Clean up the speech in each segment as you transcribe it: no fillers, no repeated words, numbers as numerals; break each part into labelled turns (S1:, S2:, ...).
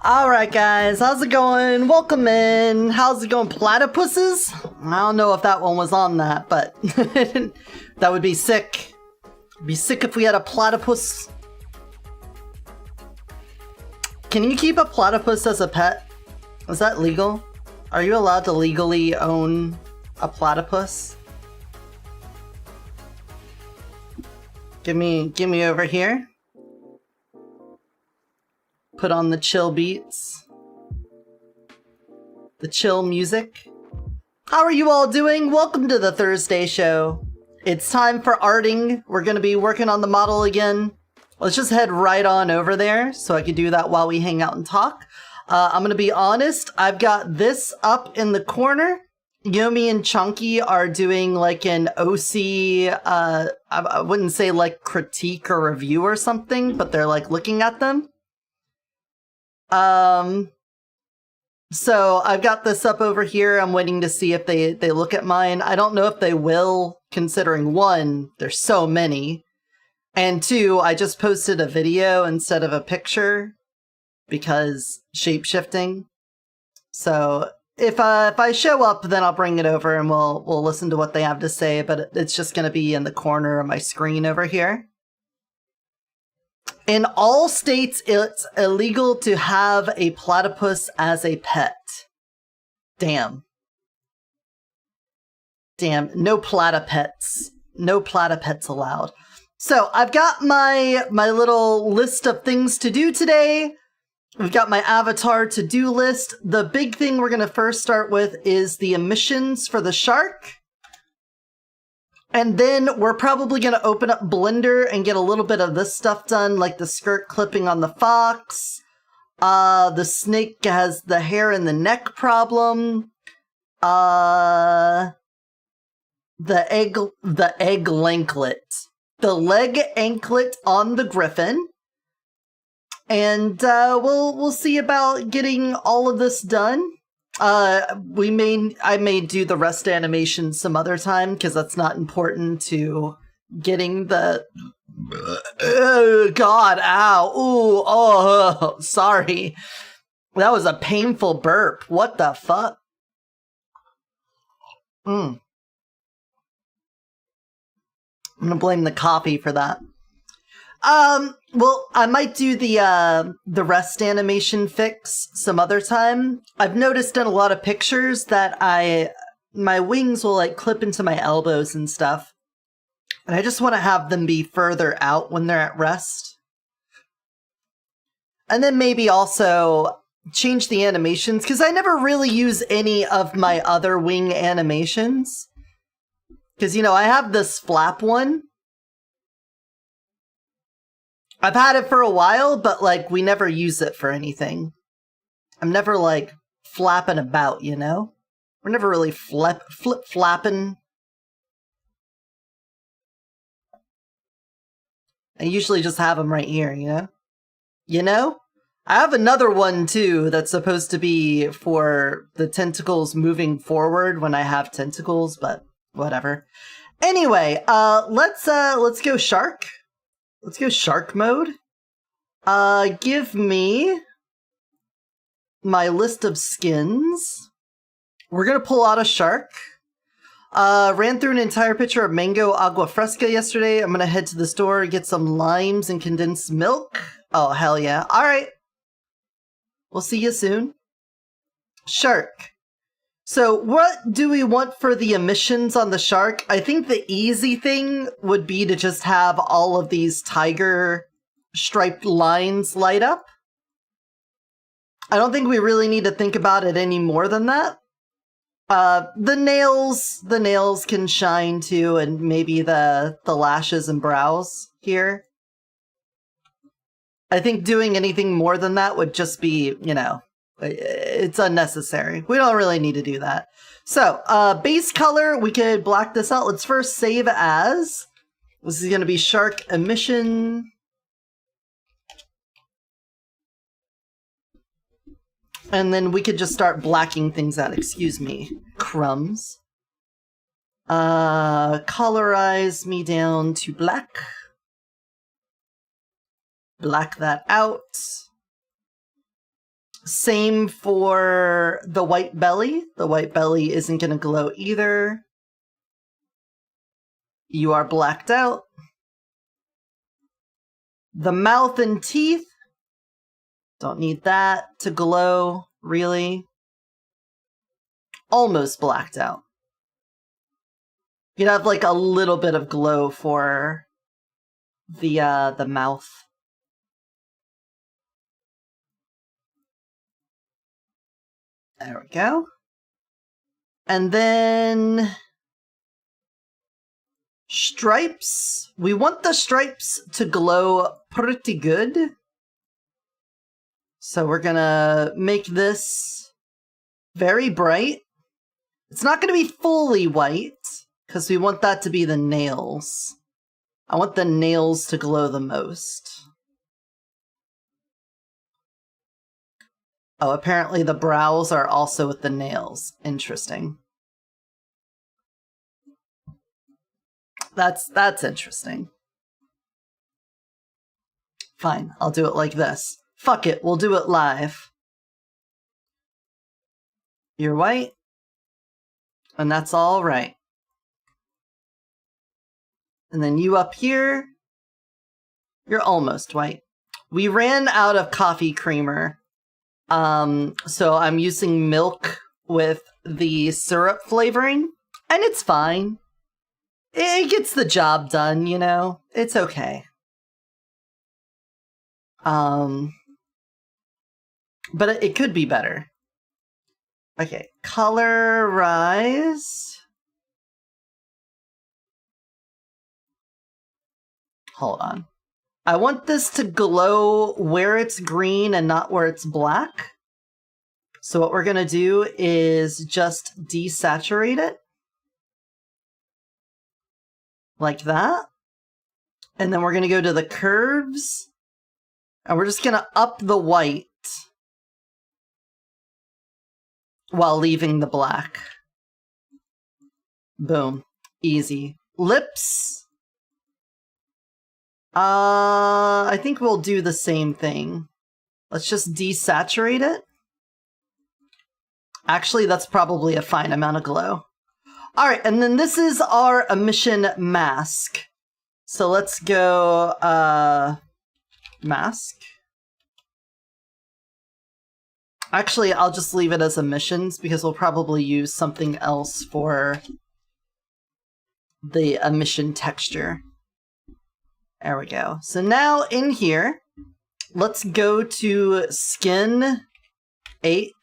S1: Alright guys, how's it going? Welcome in. How's it going, platypuses? I don't know if that one was on that, but that would be sick. It'd be sick if we had a platypus. Can you keep a platypus as a pet? Is that legal? Are you allowed to legally own a platypus? Give me over here. Put on the chill beats. The chill music. How are you all doing? Welcome to the Thursday show. It's time for arting. We're gonna be working on the model again. Let's just head right on over there so I can do that while we hang out and talk. I'm gonna be honest, I've got this up in the corner. Yomi and Chunky are doing like an OC, I wouldn't say like critique or review or something, but they're like looking at them. So I've got this up over here. I'm waiting to see if they look at mine. I don't know if they will, considering one, there's so many, and two, I just posted a video instead of a picture because shapeshifting. So if I show up, then I'll bring it over and we'll listen to what they have to say, but it's just going to be in the corner of my screen over here. In all states, it's illegal to have a platypus as a pet. Damn. Damn, no platypets. No platypets allowed. So, I've got my little list of things to do today. We've got my avatar to-do list. The big thing we're going to first start with is the emissions for the shark. And then we're probably going to open up Blender and get a little bit of this stuff done, like the skirt clipping on the fox. The snake has the hair and the neck problem. The egg anklet. The leg anklet on the griffin. And we'll see about getting all of this done. I may do the rest animation some other time because that's not important to getting the God, ow, ooh, oh, sorry. That was a painful burp. What the fuck? I'm gonna blame the coffee for that. Well, I might do the rest animation fix some other time. I've noticed in a lot of pictures that my wings will like clip into my elbows and stuff. And I just want to have them be further out when they're at rest. And then maybe also change the animations, because I never really use any of my other wing animations. Because, you know, I have this flap one. I've had it for a while, but, like, we never use it for anything. I'm never, like, flapping about, you know? We're never really flip-flapping. I usually just have them right here, you know? You know? I have another one, too, that's supposed to be for the tentacles moving forward when I have tentacles, but whatever. Anyway, let's go shark. Let's go shark mode. Give me my list of skins. We're gonna pull out a shark. Ran through an entire pitcher of mango agua fresca yesterday. I'm gonna head to the store and get some limes and condensed milk. Oh, hell yeah. Alright. We'll see you soon. Shark. So what do we want for the emissions on the shark? I think the easy thing would be to just have all of these tiger striped lines light up. I don't think we really need to think about it any more than that. The nails can shine too, and maybe the lashes and brows here. I think doing anything more than that would just be, you know, it's unnecessary. We don't really need to do that. So, base color, we could black this out. Let's first save as. This is going to be shark emission. And then we could just start blacking things out. Excuse me. Crumbs. Colorize me down to black. Black that out. Same for the white belly. The white belly isn't going to glow either. You are blacked out. The mouth and teeth. Don't need that to glow, really. Almost blacked out. You'd have like a little bit of glow for the mouth. There we go. And then stripes. We want the stripes to glow pretty good. So we're gonna make this very bright. It's not gonna be fully white, because we want that to be the nails. I want the nails to glow the most. Oh, apparently the brows are also with the nails. Interesting. That's interesting. Fine, I'll do it like this. Fuck it, we'll do it live. You're white, and that's all right. And then you up here, you're almost white. We ran out of coffee creamer. So I'm using milk with the syrup flavoring, and it's fine. It gets the job done, you know? It's okay. But it could be better. Okay, colorize. Hold on. I want this to glow where it's green and not where it's black. So what we're going to do is just desaturate it. Like that. And then we're going to go to the curves. And we're just going to up the white while leaving the black. Boom. Easy. Lips. I think we'll do the same thing. Let's just desaturate it. Actually, that's probably a fine amount of glow. All right, and then this is our emission mask. So let's go, mask. Actually, I'll just leave it as emissions because we'll probably use something else for the emission texture. There we go. So now in here, let's go to skin 8,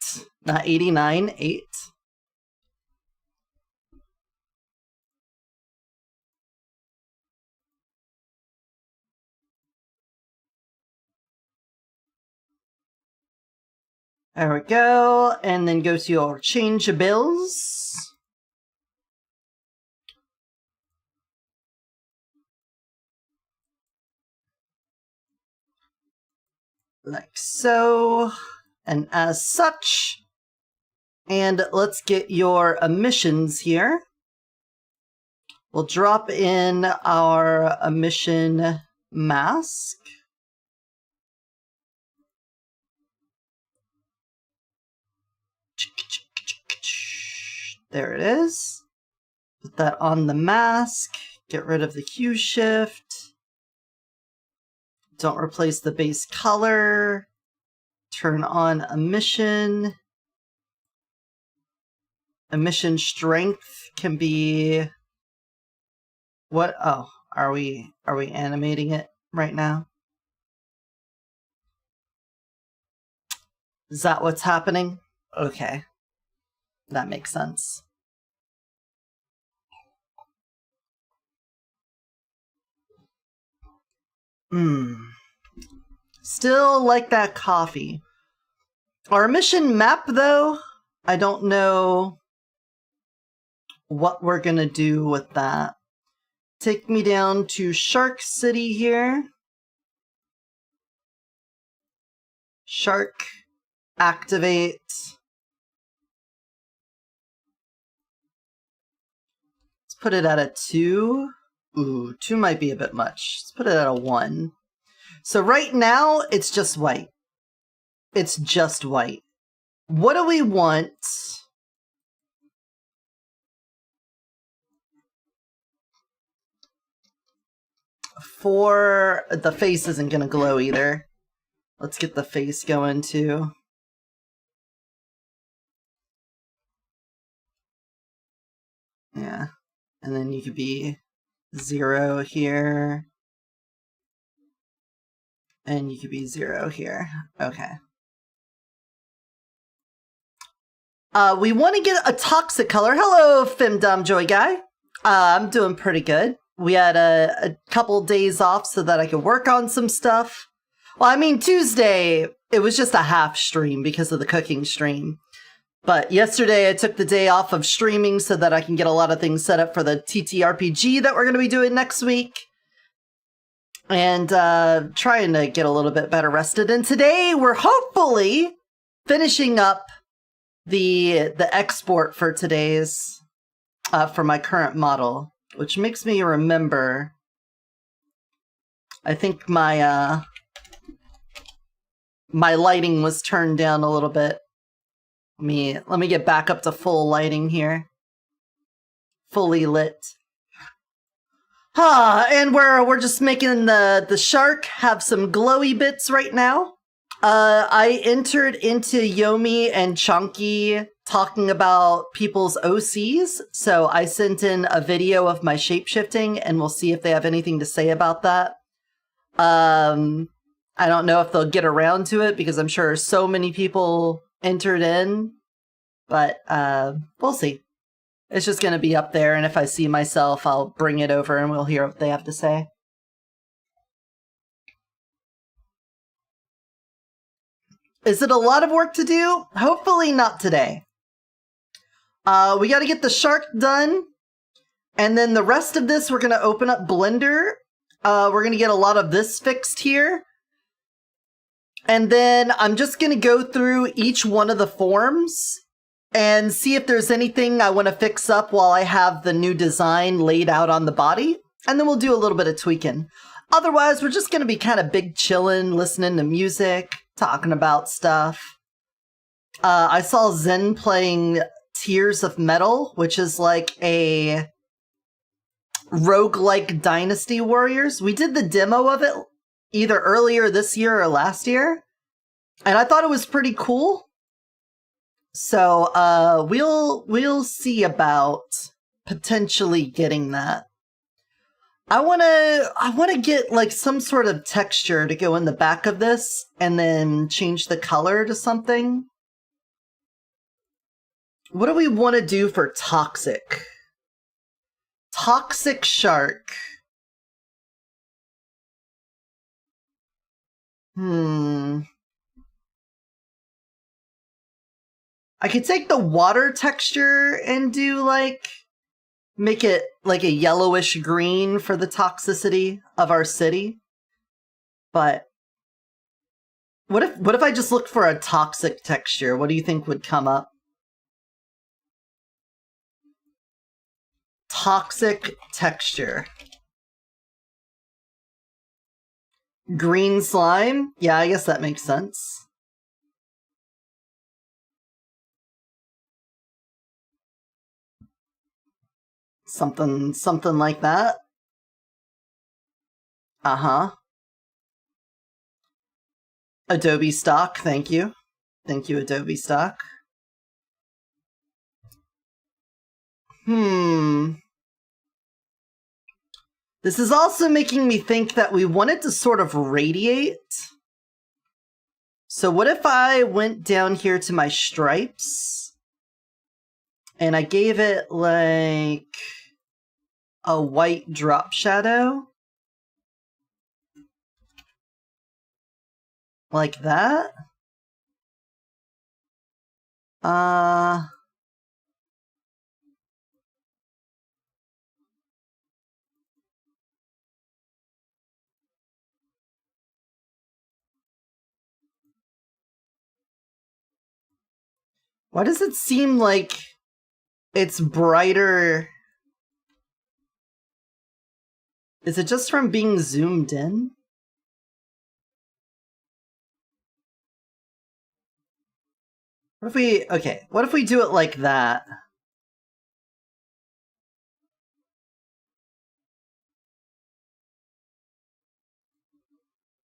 S1: not 89, 8. There we go. And then go to your changeables. Like so, and as such. And let's get your emissions here. We'll drop in our emission mask. There it is. Put that on the mask. Get rid of the Q shift. Don't replace the base color. Turn on emission. Emission strength can be what? Oh, are we animating it right now? Is that what's happening? Okay. That makes sense. Still like that coffee. Our mission map, though, I don't know what we're gonna do with that. Take me down to Shark City here. Shark, activate. Let's put it at a 2. Ooh, 2 might be a bit much. Let's put it at a 1. So right now, it's just white. It's just white. what do we want? For the face isn't gonna glow either. Let's get the face going too. Yeah. And then you could be 0 here. And you could be 0 here. Okay. We want to get a toxic color. Hello, Femdom Joy Guy. I'm doing pretty good. We had a couple days off so that I could work on some stuff. Well, I mean, Tuesday, it was just a half stream because of the cooking stream. But yesterday, I took the day off of streaming so that I can get a lot of things set up for the TTRPG that we're going to be doing next week. And trying to get a little bit better rested. And today, we're hopefully finishing up the export for today's, for my current model. Which makes me remember, I think my my lighting was turned down a little bit. Let me get back up to full lighting here. Fully lit. And we're just making the shark have some glowy bits right now. I entered into Yomi and Chunky talking about people's OCs, so I sent in a video of my shapeshifting, and we'll see if they have anything to say about that. I don't know if they'll get around to it, because I'm sure so many people entered in, but we'll see. It's just going to be up there, and if I see myself, I'll bring it over and we'll hear what they have to say. Is it a lot of work to do? Hopefully not today. We got to get the shark done, and then the rest of this we're going to open up Blender. We're going to get a lot of this fixed here. And then I'm just going to go through each one of the forms and see if there's anything I want to fix up while I have the new design laid out on the body. And then we'll do a little bit of tweaking. Otherwise, we're just going to be kind of big chillin', listening to music, talking about stuff. I saw Zen playing Tears of Metal, which is like a roguelike Dynasty Warriors. We did the demo of it either earlier this year or last year, and I thought it was pretty cool. So we'll see about potentially getting that. I wanna get like some sort of texture to go in the back of this and then change the color to something. What do we want to do for toxic? Toxic shark. I could take the water texture and do like, make it like a yellowish green for the toxicity of our city. But what if I just looked for a toxic texture? What do you think would come up? Toxic texture. Green slime? Yeah, I guess that makes sense. Something like that. Uh-huh. Adobe Stock, thank you. Thank you, Adobe Stock. This is also making me think that we want it to sort of radiate. So what if I went down here to my stripes and I gave it like a white drop shadow? Like that? Why does it seem like it's brighter? Is it just from being zoomed in? What if we... Okay, what if we do it like that?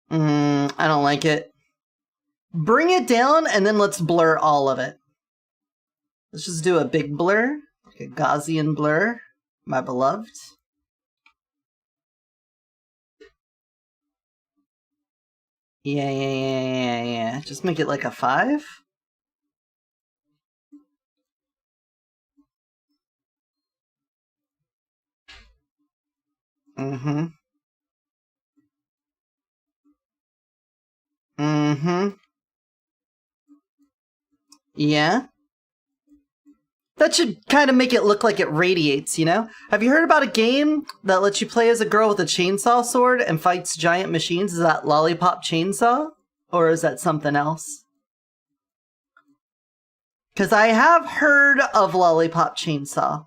S1: I don't like it. Bring it down, and then let's blur all of it. Let's just do a big blur. Like a Gaussian blur. My beloved. Yeah. Just make it like a 5. Yeah. That should kind of make it look like it radiates, you know? Have you heard about a game that lets you play as a girl with a chainsaw sword and fights giant machines? Is that Lollipop Chainsaw? Or is that something else? Because I have heard of Lollipop Chainsaw,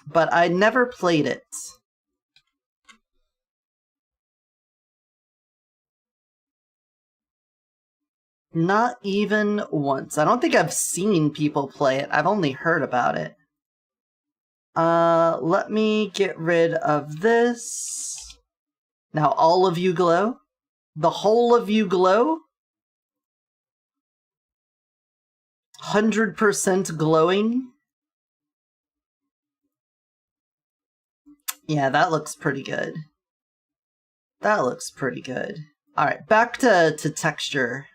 S1: but I never played it. Not even once. I don't think I've seen people play it. I've only heard about it. Let me get rid of this. Now all of you glow. The whole of you glow. 100% glowing. Yeah, that looks pretty good. That looks pretty good. Alright, back to texture.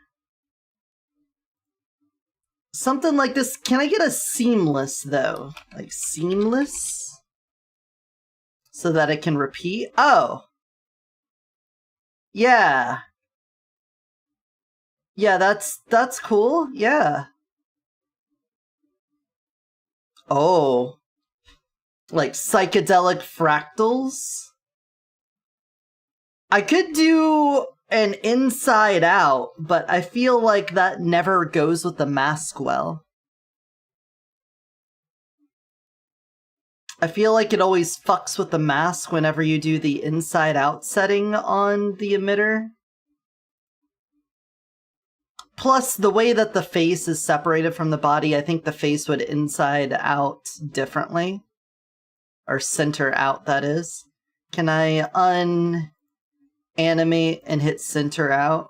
S1: Something like this. Can I get a seamless, though? Like, seamless? So that it can repeat? Oh! Yeah. Yeah, that's cool. Yeah. Oh. Like, psychedelic fractals? I could do an inside out, but I feel like that never goes with the mask well. I feel like it always fucks with the mask whenever you do the inside out setting on the emitter. Plus, the way that the face is separated from the body, I think the face would inside out differently. Or center out, that is. Can I animate and hit center out?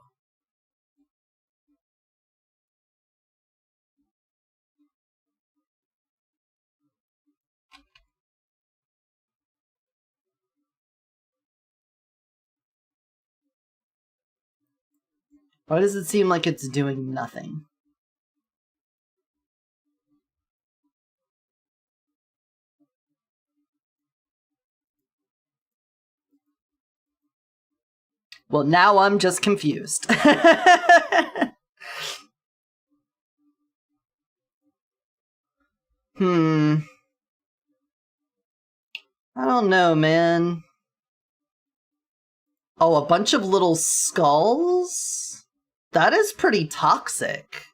S1: Why does it seem like it's doing nothing? Well, now I'm just confused. I don't know, man. Oh, a bunch of little skulls? That is pretty toxic.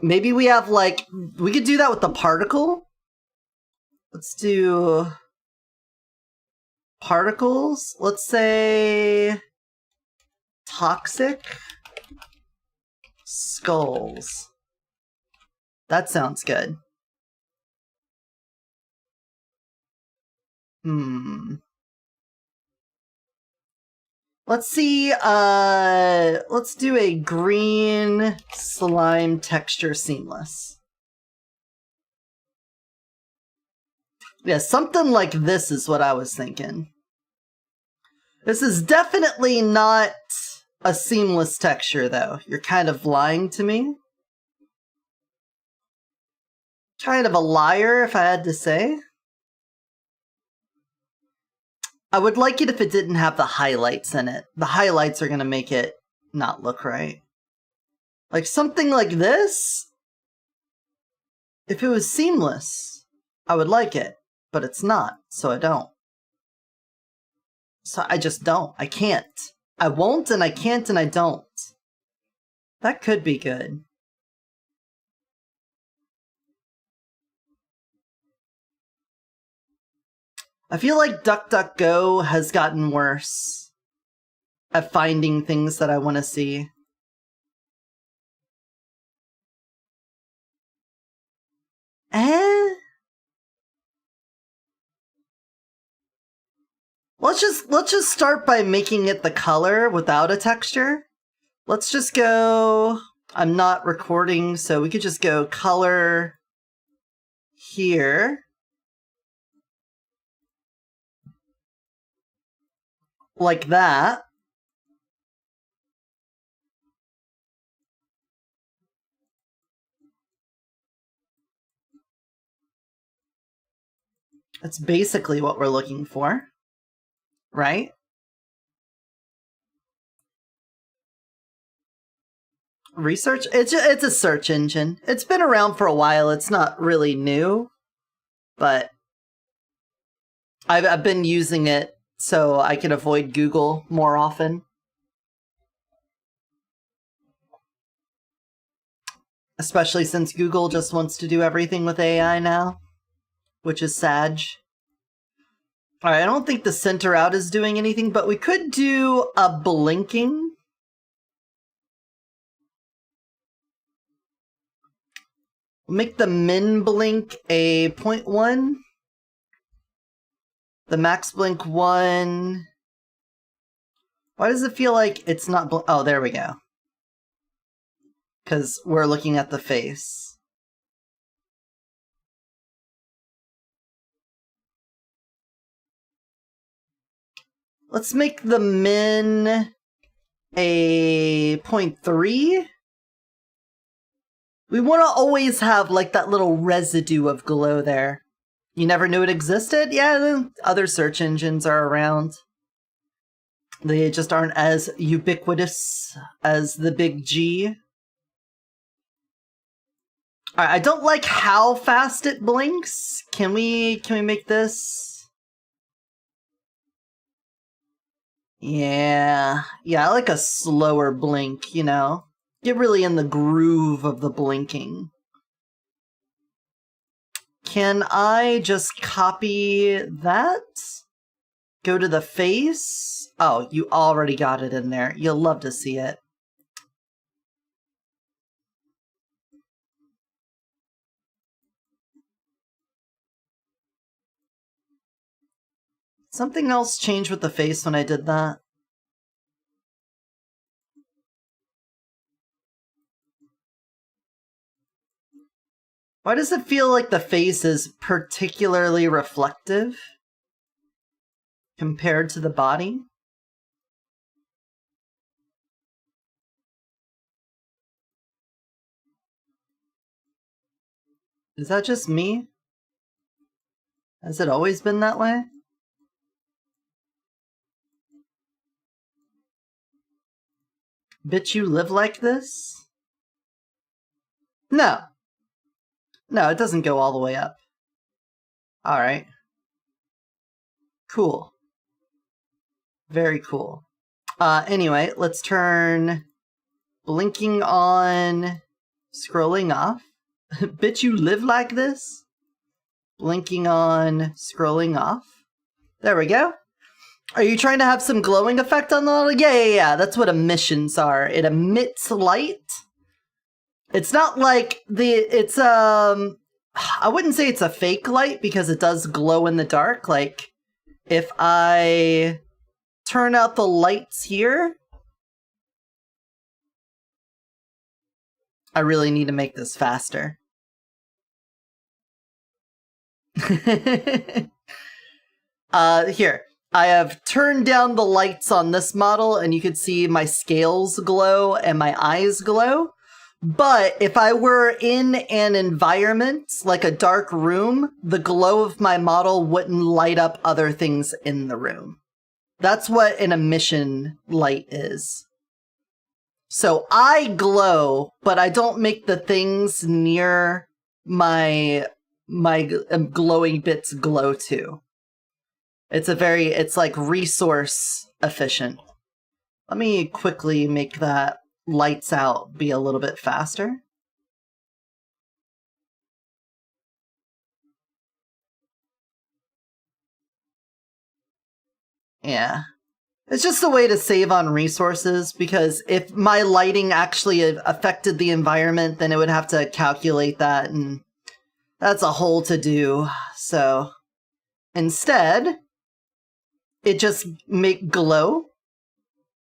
S1: Maybe we have, like... We could do that with the particle? Let's do... particles? Let's say... toxic skulls. That sounds good. Let's see, let's do a green slime texture seamless. Yeah, something like this is what I was thinking. This is definitely not a seamless texture, though. You're kind of lying to me. Kind of a liar, if I had to say. I would like it if it didn't have the highlights in it. The highlights are going to make it not look right. Like something like this, if it was seamless, I would like it. But it's not, so I don't. So I just don't. I can't. I won't, and I can't, and I don't. That could be good. I feel like DuckDuckGo has gotten worse at finding things that I want to see. Let's just start by making it the color without a texture. Let's just go, I'm not recording, so we could just go color here. Like that. That's basically what we're looking for, right? Research? It's a search engine. It's been around for a while. It's not really new, but I've been using it so I can avoid Google more often. Especially since Google just wants to do everything with AI now, which is sad. Alright, I don't think the center out is doing anything, but we could do a blinking. Make the min blink a 0.1. The max blink 1. Why does it feel like it's not oh, there we go. Because we're looking at the face. Let's make the min a 0.3. We want to always have like that little residue of glow there. You never knew it existed? Yeah, other search engines are around. They just aren't as ubiquitous as the big G. Alright, I don't like how fast it blinks. Can we make this? Yeah, I like a slower blink, you know? Get really in the groove of the blinking. Can I just copy that? Go to the face? Oh, you already got it in there. You'll love to see it. Something else changed with the face when I did that. Why does it feel like the face is particularly reflective compared to the body? Is that just me? Has it always been that way? Bitch, you live like this? No. No, it doesn't go all the way up. Alright. Cool. Very cool. Anyway, let's turn blinking on, scrolling off. Bitch, you live like this? Blinking on, scrolling off. There we go. Are you trying to have some glowing effect on the... Yeah. That's what emissions are. It emits light. It's not like it's I wouldn't say it's a fake light because it does glow in the dark. Like if I turn out the lights here, I really need to make this faster. Here, I have turned down the lights on this model and you can see my scales glow and my eyes glow. But if I were in an environment, like a dark room, the glow of my model wouldn't light up other things in the room. That's what an emission light is. So I glow, but I don't make the things near my glowing bits glow too. It's like resource efficient. Let me quickly make that lights out be a little bit faster. Yeah. It's just a way to save on resources, because if my lighting actually affected the environment, then it would have to calculate that, and That's a whole to-do. So instead, it just make glow,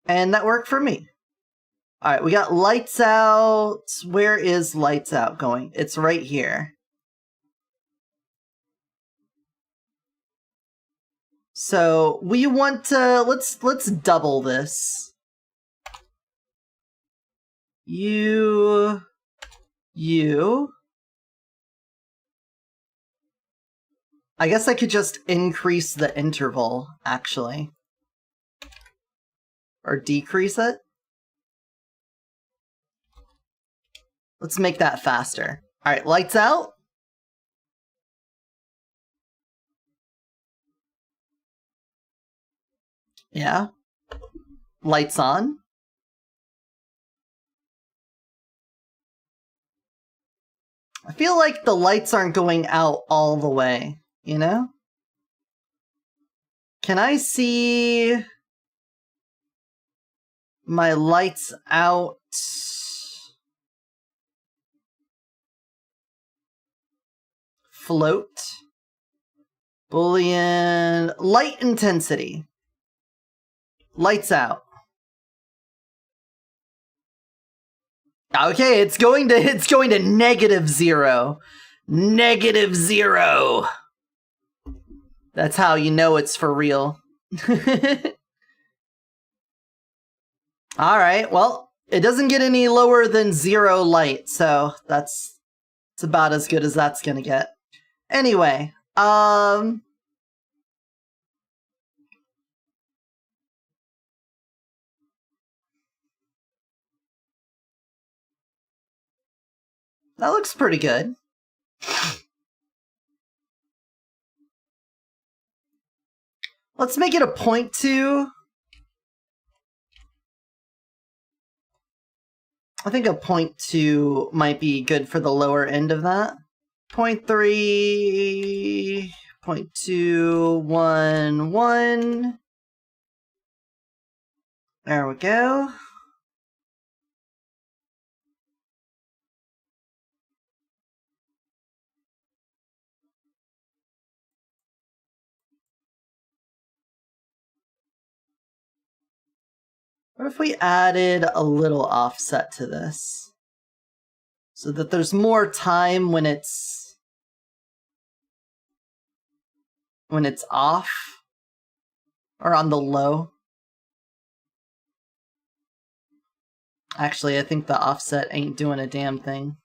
S1: and that worked for me. All right, we got lights out. Where is lights out going? It's right here. So we want to let's double this. You. I guess I could just increase the interval, actually. Or decrease it. Let's make that faster. All right, lights out. Yeah. Lights on. I feel like the lights aren't going out all the way, you know? Can I see my lights out? Float. Boolean. Light intensity. Lights out. Okay, it's going to -0. -0. That's how you know it's for real. Alright, well, it doesn't get any lower than 0 light, so that's about as good as that's gonna get. Anyway, that looks pretty good. Let's make it a 0.2. I think a 0.2 might be good for the lower end of that. 0.3, 0.211. There we go. What if we added a little offset to this? So that there's more time when it's off or on the low. Actually, I think the offset ain't doing a damn thing.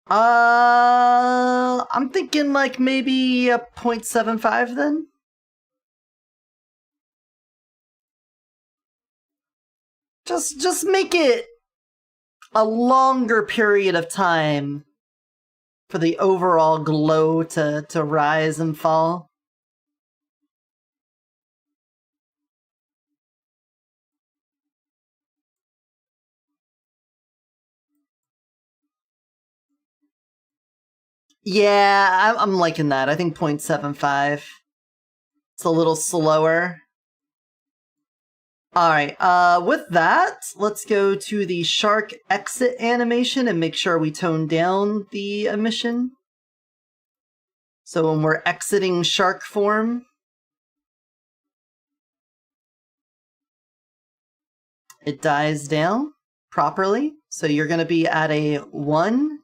S1: I'm thinking like maybe a 0.75 then. Just make it a longer period of time for the overall glow to rise and fall. Yeah, I'm liking that. I think 0.75. It's a little slower. Alright, with that, let's go to the shark exit animation and make sure we tone down the emission. So when we're exiting shark form, it dies down properly. So you're going to be at a 1,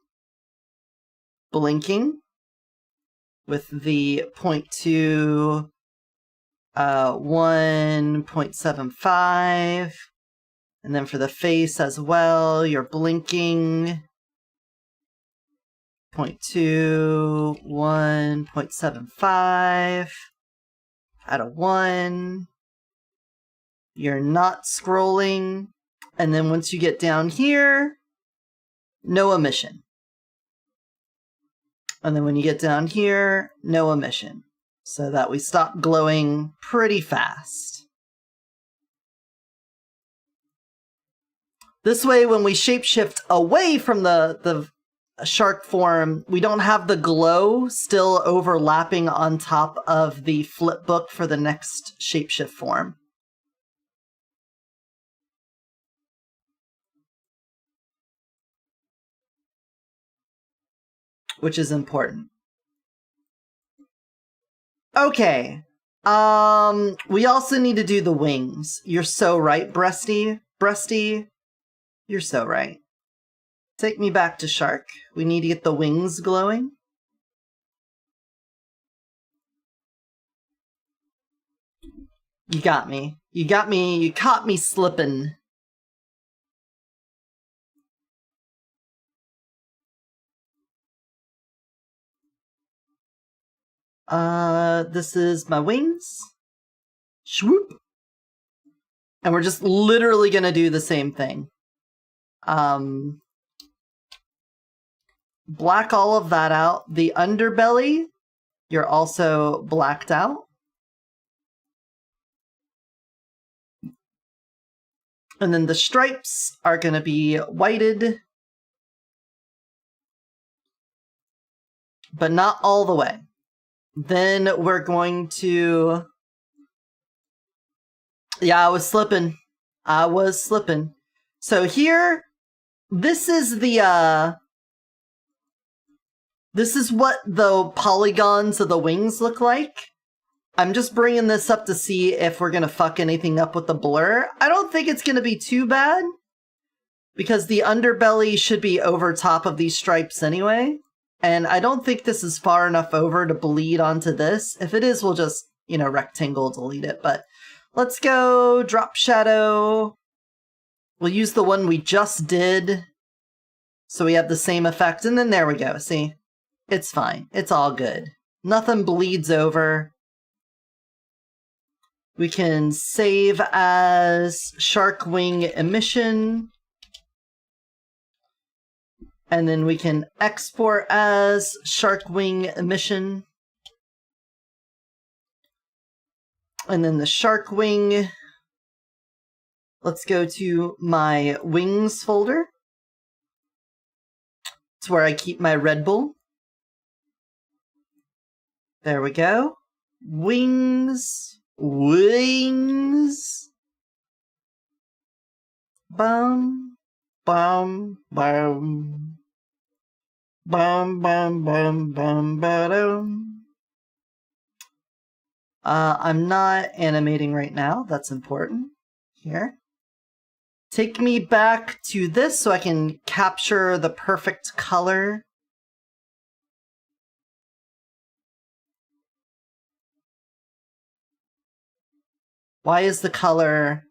S1: blinking, with the 0.2, 1.75, and then for the face as well, you're blinking 0.2, 1.75, at a 1, you're not scrolling, and then once you get down here, no emission. And then when you get down here, no emission. So that we stop glowing pretty fast. This way, when we shapeshift away from the shark form, we don't have the glow still overlapping on top of the flipbook for the next shapeshift form. which is important. Okay. We also need to do the wings. You're so right, Breasty. Breasty, you're so right. Take me back to Shark. We need to get the wings glowing. You got me. You got me. You caught me slipping. This is my wings. Swoop. And we're just literally gonna do the same thing. Black all of that out. The underbelly, you're also blacked out. And then the stripes are gonna be whited. But not all the way. Then we're going to... Yeah, I was slipping. So here, this is the, this is what the polygons of the wings look like. I'm just bringing this up to see if we're gonna fuck anything up with the blur. I don't think it's gonna be too bad, because the underbelly should be over top of these stripes anyway. And I don't think this is far enough over to bleed onto this. If it is, we'll just, you know, rectangle delete it. But let's go drop shadow. We'll use the one we just did, so we have the same effect. And then there we go. See? It's fine. It's all good. Nothing bleeds over. We can save as shark wing emission. And then we can export as shark wing emission. And then the shark wing. Let's go to my wings folder. It's where I keep my Red Bull. There we go. Wings. Wings. Bum. Bum. Bum. Bum bum bum bum ba-dum. I'm not animating right now. That's important. Here. Take me back to this so I can capture the perfect color. Why is the color...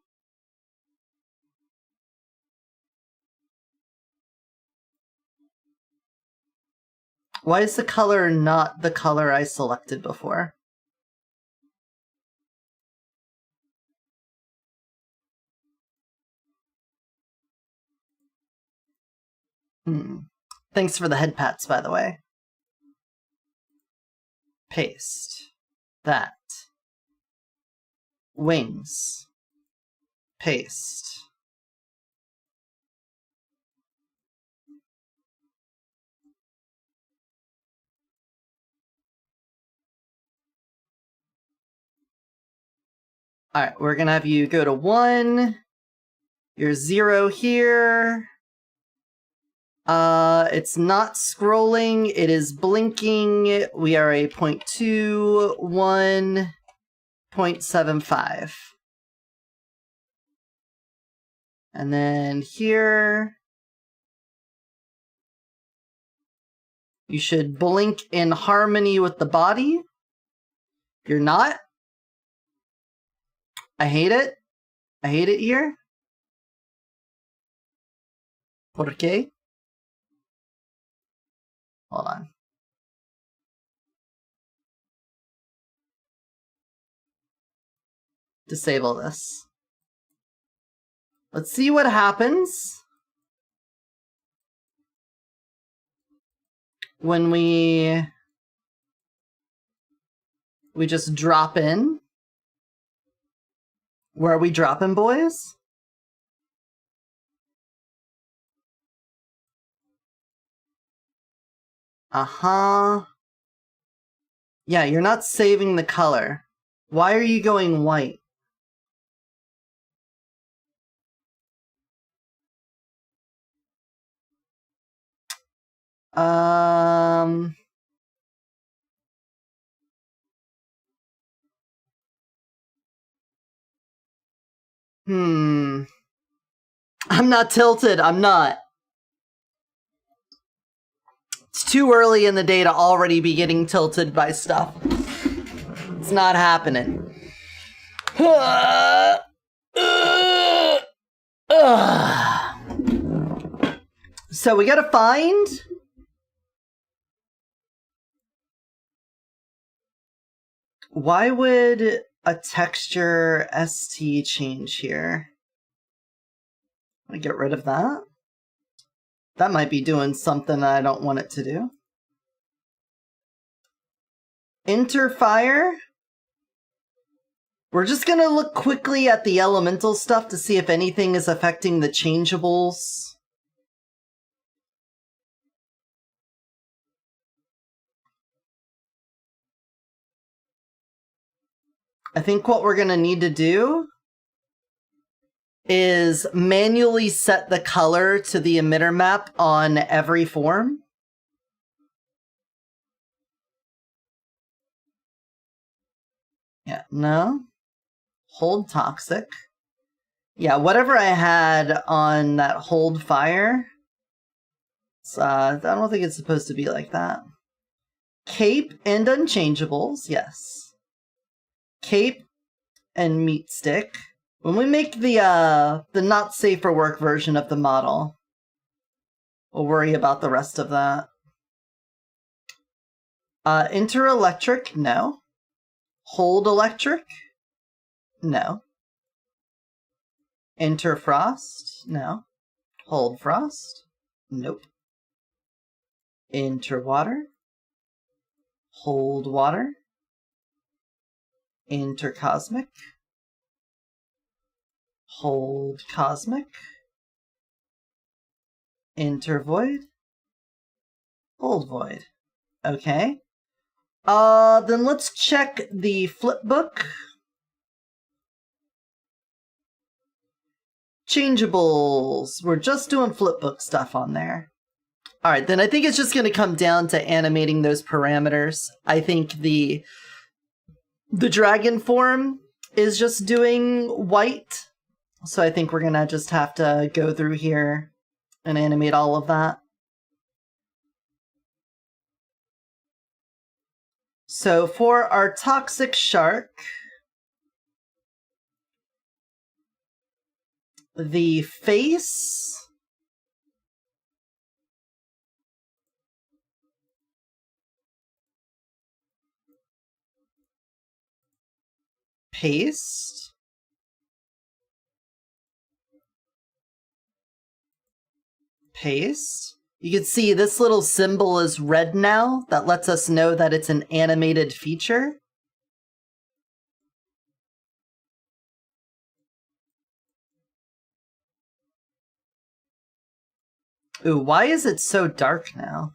S1: Why is the color not the color I selected before? Thanks for the head pats, by the way. Paste. That. Wings. Paste. Alright, we're gonna have you go to 1. You're 0 here. It's not scrolling, it is blinking. We are a 0.2, 1, 0.75. And then here, you should blink in harmony with the body. You're not. I hate it. I hate it here. ¿Por qué? Hold on. Disable this. Let's see what happens when we just drop in. Where are we dropping, boys? Uh-huh. Yeah, you're not saving the color. Why are you going white? I'm not tilted. I'm not. It's too early in the day to already be getting tilted by stuff. It's not happening. So we gotta find... Why would a texture ST change here? I get rid of that. That might be doing something I don't want it to do. Enter fire. We're just gonna look quickly at the elemental stuff to see if anything is affecting the changeables. I think what we're gonna need to do is manually set the color to the emitter map on every form. Yeah, no. Hold toxic. Yeah, whatever I had on that hold fire, I don't think it's supposed to be like that. Cape and unchangeables, yes. Cape and meat stick. When we make the not safe for work version of the model, we'll worry about the rest of that. Enter electric, no. Hold electric, no. Enter frost, no. Hold frost, nope. Enter water, hold water. Enter cosmic, hold cosmic. Enter void, hold void. Okay. Then let's check the flipbook. Changeables. We're just doing flipbook stuff on there. Alright, then I think it's just going to come down to animating those parameters. I think the dragon form is just doing white. So I think we're going to just have to go through here and animate all of that. So for our toxic shark, the face, paste, paste. You can see this little symbol is red now. That lets us know that it's an animated feature. Ooh, why is it so dark now?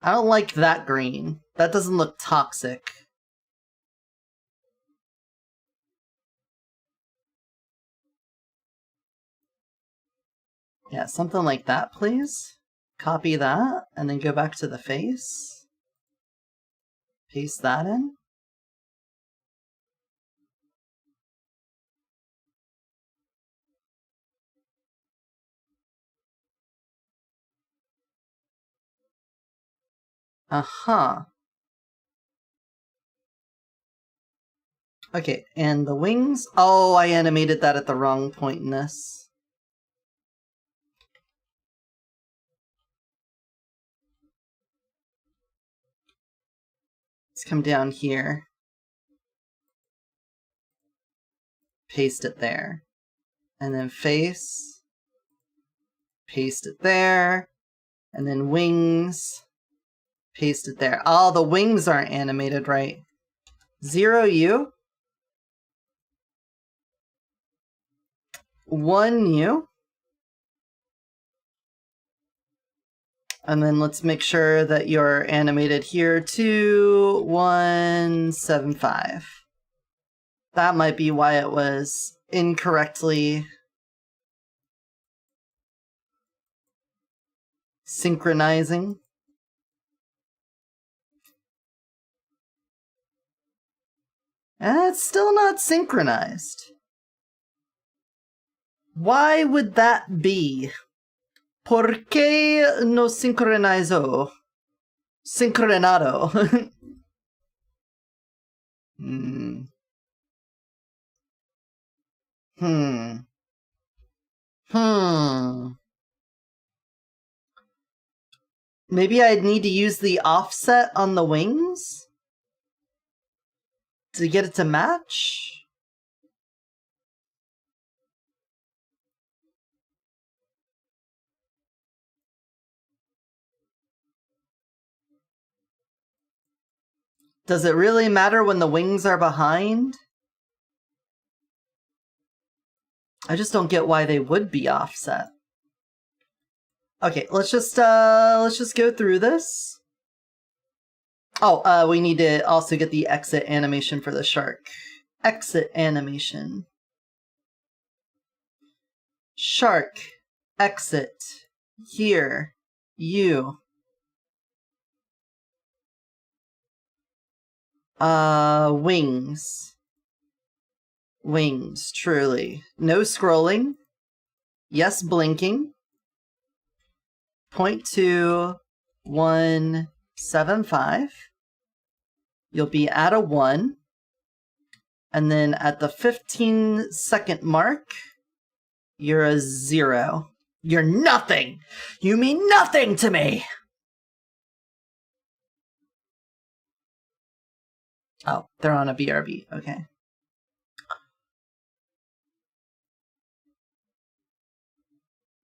S1: I don't like that green. That doesn't look toxic. Yeah, something like that, please. Copy that, and then go back to the face. Paste that in. Uh-huh. Okay, and the wings? Oh, I animated that at the wrong point in this. Let's come down here. Paste it there. And then face. Paste it there. And then wings. Paste it there. Oh, the wings aren't animated right. 0U. 1U. And then let's make sure that you're animated here to 175. That might be why it was incorrectly synchronizing. It's still not synchronized. Why would that be? ¿Por qué no sincronizó? Sincronado. Maybe I'd need to use the offset on the wings to get it to match? Does it really matter when the wings are behind? I just don't get why they would be offset. Okay, let's just go through this. Oh, we need to also get the exit animation for the shark. Exit animation. Shark. Exit. Here. You. Wings. Wings, truly. No scrolling. Yes, blinking. 0.2175. You'll be at a 1. And then at the 15-second mark, you're a 0. You're nothing! You mean nothing to me! Oh, they're on a BRB. Okay.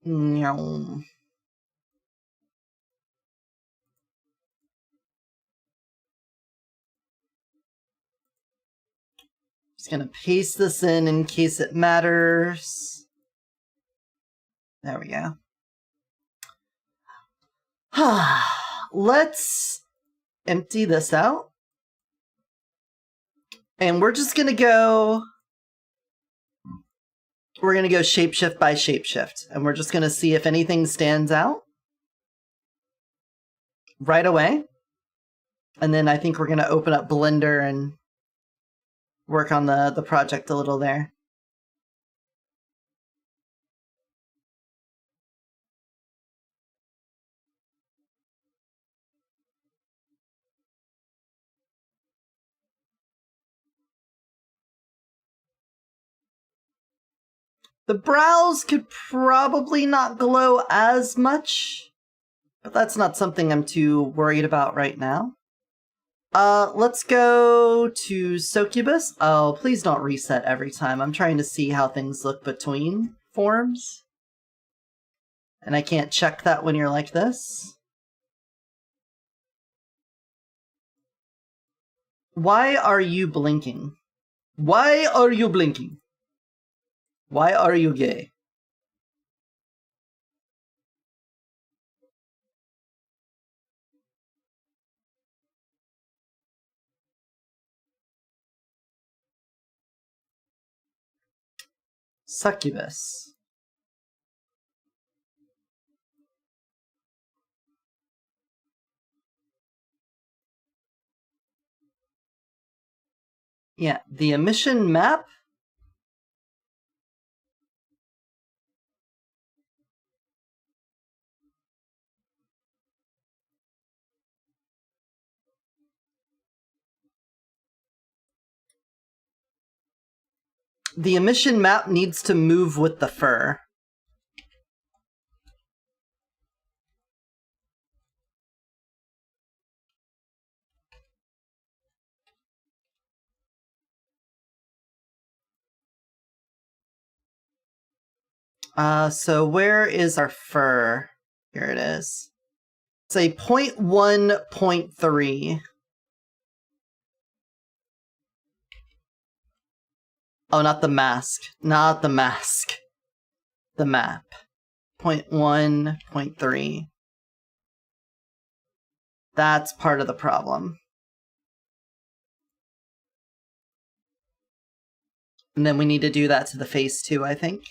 S1: No. Just gonna paste this in case it matters. There we go. Let's empty this out. And we're just gonna go... We're gonna go shapeshift by shapeshift. And we're just gonna see if anything stands out right away. And then I think we're gonna open up Blender and work on the project a little there. The brows could probably not glow as much, but that's not something I'm too worried about right now. Let's go to Succubus. Oh, please don't reset every time. I'm trying to see how things look between forms. And I can't check that when you're like this. Why are you blinking? Why are you blinking? Why are you gay? Succubus. Yeah, the emission map. The emission map needs to move with the fur. So where is our fur? Here it is. It's a 0.1.3. Oh, not the mask. Not the mask. The map. 0.1.3. That's part of the problem. And then we need to do that to the face too, I think.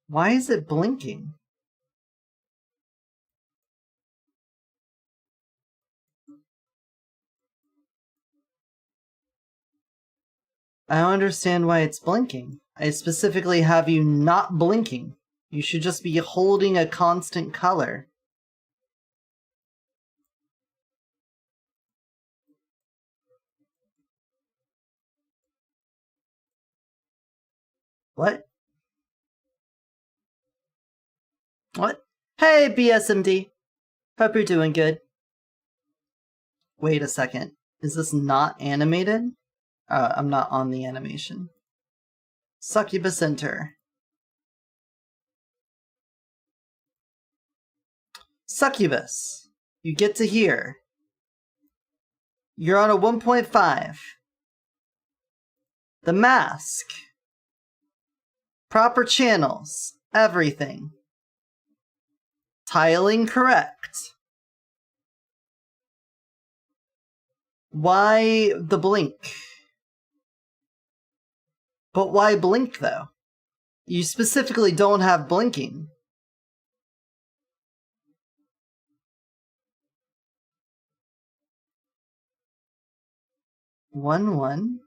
S1: Why is it blinking? I don't understand why it's blinking. I specifically have you not blinking. You should just be holding a constant color. What? What? Hey, BSMD. Hope you're doing good. Wait a second. Is this not animated? I'm not on the animation. Succubus enter. Succubus. You get to here. You're on a 1.5. The mask. Proper channels. Everything. Tiling correct. Why the blink? But why blink, though? You specifically don't have blinking. One.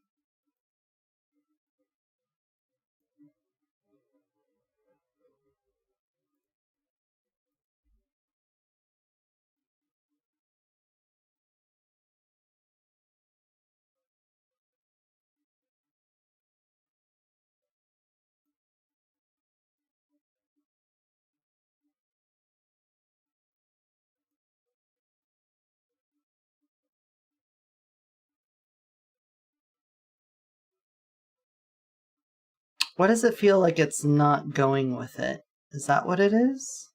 S1: Why does it feel like it's not going with it? Is that what it is?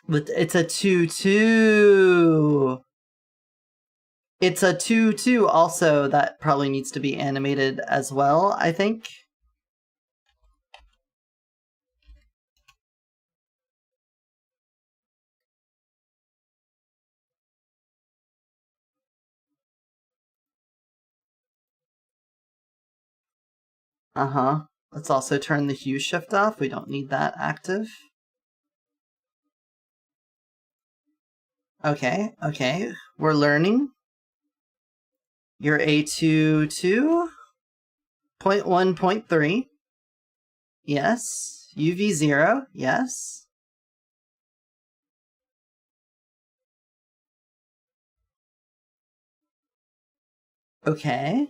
S1: But it's a 2-2. It's a 2-2 also that probably needs to be animated as well, I think. Uh-huh. Let's also turn the hue shift off. We don't need that active. Okay. We're learning. You're A22. 0.1.3. Yes. UV0. Yes. Okay.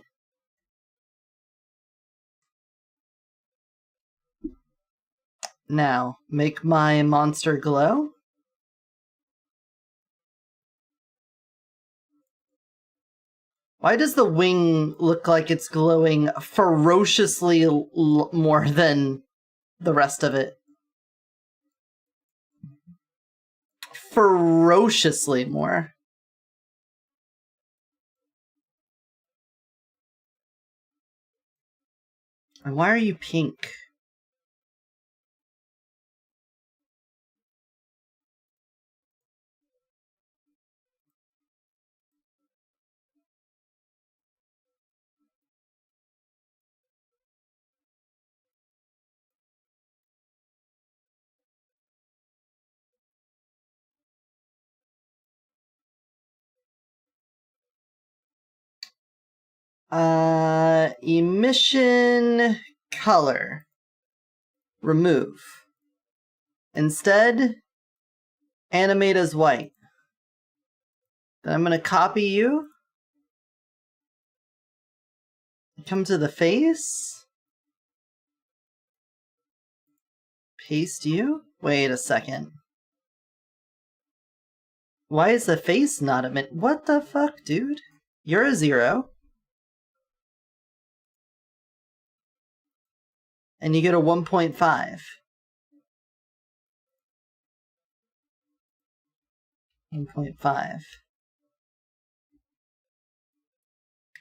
S1: Now, make my monster glow. Why does the wing look like it's glowing ferociously more than the rest of it? Ferociously more. And why are you pink? Emission color. Remove. Instead, animate as white. Then I'm going to copy you. Come to the face. Paste you. Wait a second. Why is the face not emit? What the fuck, dude? You're a 0. And you get a 1.5. 1.5.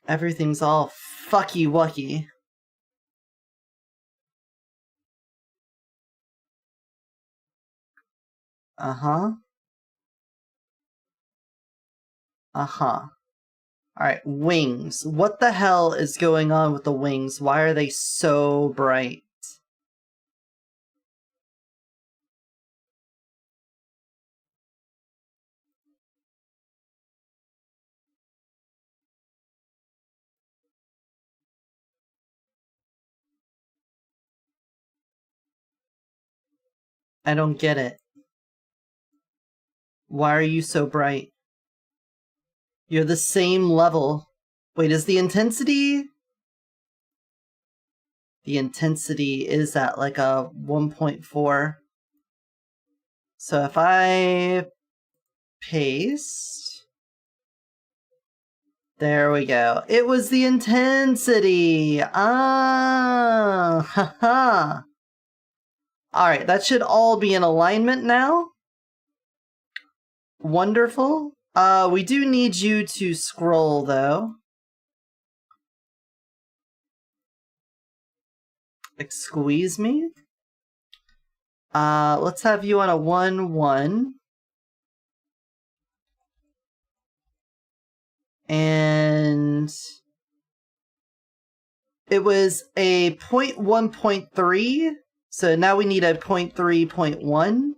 S1: Everything's all fucky-wucky. Uh-huh. Uh-huh. Alright, wings. What the hell is going on with the wings? Why are they so bright? I don't get it. Why are you so bright? You're the same level. Wait, is the intensity? The intensity is at like a 1.4. So if I paste... There we go. It was the intensity! Ah! Haha! Alright, that should all be in alignment now. Wonderful. We do need you to scroll, though. Squeeze me. Let's have you on a 1-1. And it was a 0.1.3, so now we need a 0.3.1.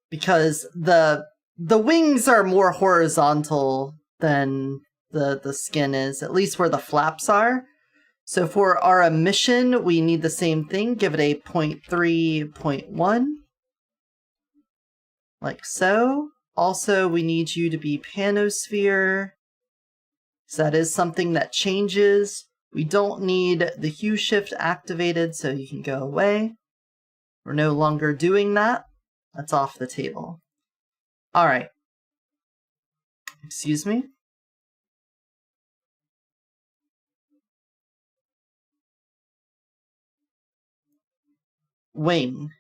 S1: Because the wings are more horizontal than the skin is, at least where the flaps are. So for our emission, we need the same thing. Give it a 0.3.1. Like so. Also, we need you to be panosphere. So that is something that changes. We don't need the hue shift activated, so you can go away. We're no longer doing that. That's off the table. Alright. Excuse me? Wing.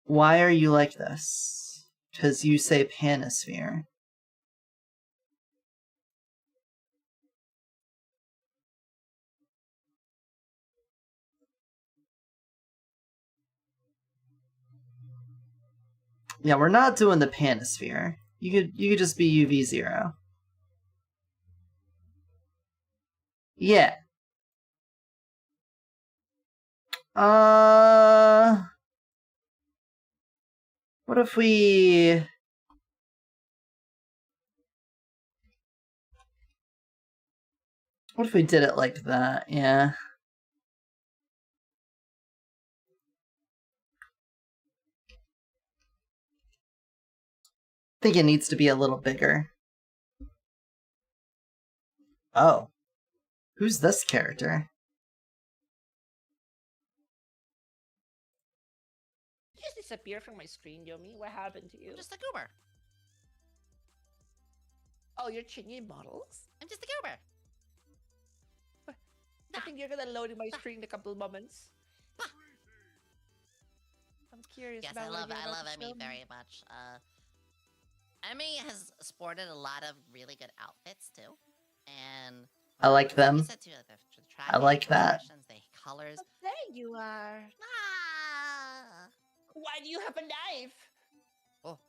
S1: Why are you like this? Because you say panosphere. Yeah, we're not doing the panosphere. You could just be UV0. Yeah. What if we... What if we did it like that? Yeah. I think it needs to be a little bigger. Oh. Who's this character?
S2: You just disappear from my screen, Yomi. What happened to you?
S3: I'm just a goober.
S2: Oh, you're changing models?
S3: I'm just a goober.
S2: I think you're gonna load in my screen in a couple moments. I'm curious.
S3: Yes,
S2: about
S3: I love
S2: what you're about to
S3: Emmy
S2: show me.
S3: very much. Emmy has sported a lot of really good outfits too, and
S1: I like them.
S3: like I said, too, the
S1: I like that.
S3: The colors.
S2: Oh, there you are.
S3: Ah.
S2: Why do you have a knife?
S3: Oh.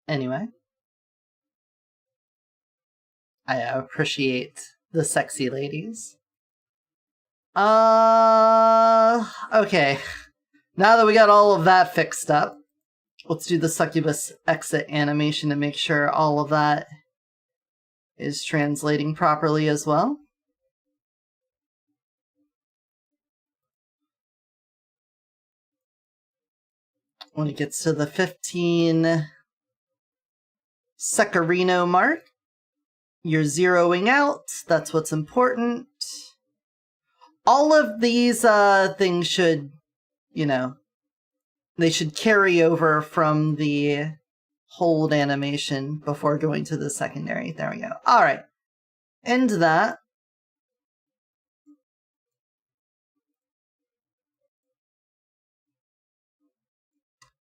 S1: Anyway. I appreciate the sexy ladies. Okay. Now that we got all of that fixed up, let's do the succubus exit animation to make sure all of that is translating properly as well. When it gets to the 15 Secarino mark, you're zeroing out. That's what's important. All of these things should, you know, they should carry over from the hold animation before going to the secondary. There we go. All right. End that.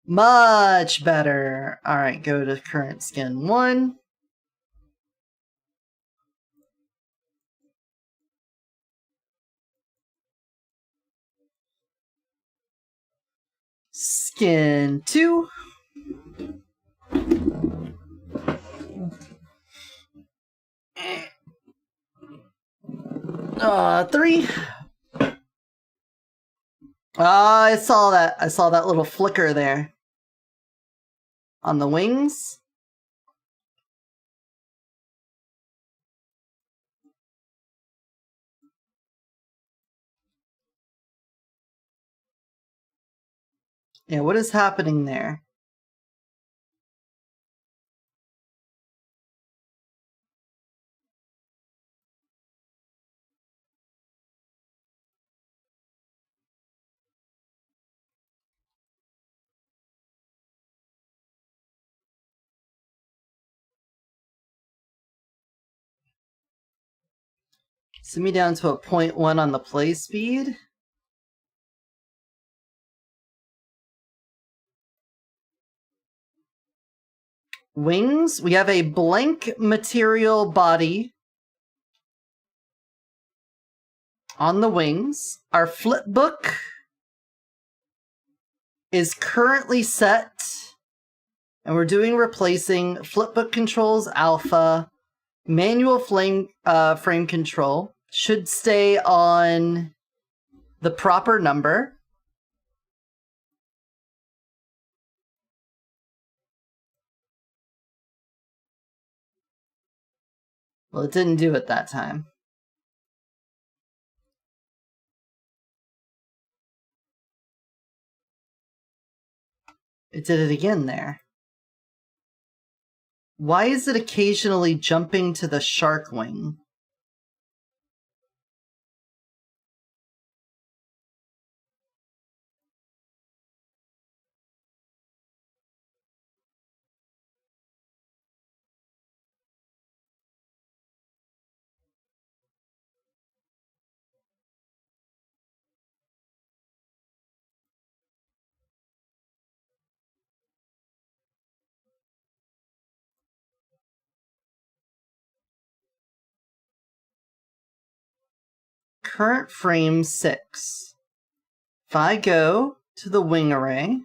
S1: Much better. All right, go to current skin 1. Skin 2. 3. I saw that. I saw that little flicker there. On the wings. Yeah, what is happening there? Send me down to a 0.1 on the play speed. Wings. We have a blank material body on the wings. Our flipbook is currently set, and we're doing replacing flipbook controls alpha, manual frame control should stay on the proper number. Well, it didn't do it that time. It did it again there. Why is it occasionally jumping to the shark wing? Current frame 6. If I go to the wing array,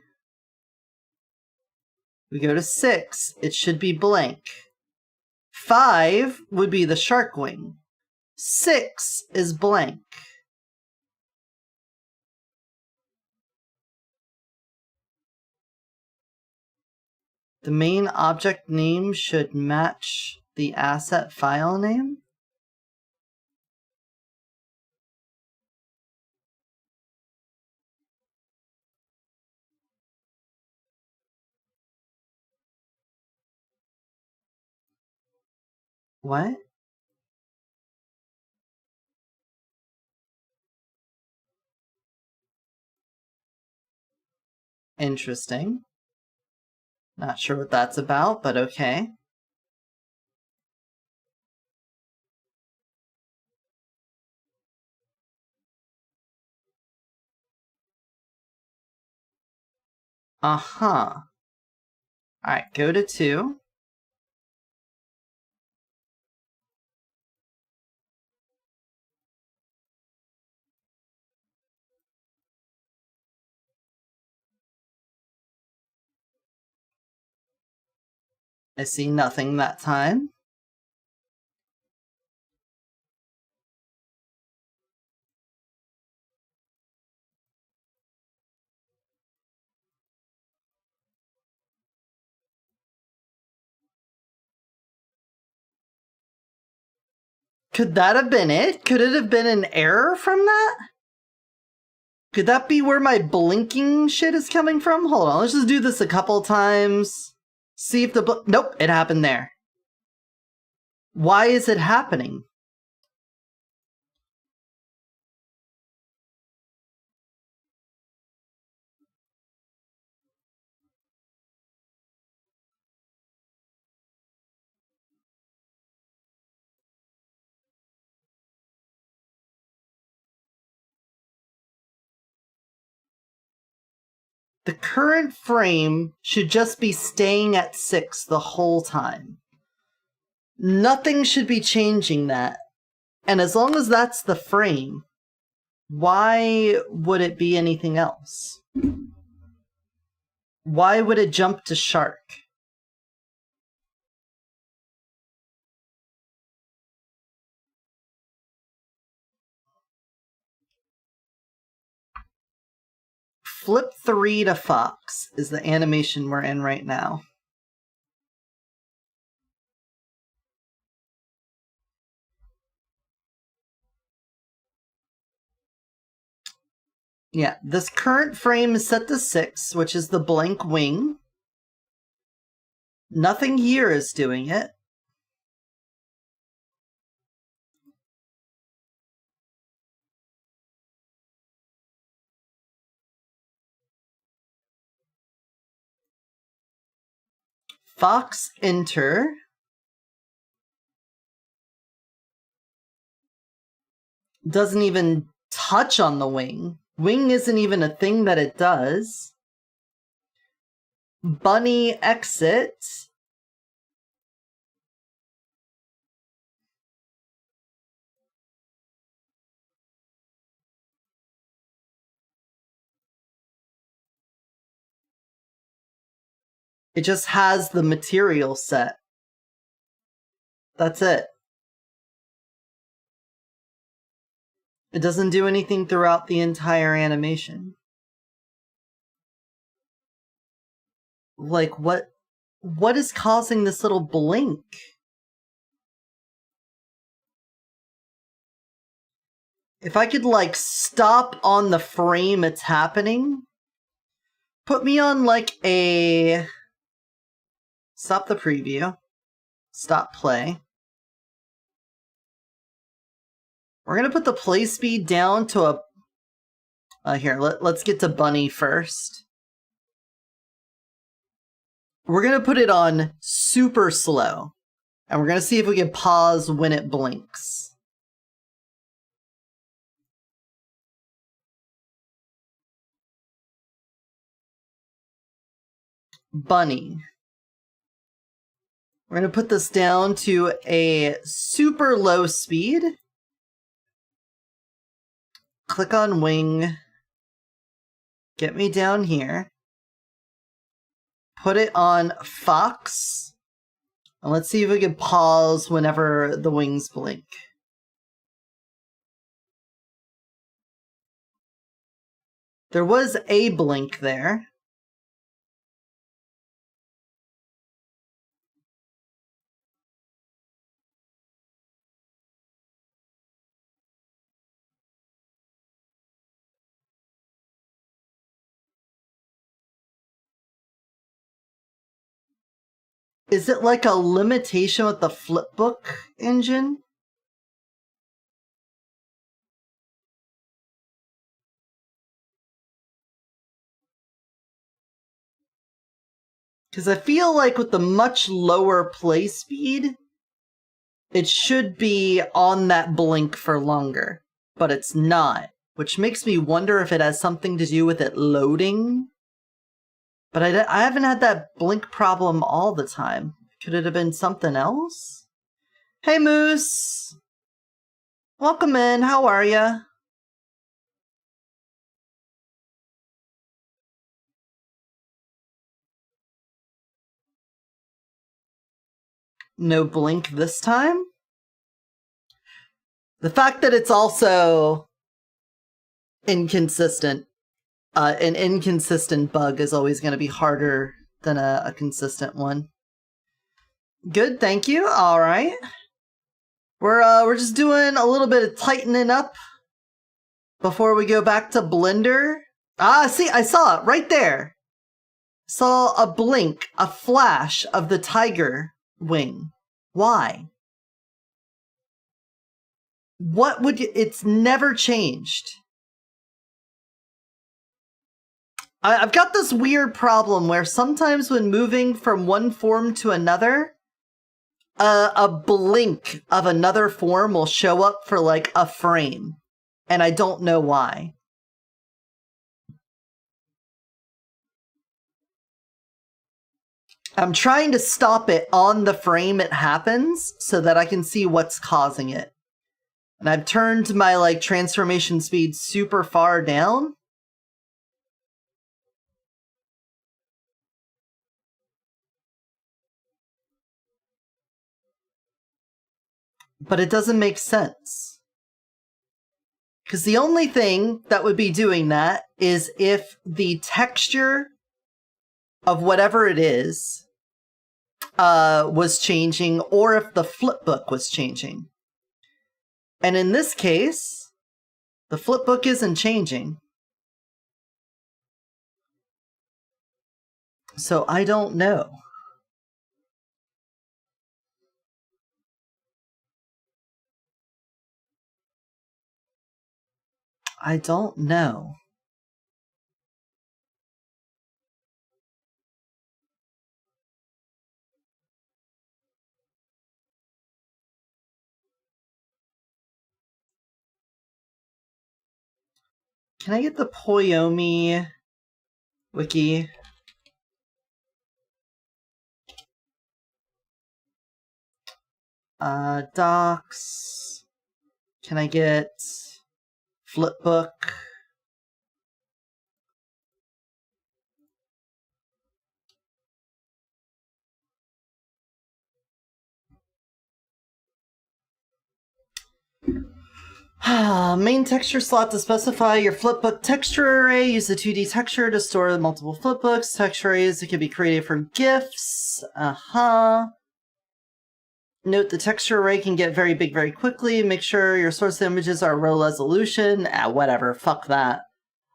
S1: we go to 6, it should be blank. 5 would be the shark wing. 6 is blank. The main object name should match the asset file name. What? Interesting. Not sure what that's about, but okay. Uh-huh. Alright, go to 2. I see nothing that time. Could that have been it? Could it have been an error from that? Could that be where my blinking shit is coming from? Hold on, let's just do this a couple times. See if the nope, it happened there. Why is it happening? The current frame should just be staying at 6 the whole time. Nothing should be changing that. And as long as that's the frame, why would it be anything else? Why would it jump to shark? Flip 3 to Fox is the animation we're in right now. Yeah, this current frame is set to 6, which is the blank wing. Nothing here is doing it. Fox enter. Doesn't even touch on the wing. Wing isn't even a thing that it does. Bunny exit. It just has the material set. That's it. It doesn't do anything throughout the entire animation. Like, what is causing this little blink? If I could, like, stop on the frame it's happening, put me on, like, a... Stop the preview. Stop play. We're gonna put the play speed down to a... here, let's get to Bunny first. We're gonna put it on super slow. And we're gonna see if we can pause when it blinks. Bunny. We're gonna put this down to a super low speed. Click on wing. Get me down here. Put it on Fox. And let's see if we can pause whenever the wings blink. There was a blink there. Is it like a limitation with the flipbook engine? Because I feel like with the much lower play speed, it should be on that blink for longer. But it's not, which makes me wonder if it has something to do with it loading. But I haven't had that blink problem all the time. Could it have been something else? Hey, Moose! Welcome in, how are ya? No blink this time? The fact that it's also inconsistent, an inconsistent bug is always going to be harder than a consistent one. Good, thank you. All right. We're just doing a little bit of tightening up before we go back to Blender. Ah, see, I saw it right there. Saw a blink, a flash of the tiger wing. Why? What would you... It's never changed. I've got this weird problem where sometimes when moving from one form to another, a blink of another form will show up for like a frame. And I don't know why. I'm trying to stop it on the frame it happens so that I can see what's causing it. And I've turned my like transformation speed super far down. But it doesn't make sense. Because the only thing that would be doing that is if the texture of whatever it is was changing, or if the flipbook was changing. And in this case, the flipbook isn't changing. So I don't know. I don't know. Can I get the Poyomi wiki? Docs. Can I get flipbook? Main texture slot to specify your flipbook texture array. Use the 2D texture to store multiple flipbooks. Texture arrays that can be created from GIFs. Note the texture array can get very big very quickly. Make sure your source images are low resolution. Whatever, fuck that.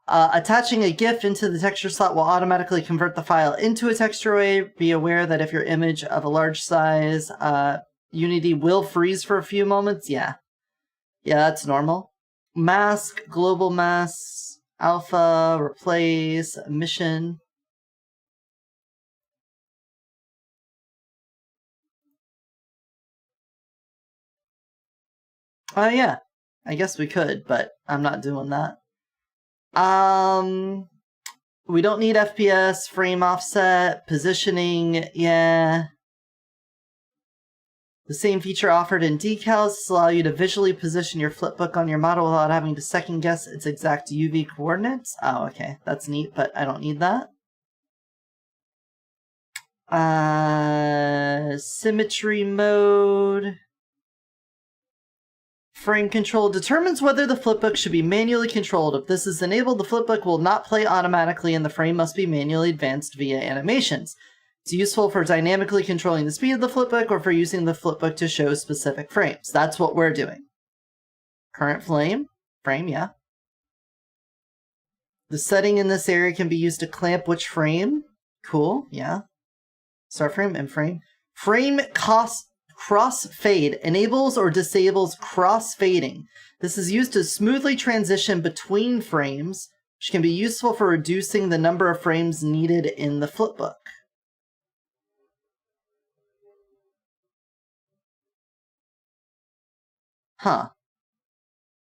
S1: Attaching a GIF into the texture slot will automatically convert the file into a texture array. Be aware that if your image of a large size, Unity will freeze for a few moments. Yeah, that's normal. Mask, global mask, alpha, replace, mission. Yeah, I guess we could, but I'm not doing that. We don't need FPS, frame offset, positioning, yeah. The same feature offered in decals to allow you to visually position your flipbook on your model without having to second guess its exact UV coordinates. Oh, okay, that's neat, but I don't need that. Symmetry mode. Frame control determines whether the flipbook should be manually controlled. If this is enabled, the flipbook will not play automatically and the frame must be manually advanced via animations. It's useful for dynamically controlling the speed of the flipbook or for using the flipbook to show specific frames. That's what we're doing. Current frame, yeah. The setting in this area can be used to clamp which frame. Cool, yeah. Start frame, end frame. Frame crossfade enables or disables crossfading. This is used to smoothly transition between frames, which can be useful for reducing the number of frames needed in the flipbook. Huh.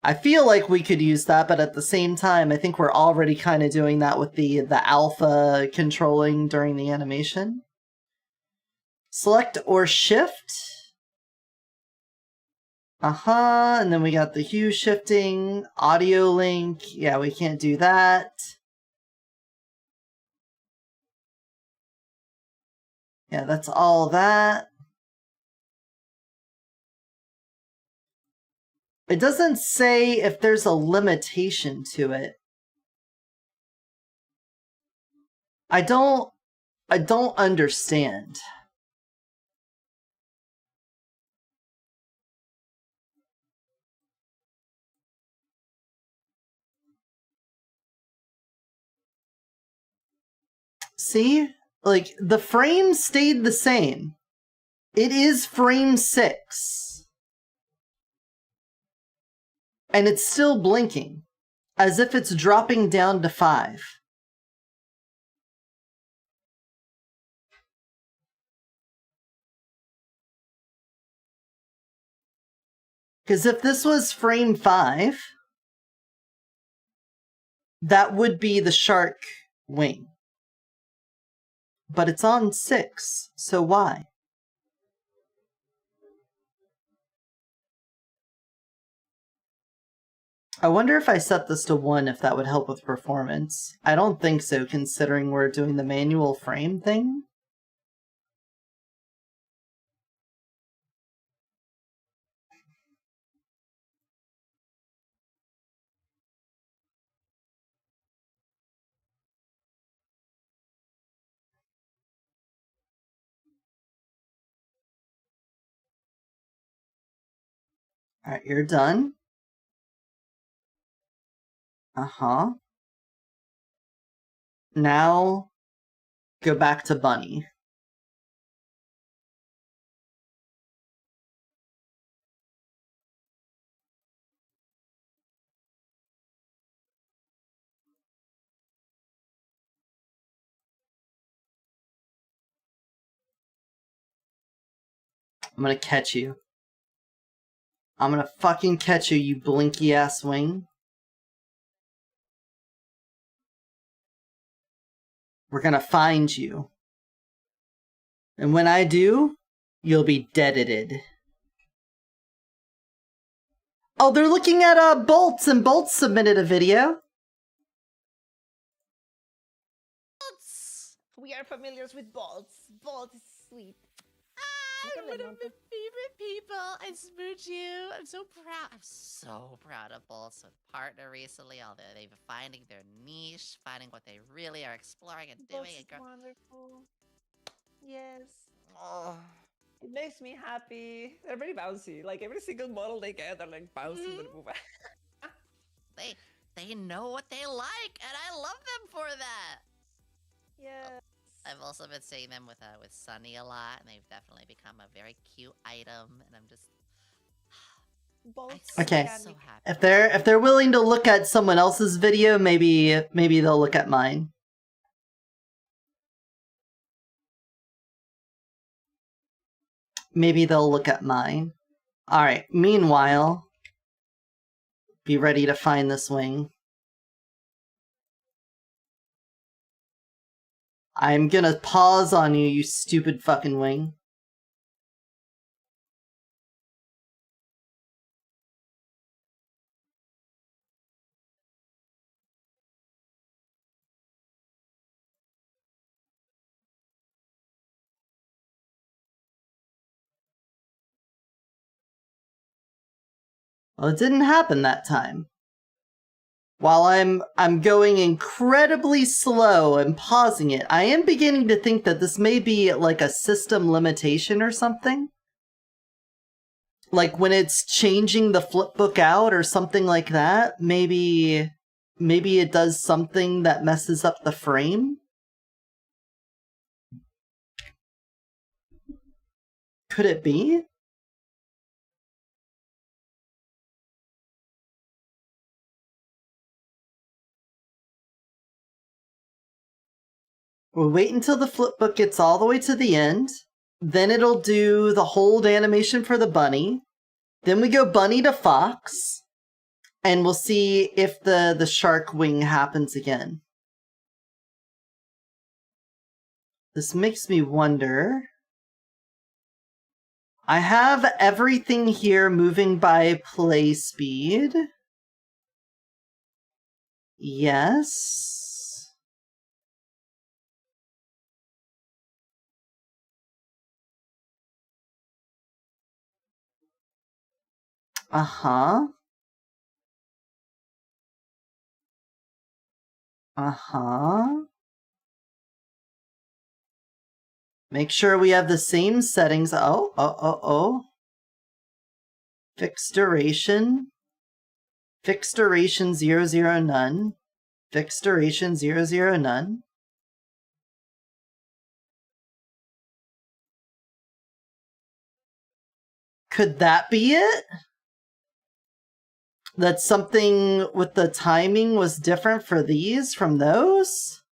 S1: I feel like we could use that, but at the same time, I think we're already kind of doing that with the alpha controlling during the animation. Select or shift. And then we got the hue shifting, audio link. Yeah, we can't do that. Yeah, that's all that. It doesn't say if there's a limitation to it. I don't understand. See? Like, the frame stayed the same. It is frame 6. And it's still blinking, as if it's dropping down to 5. Because if this was frame 5, that would be the shark wing. But it's on 6, so why? I wonder if I set this to 1 if that would help with performance. I don't think so, considering we're doing the manual frame thing. Alright, you're done. Uh-huh. Now, go back to Bunny. I'm gonna catch you. I'm gonna fucking catch you, you blinky-ass wing. We're gonna find you. And when I do, you'll be deadited. Oh, they're looking at Bolts, and Bolts submitted a video.
S2: We are familiar with Bolts. Bolt is sweet.
S3: I'm one of my favorite people. I smooch you. I'm so proud. I'm so proud of Bolts with partner recently. Although they've been finding their niche, finding what they really are exploring and doing.
S2: Bolts is wonderful. Yes. Oh. It makes me happy. They're very bouncy. Like every single model they get, they're like bouncy and move.
S3: They know what they like, and I love them for that.
S2: Yeah.
S3: I've also been seeing them with Sunny a lot, and they've definitely become a very cute item. And I'm just
S1: Okay.
S3: So happy.
S1: If they're willing to look at someone else's video, maybe they'll look at mine. Maybe they'll look at mine. Alright, meanwhile, be ready to find this wing. I'm gonna pause on you, you stupid fucking wing. Well, it didn't happen that time. While I'm going incredibly slow and pausing it, I am beginning to think that this may be like a system limitation or something. Like when it's changing the flipbook out or something like that, maybe it does something that messes up the frame? Could it be? We'll wait until the flipbook gets all the way to the end. Then it'll do the hold animation for the bunny. Then we go bunny to fox. And we'll see if the shark wing happens again. This makes me wonder. I have everything here moving by play speed. Yes. Uh-huh. Uh-huh. Make sure we have the same settings. Oh. Fixed duration. Fixed duration 00 none. Fixed duration 00 none. Could that be it? That something with the timing was different for these from those?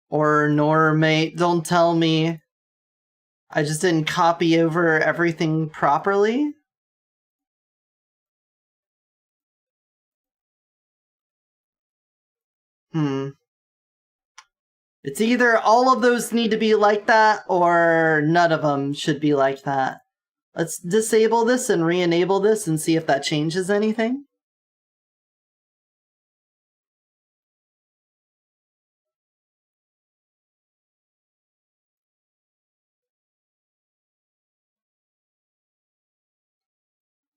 S1: Or Normate, don't tell me I just didn't copy over everything properly? It's either all of those need to be like that, or none of them should be like that. Let's disable this and re-enable this and see if that changes anything.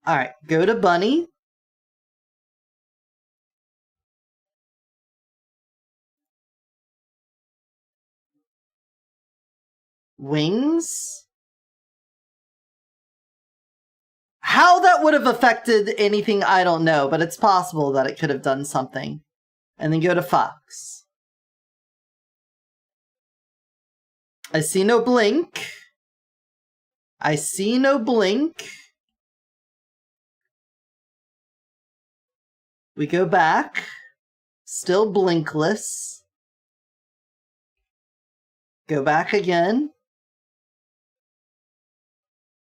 S1: Alright, go to Bunny. Wings? How that would have affected anything, I don't know, but it's possible that it could have done something. And then go to Fox. I see no blink. I see no blink. We go back. Still blinkless. Go back again.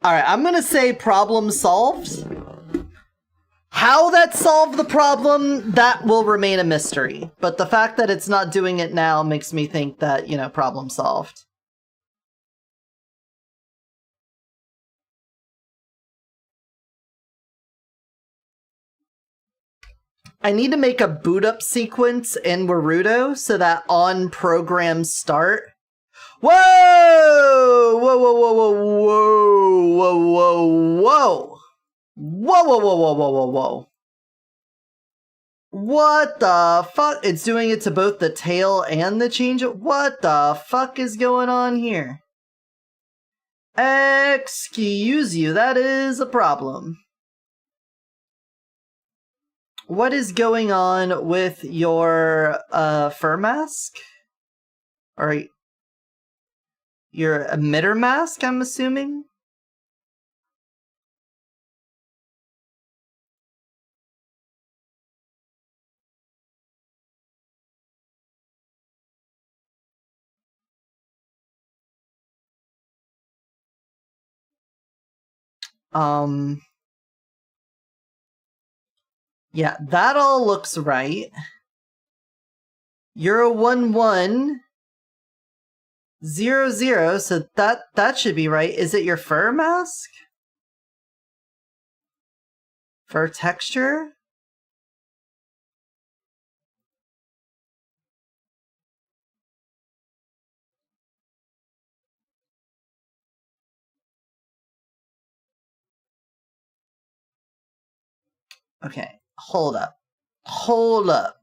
S1: Alright, I'm gonna say problem solved. How that solved the problem, that will remain a mystery. But the fact that it's not doing it now makes me think that, you know, problem solved. I need to make a boot up sequence in Warudo so that on program start. Whoa! Whoa, whoa, whoa, whoa, whoa, whoa, whoa, whoa. Whoa, whoa, whoa, whoa, whoa, whoa, whoa. What the fuck? It's doing it to both the tail and the change. What the fuck is going on here? Excuse you, that is a problem. What is going on with your fur mask? Or your emitter mask, I'm assuming? Yeah, that all looks right. You're a 1-1. 0-0, so that should be right. Is it your fur mask? Fur texture? Okay, hold up. Hold up.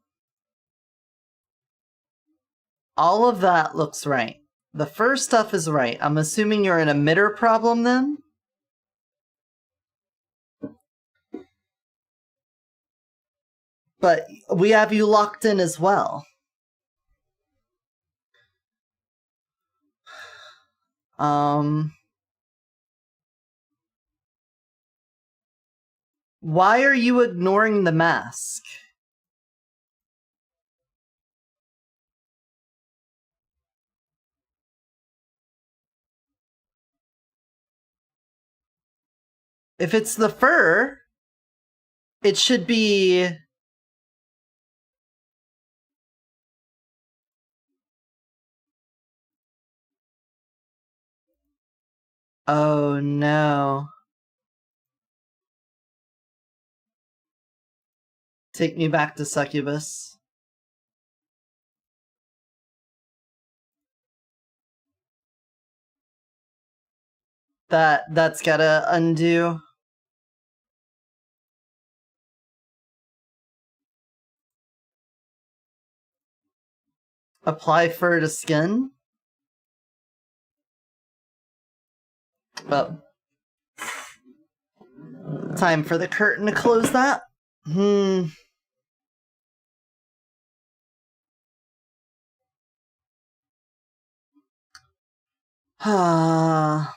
S1: All of that looks right. The first stuff is right. I'm assuming you're an emitter problem then? But we have you locked in as well. Why are you ignoring the mask? If it's the fur, it should be... Oh no. Take me back to Succubus. That's gotta undo. Apply fur to skin. Well, time for the curtain to close that. Ah.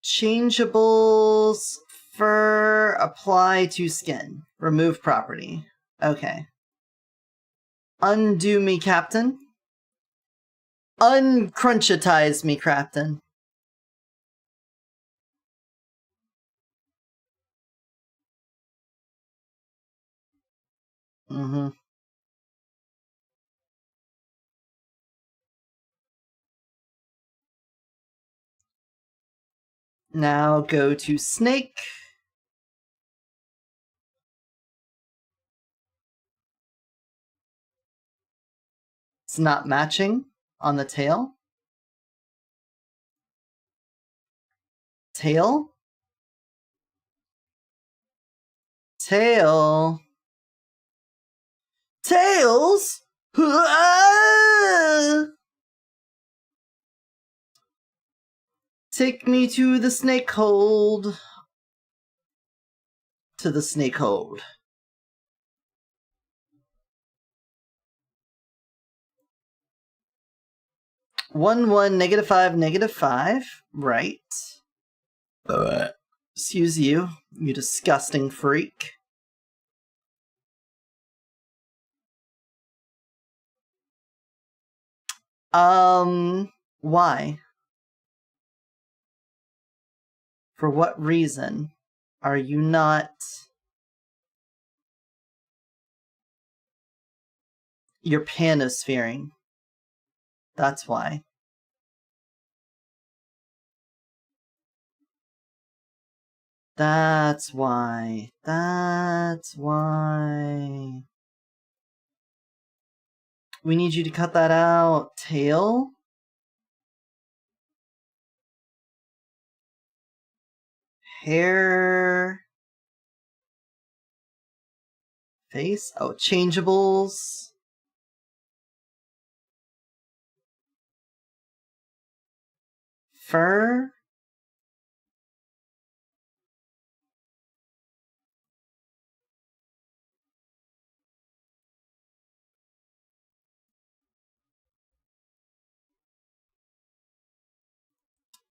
S1: Changeables, fur, apply to skin. Remove property. Okay. Undo me, Captain. Uncrunchitize me, Captain. Now go to snake. It's not matching on the tail. Tail. Tail. Tails? Ah! Take me to the snake hold. To the snake hold. One, -5, -5. Right. Excuse you, you disgusting freak. Why? For what reason are you not... You're panosphering. That's why. That's why. That's why. We need you to cut that out. Tail? Hair? Face? Oh, changeables. Fur?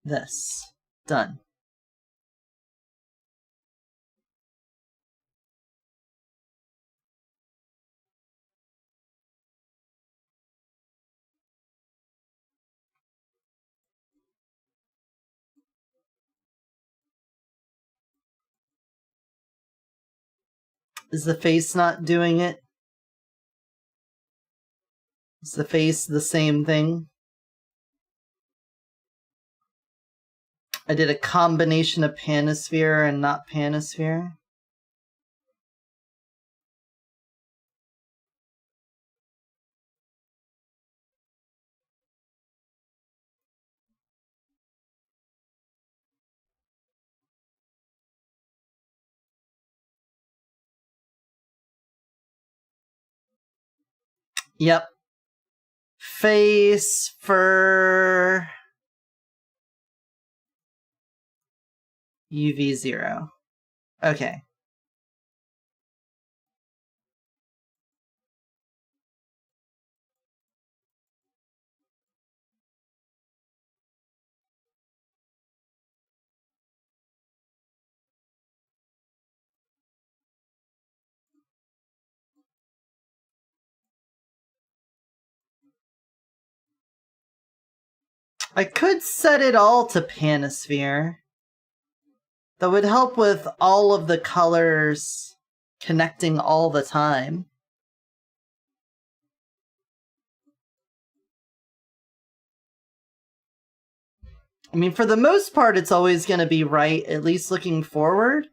S1: This. Done. Is the face not doing it? Is the face the same thing? I did a combination of Panosphere and not Panosphere. Yep. Face, fur, UV0. Okay. I could set it all to Panosphere. That would help with all of the colors connecting all the time. I mean, for the most part, it's always going to be right, at least looking forward.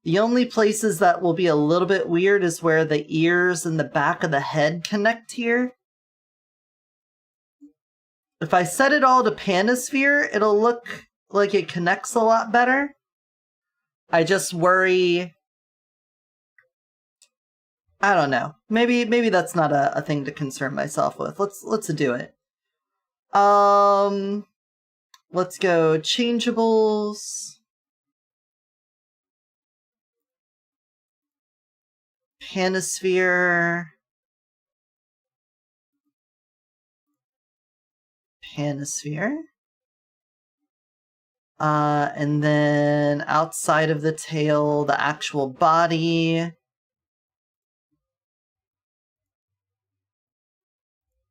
S1: The only places that will be a little bit weird is where the ears and the back of the head connect here. If I set it all to Panosphere, it'll look like it connects a lot better. I just worry... I don't know. Maybe that's not a thing to concern myself with. Let's do it. Let's go changeables. Panosphere. Panosphere. And then outside of the tail, the actual body.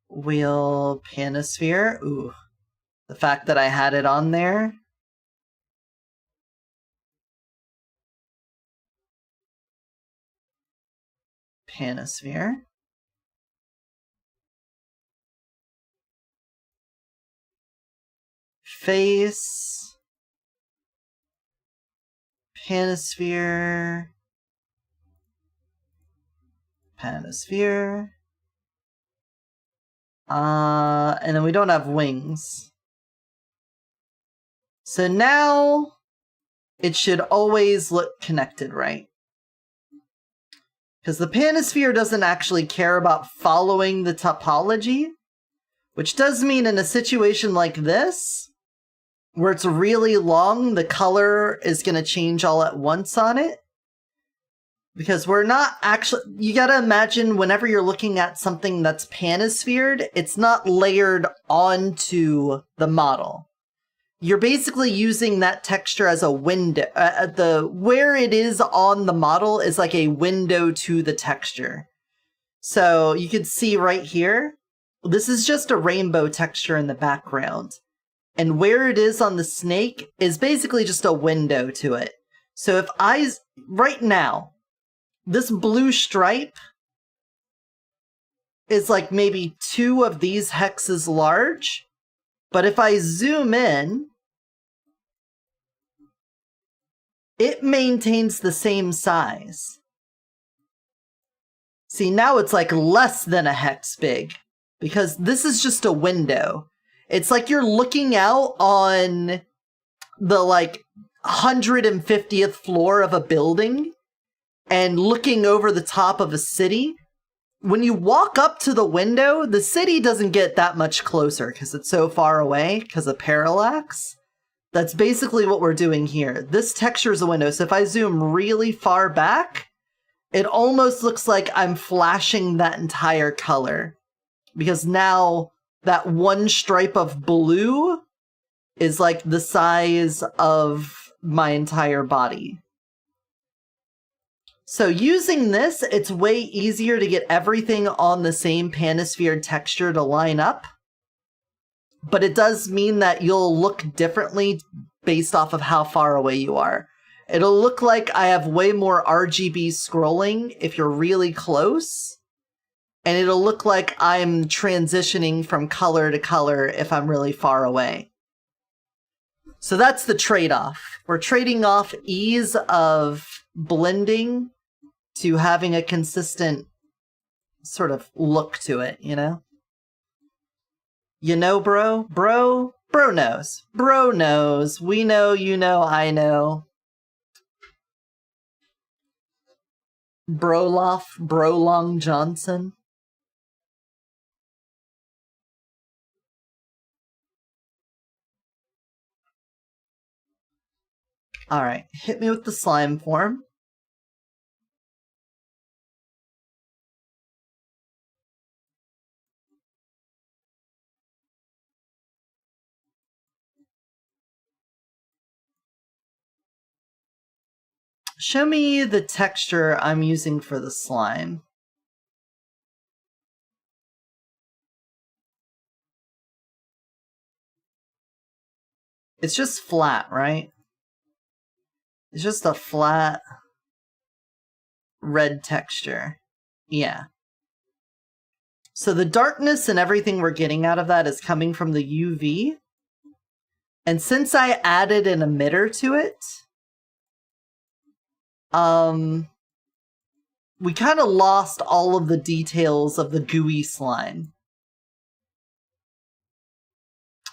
S1: Wheel Panosphere. Ooh. The fact that I had it on there. Panosphere. Face. Panosphere. Panosphere. And then we don't have wings. So now it should always look connected, right? Because the Panosphere doesn't actually care about following the topology, which does mean in a situation like this, where it's really long, the color is going to change all at once on it. Because we're not actually... You gotta imagine whenever you're looking at something that's panosphered, it's not layered onto the model. You're basically using that texture as a window. Where it is on the model is like a window to the texture. So you can see right here, this is just a rainbow texture in the background. And where it is on the snake is basically just a window to it. So if right now, this blue stripe is like maybe 2 of these hexes large. But if I zoom in, it maintains the same size. See, now it's like less than a hex big, because this is just a window. It's like you're looking out on the like 150th floor of a building and looking over the top of a city. When you walk up to the window, the city doesn't get that much closer because it's so far away because of parallax. That's basically what we're doing here. This texture is a window, so if I zoom really far back, it almost looks like I'm flashing that entire color. Because now that one stripe of blue is like the size of my entire body. So using this, it's way easier to get everything on the same panosphere texture to line up. But it does mean that you'll look differently based off of how far away you are. It'll look like I have way more RGB scrolling if you're really close. And it'll look like I'm transitioning from color to color if I'm really far away. So that's the trade-off. We're trading off ease of blending to having a consistent sort of look to it, you know? You know, bro? Bro knows. Bro knows. We know, you know, I know. Brolong Johnson. Alright, hit me with the slime form. Show me the texture I'm using for the slime. It's just flat, right? It's just a flat red texture. Yeah. So the darkness and everything we're getting out of that is coming from the UV. And since I added an emitter to it, we kind of lost all of the details of the gooey slime.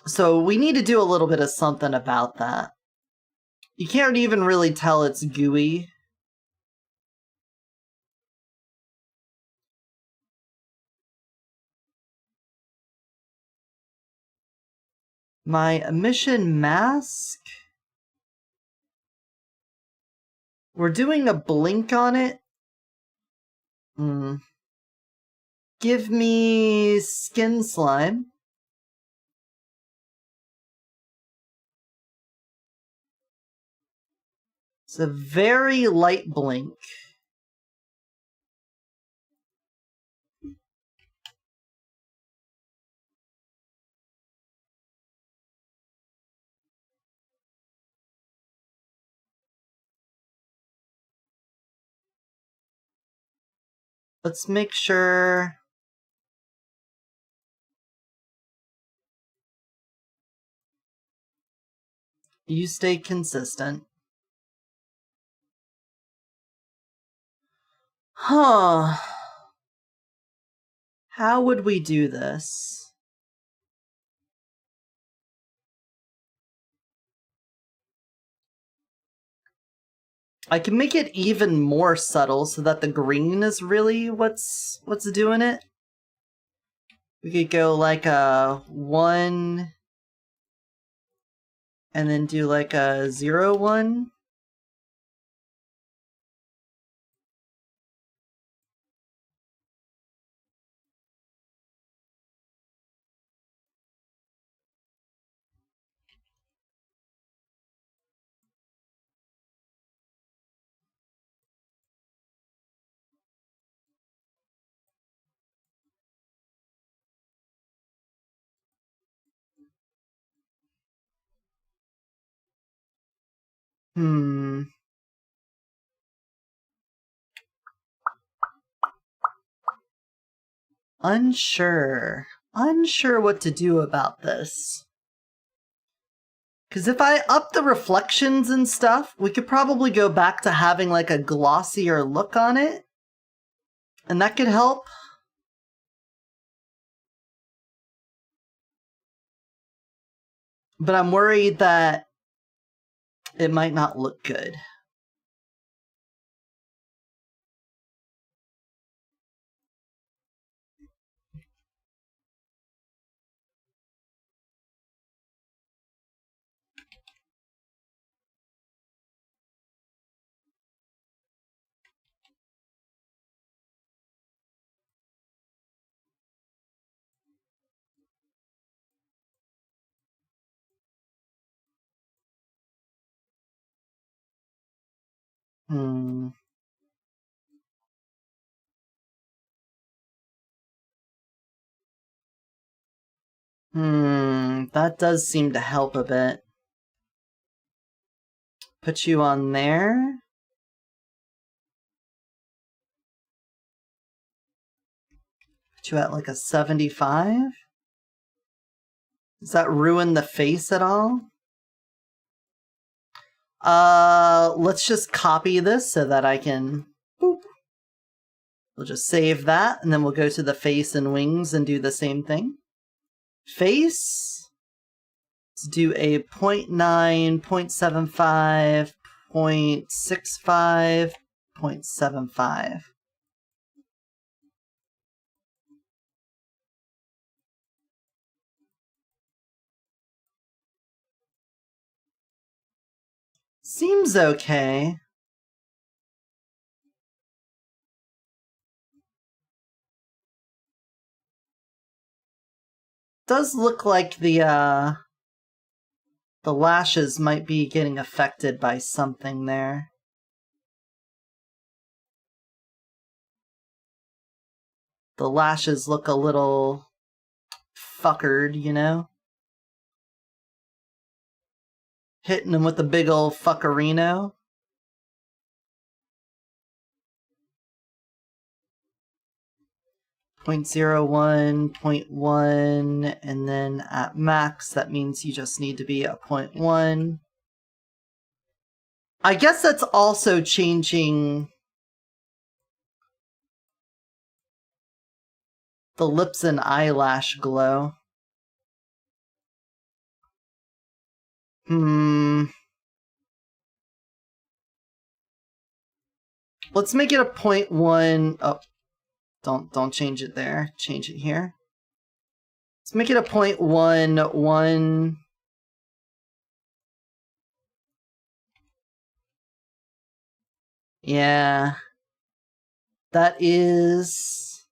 S1: So we need to do a little bit of something about that. You can't even really tell it's gooey. My emission mask? We're doing a blink on it. Give me skin slime. It's a very light blink. Let's make sure you stay consistent. Huh. How would we do this? I can make it even more subtle so that the green is really what's doing it. We could go like a 1 and then do like a 0, 1. Unsure. Unsure what to do about this. Because if I up the reflections and stuff, we could probably go back to having like a glossier look on it. And that could help. But I'm worried that it might not look good. That does seem to help a bit. Put you on there. Put you at like a 75. Does that ruin the face at all? Let's just copy this so that I can... Boop. We'll just save that, and then we'll go to the face and wings and do the same thing. Face. Let's do a 0.9, 0.75, 0.65, 0.75. Seems okay. Does look like the lashes might be getting affected by something there. The lashes look a little fuckered, you know? Hitting them with a big ol' fuckerino. .01, 0.1, and then at max, that means you just need to be at 0.1. I guess that's also changing the lips and eyelash glow. Let's make it a 0.1. Oh, don't change it there. Change it here. Let's make it a 0.11. Yeah. That is...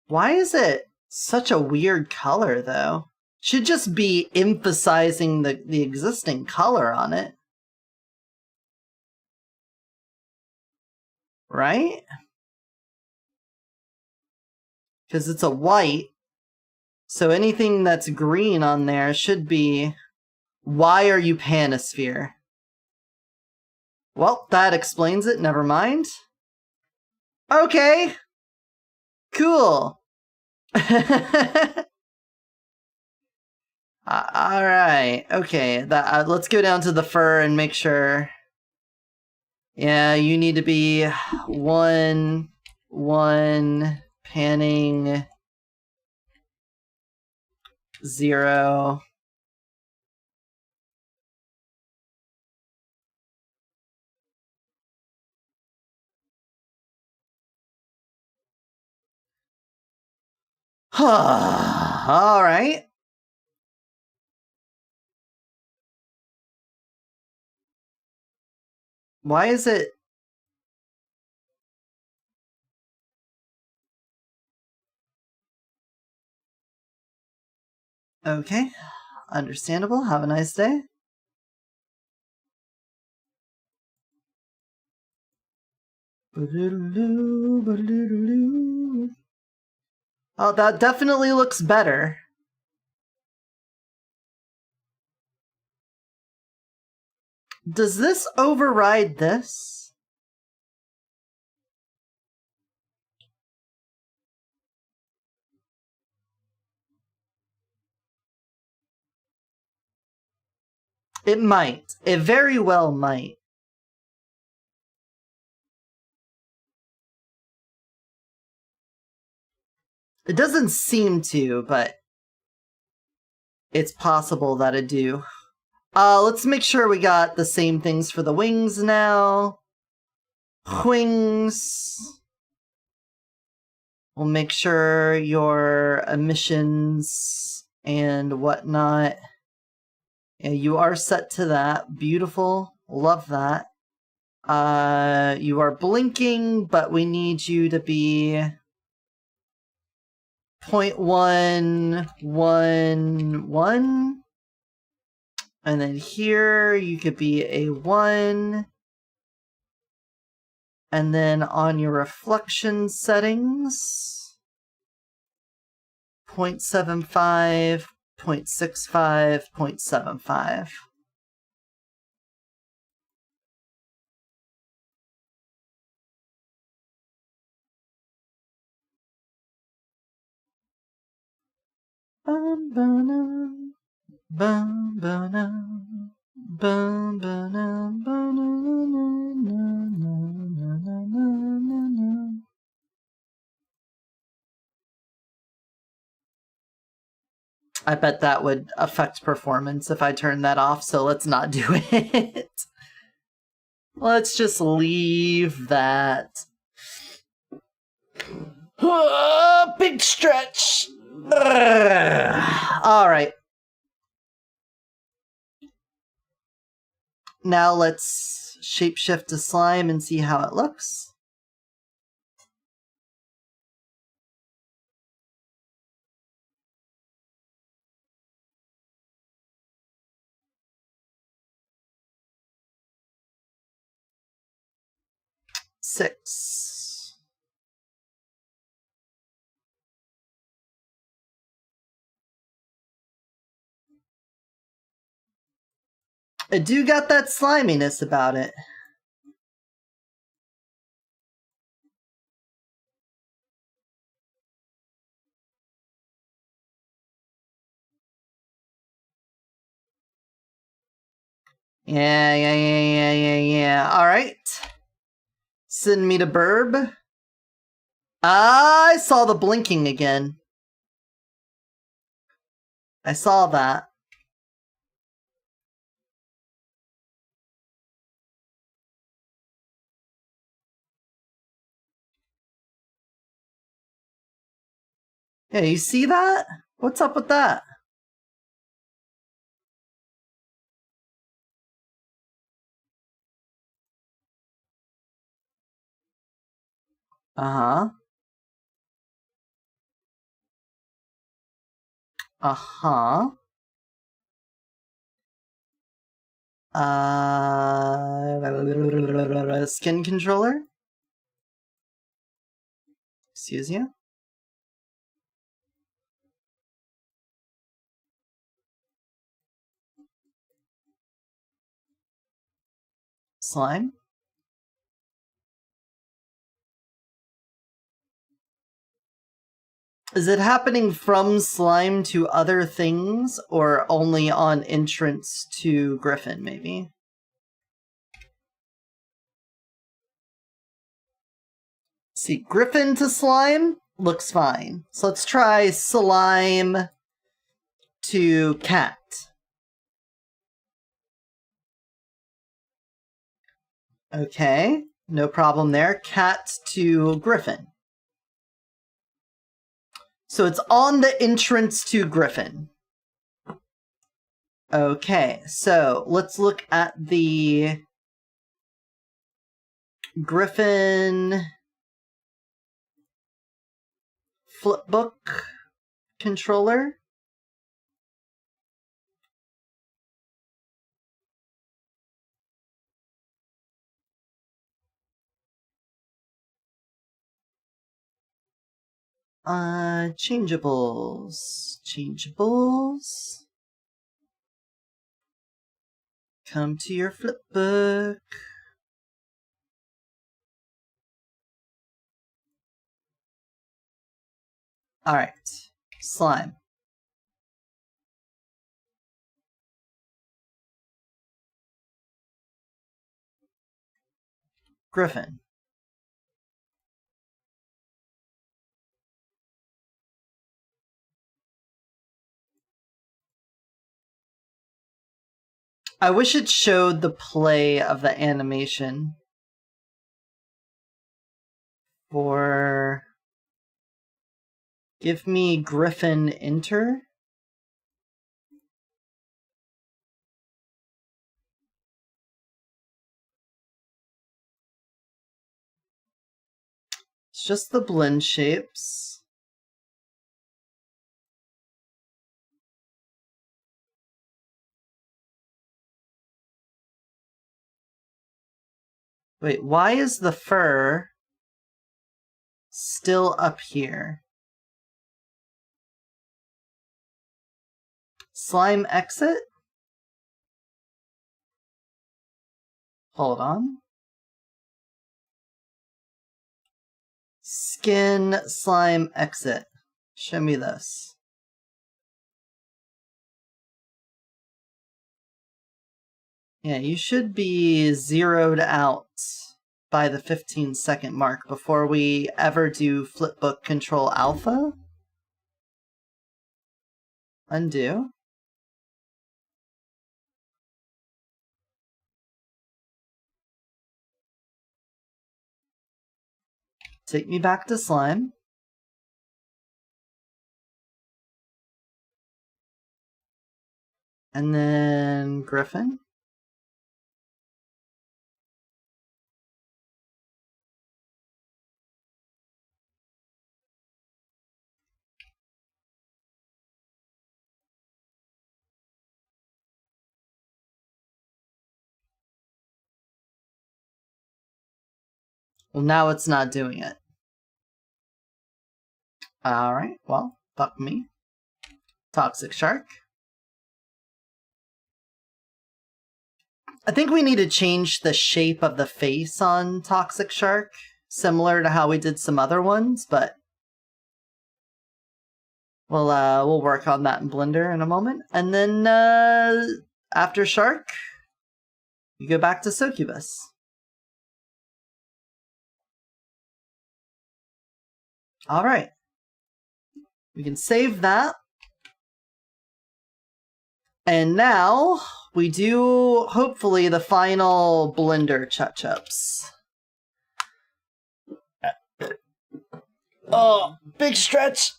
S1: Why is it such a weird color, though? Should just be emphasizing the existing color on it. Right? Because it's a white, so anything that's green on there should be... Why are you Panosphere? Well, that explains it, never mind. Okay! Cool! Alright, okay. Let's go down to the fur and make sure... Yeah, you need to be 1, 1, panning, 0. Alright. Why is it... Okay. Understandable. Have a nice day. Oh, that definitely looks better. Does this override this? It might. It very well might. It doesn't seem to, but it's possible that it do. Let's make sure we got the same things for the wings now. Wings. We'll make sure your emissions and whatnot. Yeah, you are set to that. Beautiful. Love that. You are blinking, but we need you to be 0.111. And then here you could be a 1. And then on your reflection settings, 0.75, 0.65, 0.75. I bet that would affect performance if I turn that off, so let's not do it. Let's just leave that. Big stretch. Alright. Now let's shapeshift to slime and see how it looks. Six. I do got that sliminess about it. Yeah. Alright. Send me to Burb. I saw the blinking again. I saw that. Yeah, you see that? What's up with that? Uh-huh. Uh-huh. Skin controller? Excuse you? Slime? Is it happening from slime to other things, or only on entrance to Griffin, maybe? See, Griffin to slime looks fine. So let's try slime to cat. Okay, no problem there. Cat to Griffin. So it's on the entrance to Griffin. Okay, so let's look at the Griffin flipbook controller. Changeables. Come to your flipbook. Alright, slime. Griffin. I wish it showed the play of the animation for... Give me Griffin enter. It's just the blend shapes. Wait, why is the fur still up here? Slime exit? Hold on. Skin slime exit. Show me this. Yeah, you should be zeroed out by the 15-second mark before we ever do flipbook control alpha. Undo. Take me back to slime. And then Griffin. Well, now it's not doing it. Alright, well, fuck me. Toxic Shark. I think we need to change the shape of the face on Toxic Shark, similar to how we did some other ones, but we'll work on that in Blender in a moment. And then after Shark, you go back to Succubus. Alright. We can save that. And now we do, hopefully, the final Blender touch-ups. Oh, big stretch.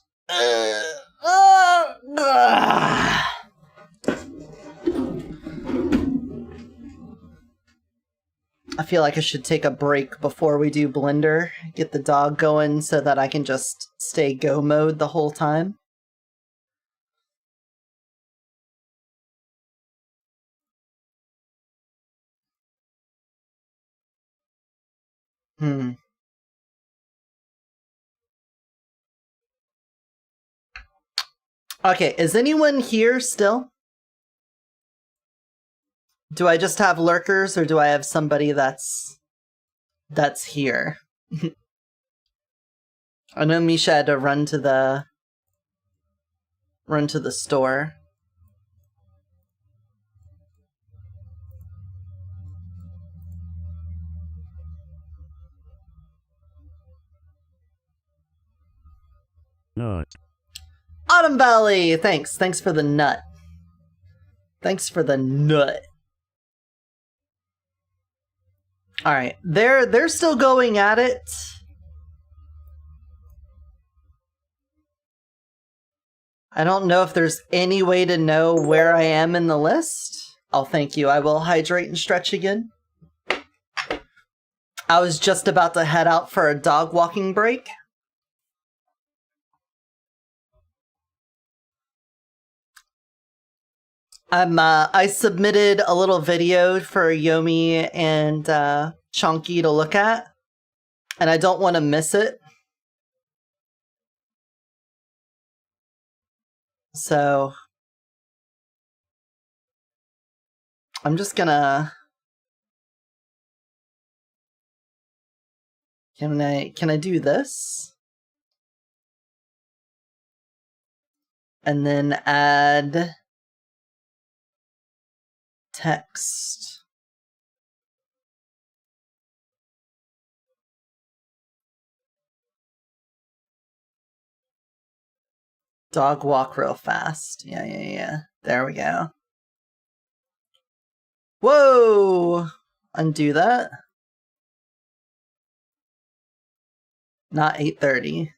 S1: I feel like I should take a break before we do Blender. Get the dog going so that I can just stay go mode the whole time. Okay, is anyone here still? Do I just have lurkers, or do I have somebody that's here? I know Misha had to run to the store.
S4: Nut.
S1: Autumn Valley, thanks for the nut. Thanks for the nut. All right, they're still going at it. I don't know if there's any way to know where I am in the list. Oh, thank you. I will hydrate and stretch again. I was just about to head out for a dog walking break. I submitted a little video for Yomi and Chunky to look at, and I don't want to miss it. So I'm just gonna... Can I do this? And then add text. Dog walk real fast. Yeah. There we go. Whoa! Undo that. Not 8:30.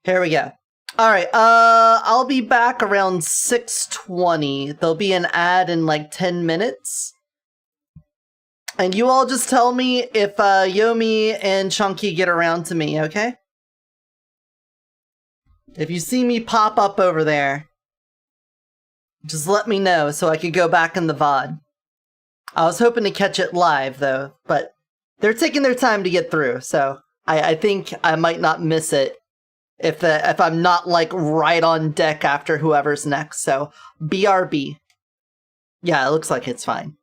S1: Here we go. Alright, I'll be back around 6:20. There'll be an ad in like 10 minutes. And you all just tell me if Yomi and Chunky get around to me, okay? If you see me pop up over there, just let me know so I could go back in the VOD. I was hoping to catch it live, though, but they're taking their time to get through, so I think I might not miss it if I'm not, like, right on deck after whoever's next, so BRB. Yeah, it looks like it's fine.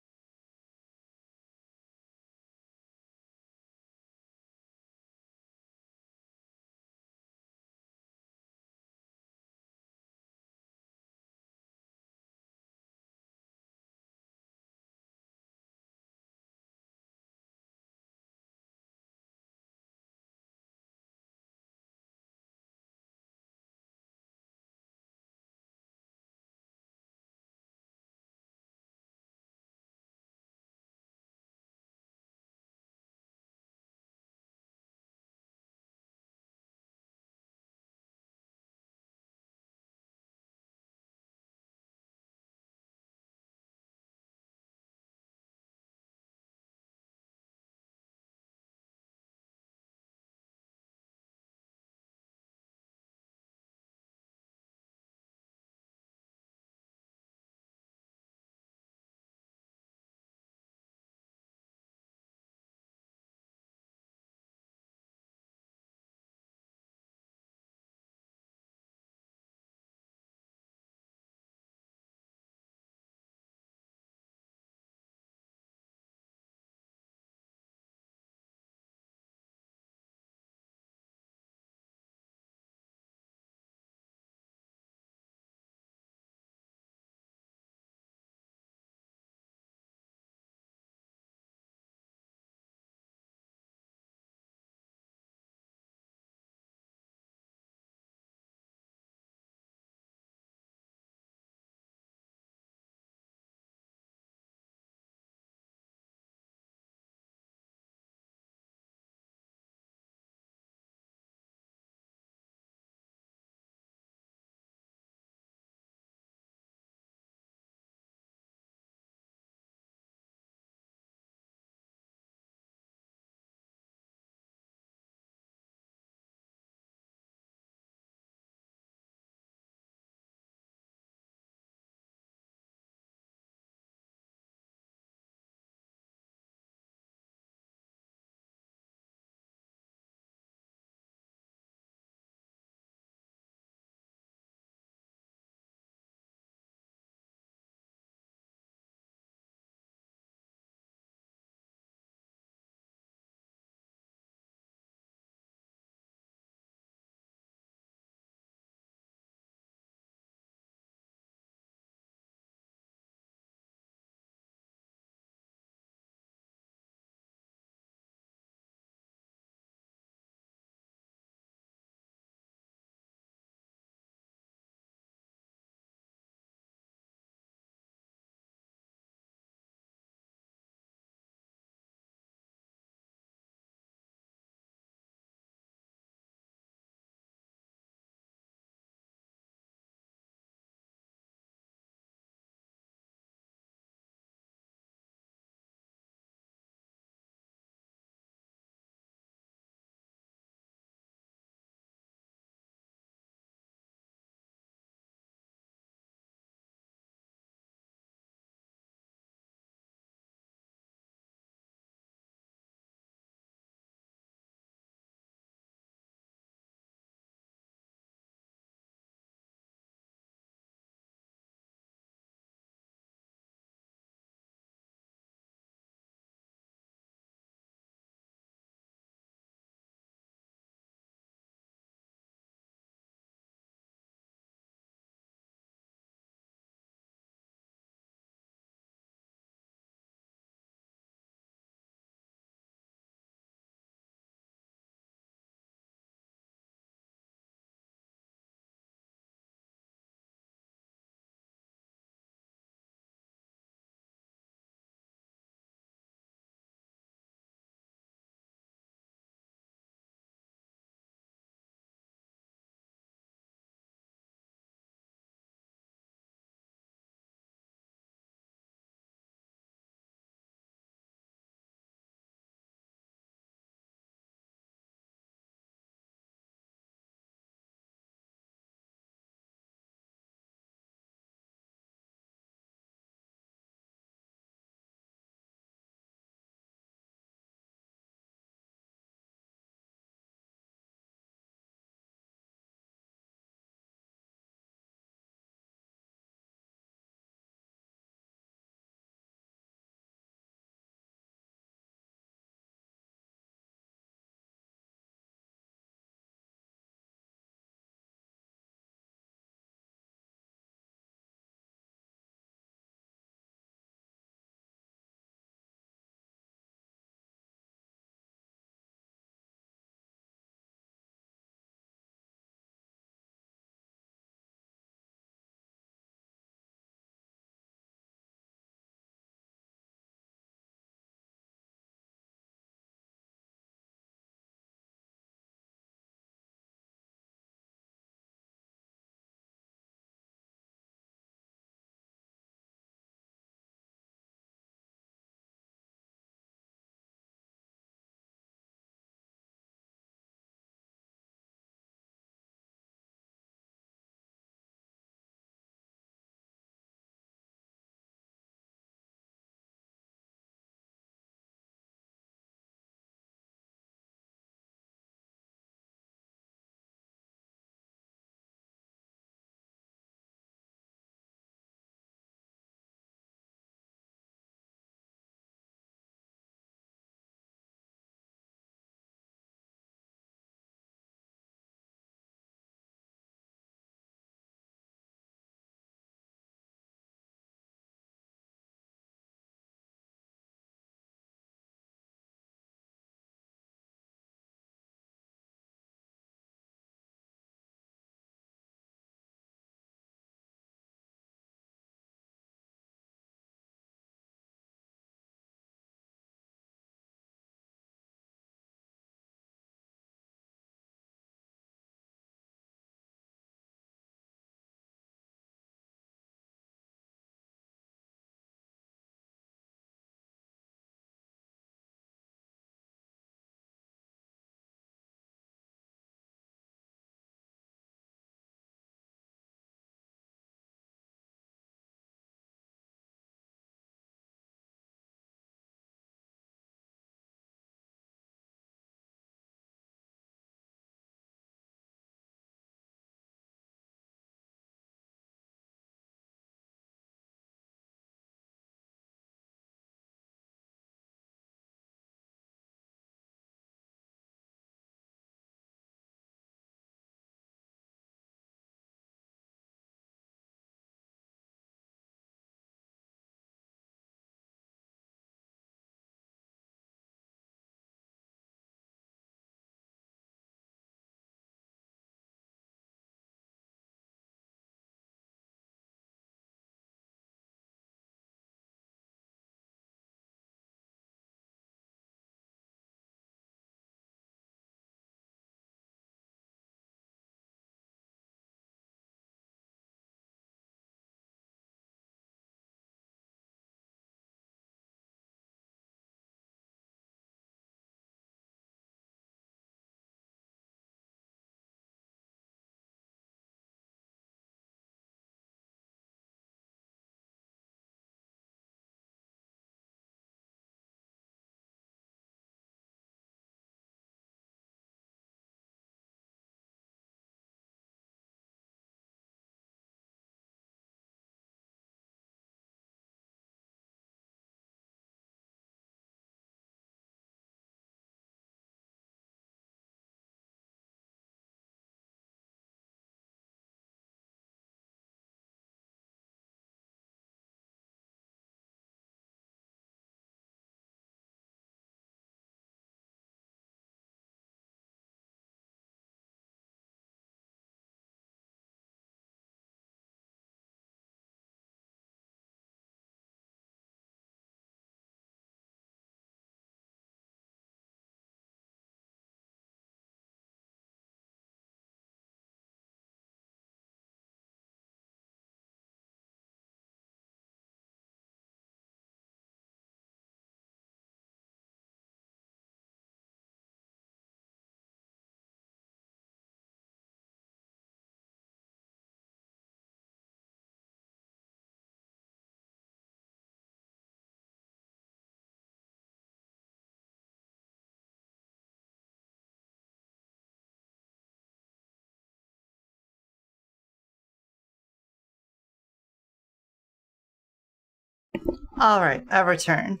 S1: Alright, I return.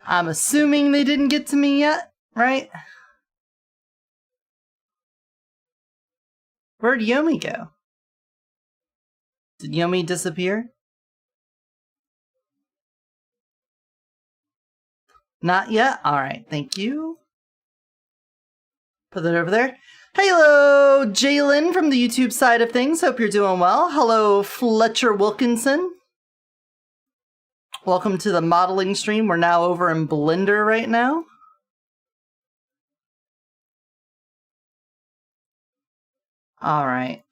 S1: I'm assuming they didn't get to me yet, right? Where'd Yomi go? Did Yomi disappear? Not yet? Alright, thank you. Put that over there. Hello, Jalen from the YouTube side of things. Hope you're doing well. Hello, Fletcher Wilkinson. Welcome to the modeling stream. We're now over in Blender right now. Alright.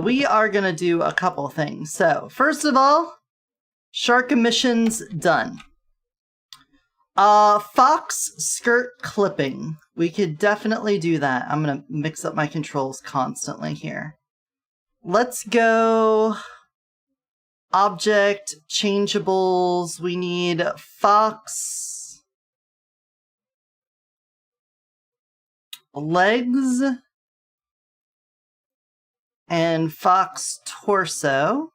S1: We are gonna do a couple things. So, first of all, shark emissions done. Fox skirt clipping. We could definitely do that. I'm gonna mix up my controls constantly here. Let's go object changeables. We need fox legs and fox torso.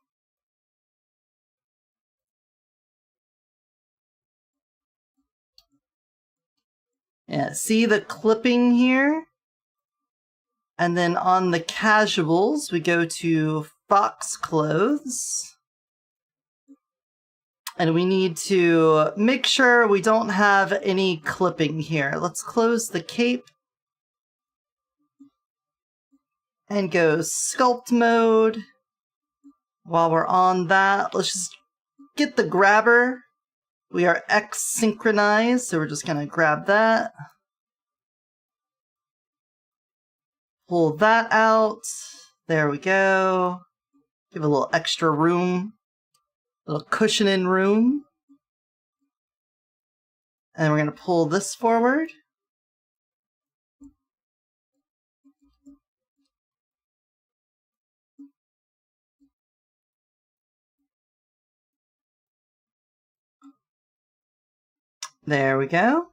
S1: Yeah, see the clipping here? And then on the casuals, we go to fox clothes. And we need to make sure we don't have any clipping here. Let's close the cape. And go sculpt mode. While we're on that, let's just get the grabber. We are X synchronized, so we're just gonna grab that. Pull that out. There we go. Give a little extra room. A little cushioning room. And we're gonna pull this forward. There we go.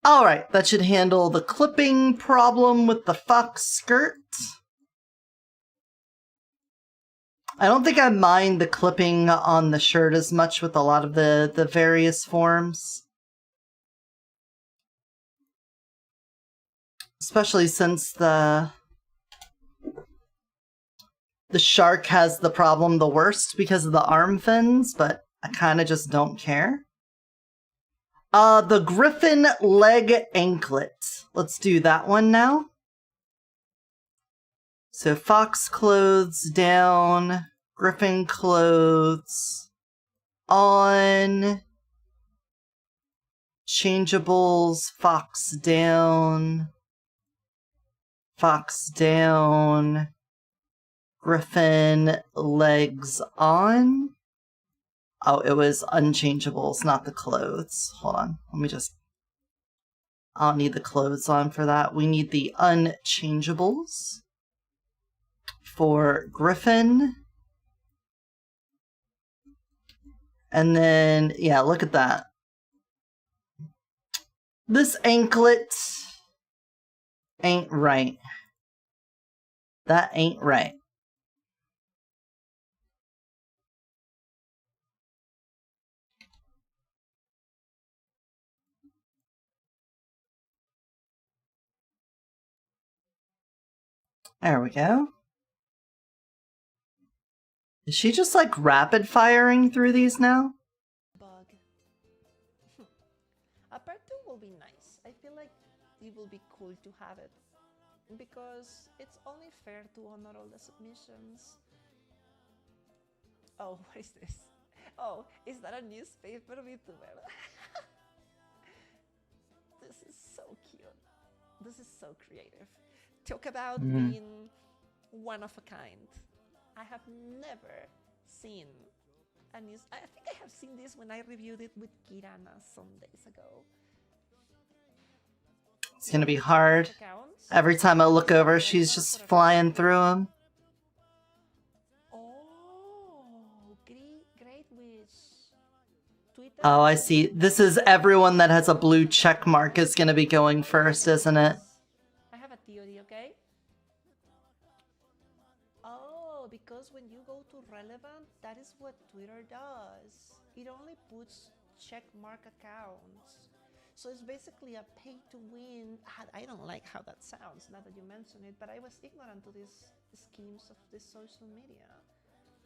S1: Alright, that should handle the clipping problem with the fox skirt. I don't think I mind the clipping on the shirt as much with a lot of the various forms. Especially since the shark has the problem the worst because of the arm fins, but I kind of just don't care. The griffin leg anklet. Let's do that one now. So fox clothes down, griffin clothes on, changeables, fox down, griffin legs on. Oh, it was unchangeables, not the clothes. Hold on, let me just... I'll need the clothes on for that. We need the unchangeables for griffin. And then, yeah, look at that. This anklet ain't right. That ain't right. There we go. Is she just like rapid firing through these now?
S2: Bug. A part 2 will be nice. I feel like it will be cool to have it. Because it's only fair to honor all the submissions. Oh, what is this? Oh, is that a newspaper VTuber? This is so cute. This is so creative. Talk about being one of a kind. I have never seen a news. I think I have seen this when I reviewed it with Kirana some days ago.
S1: It's gonna be hard. Every time I look over, she's just flying through them.
S2: Oh, great witch.
S1: Oh, I see. This is everyone that has a blue check mark is going to be going first, isn't it?
S2: I have a theory, okay? Oh, because when you go to relevant, that is what Twitter does. It only puts check mark accounts. So it's basically a pay to win. I don't like how that sounds now that you mention it, but I was ignorant to these schemes of this social media.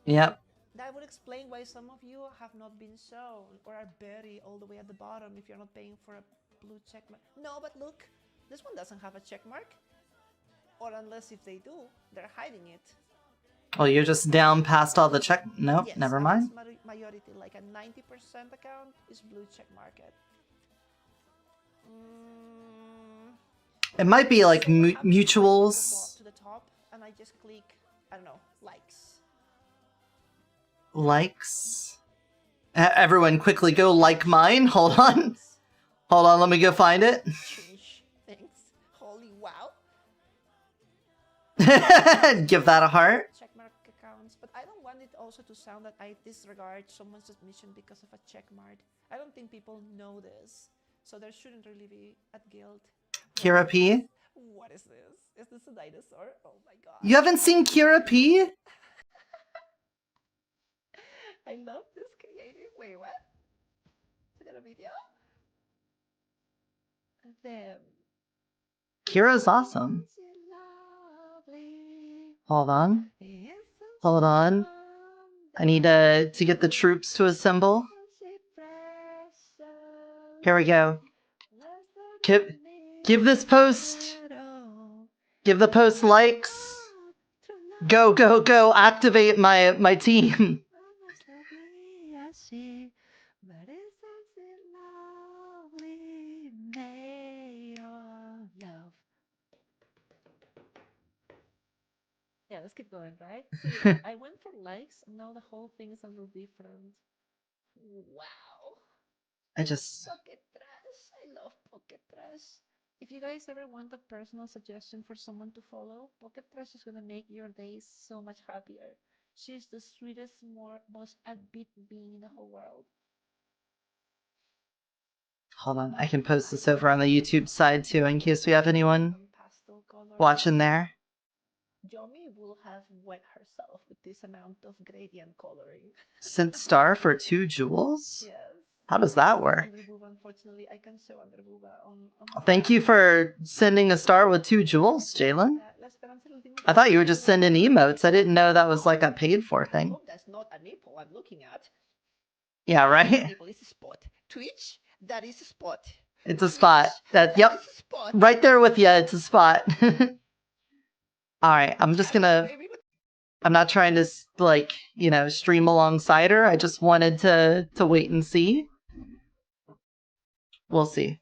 S1: Yep.
S2: That would explain why some of you have not been shown or are buried all the way at the bottom if you're not paying for a blue check mark. No, but look, this one doesn't have a check mark. Or unless if they do, they're hiding it.
S1: Well, you're just down past all the check. Nope,
S2: Yes,
S1: never mind.
S2: Majority, like a 90% account is blue check market.
S1: It might be like
S2: So what happens if I go
S1: mutuals.
S2: to the top and I just click, I don't know, likes.
S1: Likes. Everyone quickly go like mine. Hold on. Hold on, let me go find it.
S2: Change things. Holy wow.
S1: Give that a heart.
S2: Checkmark accounts, but I don't want it also to sound that I disregard someone's submission because of a checkmark. I don't think people know this, so there shouldn't really be at guilt.
S1: Kira P.
S2: What is this? Is this a dinosaur? Oh my god.
S1: You haven't seen Kira P?
S2: I love this creative. Wait, what? Is it a video? Them.
S1: Kira's awesome. Hold on. Hold on. I need to get the troops to assemble. Here we go. Give this post. Give the post likes. Go, go, go. Activate my team.
S2: Yeah, let's keep going, right? See, I went for likes, and now the whole thing is a little different. Wow. Pocket Trash. I love Pocket Trash. If you guys ever want a personal suggestion for someone to follow, Pocket Trash is gonna make your days so much happier. She's the sweetest, most upbeat being in the whole world.
S1: Hold on, I can post this over on the YouTube side too in case we have anyone watching there.
S2: Yomi will have wet herself with this amount of gradient coloring.
S1: Sent star for 2 jewels?
S2: Yes.
S1: How does that work?
S2: Underbooba, unfortunately, I can show Underbooba on
S1: Thank you for sending a star with 2 jewels, Jalen. I thought you were just sending emotes. I didn't know that was like a paid for thing.
S2: Oh, that's not a nipple I'm looking at.
S1: Yeah, right?
S2: Nipple is a spot. Twitch, that is a spot.
S1: It's a spot. Yep.
S2: Is a spot.
S1: Right there with you, it's a spot. Alright, I'm just gonna... I'm not trying to, like, you know, stream alongside her. I just wanted to wait and see. We'll see.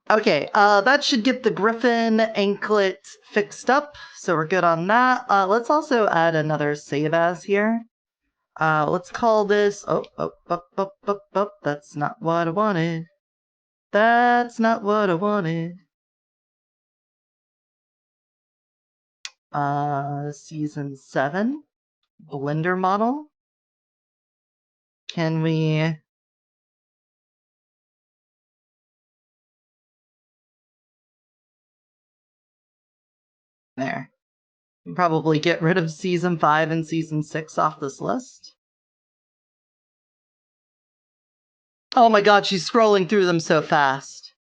S1: Okay, that should get the griffin anklet fixed up, so we're good on that. Let's also add another save as here. Let's call this... Oh, that's not what I wanted. That's not what I wanted. Season 7. Blender model. Can we... There. Probably get rid of Season 5 and Season 6 off this list. Oh my god, she's scrolling through them so fast.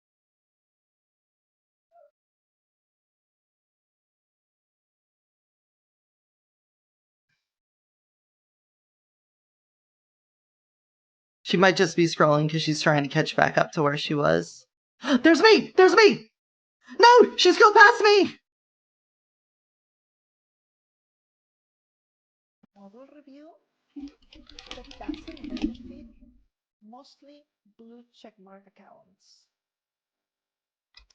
S1: She might just be scrolling because she's trying to catch back up to where she was. There's me! There's me! No! She's gone past me!
S2: Model review that doesn't benefit mostly blue checkmark accounts.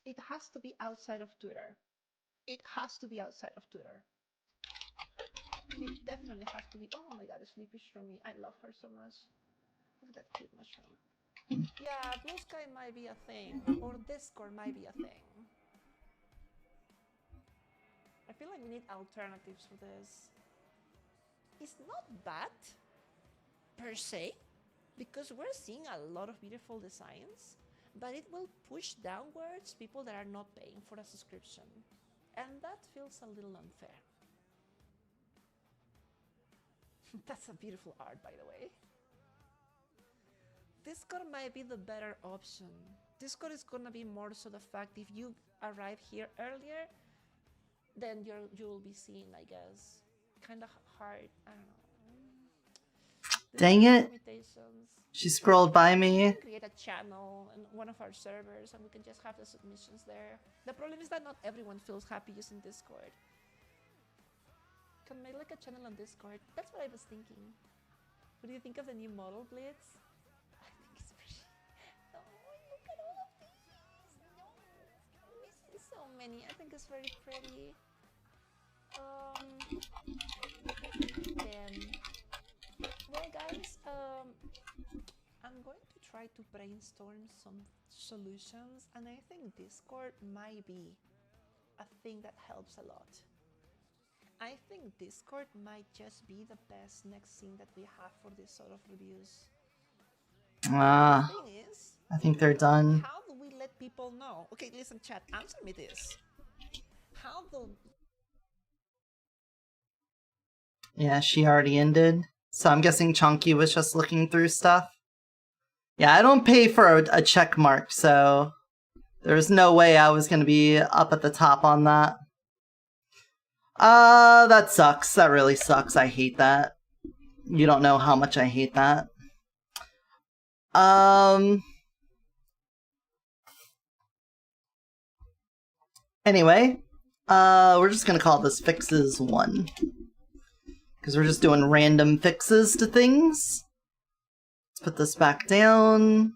S2: It has to be outside of Twitter. It has to be outside of Twitter. It definitely has to be. Oh my god, it's Sleepish from me. I love her so much. Look at that cute mushroom. Yeah, Blue Sky might be a thing, or Discord might be a thing. I feel like we need alternatives for this. It's not bad, per se, because we're seeing a lot of beautiful designs, but it will push downwards people that are not paying for a subscription. And that feels a little unfair. That's a beautiful art, by the way. Discord might be the better option. Discord is gonna be more so the fact if you arrive here earlier, then you'll be seeing, I guess, kind of hard. I don't know.
S1: Dang it!
S2: Limitations.
S1: She scrolled by me.
S2: We can create a channel in one of our servers, and we can just have the submissions there. The problem is that not everyone feels happy using Discord. Can make like a channel on Discord. That's what I was thinking. What do you think of the new model, Blitz? I think it's pretty. Oh, look at all of these! No, we see so many. I think it's very pretty. Then, well, guys, I'm going to try to brainstorm some solutions, and I think Discord might be a thing that helps a lot. I think Discord might just be the best next thing that we have for this sort of reviews. The thing is,
S1: I think they're done.
S2: how do we let people know? Okay, listen, chat, answer me this. How do...
S1: Yeah, she already ended. So I'm guessing Chunky was just looking through stuff. Yeah, I don't pay for a check mark, so there's no way I was going to be up at the top on that. That sucks. That really sucks. I hate that. You don't know how much I hate that. Anyway, we're just gonna call this Fixes 1. Because we're just doing random fixes to things. Let's put this back down.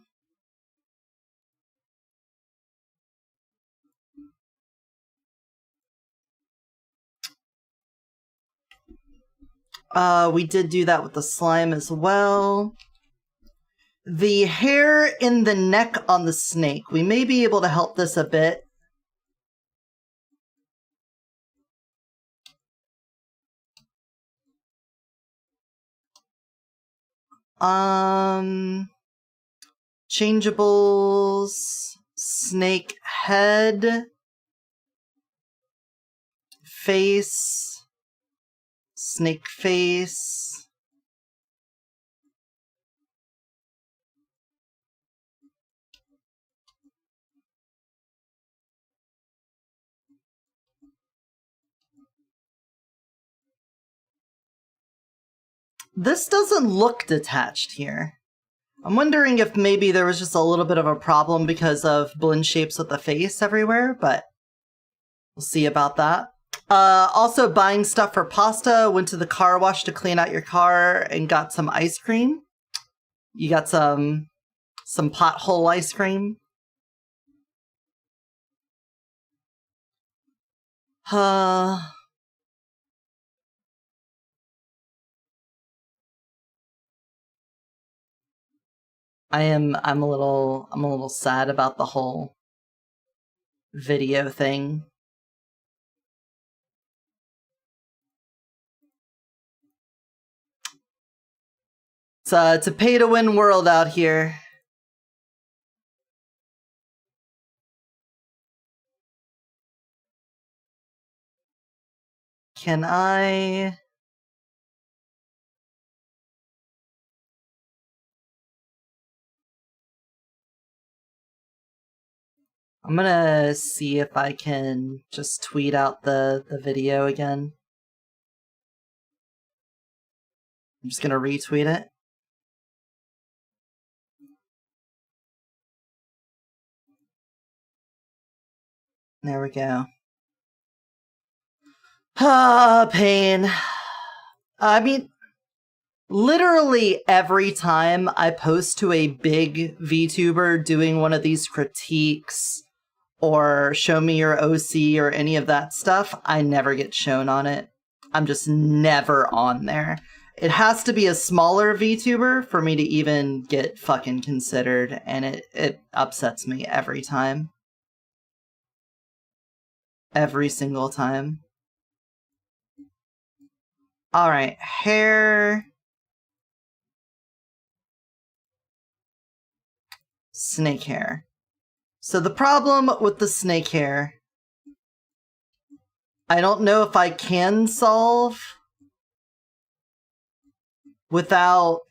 S1: We did do that with the slime as well. The hair in the neck on the snake. We may be able to help this a bit. Changeables, snake head, face, snake face. This doesn't look detached here. I'm wondering if maybe there was just a little bit of a problem because of blend shapes with the face everywhere, but we'll see about that. Also buying stuff for pasta, went to the car wash to clean out your car and got some ice cream. You got some pothole ice cream. I'm a little sad about the whole video thing. It's a pay-to-win world out here. Can I... I'm gonna see if I can just tweet out the video again. I'm just gonna retweet it. There we go. Pain. I mean, literally every time I post to a big VTuber doing one of these critiques or show me your OC or any of that stuff, I never get shown on it. I'm just never on there. It has to be a smaller VTuber for me to even get fucking considered, and it upsets me every time. Every single time. Alright, hair. snake hair. So the problem with the snake hair, I don't know if I can solve without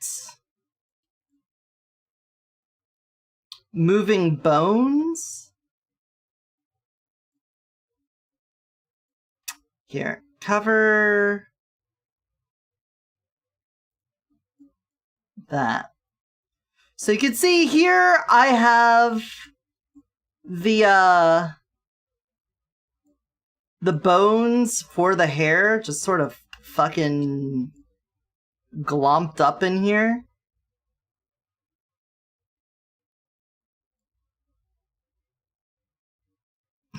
S1: moving bones. Here, cover that. So you can see here I have the bones for the hair just sort of fucking glomped up in here.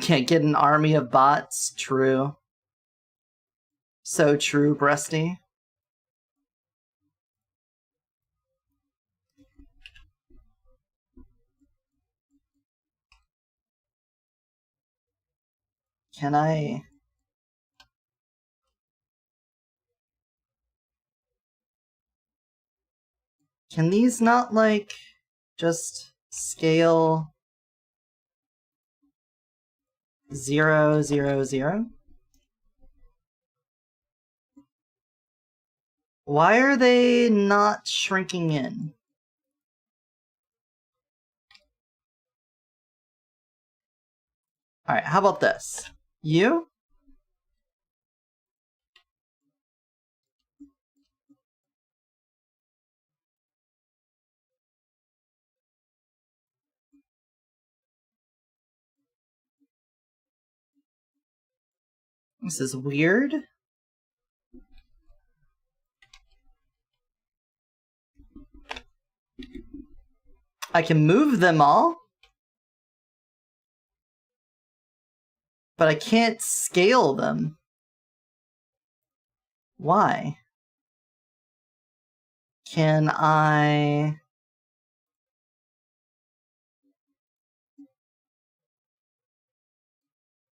S1: Can't get an army of bots. True. So true, Breasty. Can I... Can these not, like, just scale 0, 0, 0? Why are they not shrinking in? Alright, how about this? You? This is weird. I can move them all, but I can't scale them. Why? Can I...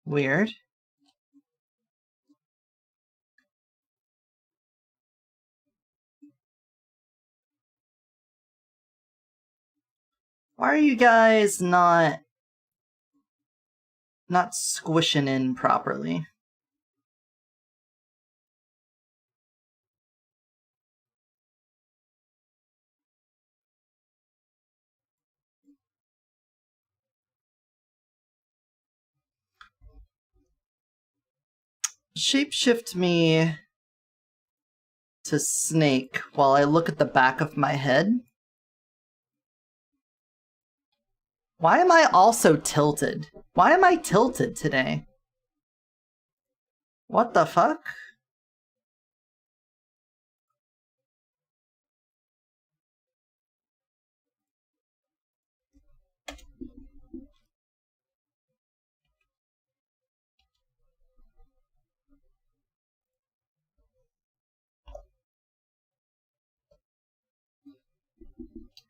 S1: Weird. Why are you guys not squishing in properly? Shapeshift me to snake while I look at the back of my head. Why am I also tilted? Why am I tilted today? What the fuck?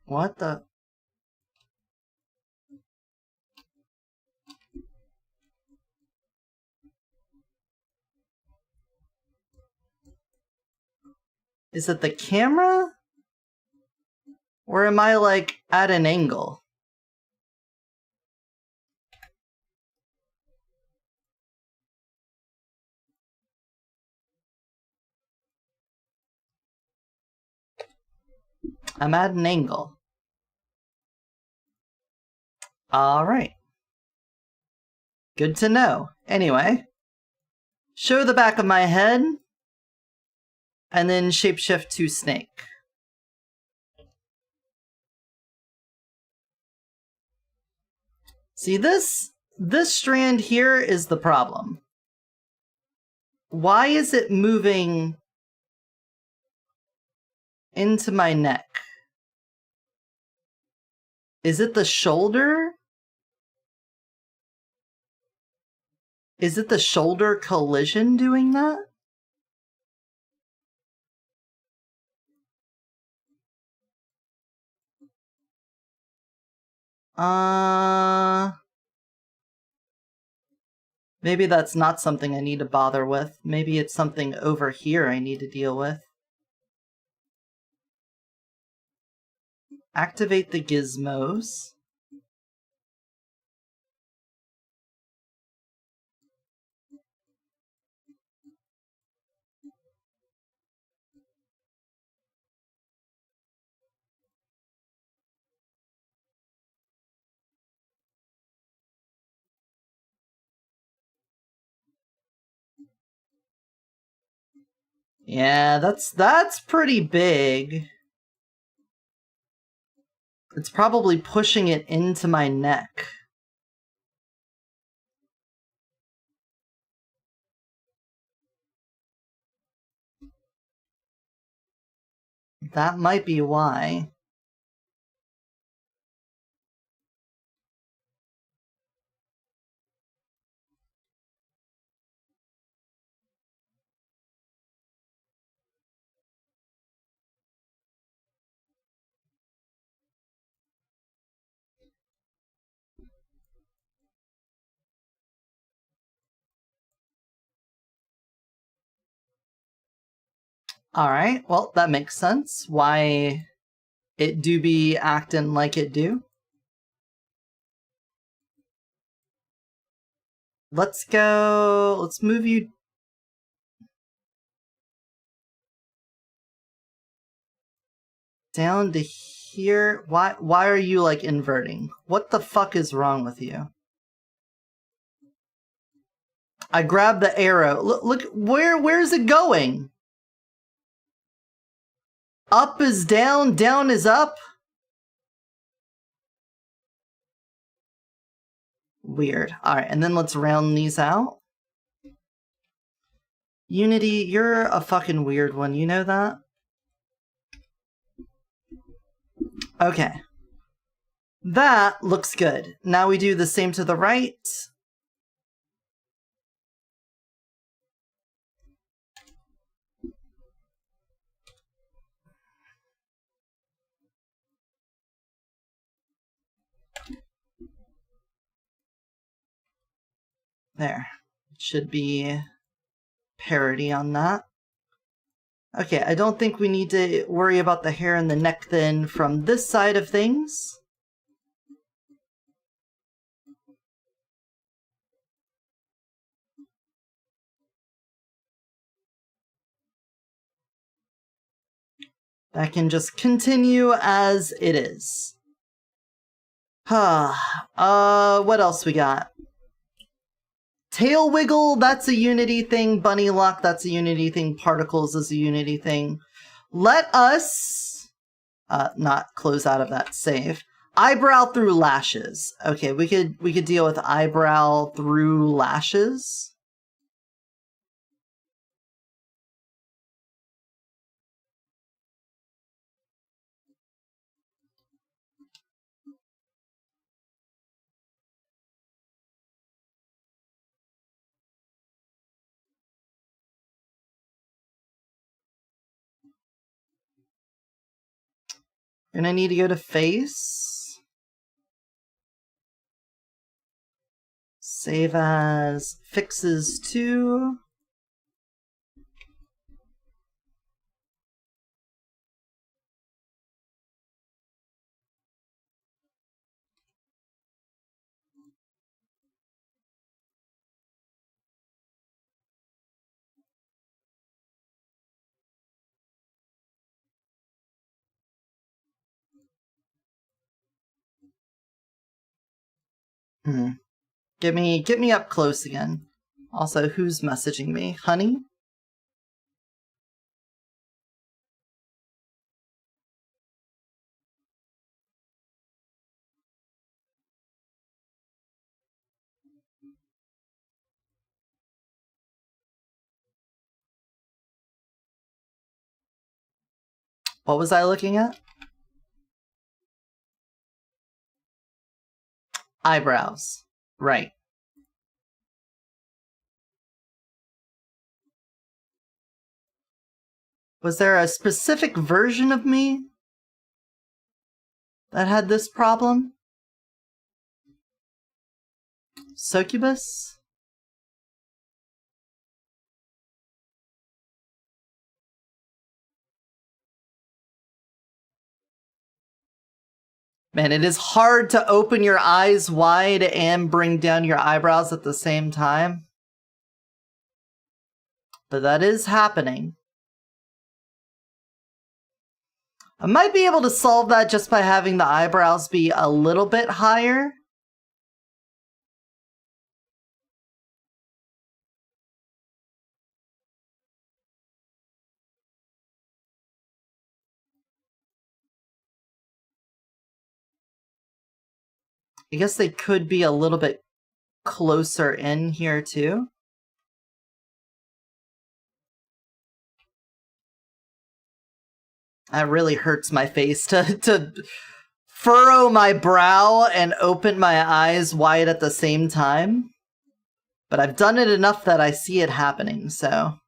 S1: What the... Is it the camera? Or am I, like, at an angle? I'm at an angle. Alright. Good to know. Anyway. Show the back of my head. And then shapeshift to snake. See, this strand here is the problem. Why is it moving into my neck? Is it the shoulder? Is it the shoulder collision doing that? Maybe that's not something I need to bother with. Maybe it's something over here I need to deal with. Activate the gizmos. Yeah, that's pretty big. It's probably pushing it into my neck. That might be why. Alright, well, that makes sense. Why it do be acting like it do. Let's move you down to here. Why are you, like, inverting? What the fuck is wrong with you? I grabbed the arrow. Look, where's it going? Up is down, down is up? Weird. Alright, and then let's round these out. Unity, you're a fucking weird one, you know that? Okay. That looks good. Now we do the same to the right. There. Should be parity on that. Okay, I don't think we need to worry about the hair and the neck then from this side of things. That can just continue as it is. What else we got? Tail wiggle, that's a Unity thing. Bunny lock, that's a Unity thing. Particles is a Unity thing. Let us not close out of that save. Eyebrow through lashes. Okay, we could deal with eyebrow through lashes. Gonna need to go to face. Save as fixes 2. Get me up close again. Also, who's messaging me? Honey? What was I looking at? Eyebrows. Right. Was there a specific version of me that had this problem? Succubus? Man, it is hard to open your eyes wide and bring down your eyebrows at the same time. But that is happening. I might be able to solve that just by having the eyebrows be a little bit higher. I guess they could be a little bit closer in here too. That really hurts my face to furrow my brow and open my eyes wide at the same time. But I've done it enough that I see it happening, so.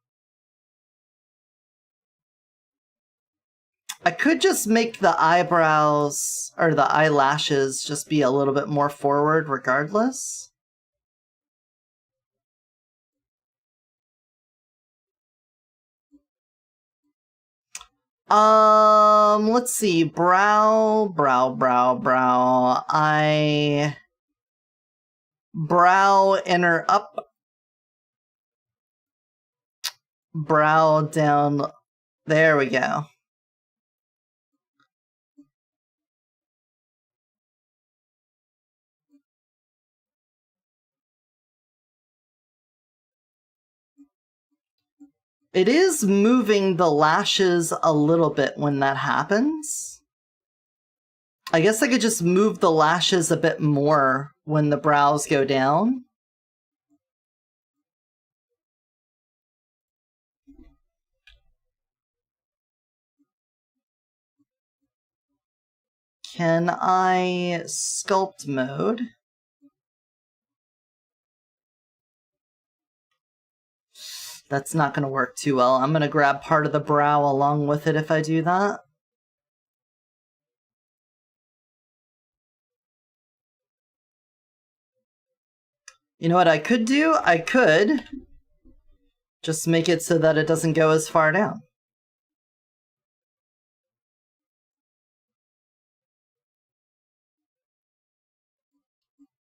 S1: I could just make the eyebrows, or the eyelashes, just be a little bit more forward regardless. Let's see. Brow. Eye. Brow inner up. Brow down. There we go. It is moving the lashes a little bit when that happens. I guess I could just move the lashes a bit more when the brows go down. Can I sculpt mode? That's not going to work too well. I'm going to grab part of the brow along with it if I do that. You know what I could do? I could just make it so that it doesn't go as far down.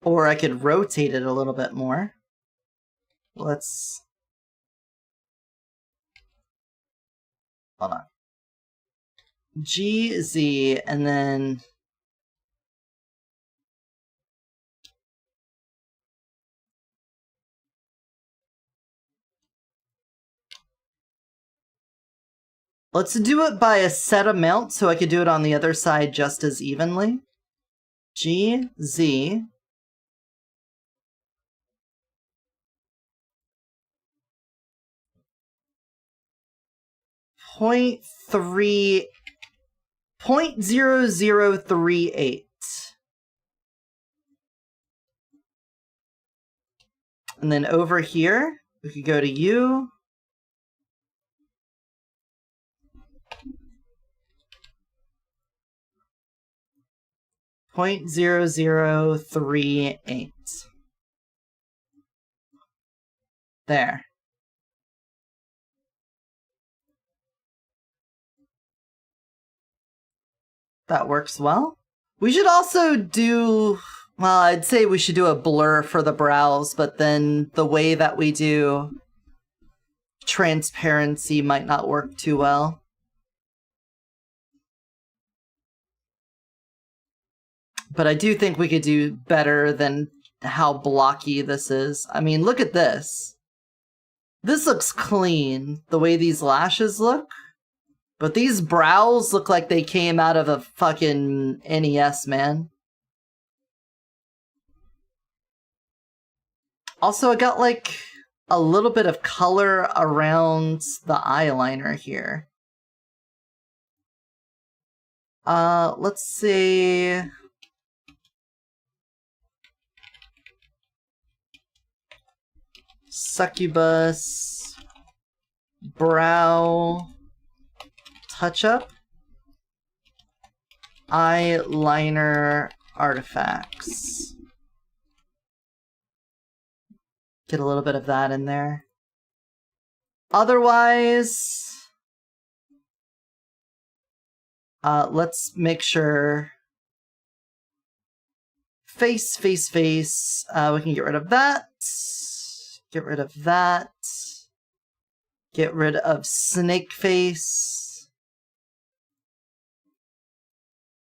S1: Or I could rotate it a little bit more. Let's... Hold on. G, Z, and then... Let's do it by a set amount so I could do it on the other side just as evenly. G, Z. .0038. And then over here, we could go to U. .0038. There. That works well. We should also do, well, I'd say we should do a blur for the brows, but then the way that we do transparency might not work too well. But I do think we could do better than how blocky this is. I mean, look at this. This looks clean, the way these lashes look. But these brows look like they came out of a fucking NES, man. Also, I got like a little bit of color around the eyeliner here. Let's see. Succubus. Brow. Touch up, eyeliner artifacts. Get a little bit of that in there. Otherwise, let's make sure face. We can get rid of that. Get rid of that. Get rid of snake face.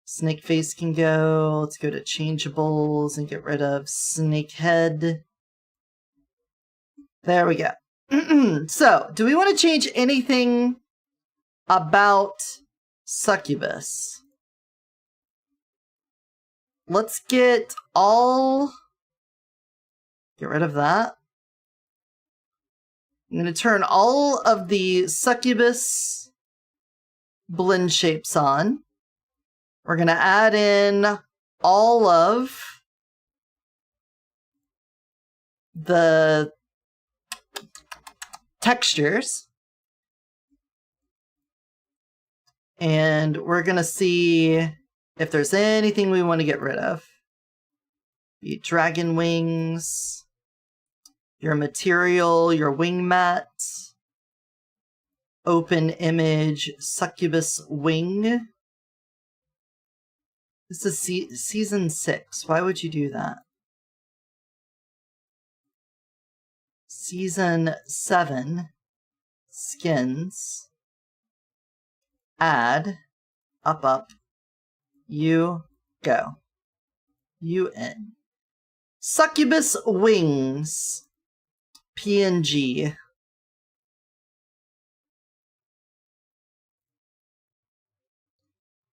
S1: Snake face can go. Let's go to changeables and get rid of snake head. There we go. So, do we want to change anything about Succubus? let's get rid of that. I'm going to turn all of the succubus blend shapes on. We're going to add in all of the textures. And we're going to see if there's anything we want to get rid of. The dragon wings, your material, your wing mat, open image, succubus wing. This is season 6. Why would you do that? Season 7, skins, add, up, you, go. UN. Succubus wings, PNG.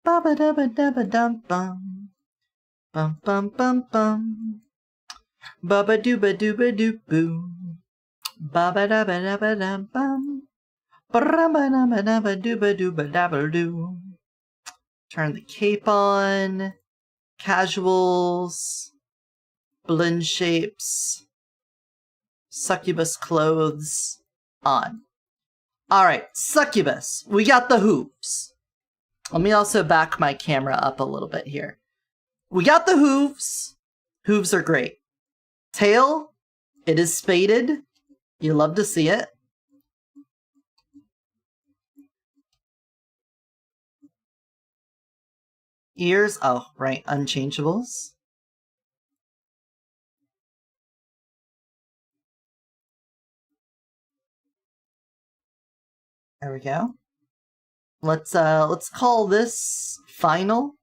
S1: Ba ba da ba da ba dum bum. Bum bum bum bum. Ba ba doo ba doo ba doo boo. Ba ba da ba da ba dum bum. Ba ba da ba da ba doo ba doo ba da ba doo. Turn the cape on. Casuals. Blend shapes. Succubus clothes on. Alright, succubus. We got the hooves. Let me also back my camera up a little bit here. We got the hooves. Hooves are great. Tail, it is spaded. You love to see it. Ears, oh, right, unchangeables. There we go. Let's call this final.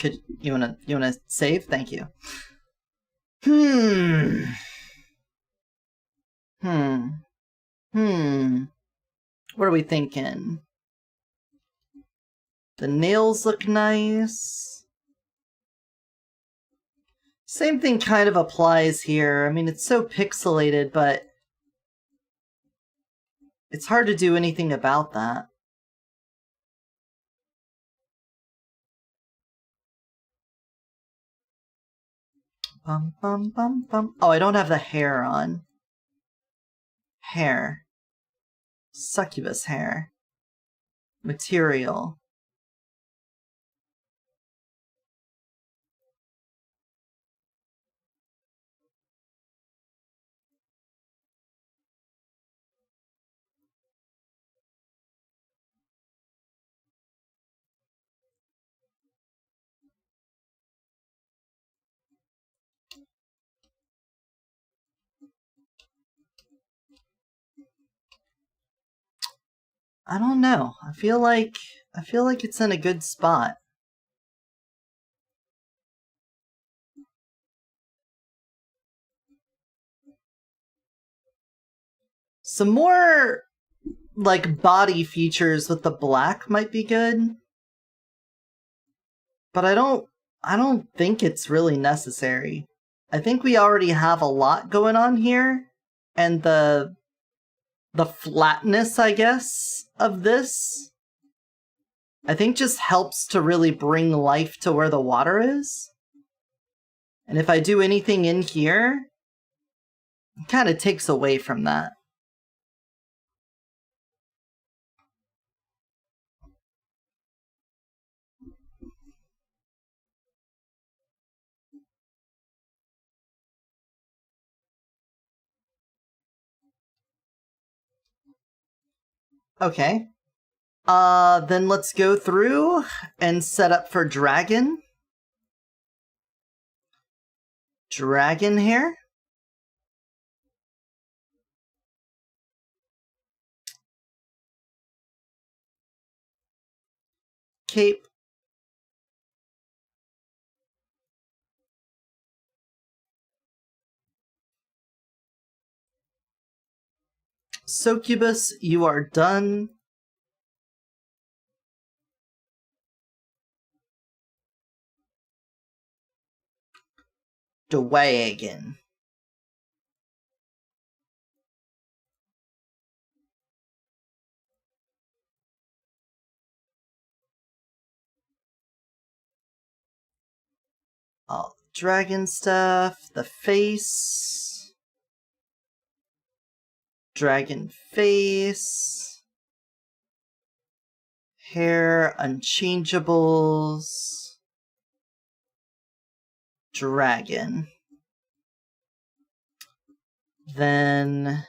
S1: Could you wanna save? Thank you. What are we thinking? The nails look nice. Same thing kind of applies here. I mean, it's so pixelated, but it's hard to do anything about that. Bum, bum, bum, bum. Oh, I don't have the hair on. Hair. Succubus hair. Material. I don't know. I feel like it's in a good spot. Some more like body features with the black might be good. But I don't think it's really necessary. I think we already have a lot going on here, and the flatness, I guess, of this, I think just helps to really bring life to where the water is. And if I do anything in here, it kind of takes away from that. Okay. Then let's go through and set up for dragon. Dragon hair. Cape. Succubus, you are done. Dragon. All dragon stuff, the face, dragon face, hair, unchangeables, dragon. Then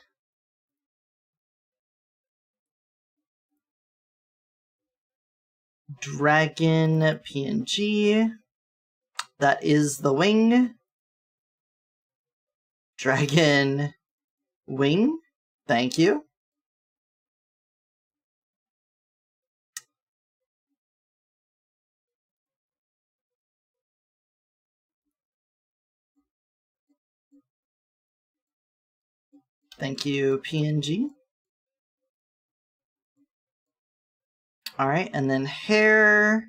S1: dragon PNG. That is the wing. Dragon wing. Thank you. Thank you, PNG. Alright, and then hair.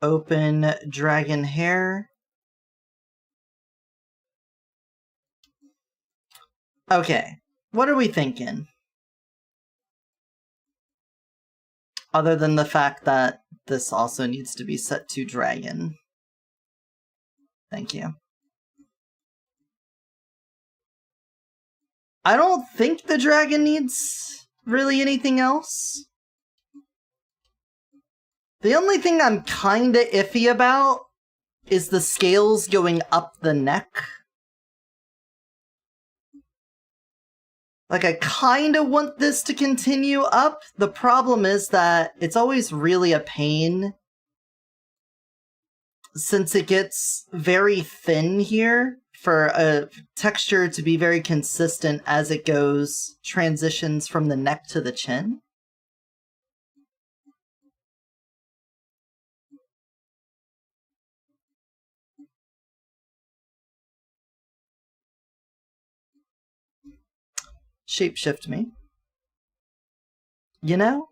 S1: Open dragon hair. Okay, what are we thinking? Other than the fact that this also needs to be set to dragon. Thank you. I don't think the dragon needs really anything else. The only thing I'm kinda iffy about is the scales going up the neck. Like, I kinda want this to continue up. The problem is that it's always really a pain since it gets very thin here for a texture to be very consistent as it goes, transitions from the neck to the chin. Shapeshift me. You know?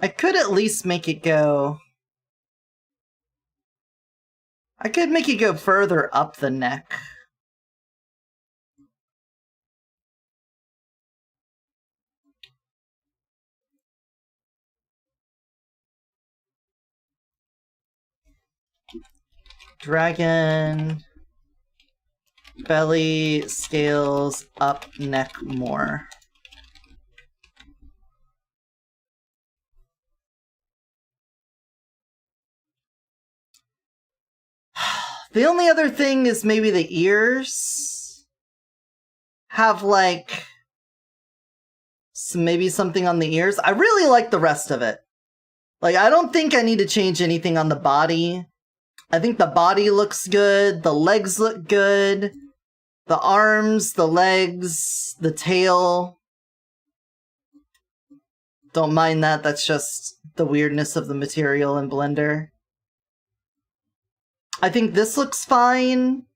S1: I could at least make it go... I could make it go further up the neck. Dragon... belly scales up neck more. The only other thing is maybe the ears have like maybe something on the ears. I really like the rest of it. Like, I don't think I need to change anything on the body. I think the body looks good, the legs look good, the arms, the legs, the tail. Don't mind that, that's just the weirdness of the material in Blender. I think this looks fine.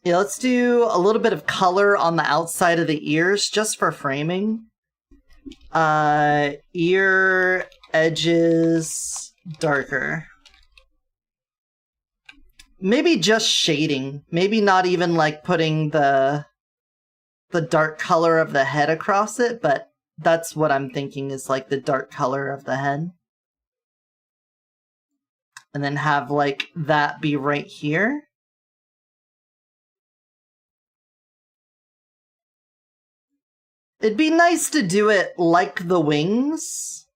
S1: Yeah, let's do a little bit of color on the outside of the ears, just for framing. Ear edges darker. Maybe just shading. Maybe not even like putting the dark color of the head across it, but that's what I'm thinking is like the dark color of the head. And then have like that be right here. It'd be nice to do it like the wings.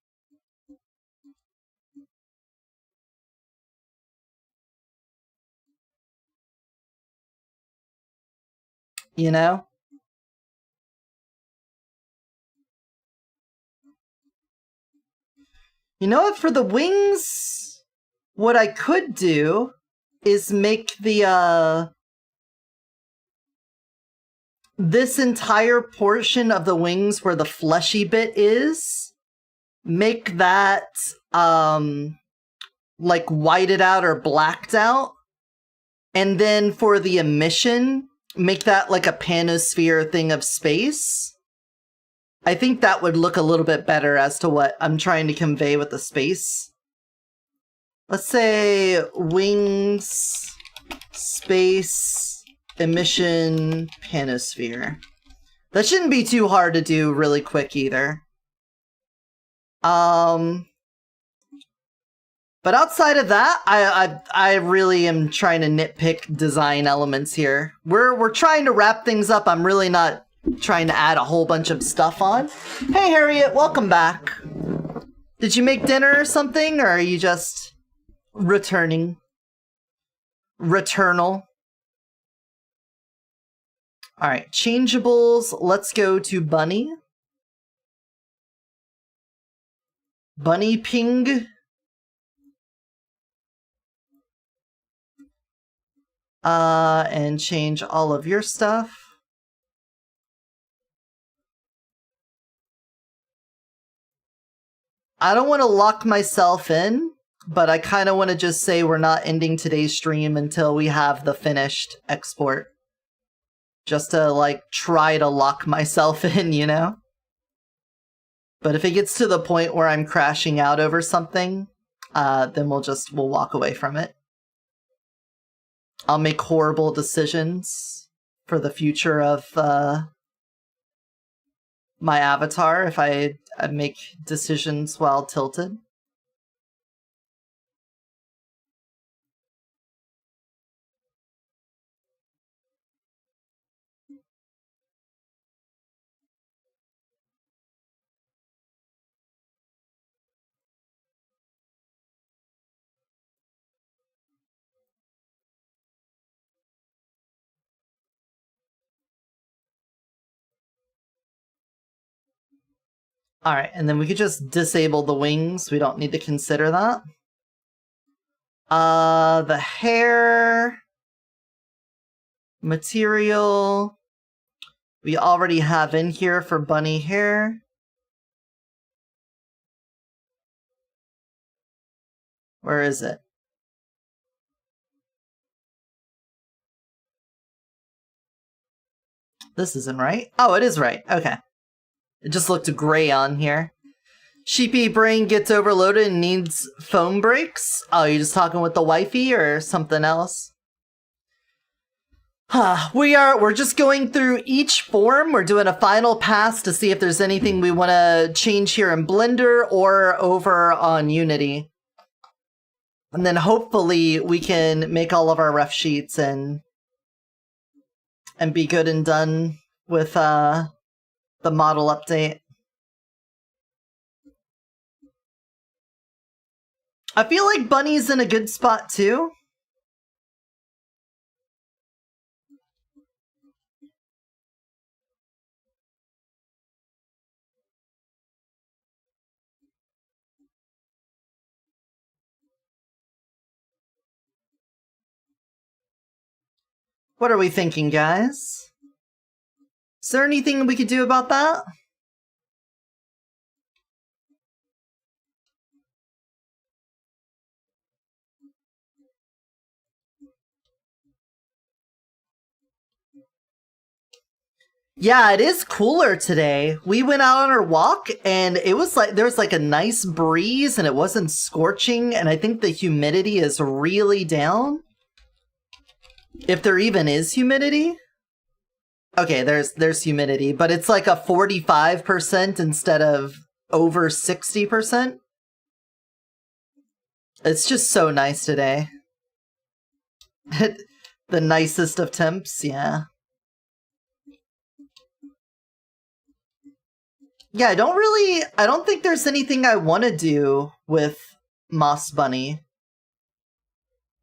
S1: You know? You know what? For the wings, What I could do is make the, this entire portion of the wings where the fleshy bit is, make that, like whited out or blacked out. And then for the emission, make that like a panosphere thing of space. I think that would look a little bit better as to what I'm trying to convey with the space. Let's say wings, space, emission, panosphere. That shouldn't be too hard to do really quick either. But outside of that, I really am trying to nitpick design elements here. We're trying to wrap things up. I'm really not trying to add a whole bunch of stuff on. Hey Harriet, welcome back. Did you make dinner or something, or are you just returning? Returnal. Alright, changeables. Let's go to Bunny. Bunny ping. And change all of your stuff. I don't want to lock myself in, but I kind of want to just say we're not ending today's stream until we have the finished export. Just to, like, try to lock myself in, you know? But if it gets to the point where I'm crashing out over something, then we'll walk away from it. I'll make horrible decisions for the future of my avatar if I make decisions while tilted. Alright, and then we could just disable the wings. We don't need to consider that. The hair... material... we already have in here for bunny hair. Where is it? This isn't right. Oh, it is right. Okay. It just looked gray on here. Sheepy brain gets overloaded and needs foam breaks. Oh, you're just talking with the wifey or something else? We're just going through each form. We're doing a final pass to see if there's anything we want to change here in Blender or over on Unity. And then hopefully we can make all of our ref sheets and be good and done with the model update. I feel like Bunny's in a good spot too. What are we thinking, guys? Is there anything we could do about that? Yeah, it is cooler today. We went out on our walk and it was like there was like a nice breeze and it wasn't scorching, and I think the humidity is really down. If there even is humidity. Okay, there's humidity, but it's like a 45% instead of over 60%. It's just so nice today. The nicest of temps, yeah. Yeah, I don't think there's anything I want to do with Moss Bunny.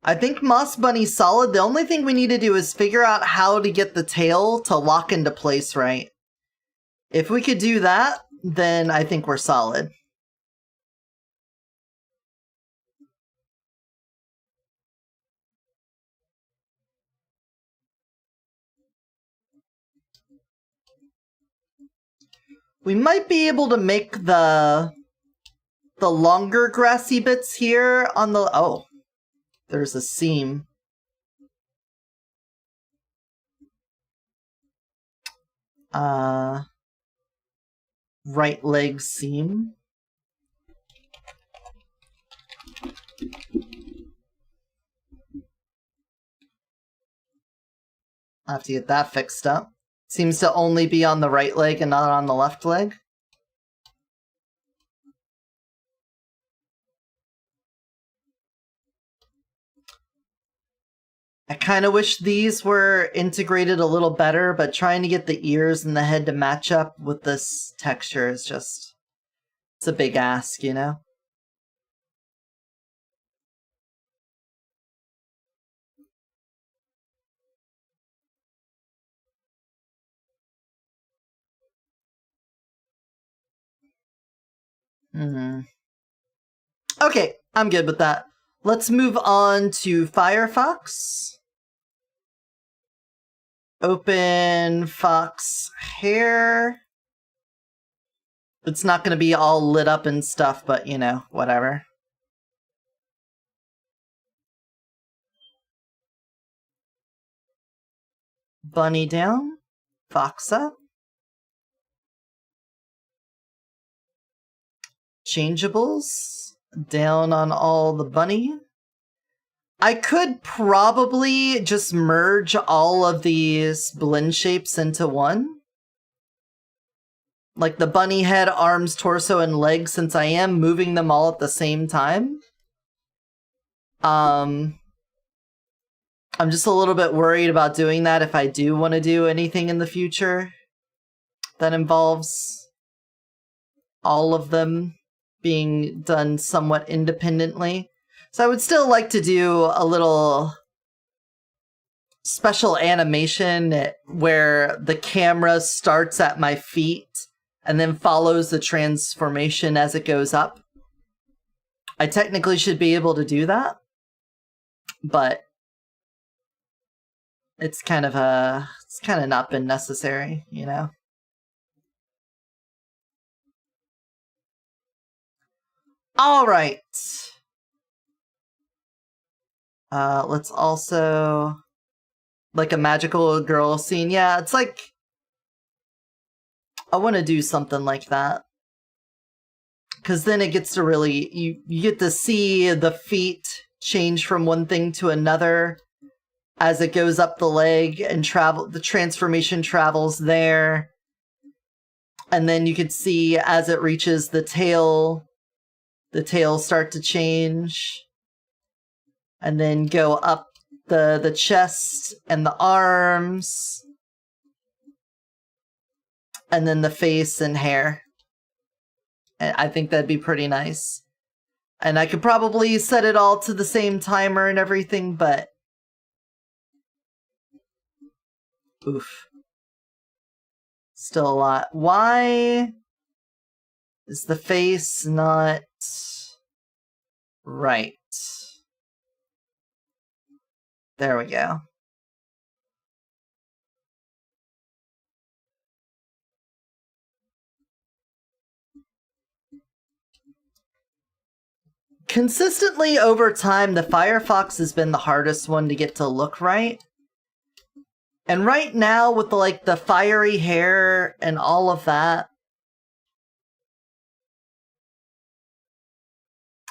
S1: I think Moss Bunny's solid. The only thing we need to do is figure out how to get the tail to lock into place right. If we could do that, then I think we're solid. We might be able to make the longer grassy bits here on the... Oh, there's a seam. Right leg seam. I'll have to get that fixed up. Seems to only be on the right leg and not on the left leg. I kind of wish these were integrated a little better, but trying to get the ears and the head to match up with this texture is just... It's a big ask, you know? Okay, I'm good with that. Let's move on to Firefox. Open Fox hair. It's not going to be all lit up and stuff, but, you know, whatever. Bunny down. Fox up. Changeables. Down on all the bunny. I could probably just merge all of these blend shapes into one. Like the bunny head, arms, torso, and legs, since I am moving them all at the same time. I'm just a little bit worried about doing that if I do want to do anything in the future that involves all of them being done somewhat independently. So I would still like to do a little special animation where the camera starts at my feet and then follows the transformation as it goes up. I technically should be able to do that, but it's kind of not been necessary, you know? All right. Let's also... Like a magical girl scene. Yeah, it's like... I want to do something like that. Because then it gets to really... You get to see the feet change from one thing to another as it goes up the leg and the transformation travels there. And then you could see as it reaches the tail start to change. And then go up the chest and the arms. And then the face and hair. And I think that'd be pretty nice. And I could probably set it all to the same timer and everything, but... Oof. Still a lot. Why is the face not right? There we go. Consistently over time, the Firefox has been the hardest one to get to look right. And right now, with the fiery hair and all of that,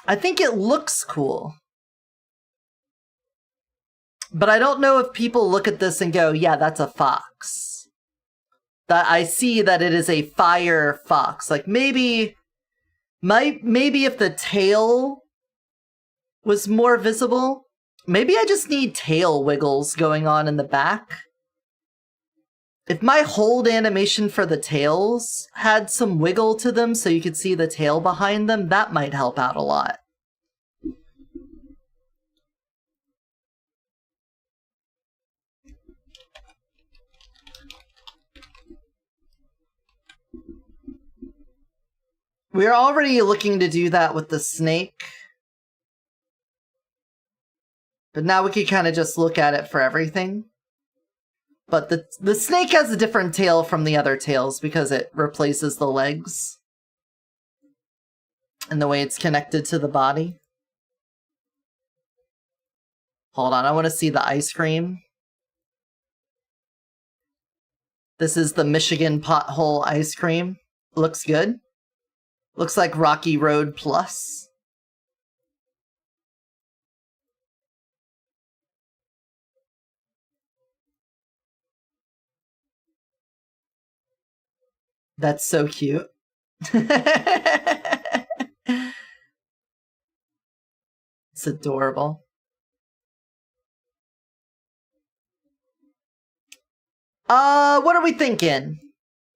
S1: I think it looks cool. But I don't know if people look at this and go, yeah, that's a fox. That I see that it is a fire fox. Like maybe if the tail was more visible, maybe I just need tail wiggles going on in the back. If my hold animation for the tails had some wiggle to them so you could see the tail behind them, that might help out a lot. We're already looking to do that with the snake. But now we can kind of just look at it for everything. But the snake has a different tail from the other tails because it replaces the legs. And the way it's connected to the body. Hold on, I want to see the ice cream. This is the Michigan Pothole ice cream. Looks good. Looks like Rocky Road Plus. That's so cute. It's adorable. What are we thinking?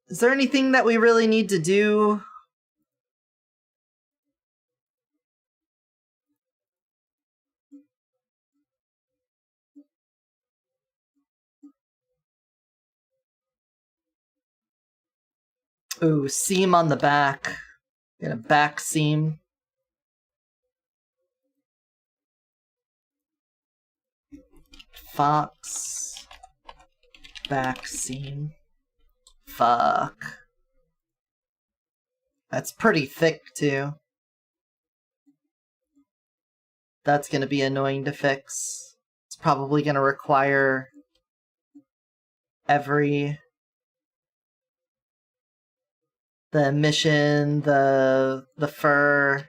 S1: Is there anything that we really need to do? Ooh, seam on the back. Get a back seam. Fox. Back seam. Fuck. That's pretty thick, too. That's gonna be annoying to fix. It's probably gonna require the emission, the fur,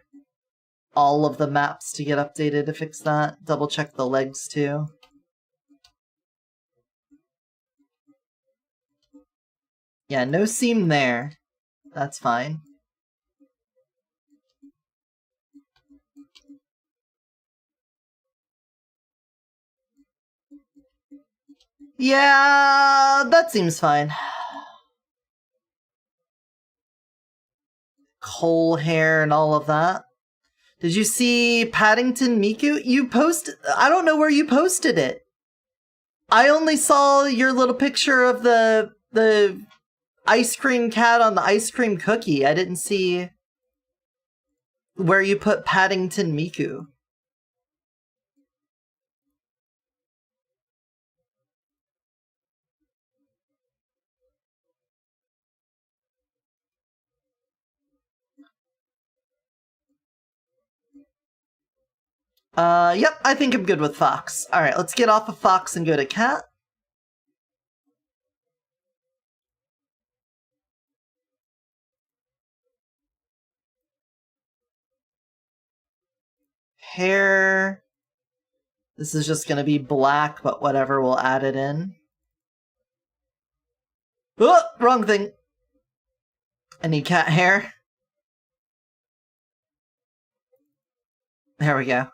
S1: all of the maps to get updated to fix that. Double check the legs too. Yeah, no seam there. That's fine. Yeah, that seems fine. Coal hair and all of that. Did you see Paddington Miku? I don't know where you posted it. I only saw your little picture of the ice cream cat on the ice cream cookie. I didn't see where you put Paddington Miku. Yep, I think I'm good with Fox. Alright, let's get off of Fox and go to Cat. Hair. This is just gonna be black, but whatever, we'll add it in. Oh, wrong thing. I need cat hair. There we go.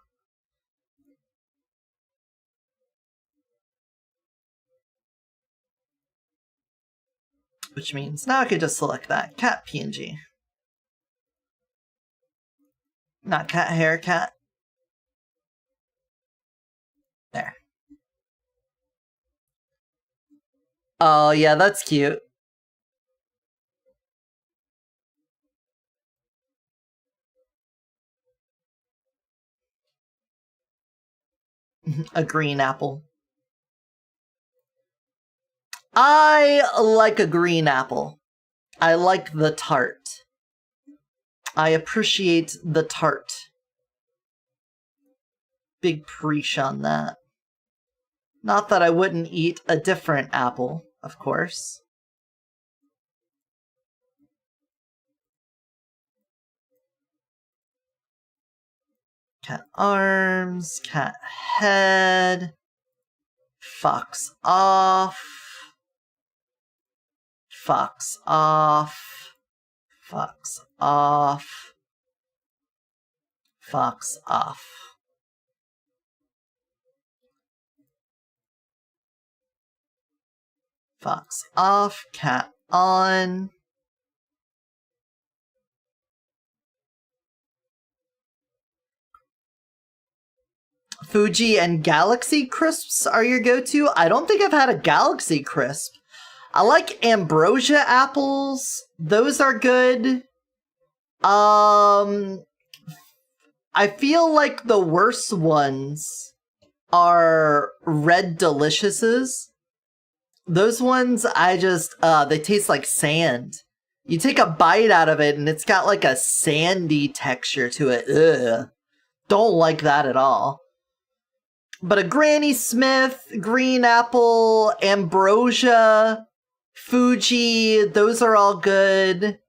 S1: Which means now I could just select that. Cat PNG. Not cat hair, cat. There. Oh, yeah, that's cute. A green apple. I like a green apple. I like the tart. I appreciate the tart. Big preach on that. Not that I wouldn't eat a different apple, of course. Cat arms, cat head, fox off, fox off, fox off, fox off. Fox off, cat on. Fuji and Galaxy crisps are your go-to? I don't think I've had a Galaxy crisp. I like ambrosia apples. Those are good. I feel like the worst ones are red deliciouses. Those ones, I just, they taste like sand. You take a bite out of it and it's got like a sandy texture to it. Ugh. Don't like that at all. But a Granny Smith, Green Apple, Ambrosia, Fuji, those are all good.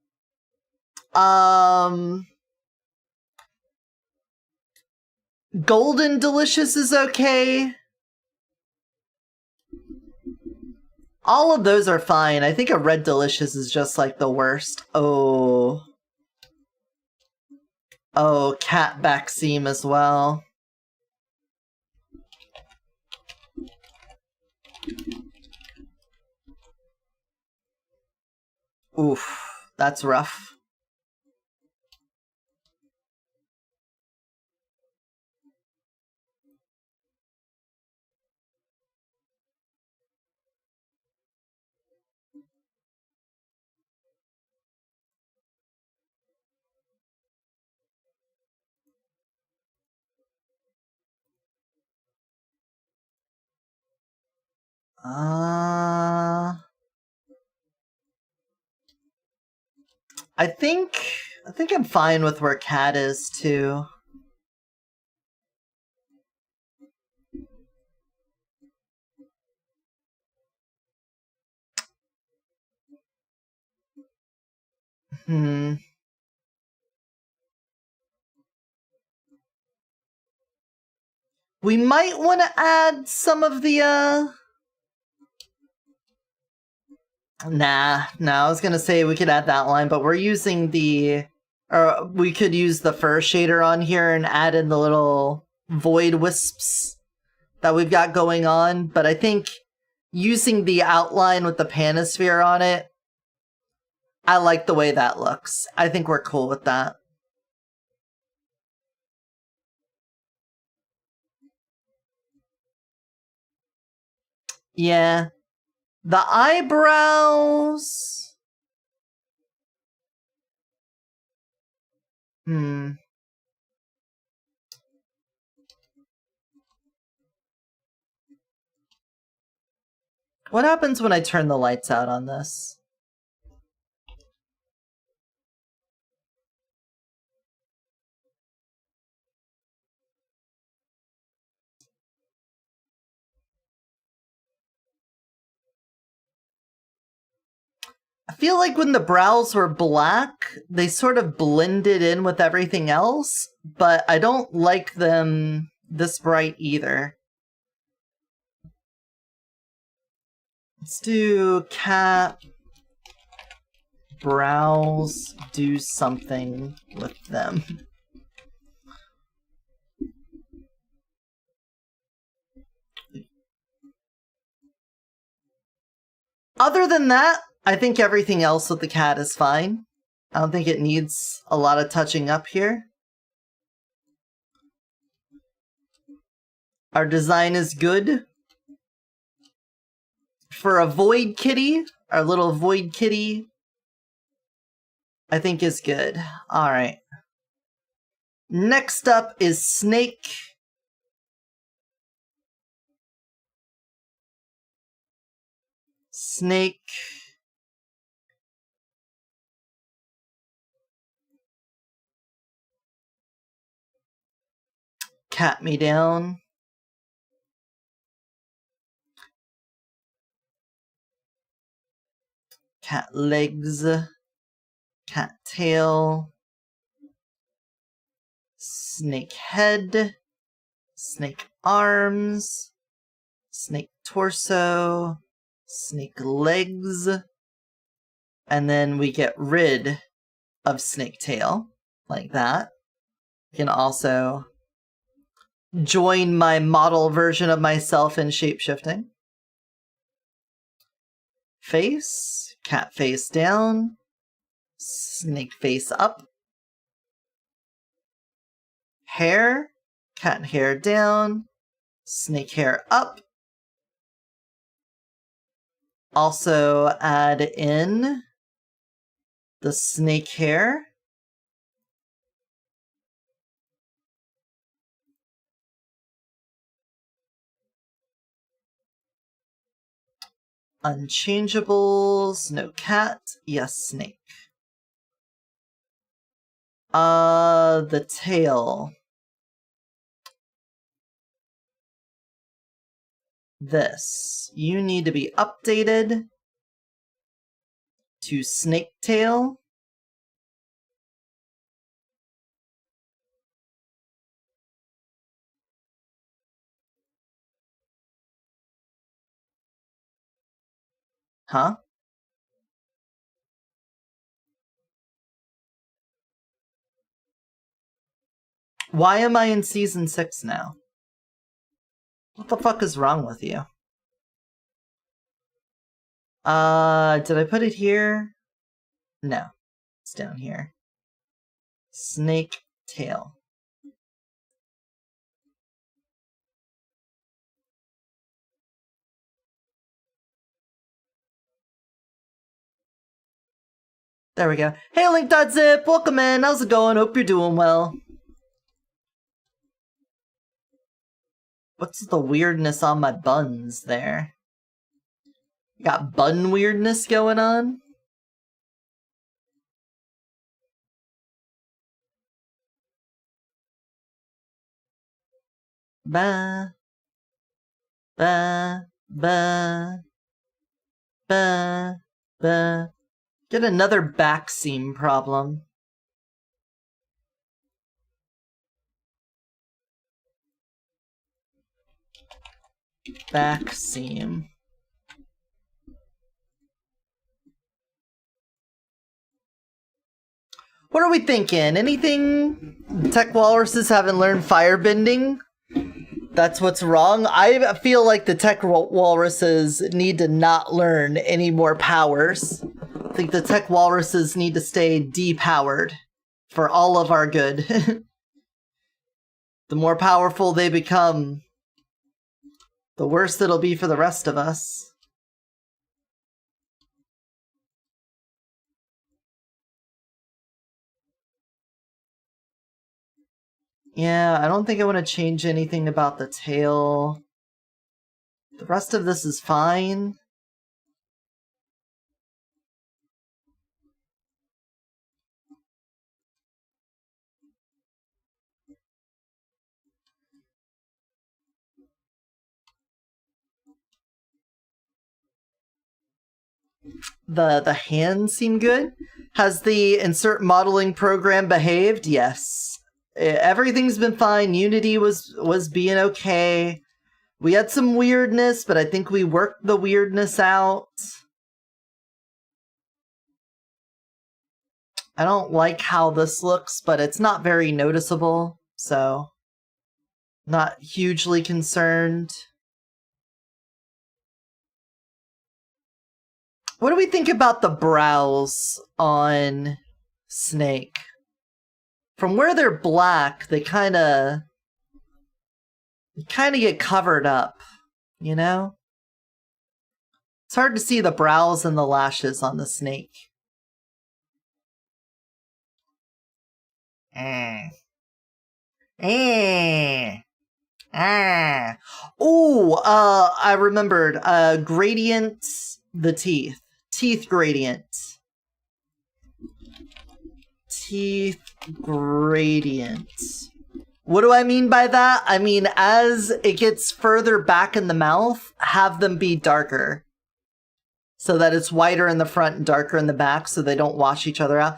S1: Golden Delicious is okay. All of those are fine. I think a Red Delicious is just like the worst. Oh, Cat Backseam as well. Oof, that's rough. I think I'm fine with where Cat is too. We might want to add some of the, Nah, I was gonna say we could add that line, but we're using or we could use the fur shader on here and add in the little void wisps that we've got going on, but I think using the outline with the panosphere on it, I like the way that looks. I think we're cool with that. Yeah. The eyebrows... What happens when I turn the lights out on this? I feel like when the brows were black, they sort of blended in with everything else, but I don't like them this bright either. Let's do cat brows, do something with them. Other than that, I think everything else with the cat is fine. I don't think it needs a lot of touching up here. Our design is good. For a void kitty, our little void kitty, I think is good. Alright. Next up is Snake. Snake. Cat me down. Cat legs. Cat tail. Snake head. Snake arms. Snake torso. Snake legs. And then we get rid of snake tail. Like that. You can also join my model version of myself in shapeshifting. Face, cat face down, snake face up. Hair, cat hair down, snake hair up. Also add in the snake hair. Unchangeables, no cat, yes snake. The tail. This. You need to be updated to snake tail. Huh? Why am I in season 6 now? What the fuck is wrong with you? Did I put it here? No. It's down here. Snake tail. There we go. Hey Link.zip, welcome in. How's it going? Hope you're doing well. What's the weirdness on my buns there? Got bun weirdness going on? Ba. Ba. Ba. Ba. Ba. Get another back seam problem. Back seam. What are we thinking? Anything? Tech walruses haven't learned firebending? That's what's wrong? I feel like the tech walruses need to not learn any more powers. I think the tech walruses need to stay depowered for all of our good. The more powerful they become, the worse it'll be for the rest of us. Yeah, I don't think I want to change anything about the tail. The rest of this is fine. The hands seem good. Has the insert modeling program behaved? Yes. Everything's been fine. Unity was being okay. We had some weirdness, but I think we worked the weirdness out. I don't like how this looks, but it's not very noticeable, so not hugely concerned. What do we think about the brows on Snake? From where they're black, they kind of get covered up, you know? It's hard to see the brows and the lashes on the snake. I remembered. Gradient the teeth. Teeth gradient. Teeth gradient. What do I mean by that? I mean, as it gets further back in the mouth, have them be darker. So that it's whiter in the front and darker in the back so they don't wash each other out.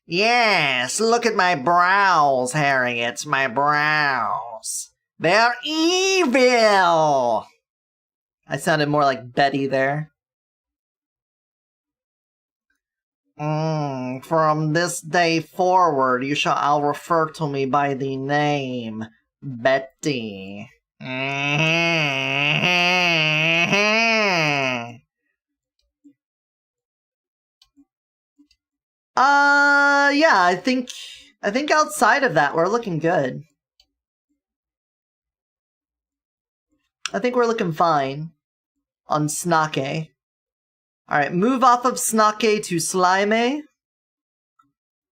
S1: Yes, look at my brows, Harriet, my brows. They're evil! I sounded more like Betty there. From this day forward, you shall all refer to me by the name Betty. Yeah, I think outside of that, we're looking good. I think we're looking fine on Snake. Alright, move off of Snake to Slime.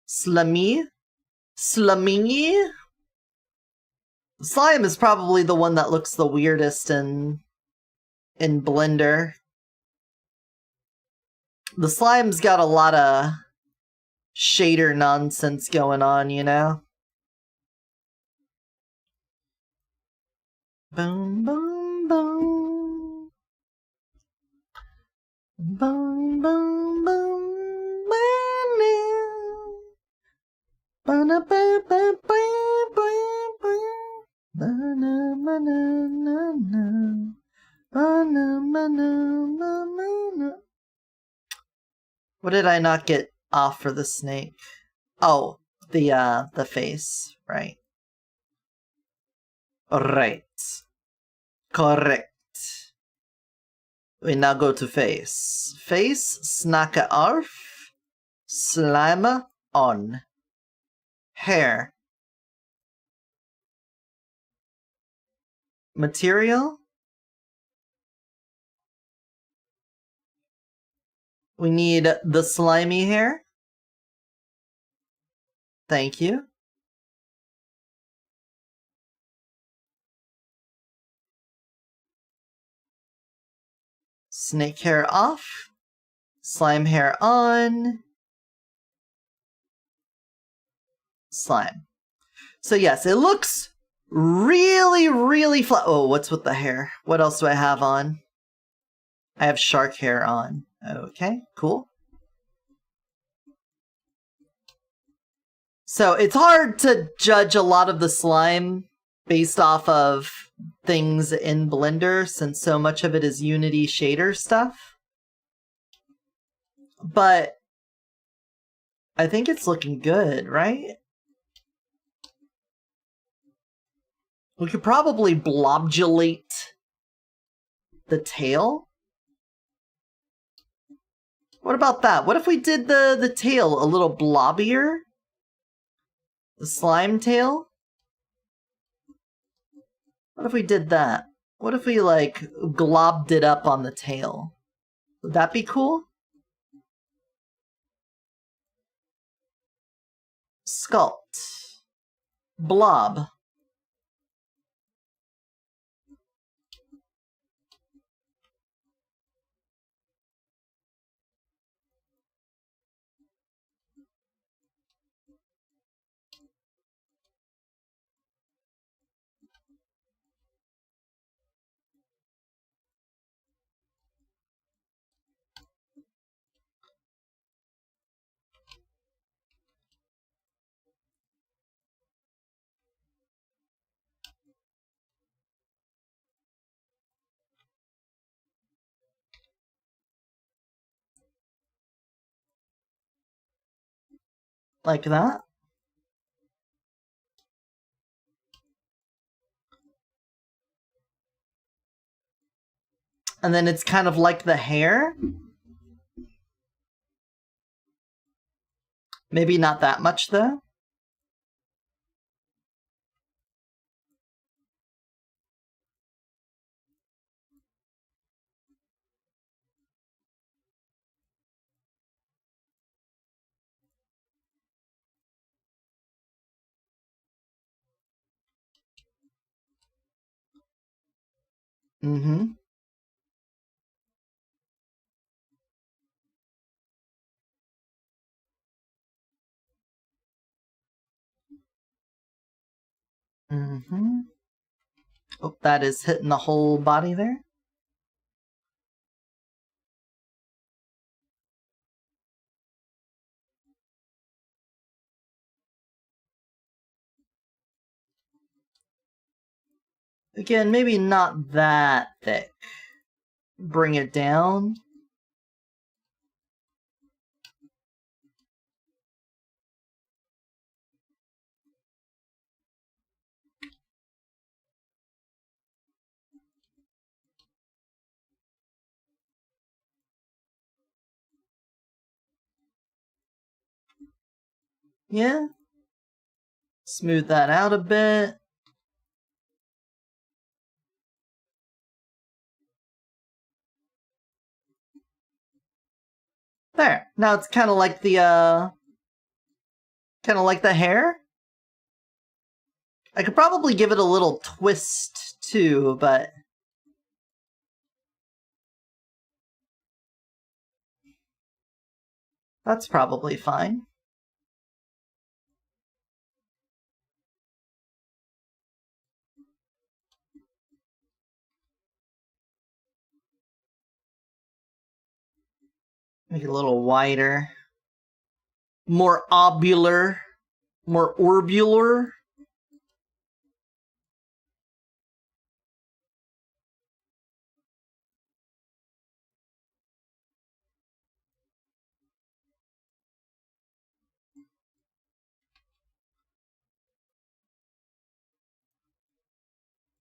S1: Slimy. Slamingy. Slime is probably the one that looks the weirdest in in Blender. The slime's got a lot of shader nonsense going on, you know? Boom, boom, boom. Boom, boom, boom. What did I not get off for the snake? Oh, the face, right. Right. Correct. We now go to face. Face, snacka arf, slime on. Hair. Material. We need the slimy hair. Thank you. Snake hair off. Slime hair on. Slime. So yes, it looks really, really flat. Oh, what's with the hair? What else do I have on? I have shark hair on. Okay, cool. So it's hard to judge a lot of the slime based off of things in Blender since so much of it is Unity shader stuff. But I think it's looking good, right? We could probably blobulate the tail. What about that? What if we did the tail a little blobbier? The slime tail? What if we did that? What if we, like, globbed it up on the tail? Would that be cool? Sculpt. Blob. Like that. And then it's kind of like the hair. Maybe not that much, though. Mm-hmm. Mm-hmm. Oh, that is hitting the whole body there. Again, maybe not that thick. Bring it down. Yeah. Smooth that out a bit. There. Now it's kind of like the hair. I could probably give it a little twist too, but That's probably fine. Make it a little wider. More obular. More orbular.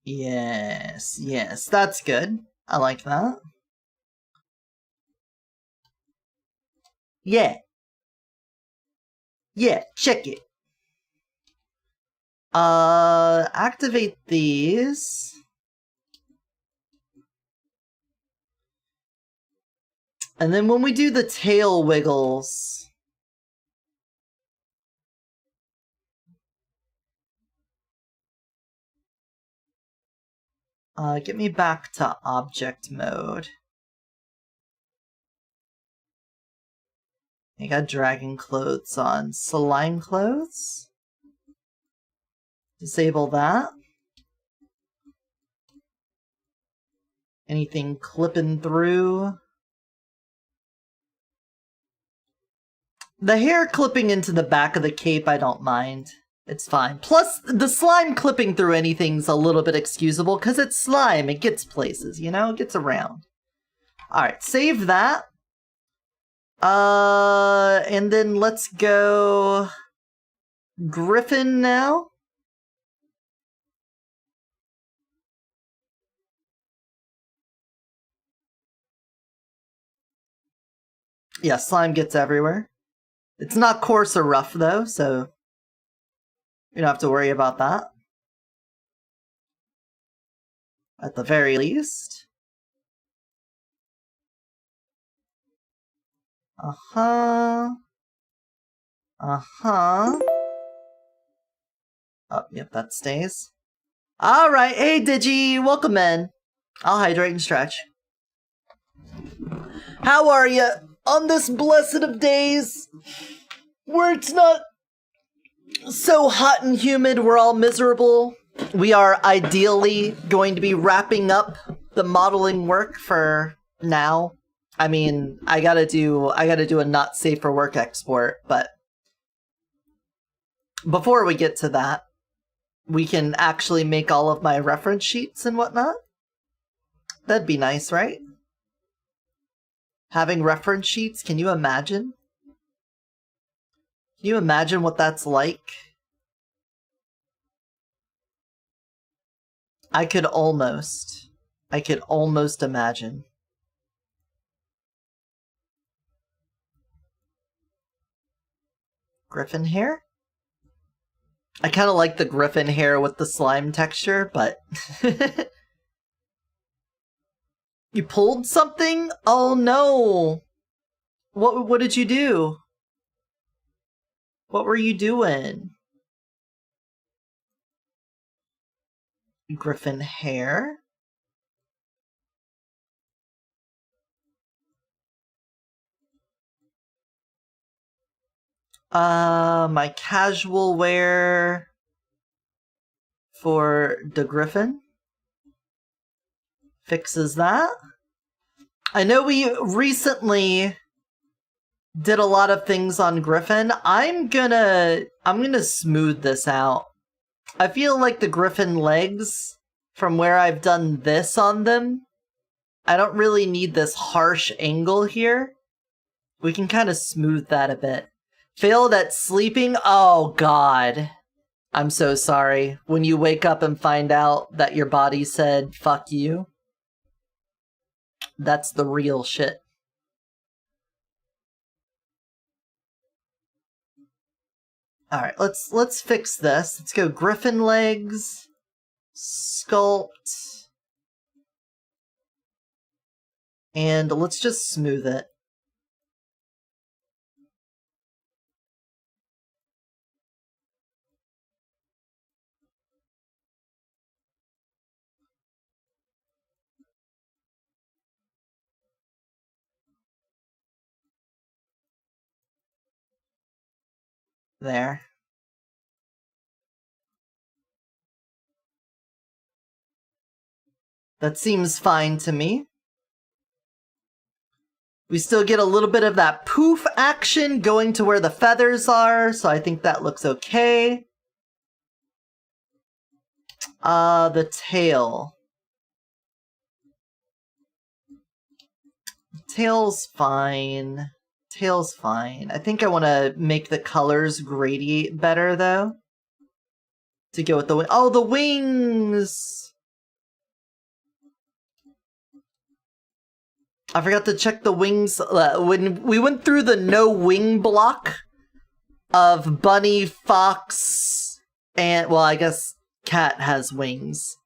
S1: Yes, yes, that's good. I like that. Yeah. Yeah, check it. Activate these. And then when we do the tail wiggles... get me back to object mode. I got dragon clothes on. Slime clothes? Disable that. Anything clipping through? The hair clipping into the back of the cape, I don't mind. It's fine. Plus, the slime clipping through anything's a little bit excusable, because it's slime. It gets places, you know? It gets around. Alright, save that. And then let's go... Griffin now? Yeah, slime gets everywhere. It's not coarse or rough, though, so you don't have to worry about that. At the very least. Uh-huh. Uh-huh. Oh, yep, that stays. Alright, hey Digi, welcome in. I'll hydrate and stretch. How are you on this blessed of days where it's not so hot and humid, we're all miserable? We are ideally going to be wrapping up the modeling work for now. I mean, I gotta do a not safe for work export, but before we get to that, we can actually make all of my reference sheets and whatnot. That'd be nice, right? Having reference sheets, can you imagine? Can you imagine what that's like? I could almost imagine. Griffin hair? I kind of like the griffin hair with the slime texture, but... You pulled something? Oh no! What did you do? What were you doing? Griffin hair? My casual wear for the Griffin fixes that. I know we recently did a lot of things on Griffin. I'm gonna smooth this out. I feel like the Griffin legs, from where I've done this on them, I don't really need this harsh angle here. We can kind of smooth that a bit. Failed at sleeping? Oh god. I'm so sorry. When you wake up and find out that your body said, fuck you. That's the real shit. Alright, let's fix this. Let's go Griffin legs. Sculpt. And let's just smooth it. There. That seems fine to me. We still get a little bit of that poof action going to where the feathers are, so I think that looks okay. The tail. Tail's fine. Tail's fine. I think I want to make the colors gradiate better, though. To go with the oh, the wings! I forgot to check the wings. When we went through the no wing block of bunny, fox, and, well, I guess cat has wings.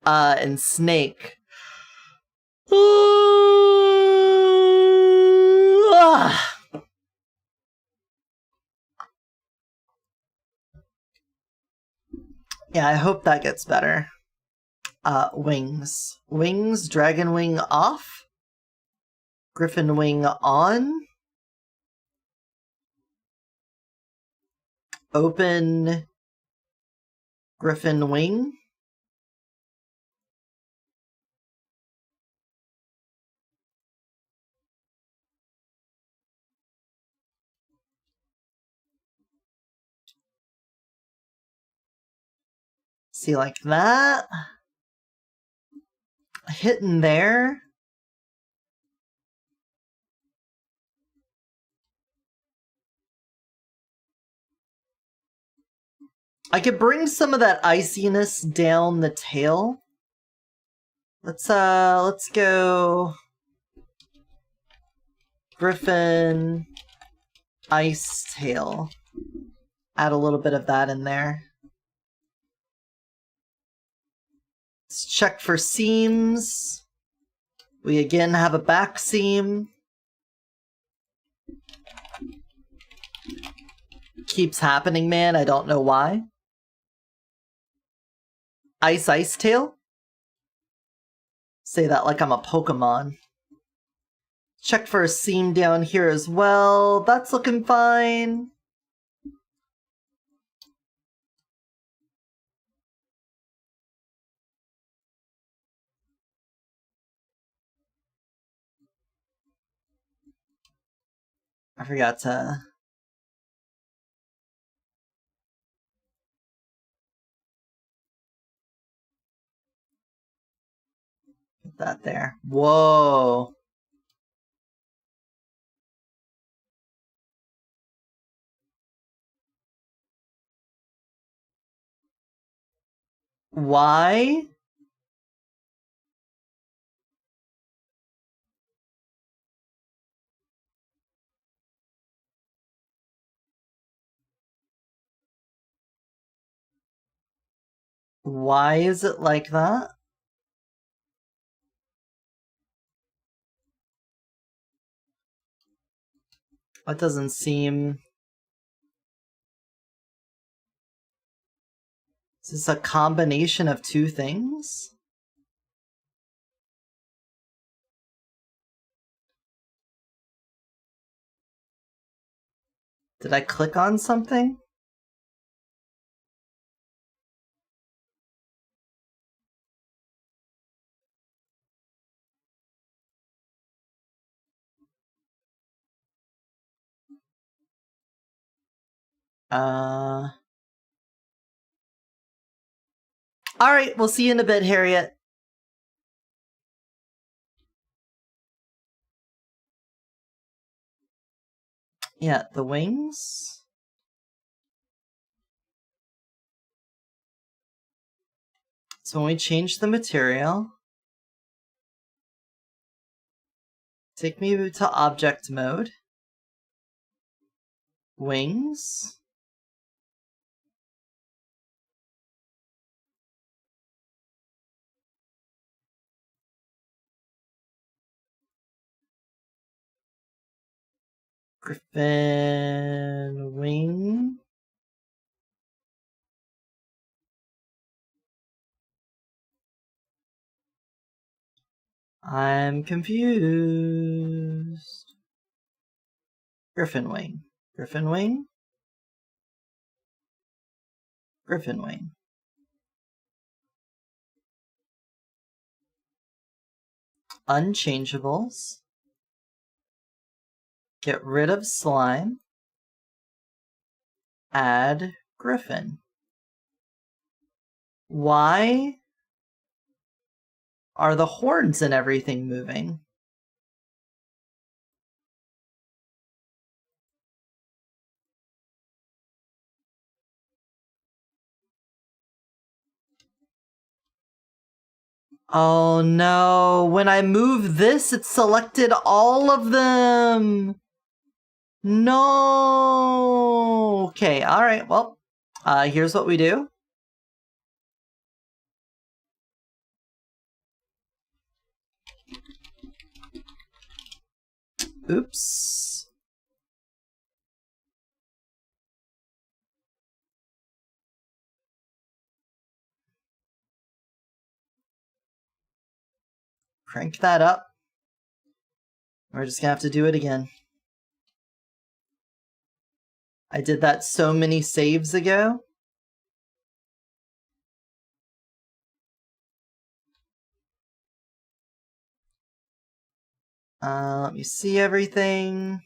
S1: And snake. Yeah, I hope that gets better. Wings. Wings, dragon wing off. Griffin wing on. Open griffin wing. See, like that. Hitting there. I could bring some of that iciness down the tail. Let's go Griffin Ice Tail. Add a little bit of that in there. Let's check for seams. We again have a back seam. Keeps happening, man. I don't know why. Ice Tail? Say that like I'm a Pokemon. Check for a seam down here as well. That's looking fine. I forgot to... put that there. Whoa. Why? Why is it like that? That doesn't seem... Is this a combination of two things? Did I click on something? Alright, we'll see you in a bit, Harriet. Yeah, the wings. So when we change the material, take me to object mode. Wings. Griffin wing. I'm confused. Griffin wing. Griffin wing? Griffin wing. Unchangeables. Get rid of slime. Add griffin. Why are the horns and everything moving? Oh no, when I move this, it selected all of them! No! Okay, alright, well, here's what we do. Oops. Crank that up. We're just gonna have to do it again. I did that so many saves ago. Let me see everything.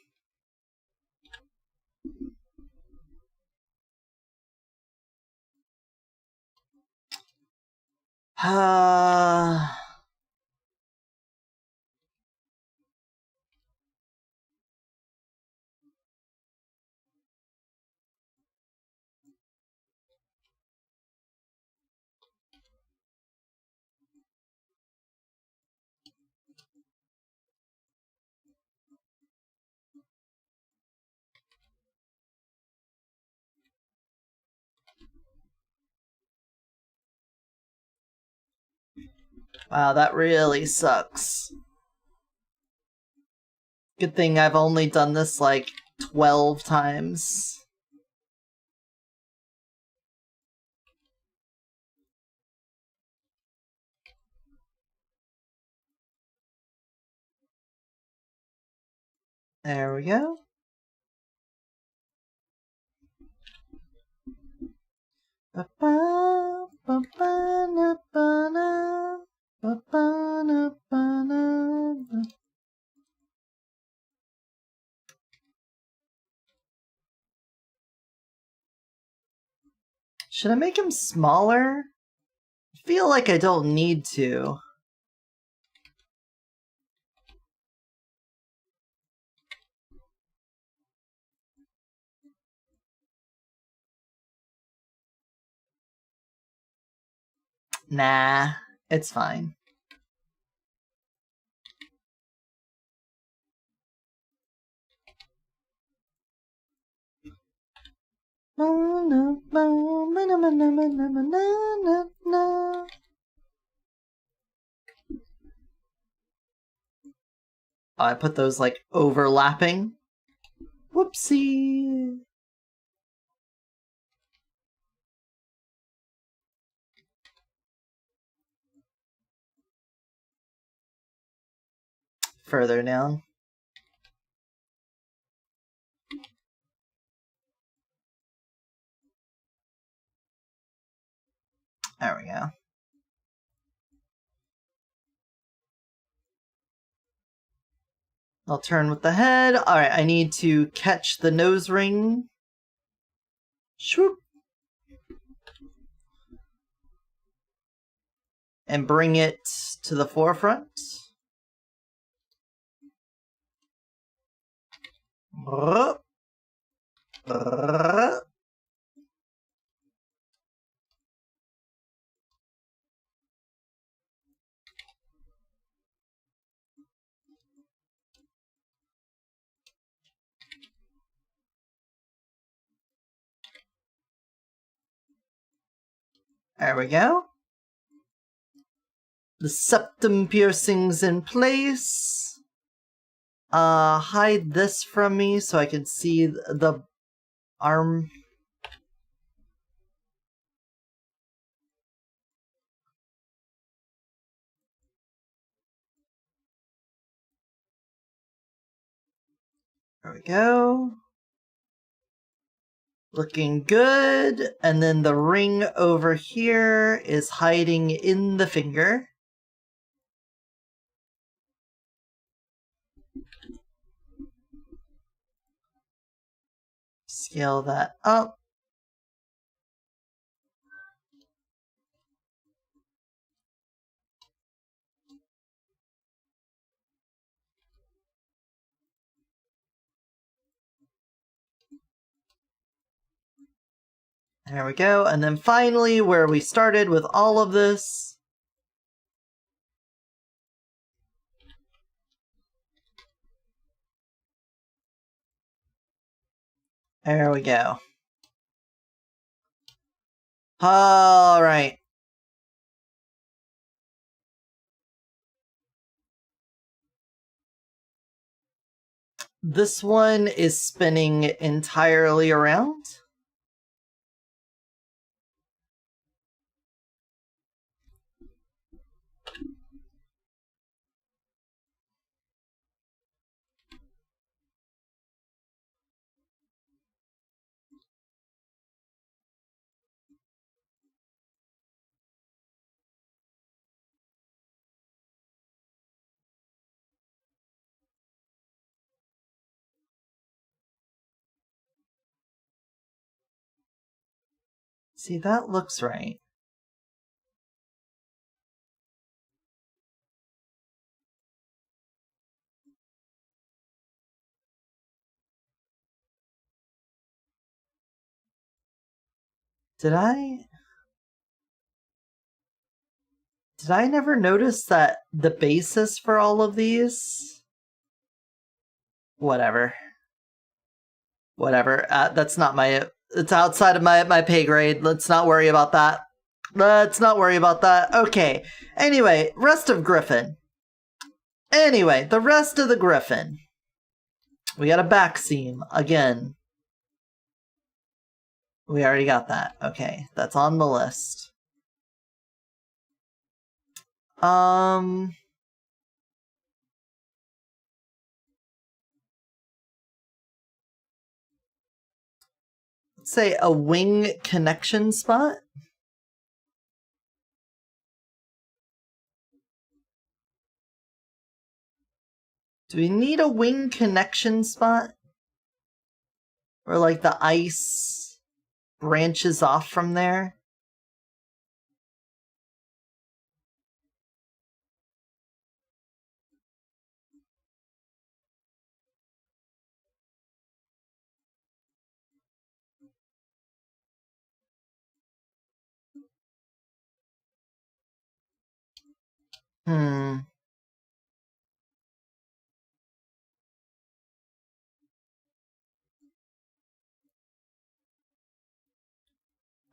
S1: Wow, that really sucks. Good thing I've only done this like 12 times. There we go. Should I make him smaller? I feel like I don't need to. Nah, it's fine. Oh, I put those like overlapping. Whoopsie. Further down. There we go. I'll turn with the head. Alright, I need to catch the nose ring. Swoop. And bring it to the forefront. There we go. The septum piercing's in place. Hide this from me so I can see the arm. There we go. Looking good. And then the ring over here is hiding in the finger. Scale that up. There we go. And then finally, where we started with all of this. There we go. All right. This one is spinning entirely around. See, that looks right. Did I never notice that the basis for all of these? Whatever. Whatever. That's not my... It's outside of my pay grade. Let's not worry about that. Let's not worry about that. Okay. Anyway, rest of Griffin. Anyway, the rest of the Griffin. We got a back seam again. We already got that. Okay, that's on the list. Let's say a wing connection spot. Do we need a wing connection spot? Where, like, the ice branches off from there?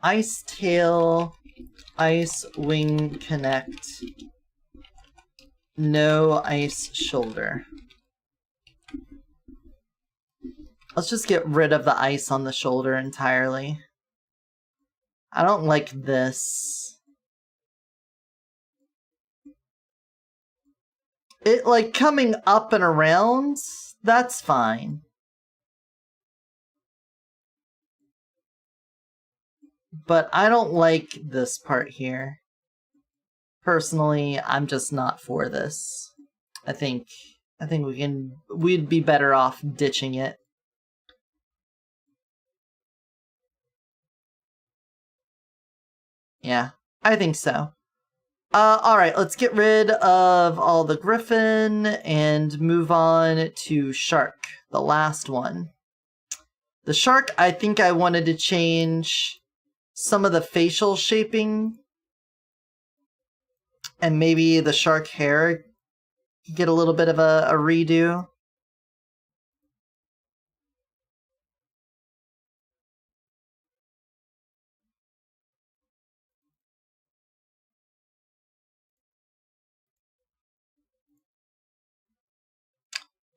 S1: Ice tail, ice wing connect, no ice shoulder. Let's just get rid of the ice on the shoulder entirely. I don't like this. It, like, coming up and around, that's fine. But I don't like this part here. Personally, I'm just not for this. I think we'd be better off ditching it. Yeah, I think so. Alright, let's get rid of all the Griffin and move on to Shark, the last one. The Shark, I think I wanted to change some of the facial shaping, and maybe the shark hair get a little bit of a redo.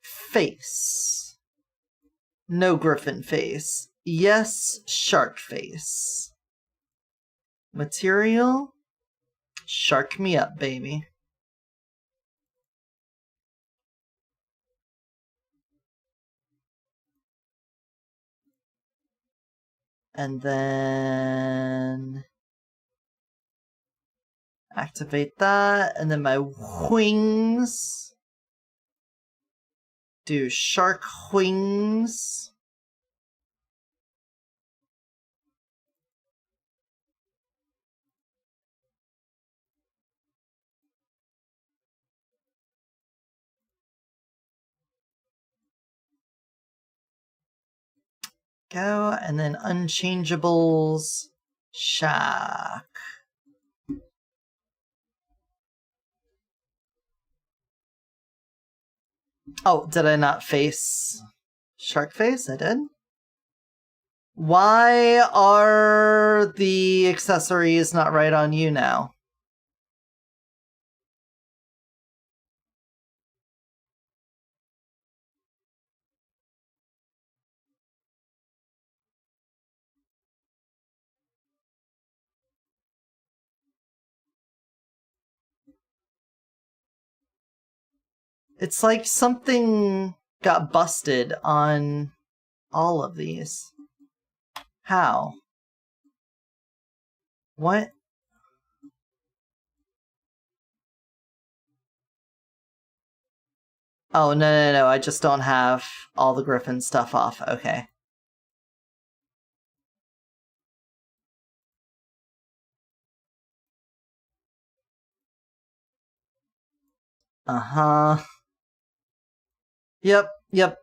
S1: Face. No Griffin face. Yes, shark face. Material? Shark me up, baby. And then activate that, and then my wings. Do shark wings. Go, and then unchangeables, shock. Oh, did I not face shark face? I did. Why are the accessories not right on you now? It's like something got busted on all of these. How? What? Oh, no, I just don't have all the Griffin stuff off. Okay. Uh-huh. Yep.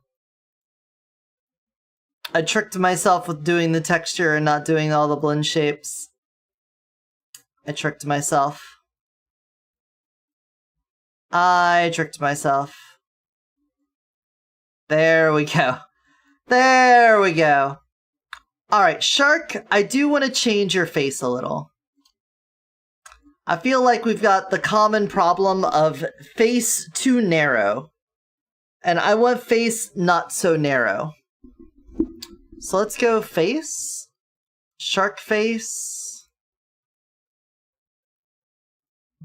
S1: I tricked myself with doing the texture and not doing all the blend shapes. I tricked myself. I tricked myself. There we go. There we go. Alright, Shark, I do want to change your face a little. I feel like we've got the common problem of face too narrow. And I want face not so narrow. So let's go face. Shark face.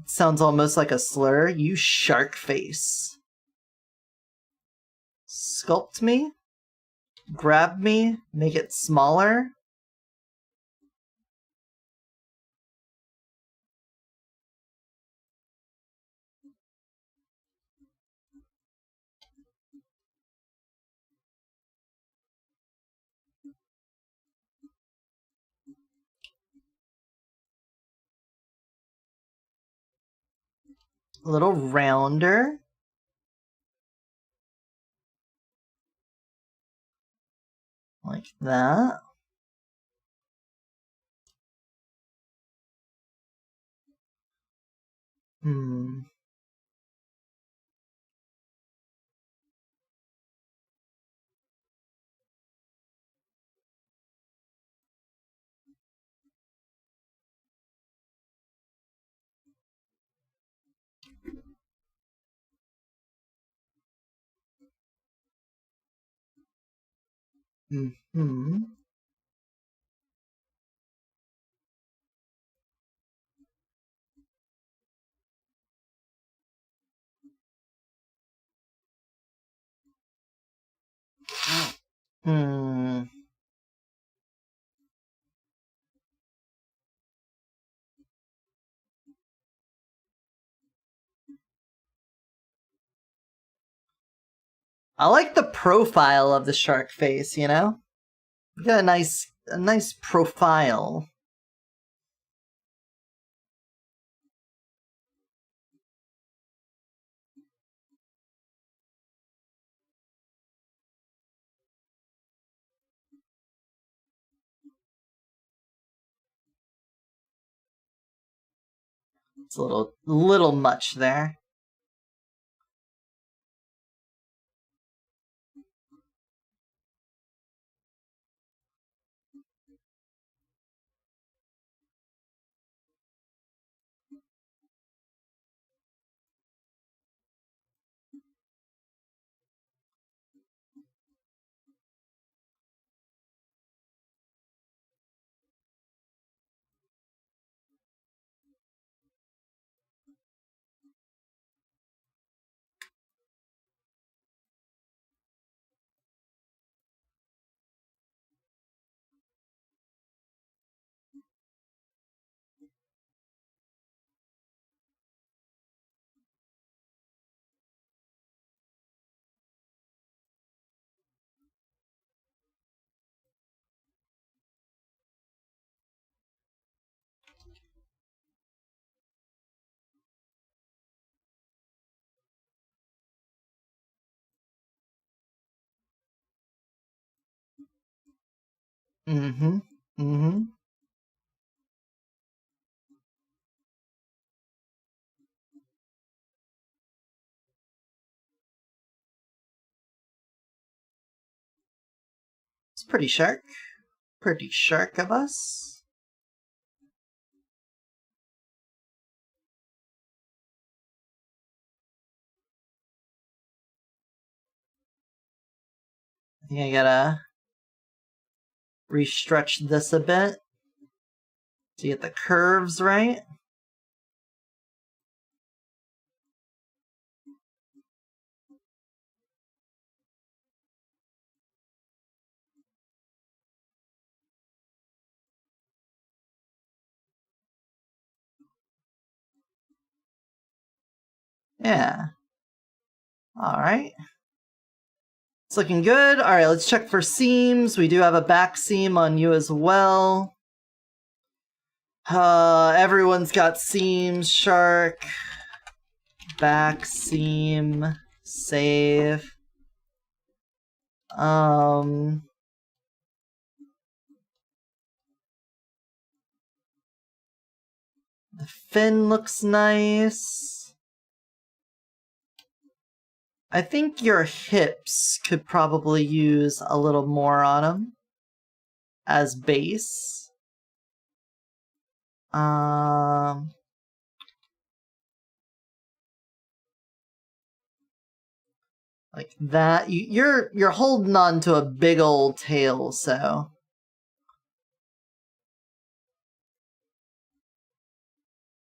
S1: Sounds almost like a slur. You shark face. Sculpt me. Grab me. Make it smaller. A little rounder. Like that. I like the profile of the shark face, you know? You got a nice profile. It's a little much there. Mm-hmm. Mm-hmm. It's pretty sharp. Pretty sharp of us. I think I gotta restretch this a bit to get the curves right. Yeah. Alright. It's looking good. Alright, let's check for seams. We do have a back seam on you as well. Everyone's got seams. Shark. Back seam. Save. The fin looks nice. I think your hips could probably use a little more on them as base. Like that. You're holding on to a big old tail, so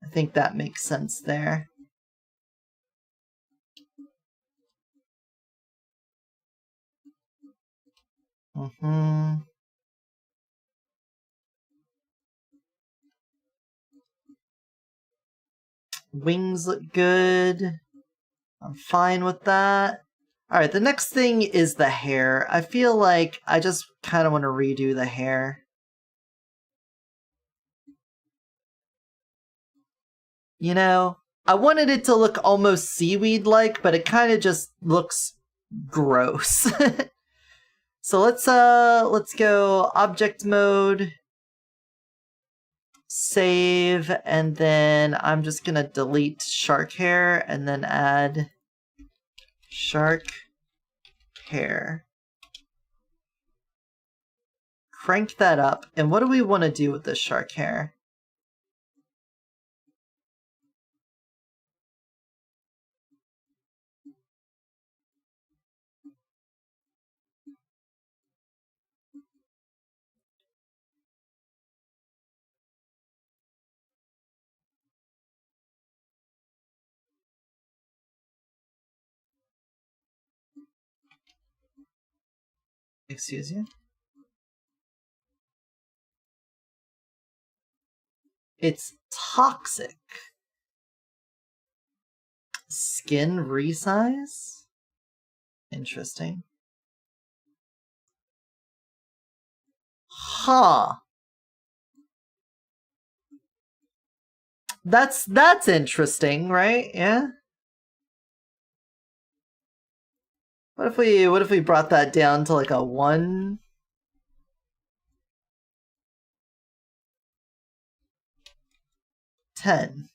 S1: I think that makes sense there. Mm-hmm. Wings look good. I'm fine with that. Alright, the next thing is the hair. I feel like I just kind of want to redo the hair. You know, I wanted it to look almost seaweed-like, but it kind of just looks gross. So let's go object mode, save, and then I'm just gonna delete shark hair and then add shark hair. Crank that up. And what do we want to do with this shark hair? Excuse you? It's toxic. Skin resize? Interesting. Huh. That's interesting, right? Yeah. What if we brought that down to like a 1? Ten.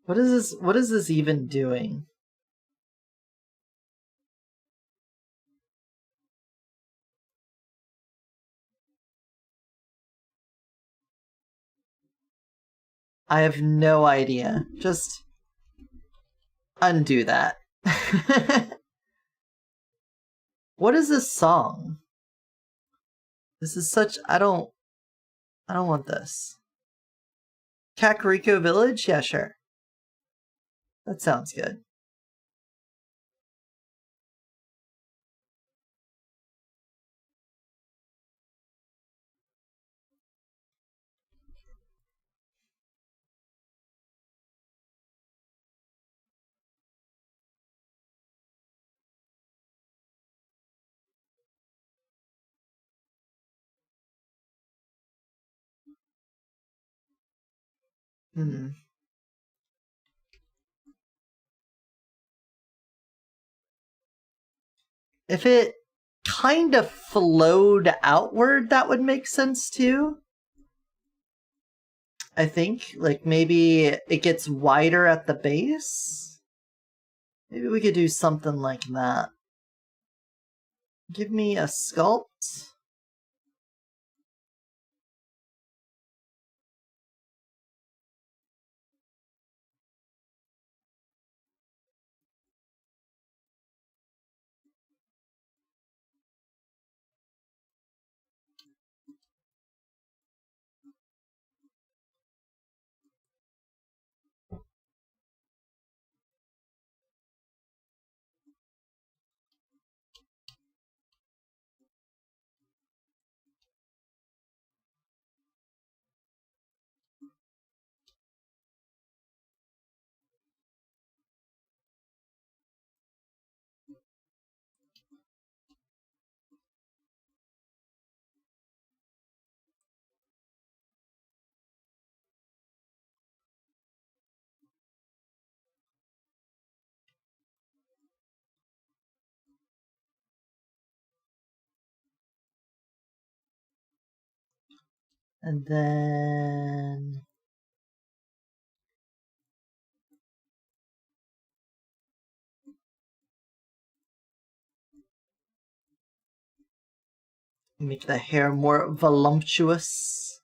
S1: What is this even doing? I have no idea. Just undo that. What is this song? This is such I don't want this. Kakariko Village? Yeah, sure. That sounds good. Hmm. If it kind of flowed outward, that would make sense too. I think, like, maybe it gets wider at the base. Maybe we could do something like that. Give me a sculpt. And then make the hair more voluptuous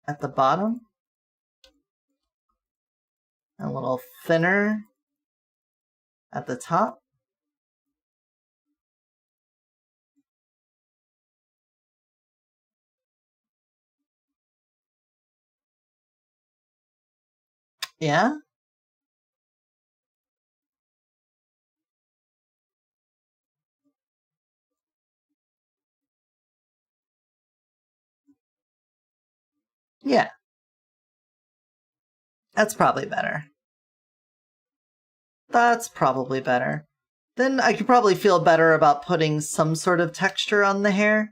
S1: at the bottom. A little thinner at the top. Yeah? Yeah. That's probably better. That's probably better. Then I could probably feel better about putting some sort of texture on the hair.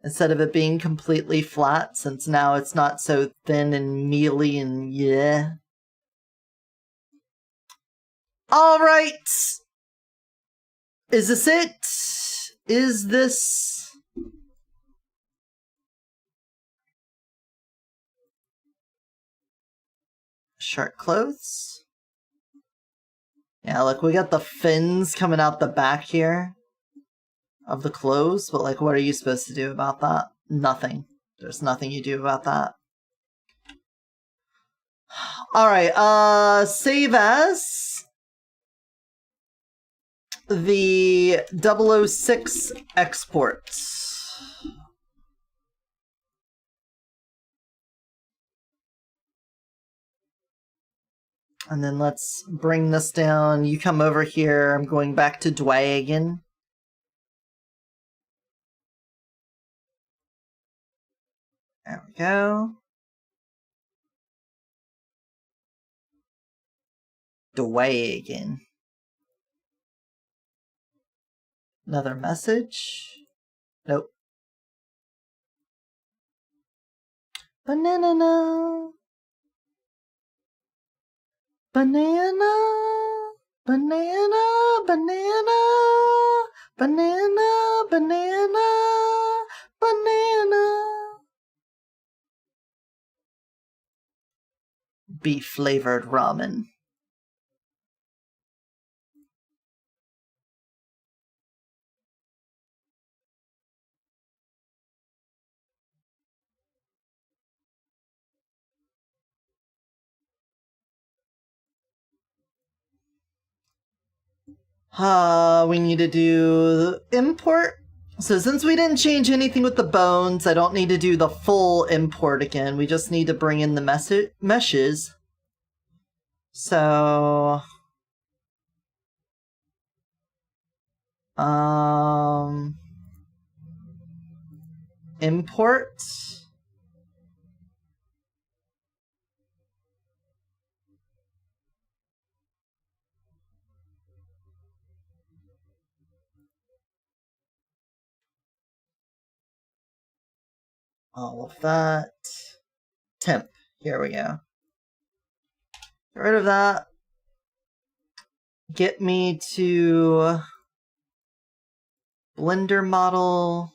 S1: Instead of it being completely flat, since now it's not so thin and mealy and yeah. Alright! Is this it? Is this... Shark clothes? Yeah, look, we got the fins coming out the back here of the clothes, but like, what are you supposed to do about that? Nothing. There's nothing you do about that. Alright, save as the 006 export. And then let's bring this down. You come over here. I'm going back to Dwagon. There we go. Dwagon. Another message. Nope. Banana. Banana. Banana. Banana. Banana. Banana. Banana. Beef flavored ramen. We need to do import. So since we didn't change anything with the bones, I don't need to do the full import again. We just need to bring in the meshes. So... import. All of that. Temp. Here we go. Get rid of that. Get me to Blender model.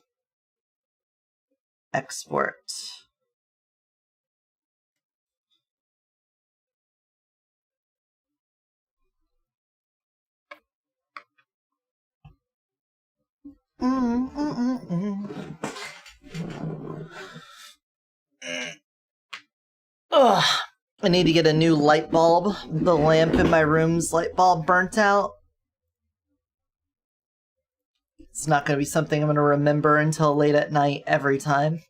S1: Export. Ugh. I need to get a new light bulb. The lamp in my room's light bulb burnt out. It's not going to be something I'm going to remember until late at night every time.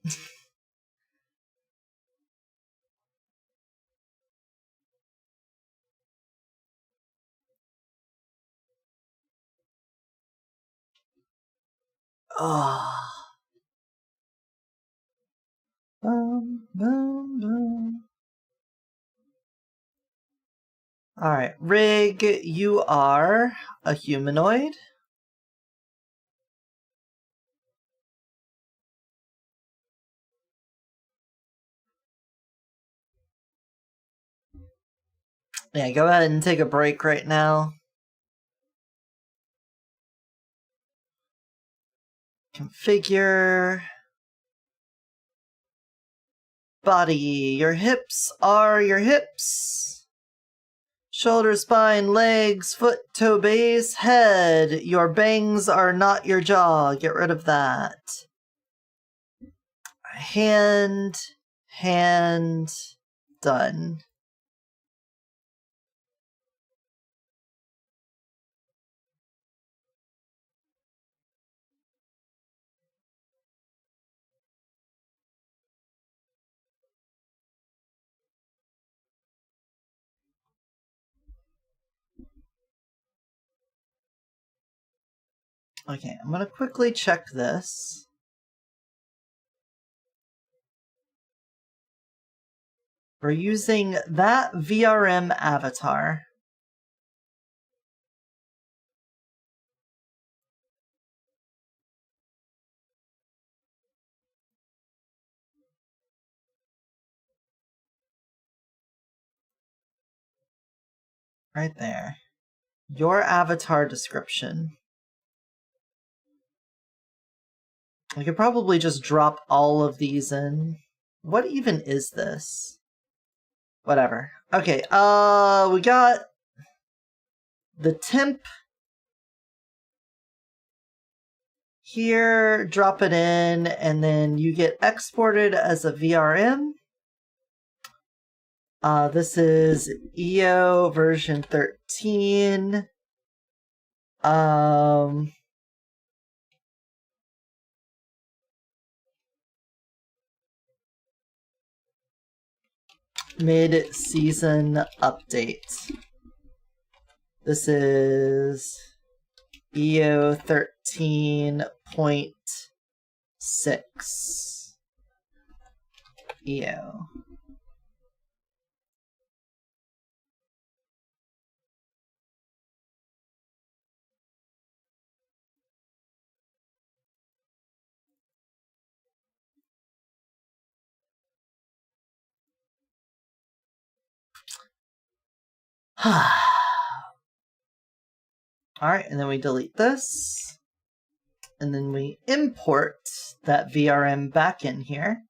S1: Oh. Alright, Rig, you are a humanoid. Yeah, go ahead and take a break right now. Configure. Body. Your hips are your hips. Shoulder, spine, legs, foot, toe, base, head. Your bangs are not your jaw. Get rid of that. Hand. Done. Okay, I'm gonna quickly check this. We're using that VRM avatar. Right there. Your avatar description. I could probably just drop all of these in. What even is this? Whatever. Okay, we got the temp here, drop it in, and then you get exported as a VRM. This is EO version 13. Mid-season update. This is EO 13.6. EO. Alright, and then we delete this. And then we import that VRM back in here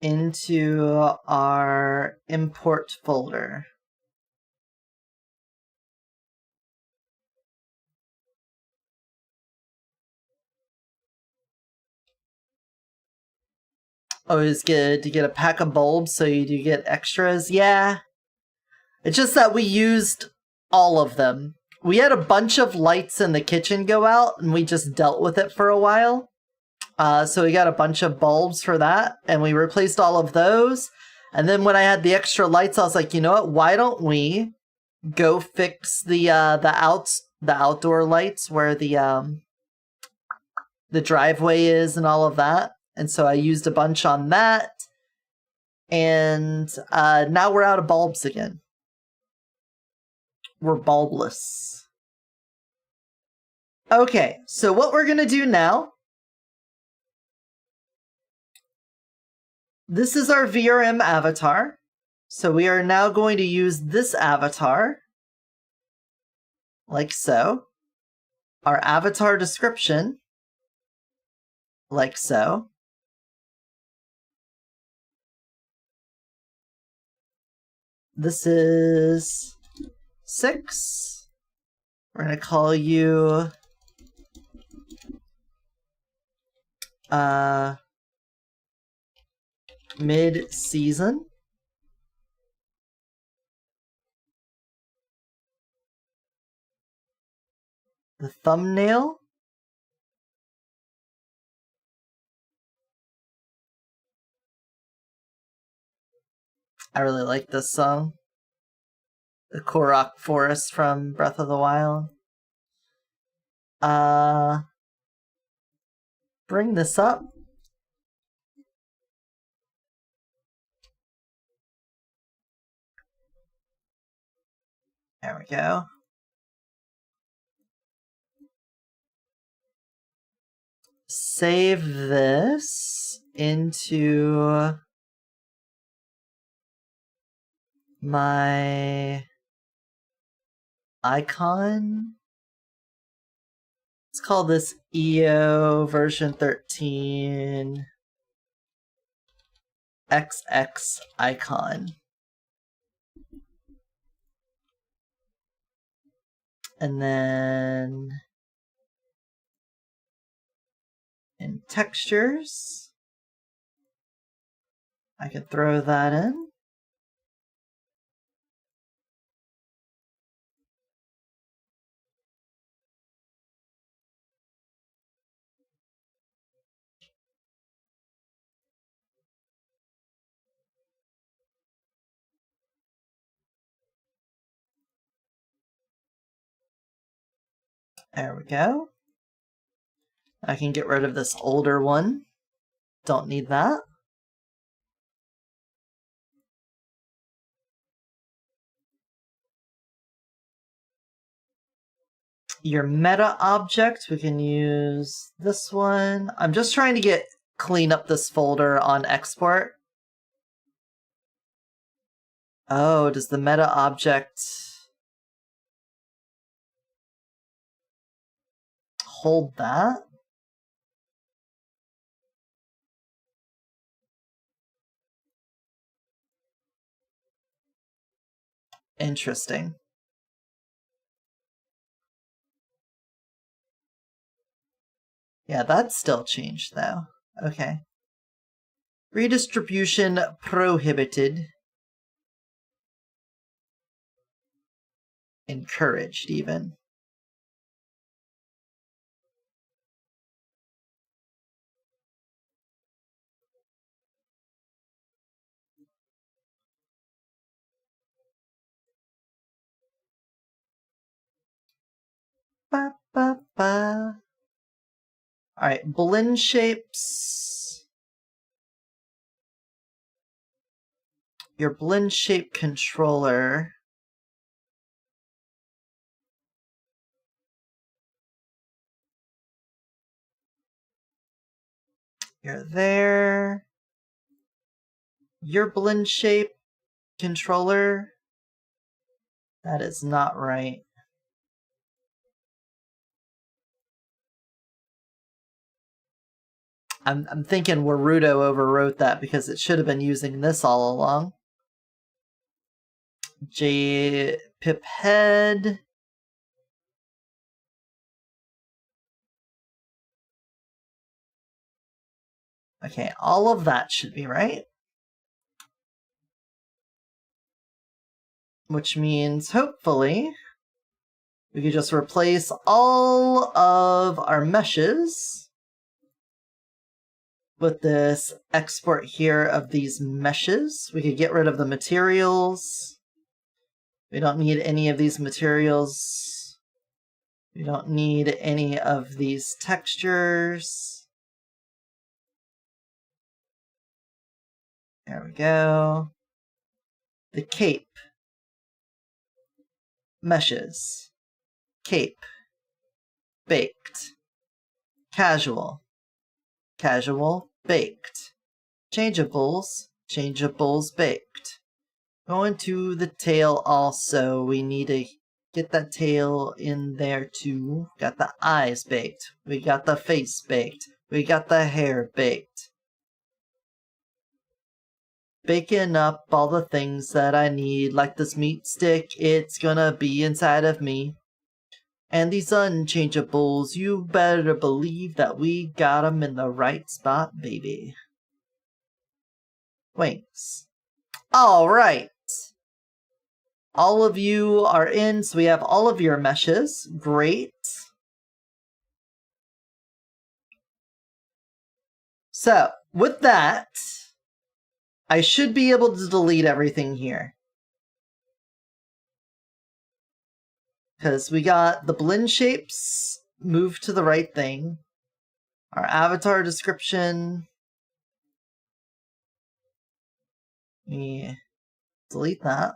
S1: into our import folder. Always good to get a pack of bulbs so you do get extras. Yeah. It's just that we used all of them. We had a bunch of lights in the kitchen go out, and we just dealt with it for a while. So we got a bunch of bulbs for that, and we replaced all of those. And then when I had the extra lights, I was like, you know what? Why don't we go fix the outdoor lights where the driveway is and all of that? And so I used a bunch on that, and now we're out of bulbs again. We're bulbless. Okay, so what we're gonna do now, this is our VRM avatar. So we are now going to use this avatar, like so. our avatar description, like so. This is 6. We're going to call you mid-season. The thumbnail. I really like this song. The Korok Forest from Breath of the Wild. Bring this up. There we go. Save this into my icon. Let's call this EO version 13 XX icon. And then in textures, I could throw that in. There we go. I can get rid of this older one. Don't need that. Your meta object, we can use this one. I'm just trying to clean up this folder on export. Oh, does the meta object hold that? Interesting. Yeah, that's still changed though. Okay. Redistribution prohibited. Encouraged even. Ba, ba, ba. Alright, blend shapes. Your blend shape controller. You're there. Your blend shape controller. That is not right. I'm thinking Warudo overwrote that because it should have been using this all along. J pip head. Okay, all of that should be right. Which means, hopefully, we could just replace all of our meshes with this export here of these meshes. We could get rid of the materials. We don't need any of these materials. We don't need any of these textures. There we go. The cape. Meshes. Cape. Baked. Casual. Casual. Baked. Changeables. Changeables baked. Going to the tail also, we need a Get that tail in there too. Got the eyes baked. We got the face baked. We got the hair baked. Baking up all the things that I need, like this meat stick, it's gonna be inside of me. And these unchangeables, you better believe that we got them in the right spot, baby. Wings. Alright. All of you are in, so we have all of your meshes. Great. So, with that, I should be able to delete everything here. Because we got the blend shapes moved to the right thing. Our avatar description. We delete that.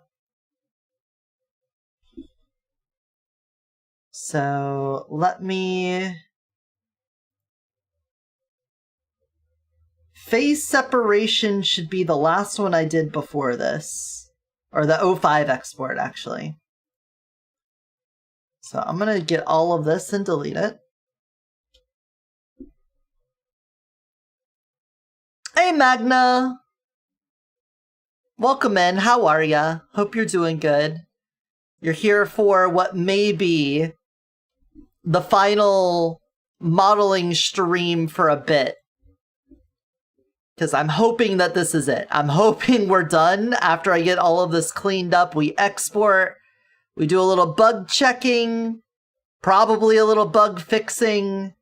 S1: So let me... Phase separation should be the last one I did before this. Or the O5 export, actually. So I'm going to get all of this and delete it. Hey, Magna! Welcome in. How are ya? Hope you're doing good. You're here for what may be the final modeling stream for a bit. Because I'm hoping that this is it. I'm hoping we're done after I get all of this cleaned up. We export. We do a little bug checking, probably a little bug fixing,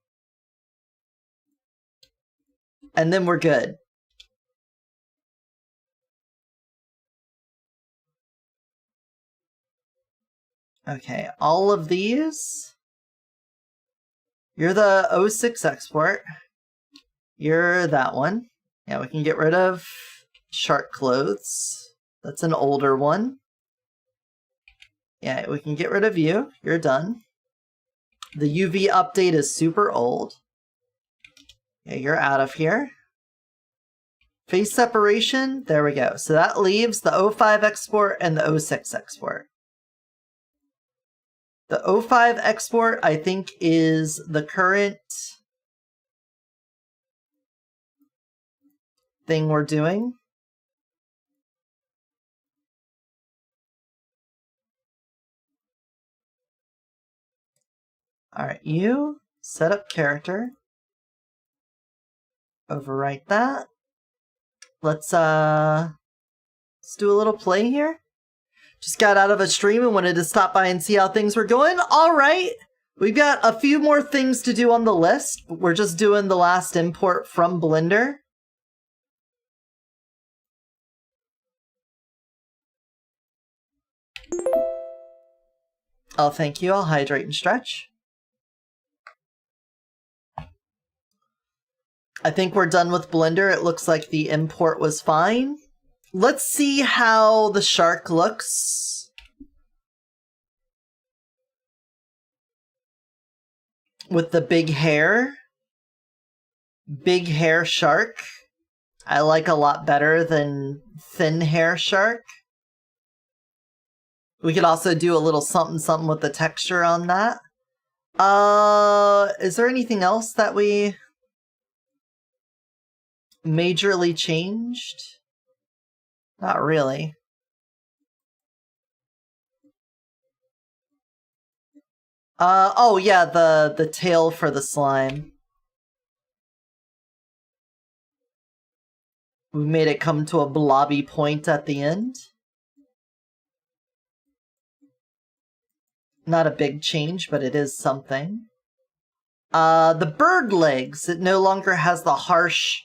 S1: and then we're good. Okay, all of these. You're the 06 export. You're that one. Yeah, we can get rid of shark clothes. That's an older one. Yeah, we can get rid of you. You're done. The UV update is super old. Yeah, you're out of here. Face separation. There we go. So that leaves the O5 export and the 06 export. The O5 export, I think, is the current thing we're doing. Alright, you set up character. Overwrite that. Let's do a little play here. Just got out of a stream and wanted to stop by and see how things were going. Alright, we've got a few more things to do on the list. We're just doing the last import from Blender. Oh, thank you. I'll hydrate and stretch. I think we're done with Blender. It looks like the import was fine. Let's see how the shark looks. With the big hair. Big hair shark. I like a lot better than thin hair shark. We could also do a little something something with the texture on that. Is there anything else that we majorly changed? Not really. Oh yeah, the tail for the slime. We made it come to a blobby point at the end. Not a big change, but it is something. The bird legs, it no longer has the harsh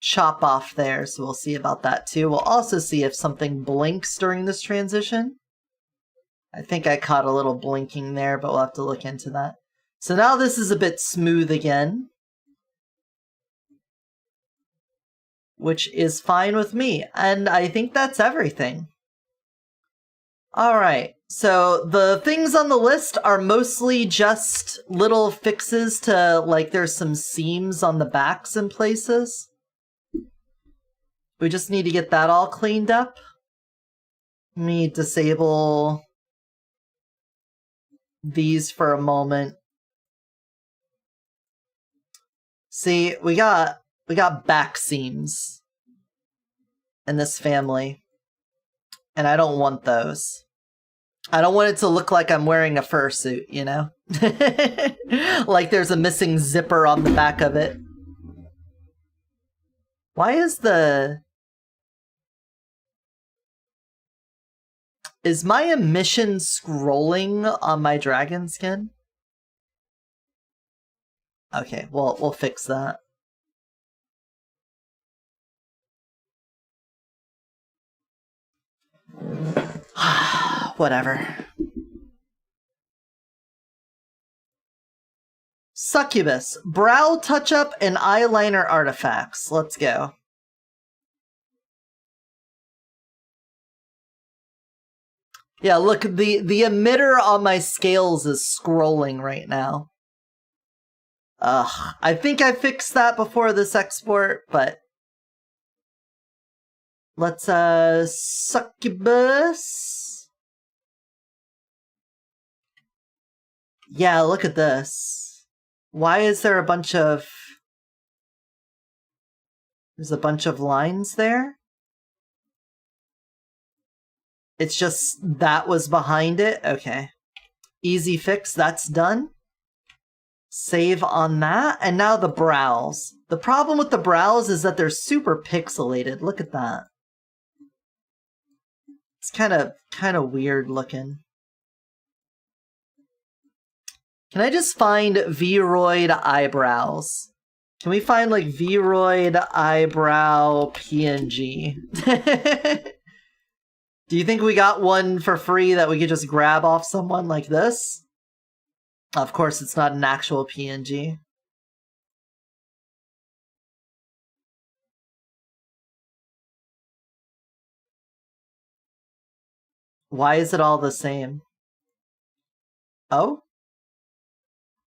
S1: chop off there, so we'll see about that too. We'll also see if something blinks during this transition. I think I caught a little blinking there, but we'll have to look into that. So now this is a bit smooth again, which is fine with me, and I think that's everything. Alright, so the things on the list are mostly just little fixes to, like, there's some seams on the backs in places. We just need to get that all cleaned up. Let me disable these for a moment. See, we got back seams in this family, and I don't want those. I don't want it to look like I'm wearing a fursuit, you know? Like there's a missing zipper on the back of it. Why is the... Is my emission scrolling on my dragon skin? Okay, well, we'll fix that. Whatever. Succubus, brow touch-up and eyeliner artifacts. Let's go. Yeah, look, the emitter on my scales is scrolling right now. Ugh, I think I fixed that before this export, but... Let's, Succubus... Yeah, look at this. Why is there a bunch of... There's a bunch of lines there? It's just that was behind it? Okay. Easy fix, that's done. Save on that, and now the brows. The problem with the brows is that they're super pixelated. Look at that. It's kind of weird looking. Can I just find Vroid eyebrows? Can we find like Vroid eyebrow PNG? Do you think we got one for free that we could just grab off someone like this? Of course, it's not an actual PNG. Why is it all the same? Oh?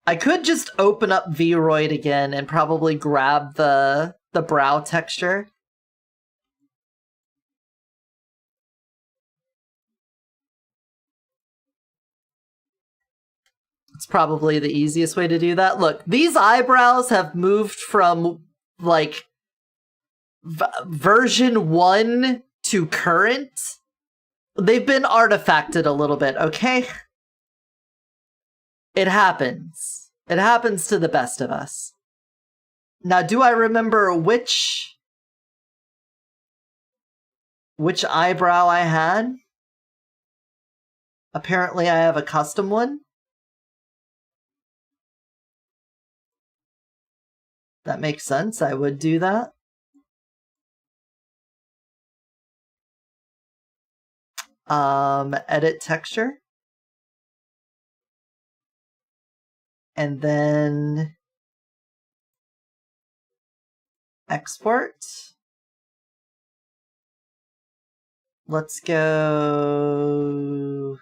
S1: I could just open up Vroid again and probably grab the brow texture. It's probably the easiest way to do that. Look, these eyebrows have moved from, like, version 1 to current. They've been artifacted a little bit, okay? It happens. It happens to the best of us. Now, do I remember which eyebrow I had? Apparently I have a custom one. That makes sense. I would do that. Edit texture. And then export. Let's go.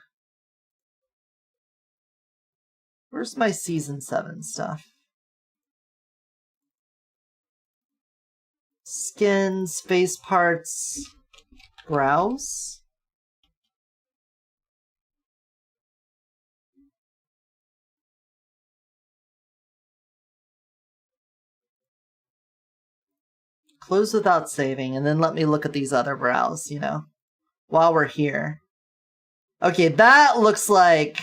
S1: Where's my season 7 stuff? Skin, face parts, brows. Close without saving, and then let me look at these other brows, you know, while we're here. Okay, that looks like...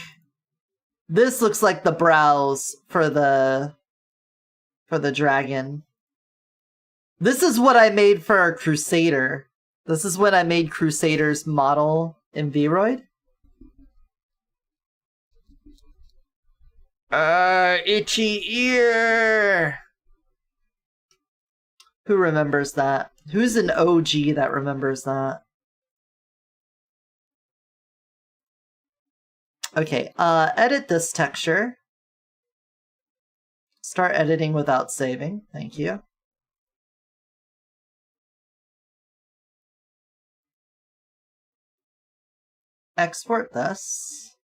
S1: This looks like the brows for the dragon. This is what I made for our Crusader. This is when I made Crusader's model in Vroid. Itchy ear! Who remembers that? Who's an OG that remembers that? Okay, edit this texture. Start editing without saving. Thank you. Export this.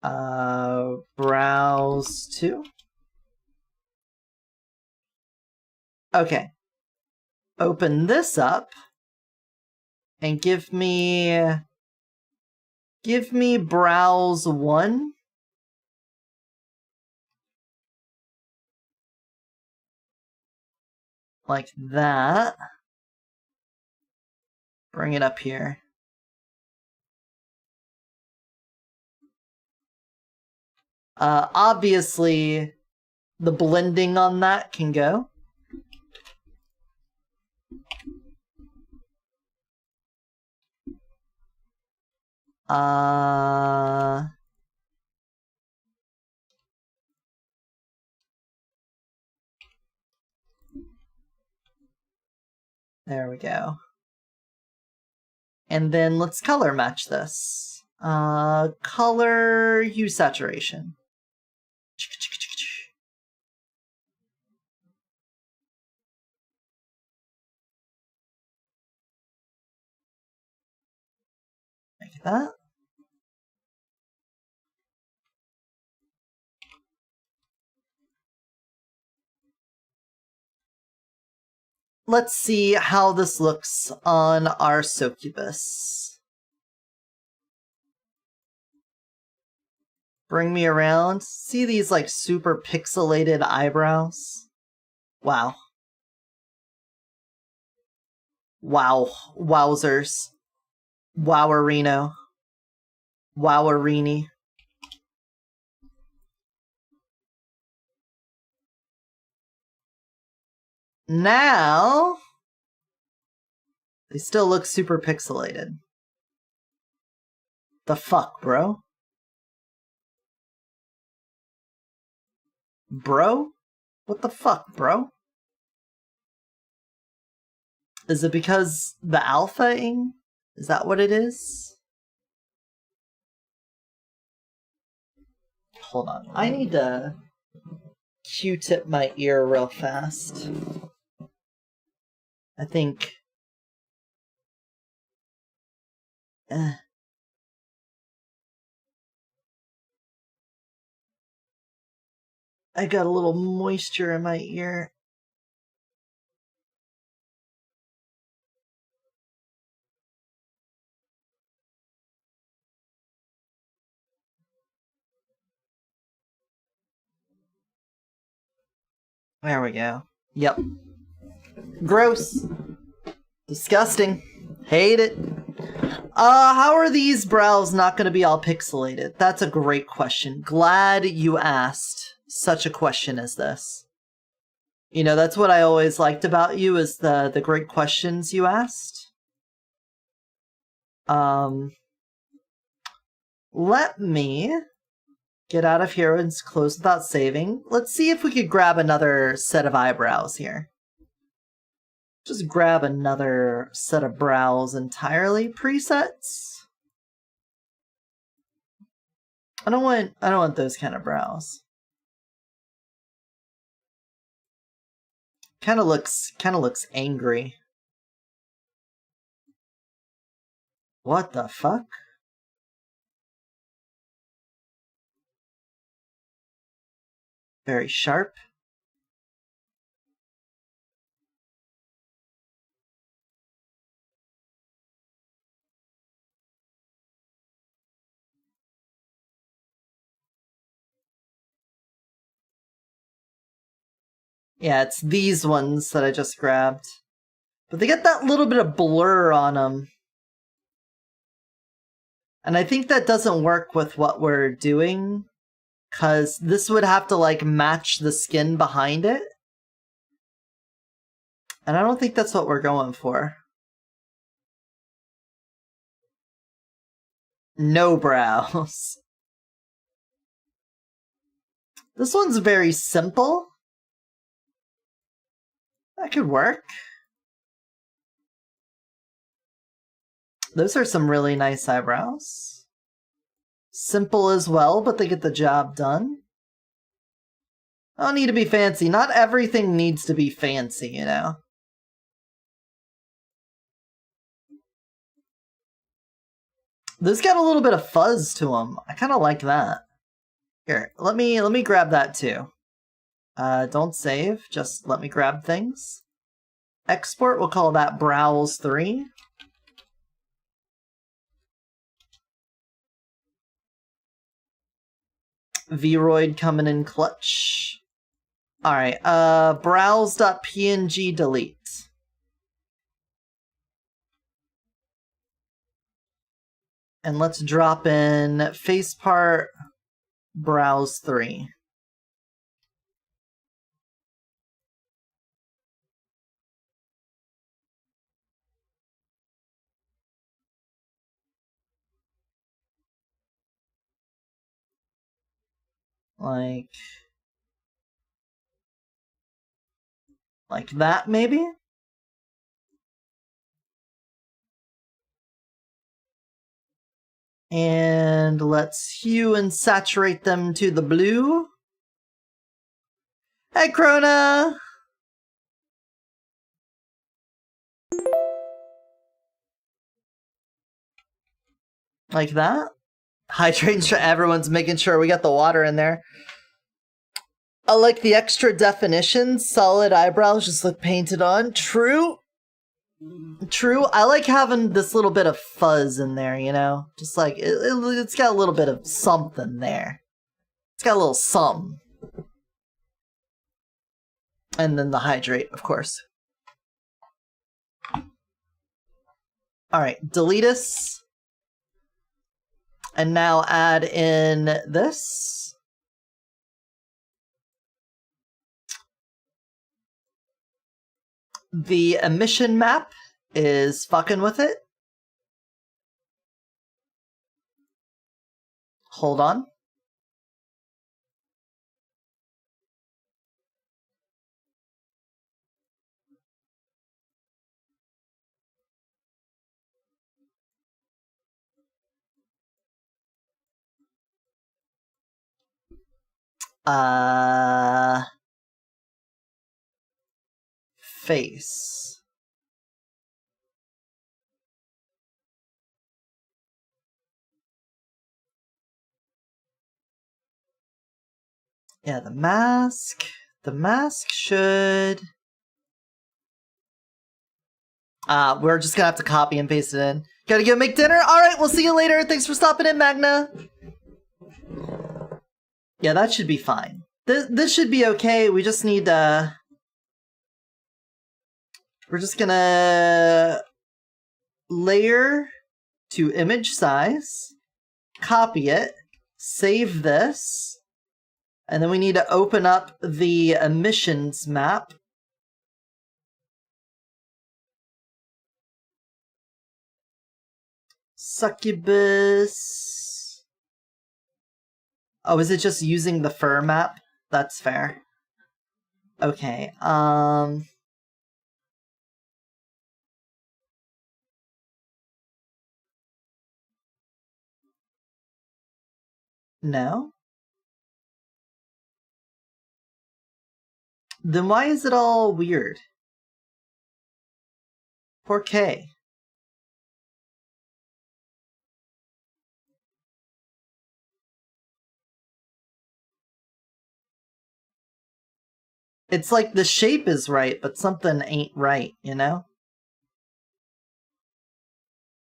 S1: Browse to. Okay. Open this up and give me browse 1. like that. Bring it up here. Obviously, the blending on that can go. There we go. And then let's color match this. Color hue saturation. Like that. Let's see how this looks on our succubus. Bring me around. See these like super pixelated eyebrows? Wow. Wow. Wowzers. Wowerino. Wowerini. Now, they still look super pixelated. The fuck, bro? Bro? What the fuck, bro? Is it because the alpha-ing? Is that what it is? Hold on. I need to Q-tip my ear real fast. I think... I got a little moisture in my ear. There we go. Yep. Gross. Disgusting. Hate it. How are these brows not going to be all pixelated? That's a great question. Glad you asked such a question as this. You know, that's what I always liked about you, is the great questions you asked. Let me get out of here and close without saving. Let's see if we could grab another set of eyebrows here. Just grab another set of brows entirely. Presets. I don't want those kind of brows. Kind of looks angry. What the fuck? Very sharp. Yeah, it's these ones that I just grabbed. But they get that little bit of blur on them. And I think that doesn't work with what we're doing, because this would have to, like, match the skin behind it. And I don't think that's what we're going for. No brows. This one's very simple. That could work. Those are some really nice eyebrows. Simple as well, but they get the job done. Don't need to be fancy. Not everything needs to be fancy, you know? Those got a little bit of fuzz to them. I kind of like that. Here, let me grab that too. Don't save, just let me grab things. Export, we'll call that Brows 3. Vroid coming in clutch. Alright, browse.png delete. And let's drop in face part browse 3. Like that, maybe? And let's hue and saturate them to the blue. Hey, Krona! Like that. Hydrating, everyone's making sure we got the water in there. I like the extra definition. Solid eyebrows just look painted on. True. True. I like having this little bit of fuzz in there, you know? Just like, it's got a little bit of something there. It's got a little something. And then the hydrate, of course. Alright, Eotidiss. And now add in this. The emission map is fucking with it. Hold on. Face. Yeah, the mask. The mask should... we're just gonna have to copy and paste it in. Gotta go make dinner? Alright, we'll see you later. Thanks for stopping in, Magna. Yeah, that should be fine. This should be okay. We just need, we're just gonna layer to image size, copy it, save this, and then we need to open up the emissions map. Succubus. Oh, is it just using the fur map? That's fair. Okay, no? Then why is it all weird? 4K. It's like the shape is right, but something ain't right, you know?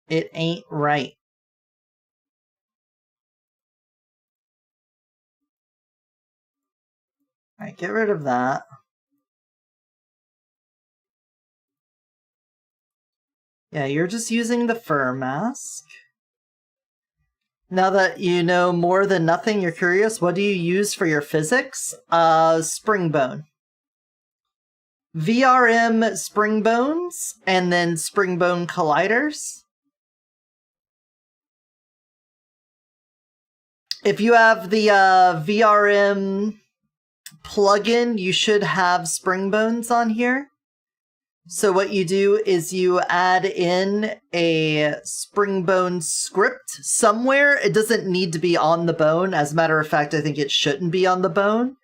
S1: It ain't right. Alright, get rid of that. Yeah, you're just using the fur mask. Now that you know more than nothing, you're curious, what do you use for your physics? Springbone. VRM springbones, and then springbone colliders. If you have the VRM plugin, you should have springbones on here. So what you do is you add in a springbone script somewhere. It doesn't need to be on the bone. As a matter of fact, I think it shouldn't be on the bone.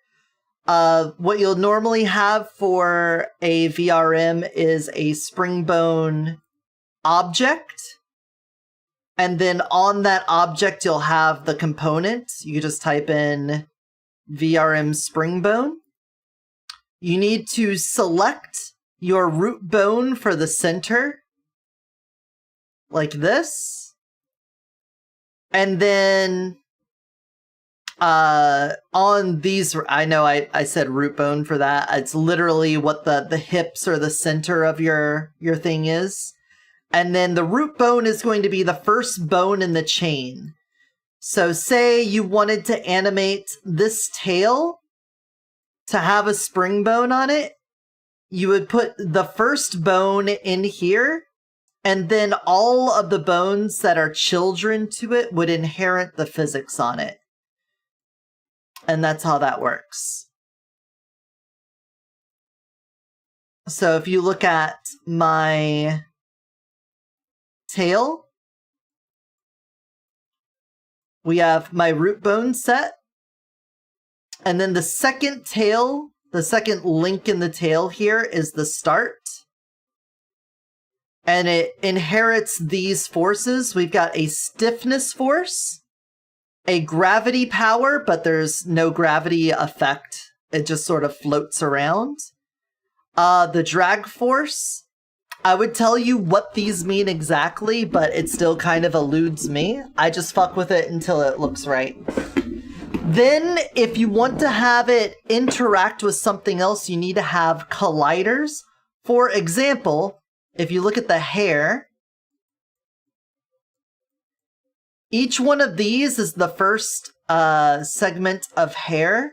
S1: What you'll normally have for a VRM is a springbone object. And then on that object, you'll have the component. You can just type in VRM springbone. You need to select your root bone for the center, like this. And then on these, I know I said root bone for that. It's literally what the hips or the center of your thing is. And then the root bone is going to be the first bone in the chain. So say you wanted to animate this tail to have a spring bone on it, you would put the first bone in here, and then all of the bones that are children to it would inherit the physics on it. And that's how that works. So if you look at my tail, we have my root bone set. And then the second tail, the second link in the tail here is the start. And it inherits these forces. We've got a stiffness force, a gravity power, but there's no gravity effect. It just sort of floats around. The drag force. I would tell you what these mean exactly, but it still kind of eludes me. I just fuck with it until it looks right. Then, if you want to have it interact with something else, you need to have colliders. For example, if you look at the hair, each one of these is the first segment of hair.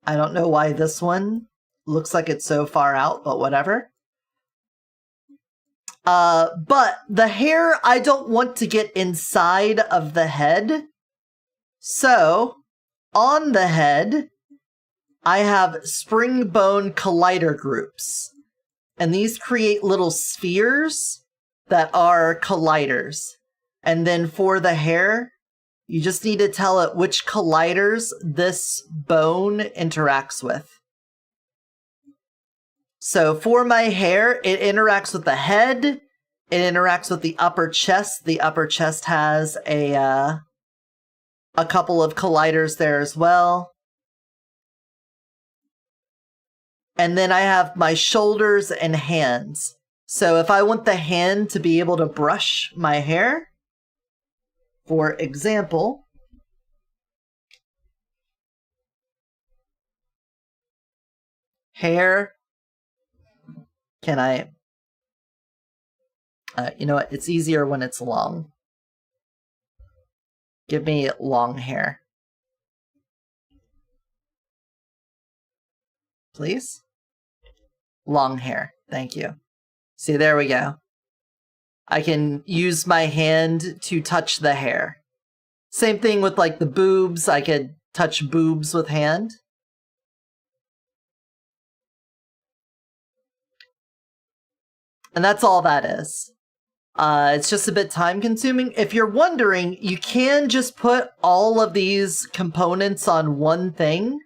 S1: I don't know why this one looks like it's so far out, but whatever. But the hair, I don't want to get inside of the head. So, on the head, I have spring bone collider groups. And these create little spheres that are colliders. And then for the hair, you just need to tell it which colliders this bone interacts with. So for my hair, it interacts with the head, it interacts with the upper chest. The upper chest has a couple of colliders there as well. And then I have my shoulders and hands. So if I want the hand to be able to brush my hair, for example, hair, can I, you know what, it's easier when it's long. Give me long hair. Please? Long hair, thank you. See, there we go. I can use my hand to touch the hair. Same thing with like the boobs, I could touch boobs with hand. And that's all that is. It's just a bit time consuming. If you're wondering, you can just put all of these components on one thing.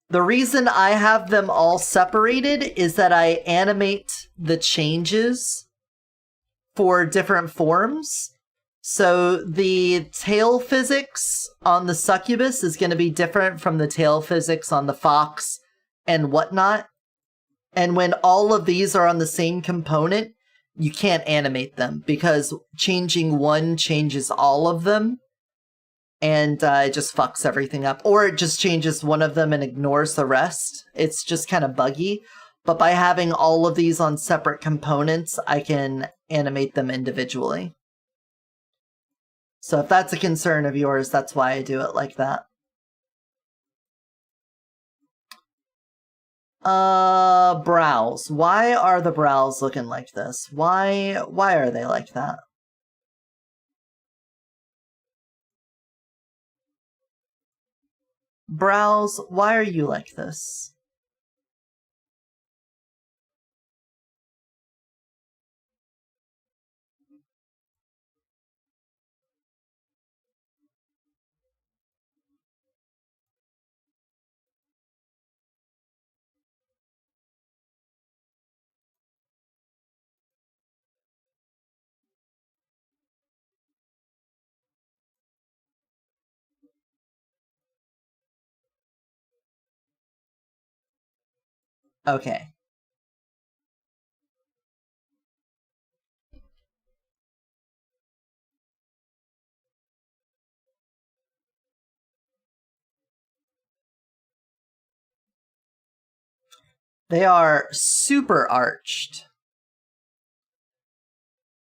S1: The reason I have them all separated is that I animate the changes for different forms. So the tail physics on the succubus is going to be different from the tail physics on the fox and whatnot. And when all of these are on the same component, you can't animate them because changing one changes all of them. And it just fucks everything up. Or it just changes one of them and ignores the rest. It's just kind of buggy. But by having all of these on separate components, I can animate them individually. So if that's a concern of yours, that's why I do it like that. Brows. Why are the brows looking like this? Why are they like that? Brows, why are you like this? Okay. They are super arched.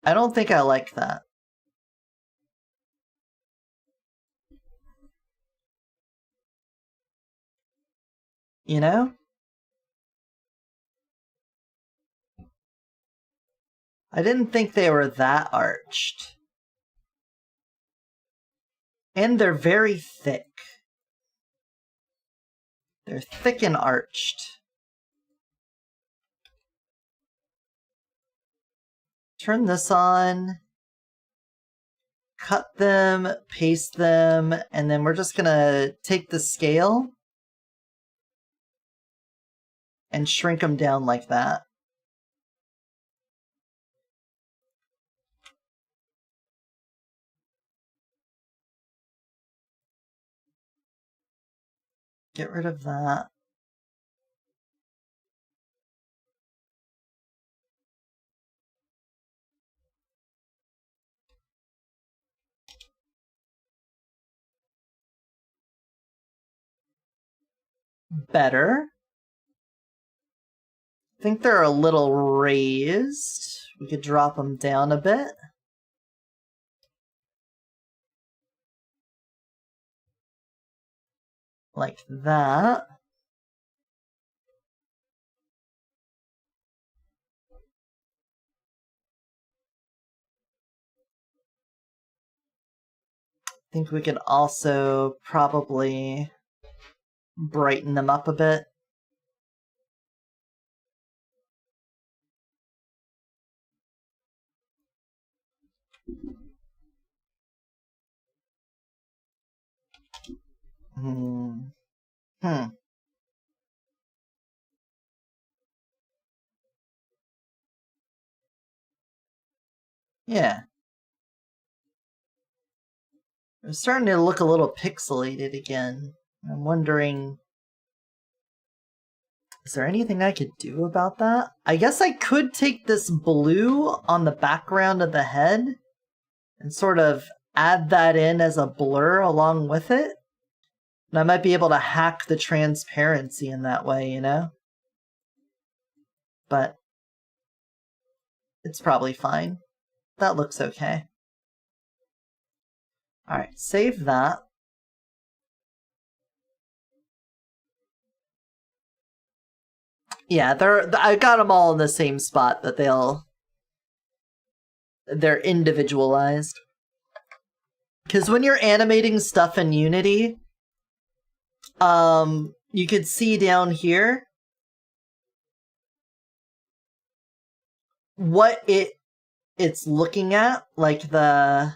S1: I don't think I like that. You know? I didn't think they were that arched. And they're very thick. They're thick and arched. Turn this on. Cut them, paste them, and then we're just gonna take the scale and shrink them down like that. Get rid of that. Better. I think they're a little raised. We could drop them down a bit. Like that. I think we could also probably brighten them up a bit. Yeah. They're starting to look a little pixelated again. I'm wondering, is there anything I could do about that? I guess I could take this blue on the background of the head and sort of add that in as a blur along with it. And I might be able to hack the transparency in that way, you know? But it's probably fine. That looks okay. Alright, save that. Yeah, I got them all in the same spot, but they're individualized. Because when you're animating stuff in Unity, you could see down here what it's looking at, like the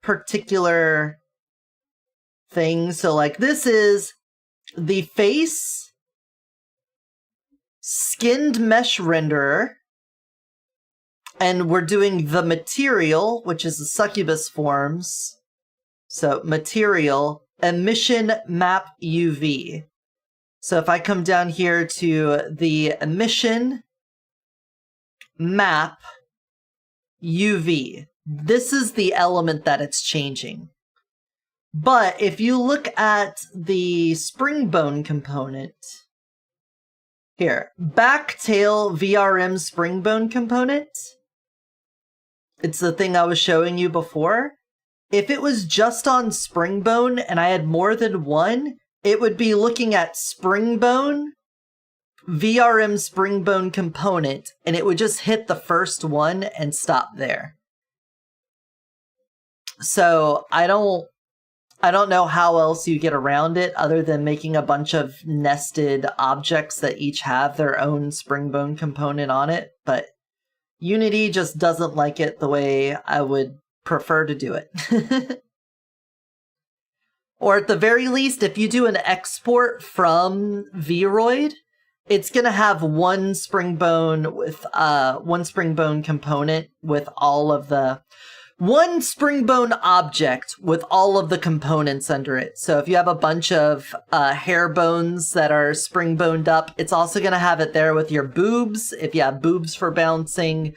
S1: particular thing. So like this is the face skinned mesh renderer, and we're doing the material, which is the succubus forms. So material emission map UV. So if I come down here to the emission map UV, this is the element that it's changing. But if you look at the springbone component, here, backtail VRM springbone component, it's the thing I was showing you before. If it was just on springbone and I had more than one, it would be looking at springbone, VRM springbone component, and it would just hit the first one and stop there. So I don't know how else you get around it other than making a bunch of nested objects that each have their own springbone component on it, but Unity just doesn't like it the way I would prefer to do it. Or at the very least, if you do an export from Vroid, it's gonna have one springbone with one springbone component with all of the one springbone object with all of the components under it. So if you have a bunch of hair bones that are springboned up, it's also going to have it there with your boobs, if you have boobs for bouncing,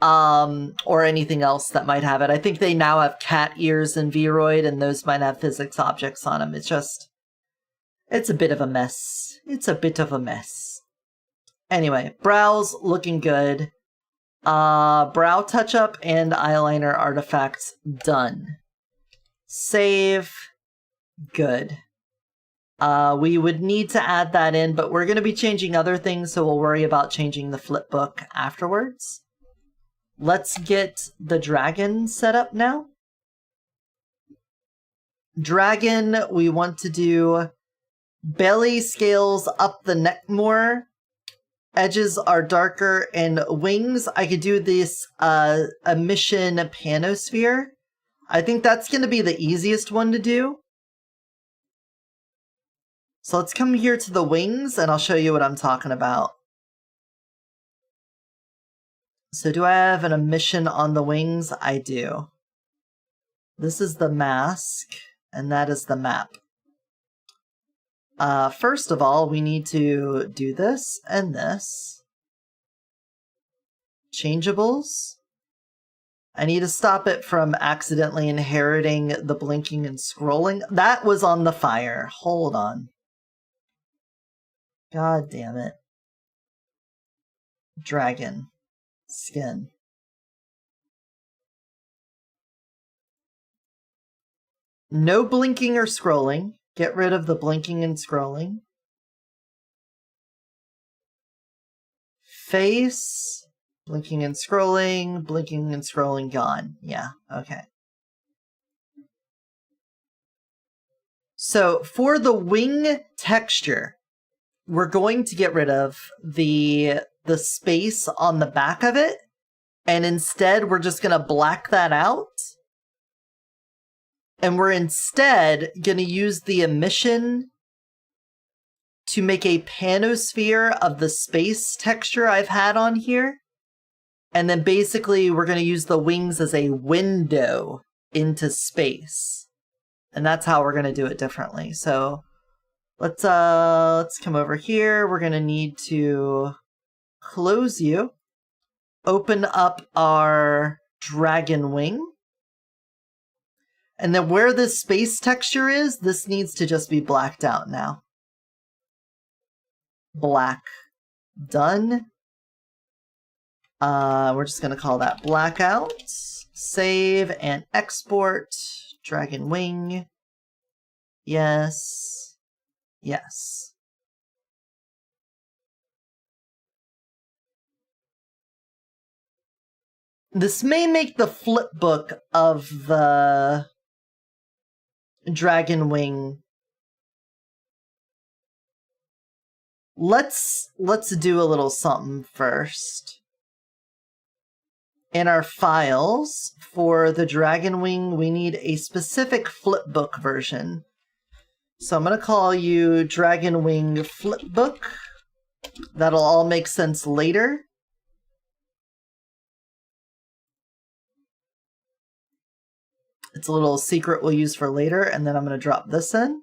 S1: or anything else that might have it. I think they now have cat ears in Vroid, and those might have physics objects on them. It's a bit of a mess. It's a bit of a mess. Anyway, brows looking good. Brow touch-up and eyeliner artifacts done. Save. Good. We would need to add that in, but we're going to be changing other things, so we'll worry about changing the flipbook afterwards. Let's get the dragon set up now. Dragon, we want to do belly scales up the neck more. Edges are darker, and wings, I could do this emission panosphere. I think that's going to be the easiest one to do. So let's come here to the wings, and I'll show you what I'm talking about. So do I have an emission on the wings? I do. This is the mask, and that is the map. First of all, we need to do this and this. Changeables. I need to stop it from accidentally inheriting the blinking and scrolling. That was on the fire. Hold on. God damn it. Dragon. Skin. No blinking or scrolling. Get rid of the blinking and scrolling. Face. Blinking and scrolling gone. Yeah, okay. So for the wing texture, we're going to get rid of the space on the back of it, and instead we're just going to black that out. And we're instead going to use the emission to make a panosphere of the space texture I've had on here. And then basically we're going to use the wings as a window into space. And that's how we're going to do it differently. So let's come over here. We're going to need to close you. Open up our dragon wing. And then where this space texture is, this needs to just be blacked out now. Black. Done. We're just going to call that blackout. Save and export. Dragon wing. Yes. Yes. This may make the flipbook of the dragon wing. Let's do a little something first. In our files for the dragon wing, we need a specific flipbook version. So I'm going to call you dragon wing flipbook. That'll all make sense later. It's a little secret we'll use for later, and then I'm going to drop this in.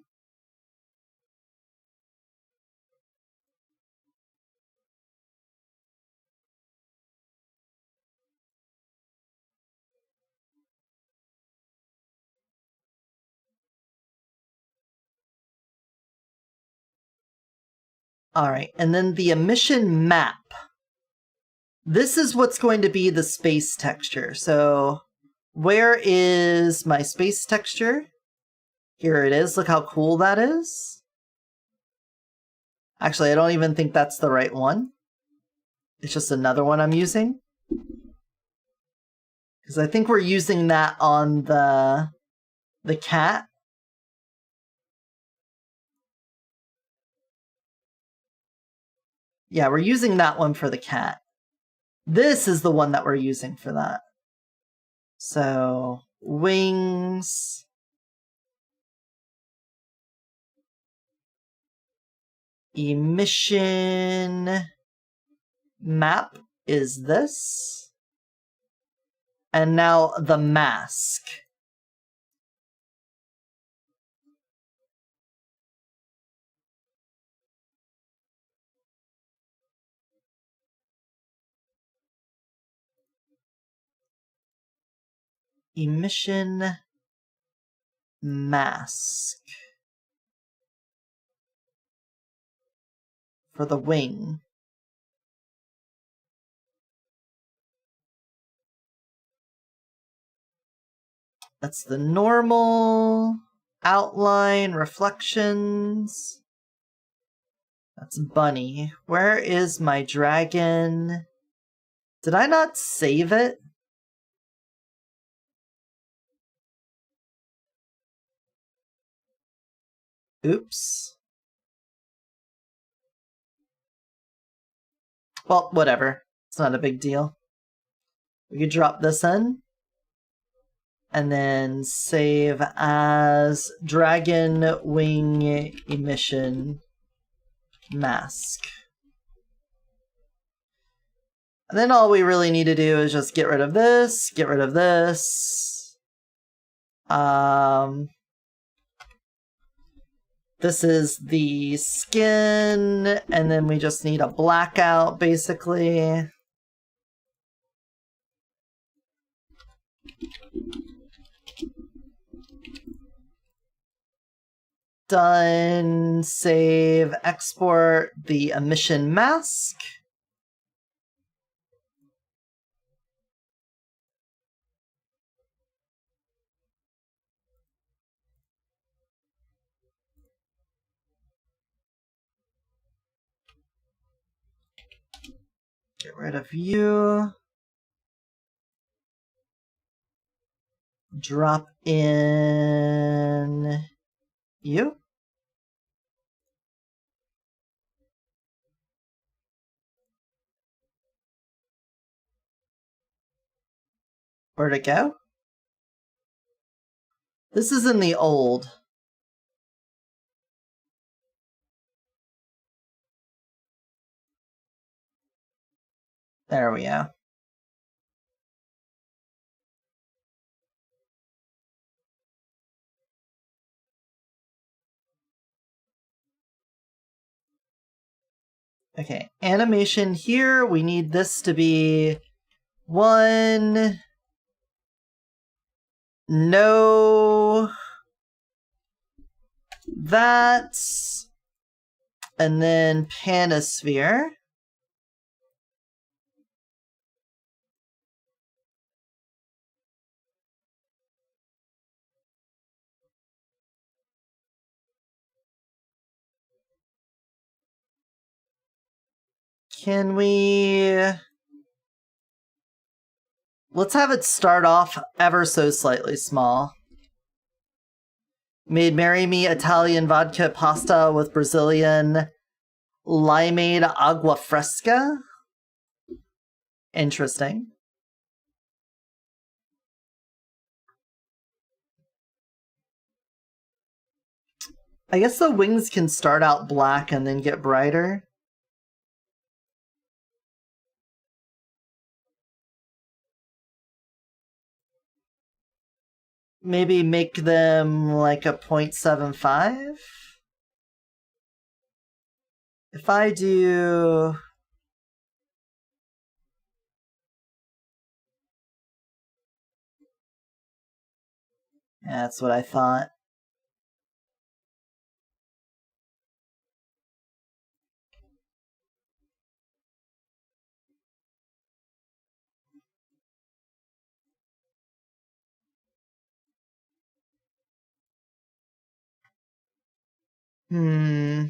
S1: Alright, and then the emission map. This is what's going to be the space texture. So where is my space texture? Here it is. Look how cool that is. Actually, I don't even think that's the right one. It's just another one I'm using. Because I think we're using that on the cat. Yeah, we're using that one for the cat. This is the one that we're using for that. So, wings. Emission map is this. And now the mask. Emission mask for the wing. That's the normal outline, reflections. That's bunny. Where is my dragon? Did I not save it? Oops. Well, whatever. It's not a big deal. We could drop this in. And then save as Dragon Wing Emission Mask. And then all we really need to do is just get rid of this, get rid of this. This is the skin, and then we just need a blackout, basically. Done. Save, export the emission mask. Get rid of you. Drop in you. Where'd it go? This is in the old. There we go. Okay, animation here, we need this to be 1, no, that, and then Panosphere. Can we... Let's have it start off ever so slightly small. Made marry me Italian vodka pasta with Brazilian limeade agua fresca. Interesting. I guess the wings can start out black and then get brighter. Maybe make them like a 0.75? If I do... Yeah, that's what I thought. Hmm...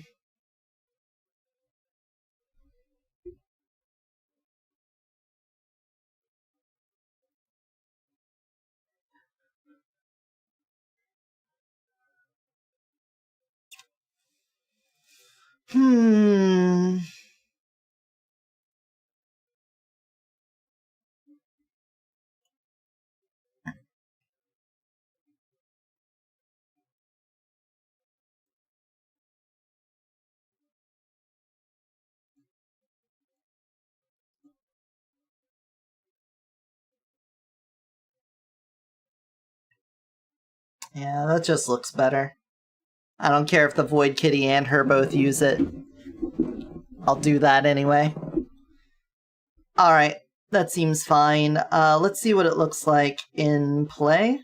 S1: Yeah, that just looks better. I don't care if the Void Kitty and her both use it. I'll do that anyway. Alright, that seems fine. Let's see what it looks like in play.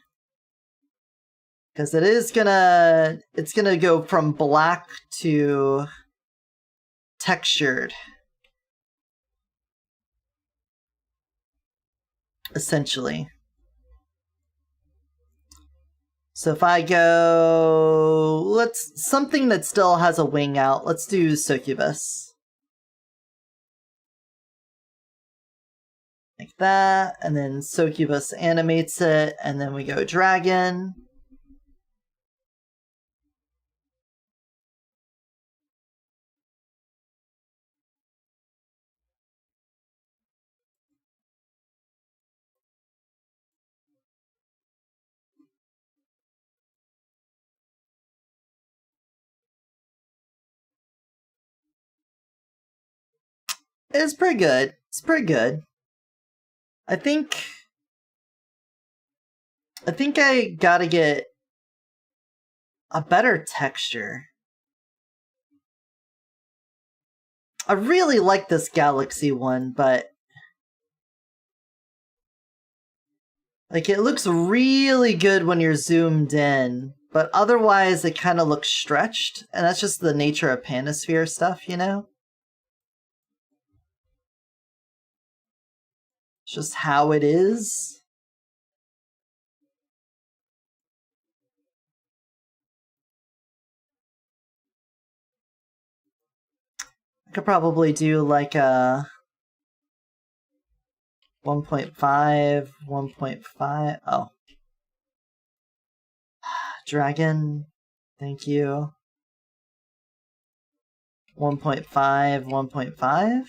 S1: Because it's gonna go from black to textured. Essentially. So if I go... something that still has a wing out. Let's do Succubus. Like that, and then Succubus animates it, and then we go Dragon. It's pretty good. It's pretty good. I think I gotta get a better texture. I really like this Galaxy one, but like it looks really good when you're zoomed in, but otherwise it kind of looks stretched, and that's just the nature of Panosphere stuff, you know? It's just how it is. I could probably do like a 1.5, 1.5. Oh. Dragon. Thank you. 1.5, 1.5.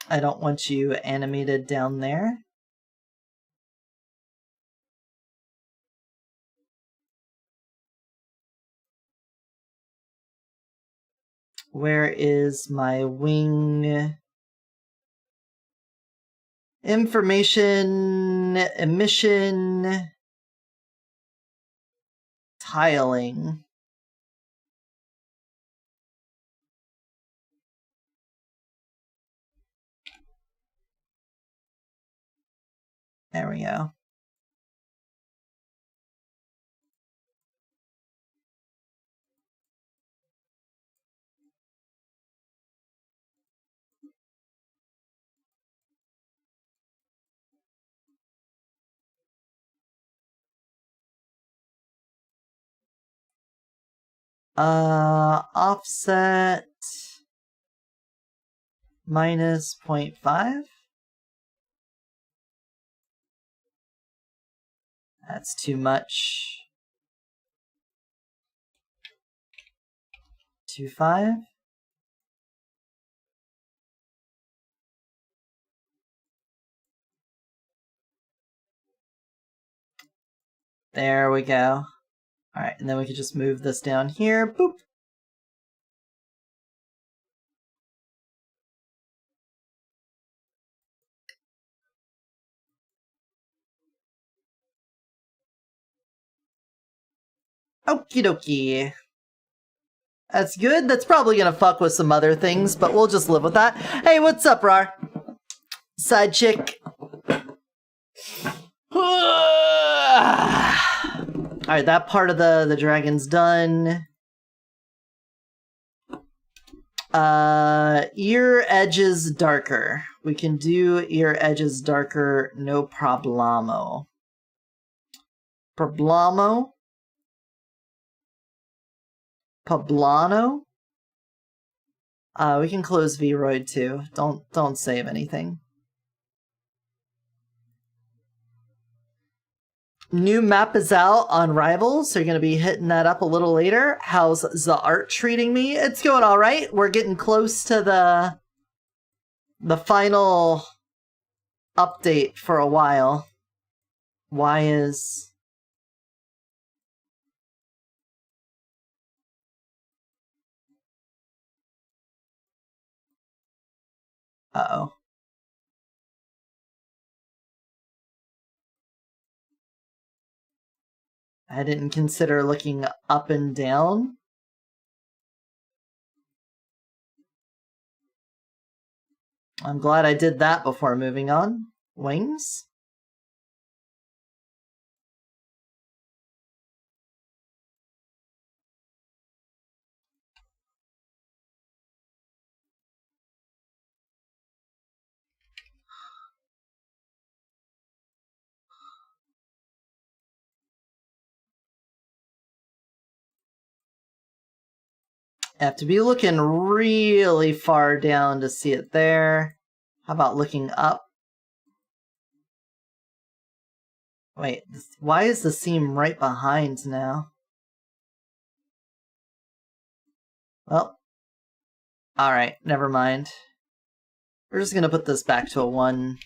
S1: I don't want you animated down there. Where is my wing? Information, emission, tiling. There we go. Offset minus 0.5. That's too much. 2.5. There we go. Alright, and then we can just move this down here. Boop. Okie dokie. That's good. That's probably gonna fuck with some other things, but we'll just live with that. Hey, what's up, Rar? Side chick. Alright, that part of the dragon's done. Ear edges darker. We can do ear edges darker, no problemo. Problemo? Poblano? We can close Vroid too. Don't save anything. New map is out on Rivals, so you're going to be hitting that up a little later. How's the art treating me? It's going all right. We're getting close to the final update for a while. Why is... Uh-oh. I didn't consider looking up and down. I'm glad I did that before moving on. Wings? I have to be looking really far down to see it there. How about looking up? Wait, why is the seam right behind now? Well, alright, never mind. We're just gonna put this back to a 1.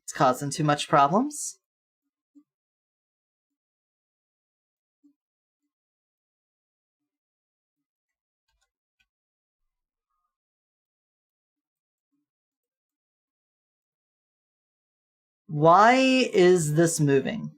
S1: It's causing too much problems. Why is this moving?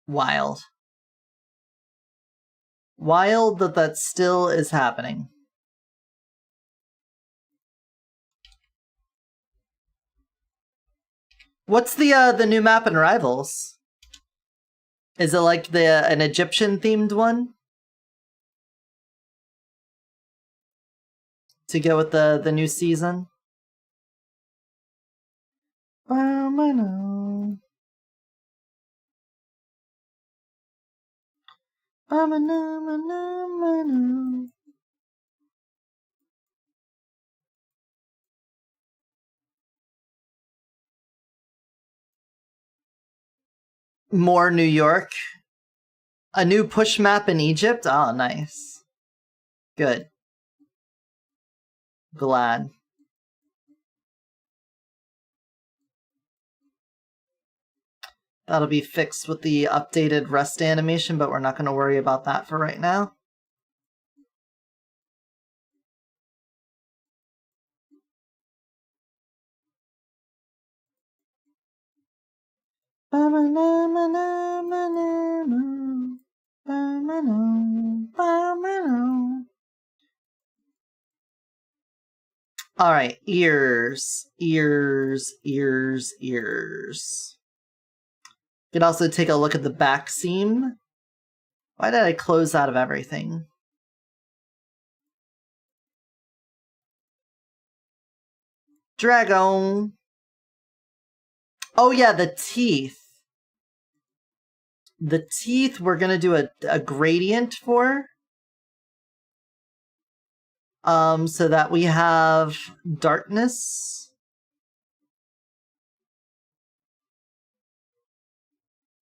S1: Wild. Wild that that still is happening. What's the new map in Rivals? Is it like an Egyptian themed one? To go with the new season? More New York. A new push map in Egypt? Oh, nice. Good. Glad. That'll be fixed with the updated rest animation, but we're not going to worry about that for right now. Alright, ears. Ears, ears, ears. You can also take a look at the back seam. Why did I close out of everything? Dragon. Oh yeah, the teeth. The teeth we're gonna do a gradient for. So that we have darkness.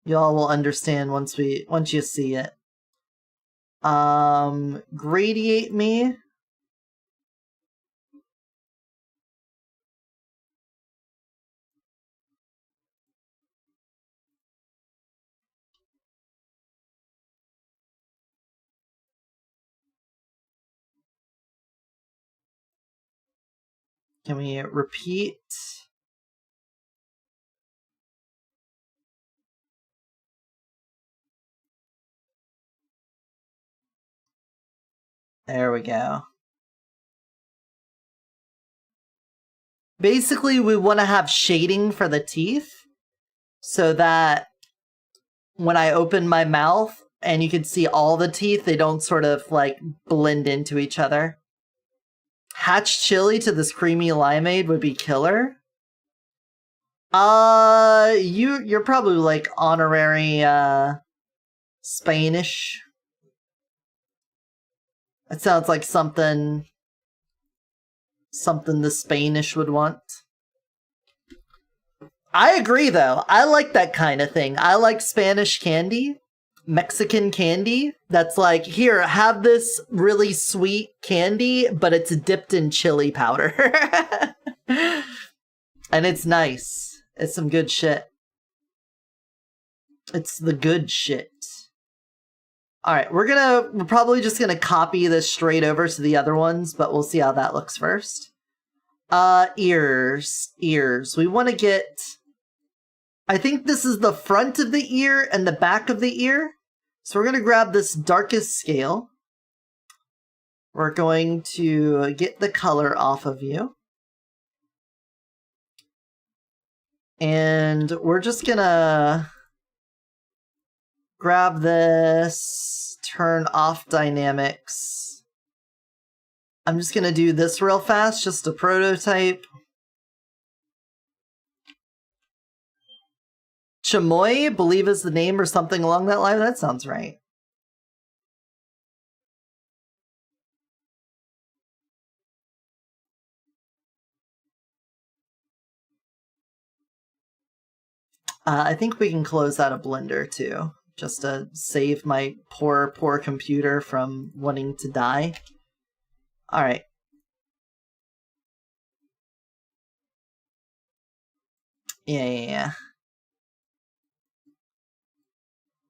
S1: Y'all will understand once you see it. Gradiate me. Can we repeat? There we go. Basically, we want to have shading for the teeth so that when I open my mouth and you can see all the teeth, they don't sort of like blend into each other. Hatch chili to this creamy limeade would be killer. You're probably like honorary Spanish. It sounds like something the Spanish would want. I agree though. I like that kind of thing. I like Spanish candy. Mexican candy that's like, here, have this really sweet candy, but it's dipped in chili powder. And it's nice. It's some good shit. It's the good shit. Alright, we're probably just gonna copy this straight over to the other ones, but we'll see how that looks first. Ears. We want to get I think this is the front of the ear and the back of the ear. So we're going to grab this darkest scale. We're going to get the color off of you. And we're just going to grab this, turn off dynamics. I'm just going to do this real fast, just a prototype. Chamoy, believe is the name or something along that line. That sounds right. I think we can close out a Blender too, just to save my poor computer from wanting to die. All right. Yeah.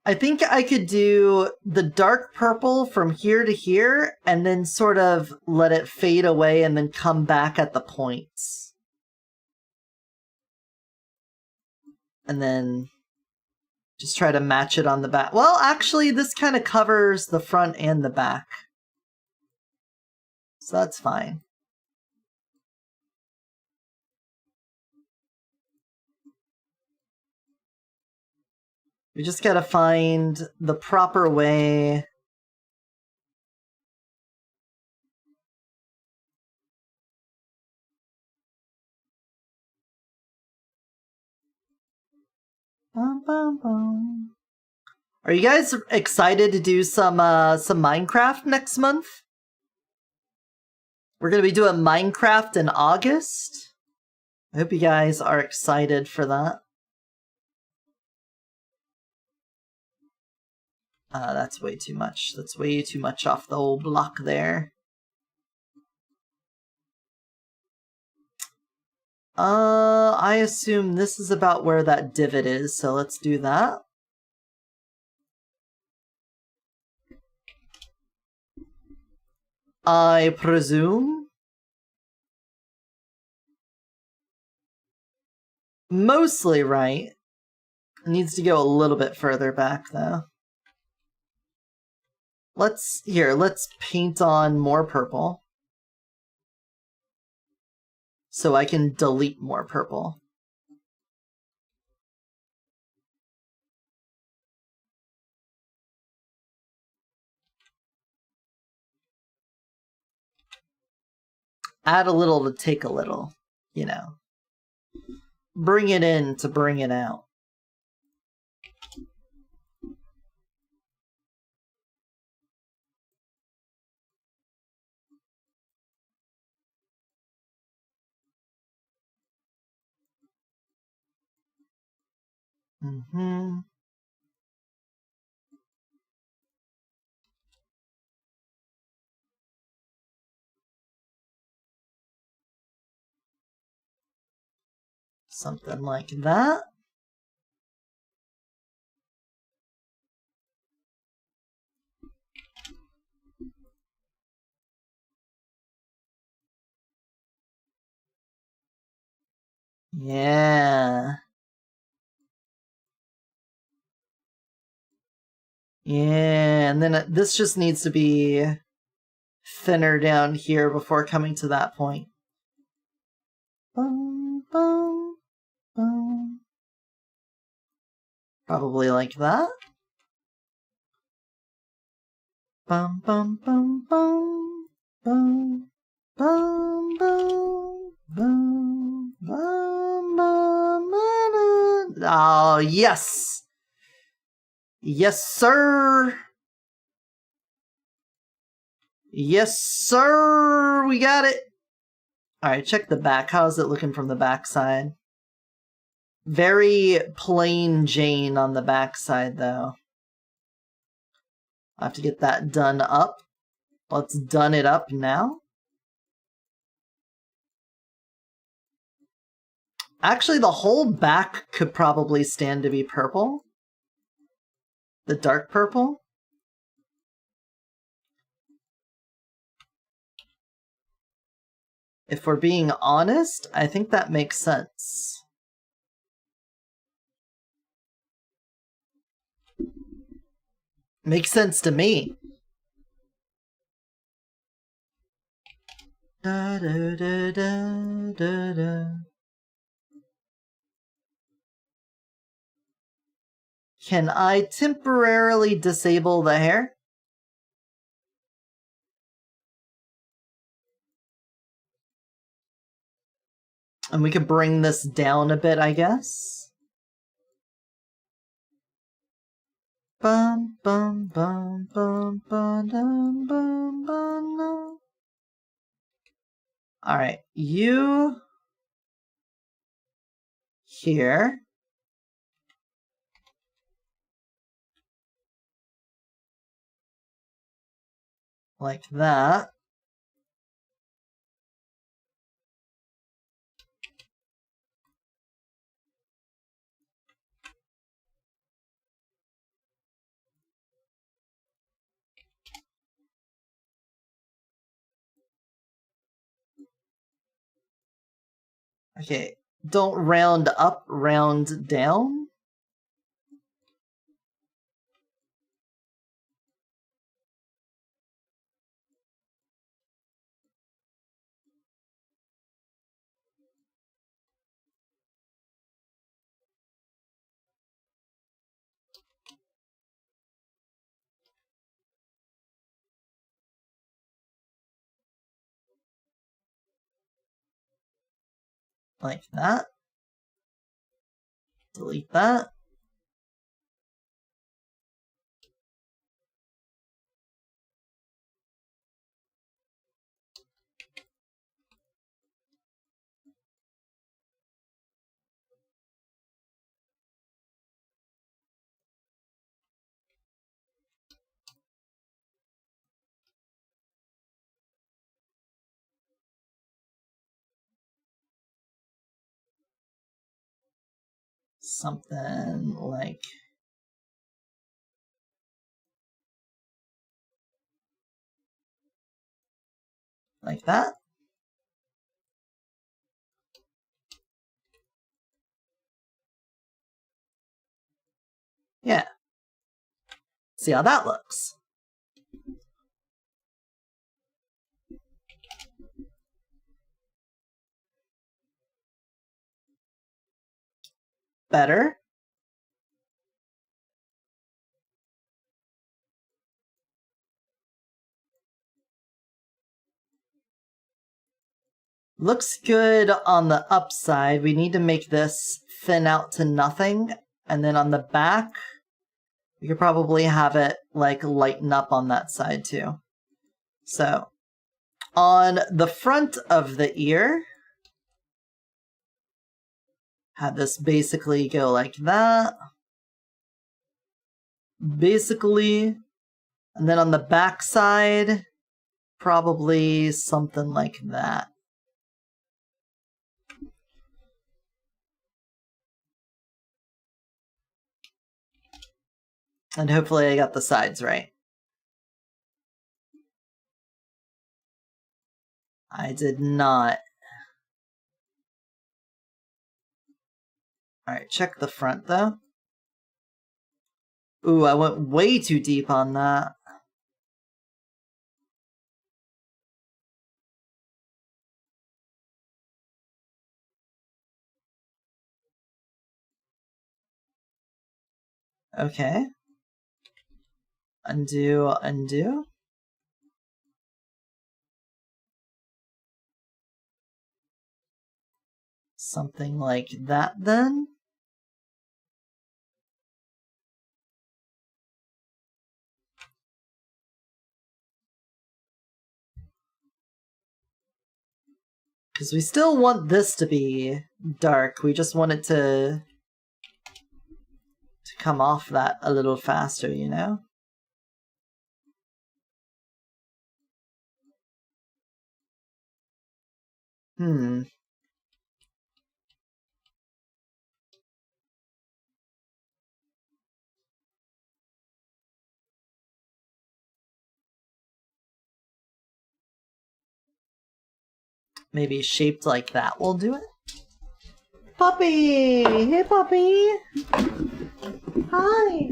S1: I think I could do the dark purple from here to here, and then sort of let it fade away and then come back at the points. And then just try to match it on the back. Well, actually, this kind of covers the front and the back. So that's fine. We just gotta find the proper way. Bum, bum, bum. Are you guys excited to do some Minecraft next month? We're gonna be doing Minecraft in August. I hope you guys are excited for that. That's way too much. That's way too much off the old block there. I assume this is about where that divot is, so let's do that. I presume. Mostly right. It needs to go a little bit further back, though. Let's paint on more purple. So I can delete more purple. Add a little to take a little, you know. Bring it in to bring it out. Mm-hmm. Something like that. Yeah. Yeah, and then this just needs to be thinner down here before coming to that point. Boom, boom, boom. Probably like that. Bum, bum, bum, bum, bum, bum, bum, bum, bum, bum, bum. Oh, yes! Yes, sir! Yes, sir! We got it! Alright, check the back. How's it looking from the backside? Very plain Jane on the backside, though. I have to get that done up. Let's done it up now. Actually, the whole back could probably stand to be purple. The dark purple. If we're being honest, I think that makes sense. Makes sense to me. Da, da, da, da, da, da. Can I temporarily disable the hair? And we could bring this down a bit, I guess. Bum bum bum bum bum dum bum bum dum. Alright, you here. Like that. Okay, don't round up, round down. Like that. Delete that. Something like that. Yeah. See how that looks. Better. Looks good on the upside. We need to make this thin out to nothing. And then on the back, we could probably have it like lighten up on that side too. So on the front of the ear, have this basically go like that. Basically. And then on the back side, probably something like that. And hopefully I got the sides right. I did not. Alright, check the front though. Ooh, I went way too deep on that. Okay. Undo, undo. Something like that then. Because we still want this to be dark. We just want it to come off that a little faster, you know? Maybe shaped like that will do it. Puppy! Hey, puppy! Hi!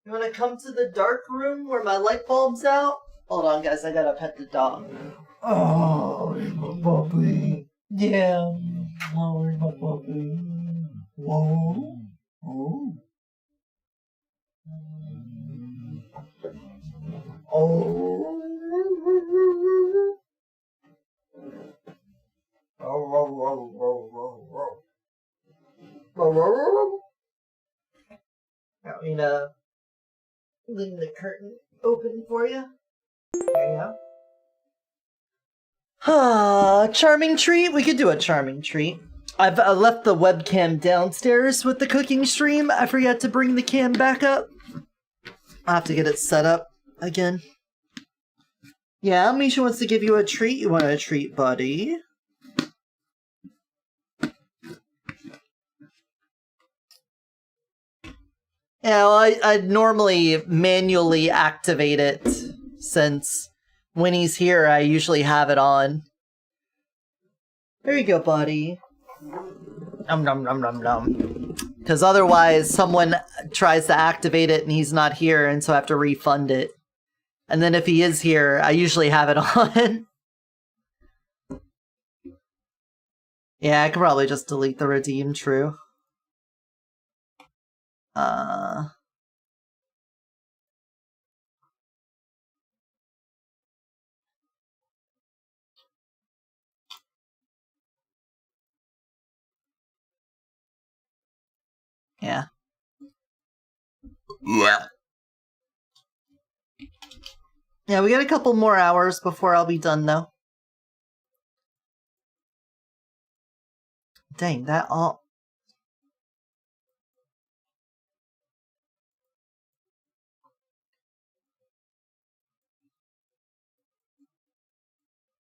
S1: You wanna come to the dark room where my light bulb's out? Hold on, guys, I gotta pet the dog. Oh, he's my puppy. Yeah. Oh, he's my puppy. Whoa. Oh. Oh. Want me to leave the curtain open for you? There you go. Charming treat? We could do a charming treat. I've left the webcam downstairs with the cooking stream. I forgot to bring the cam back up. I'll have to get it set up again. Yeah, Misha wants to give you a treat. You want a treat, buddy? Yeah, well, I'd normally manually activate it, since when he's here, I usually have it on. There you go, buddy. Nom nom nom nom nom. Because otherwise, someone tries to activate it and he's not here, and so I have to refund it. And then if he is here, I usually have it on. Yeah, I could probably just delete the redeem, true. Yeah. Yeah, we got a couple more hours before I'll be done, though. Dang, that all...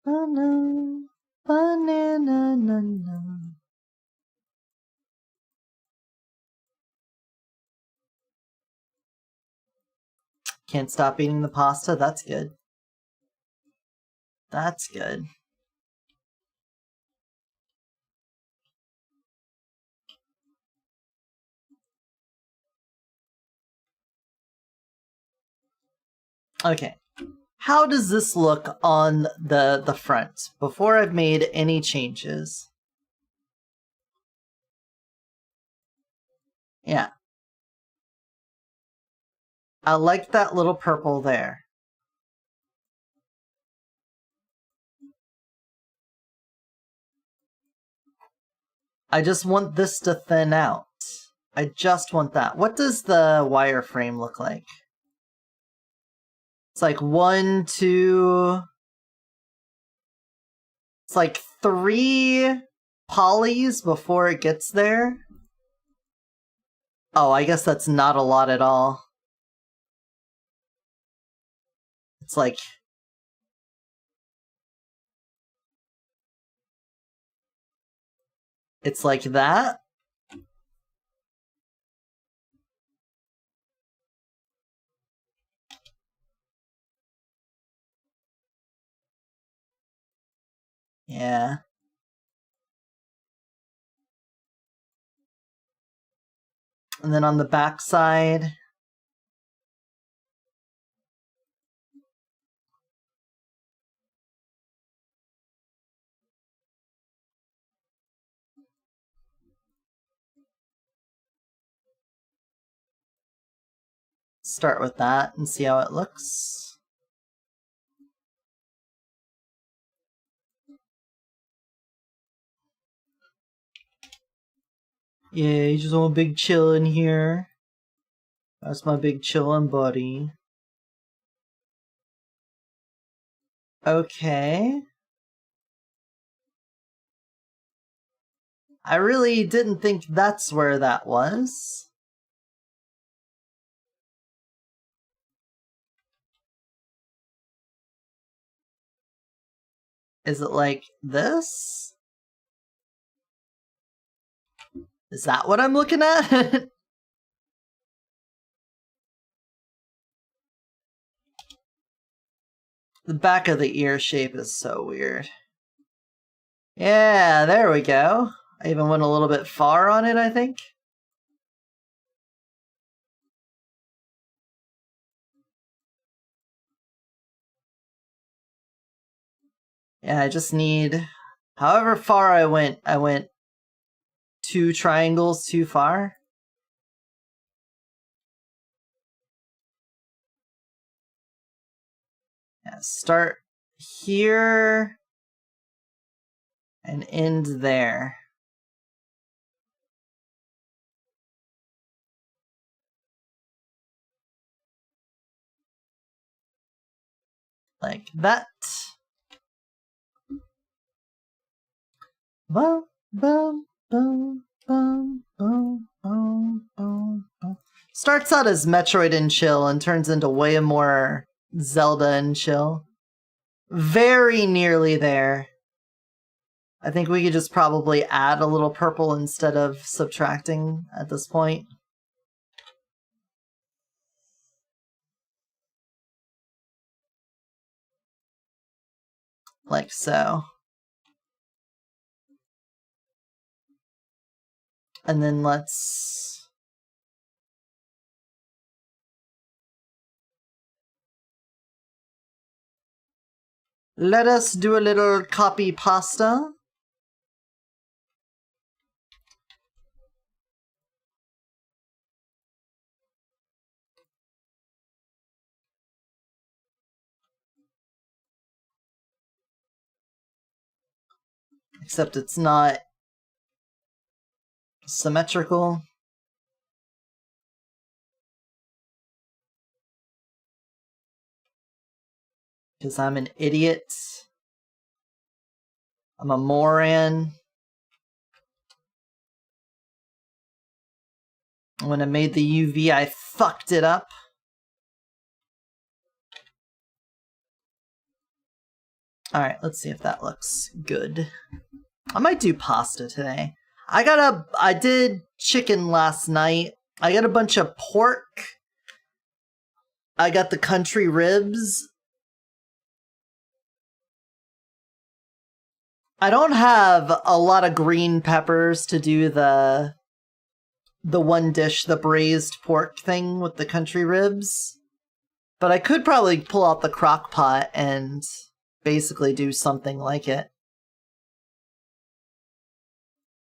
S1: Banana, banana, na, na. Can't stop eating the pasta? That's good. That's good. Okay. How does this look on the front before I've made any changes? Yeah. I like that little purple there. I just want this to thin out. I just want that. What does the wireframe look like? It's like 1, 2... It's like 3 polys before it gets there. Oh, I guess that's not a lot at all. It's like... It's like that. Yeah. And then on the back side... Start with that and see how it looks. Yeah, you just want a big chillin' here. That's my big chillin' buddy. Okay. I really didn't think that's where that was. Is it like this? Is that what I'm looking at? The back of the ear shape is so weird. Yeah, there we go. I even went a little bit far on it, I think. Yeah, I just need... However far I went 2 triangles too far. Yeah, start here and end there. Like that. Boom, boom, boom, boom, boom, boom, boom, boom. Starts out as Metroid and chill and turns into way more Zelda and chill. Very nearly there. I think we could just probably add a little purple instead of subtracting at this point. Like so. And then let's... Let us do a little copy pasta. Except it's not symmetrical. Because I'm an idiot. I'm a moron. When I made the UV, I fucked it up. Alright, let's see if that looks good. I might do pasta today. I did chicken last night. I got a bunch of pork. I got the country ribs. I don't have a lot of green peppers to do the one dish, the braised pork thing with the country ribs. But I could probably pull out the crock pot and basically do something like it.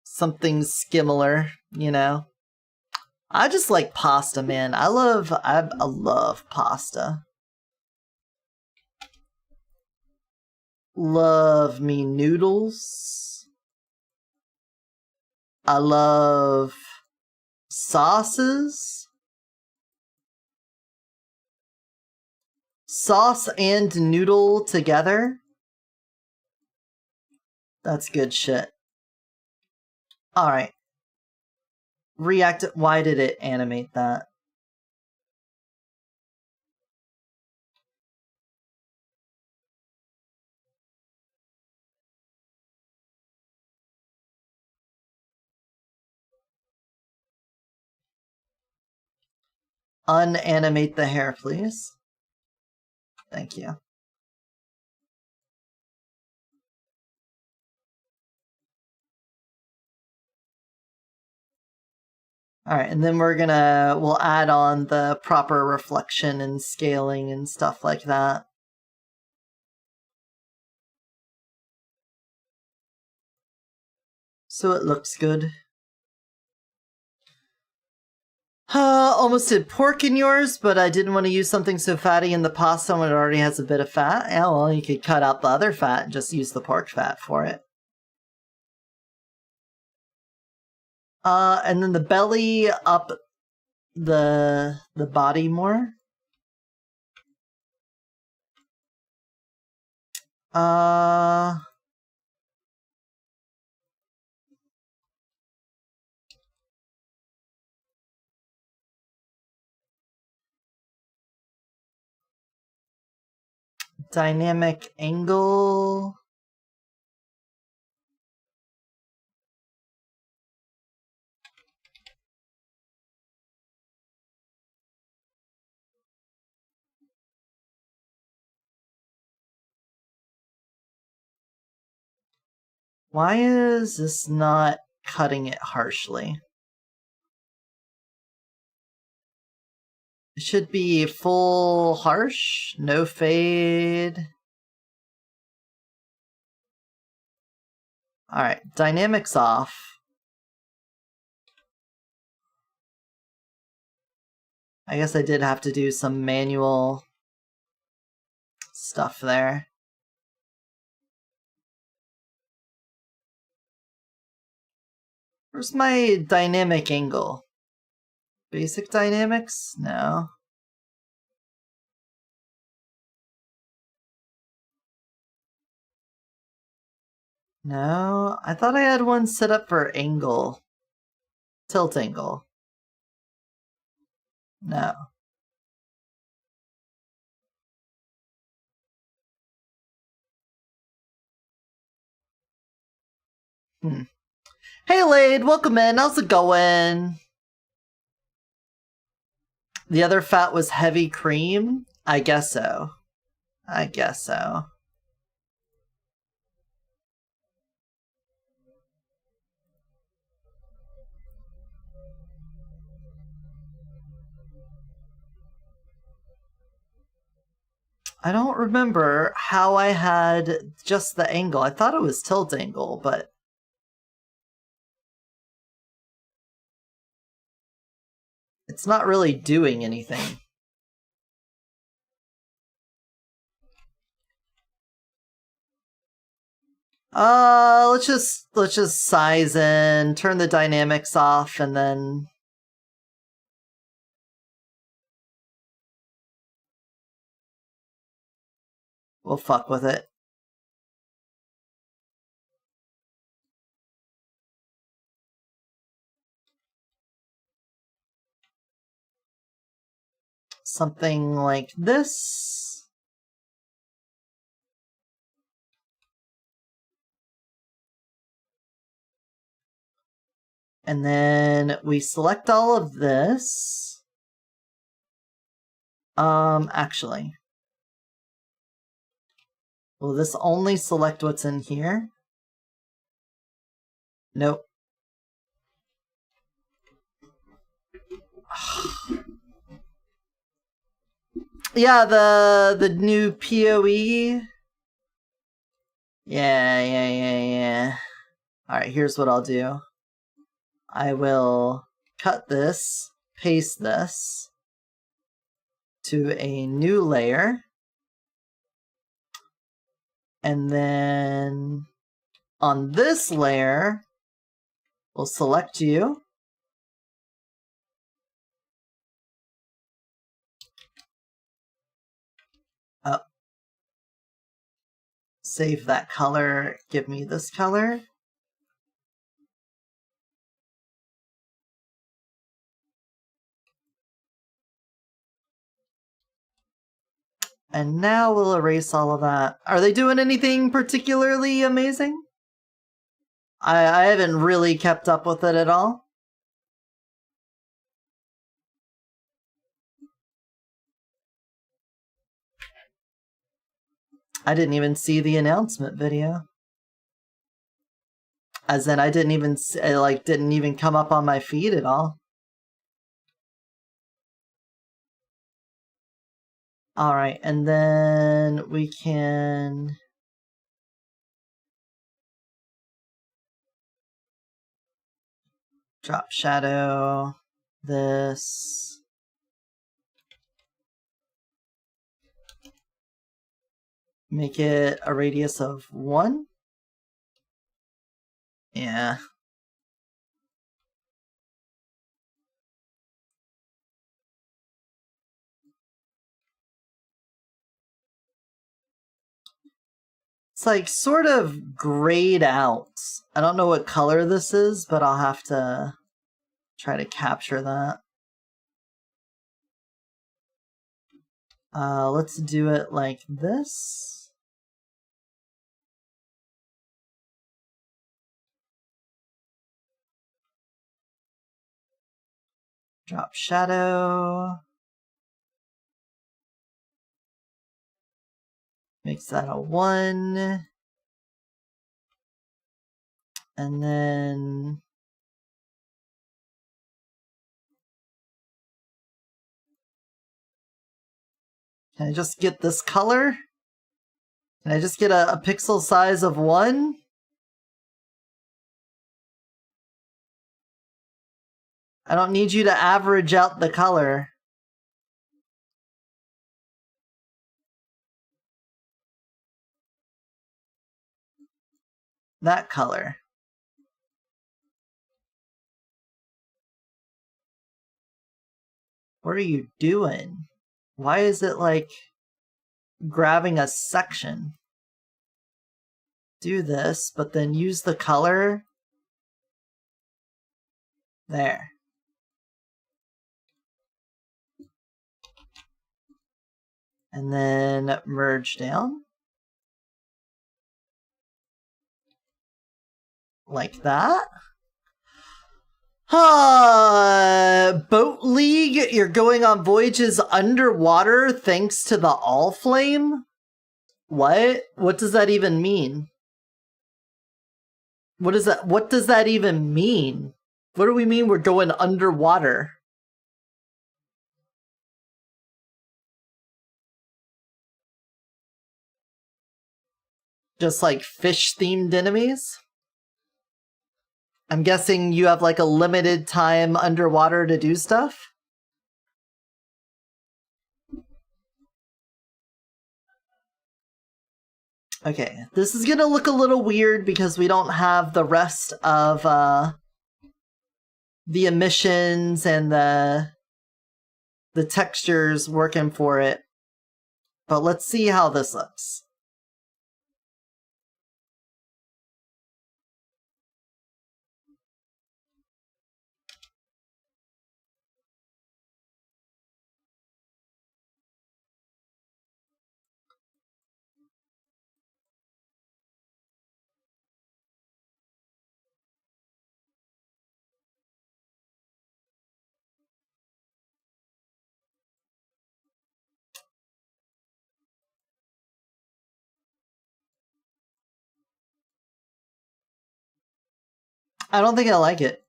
S1: Something skimmilar, you know? I just like pasta, man. I love pasta. Love me noodles. I love sauces. Sauce and noodle together. That's good shit. Alright. React. Why did it animate that? Unanimate the hair, please. Thank you. Alright, and then we'll add on the proper reflection and scaling and stuff like that. So it looks good. Almost did pork in yours, but I didn't want to use something so fatty in the pasta when it already has a bit of fat. Yeah, well, you could cut out the other fat and just use the pork fat for it. And then the belly up the body more. Dynamic angle. Why is this not cutting it harshly? It should be full harsh, no fade. Alright, dynamics off. I guess I did have to do some manual stuff there. Where's my dynamic angle? Basic dynamics? No. No, I thought I had one set up for angle. Tilt angle. No. Hey Lade, welcome in. How's it going? The other fat was heavy cream? I guess so. I guess so. I don't remember how I had just the angle. I thought it was tilt angle, but... it's not really doing anything. Let's just size in, turn the dynamics off, and then... we'll fuck with it. Something like this. And then we select all of this. Actually. Will this only select what's in here? Nope. Yeah, the new PoE. Yeah. Alright, here's what I'll do. I will cut this, paste this to a new layer. And then on this layer, we'll select you. Save that color, give me this color. And now we'll erase all of that. Are they doing anything particularly amazing? I haven't really kept up with it at all. I didn't even see the announcement video. As in, I didn't even, it didn't even come up on my feed at all. Alright, and then we can... drop shadow, this... make it a radius of 1? Yeah. It's like sort of grayed out. I don't know what color this is, but I'll have to try to capture that. Let's do it like this. Drop shadow. Makes that a 1. And then... can I just get this color? Can I just get a pixel size of 1? I don't need you to average out the color. That color. What are you doing? Why is it like grabbing a section? Do this, but then use the color. There. And then merge down. Like that. Boat League, you're going on voyages underwater thanks to the All Flame? What? What does that even mean? What does that even mean? What do we mean we're going underwater? Just like fish-themed enemies? I'm guessing you have like a limited time underwater to do stuff? Okay, this is gonna look a little weird because we don't have the rest of the emissions and the textures working for it. But let's see how this looks. I don't think I like it.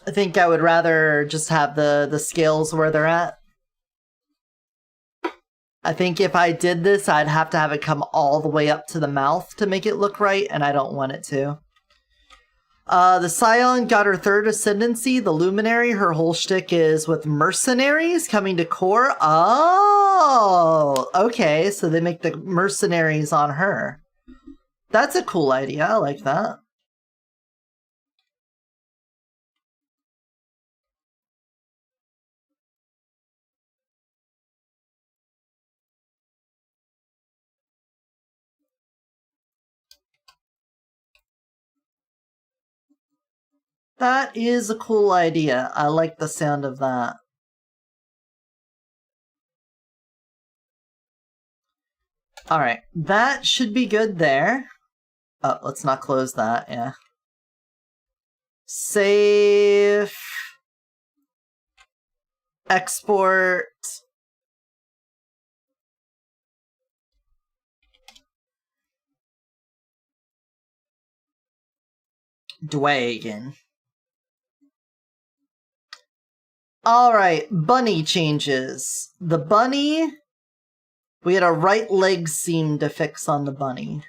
S1: I think I would rather just have the scales where they're at. I think if I did this, I'd have to have it come all the way up to the mouth to make it look right, and I don't want it to. The Scion got her third ascendancy, the Luminary. Her whole shtick is with mercenaries coming to core. Oh, okay, so they make the mercenaries on her. That's a cool idea, I like that. That is a cool idea. I like the sound of that. Alright, that should be good there. Oh, let's not close that, yeah. Save. Export. Dwagon. Alright, bunny changes. The bunny, we had a right leg seam to fix on the bunny.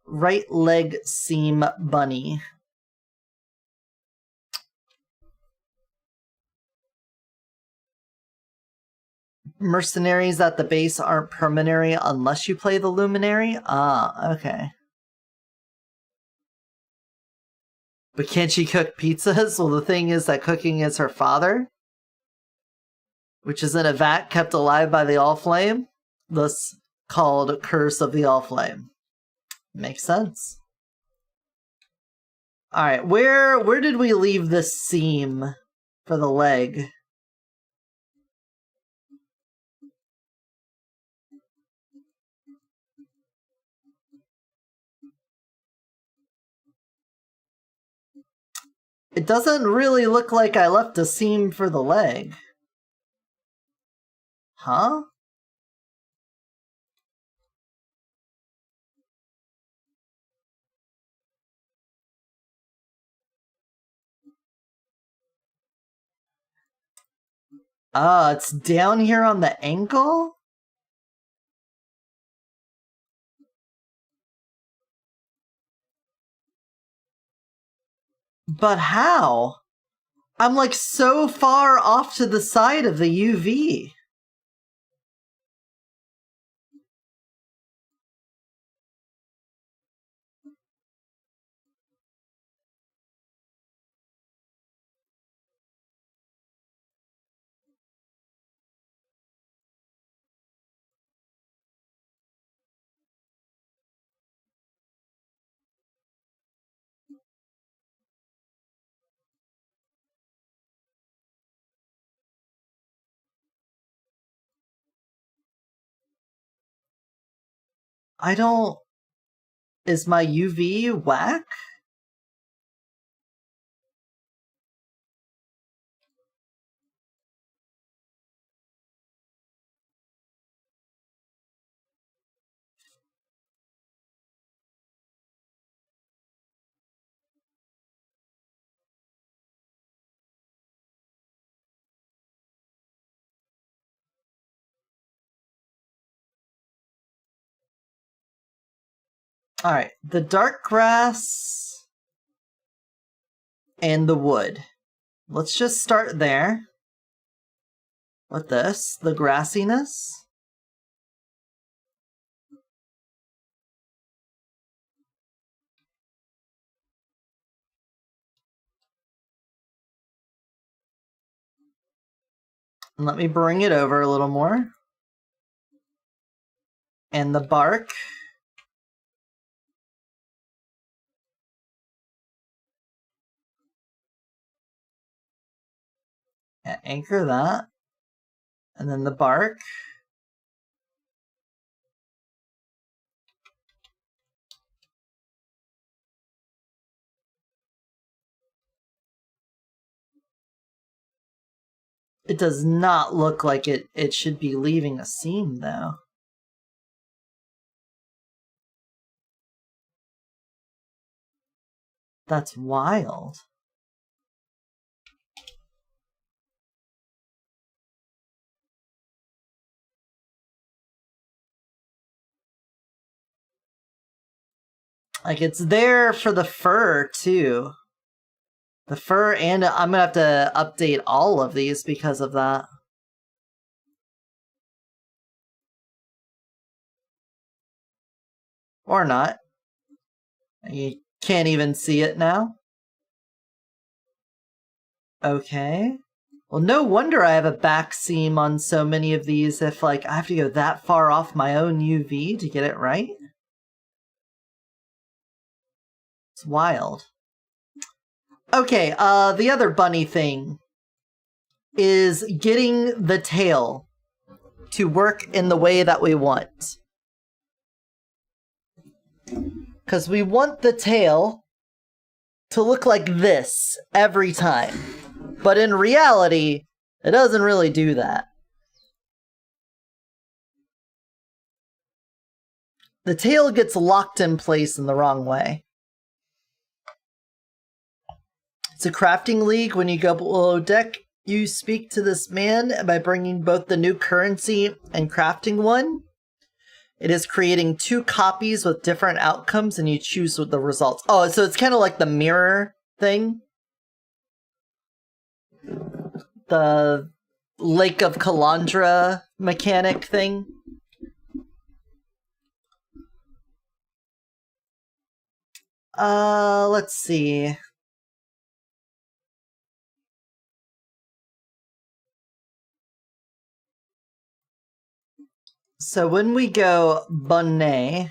S1: Right leg seam bunny. Mercenaries at the base aren't permanary unless you play the Luminary? Ah, okay. But can't she cook pizzas? Well, the thing is that cooking is her father, which is in a vat kept alive by the All Flame, thus called Curse of the All Flame. Makes sense. Alright, where did we leave this seam for the leg? It doesn't really look like I left a seam for the leg. Huh? Ah, it's down here on the ankle? But how? I'm like so far off to the side of the UV. I don't... Is my UV whack? Alright, the dark grass and the wood. Let's just start there. With this, the grassiness. And let me bring it over a little more. And the bark. And anchor that. And then the bark. It does not look like it should be leaving a seam, though. That's wild. Like, it's there for the fur, too. The fur, and I'm gonna have to update all of these because of that. Or not. You can't even see it now. Okay. Well, no wonder I have a back seam on so many of these if, like, I have to go that far off my own UV to get it right. It's wild. Okay, the other bunny thing is getting the tail to work in the way that we want. Because we want the tail to look like this every time. But in reality, it doesn't really do that. The tail gets locked in place in the wrong way. It's a crafting league. When you go below deck, you speak to this man by bringing both the new currency and crafting one. It is creating 2 copies with different outcomes, and you choose the results. Oh, so it's kind of like the mirror thing. The Lake of Calandra mechanic thing. Let's see. So when we go bonnet,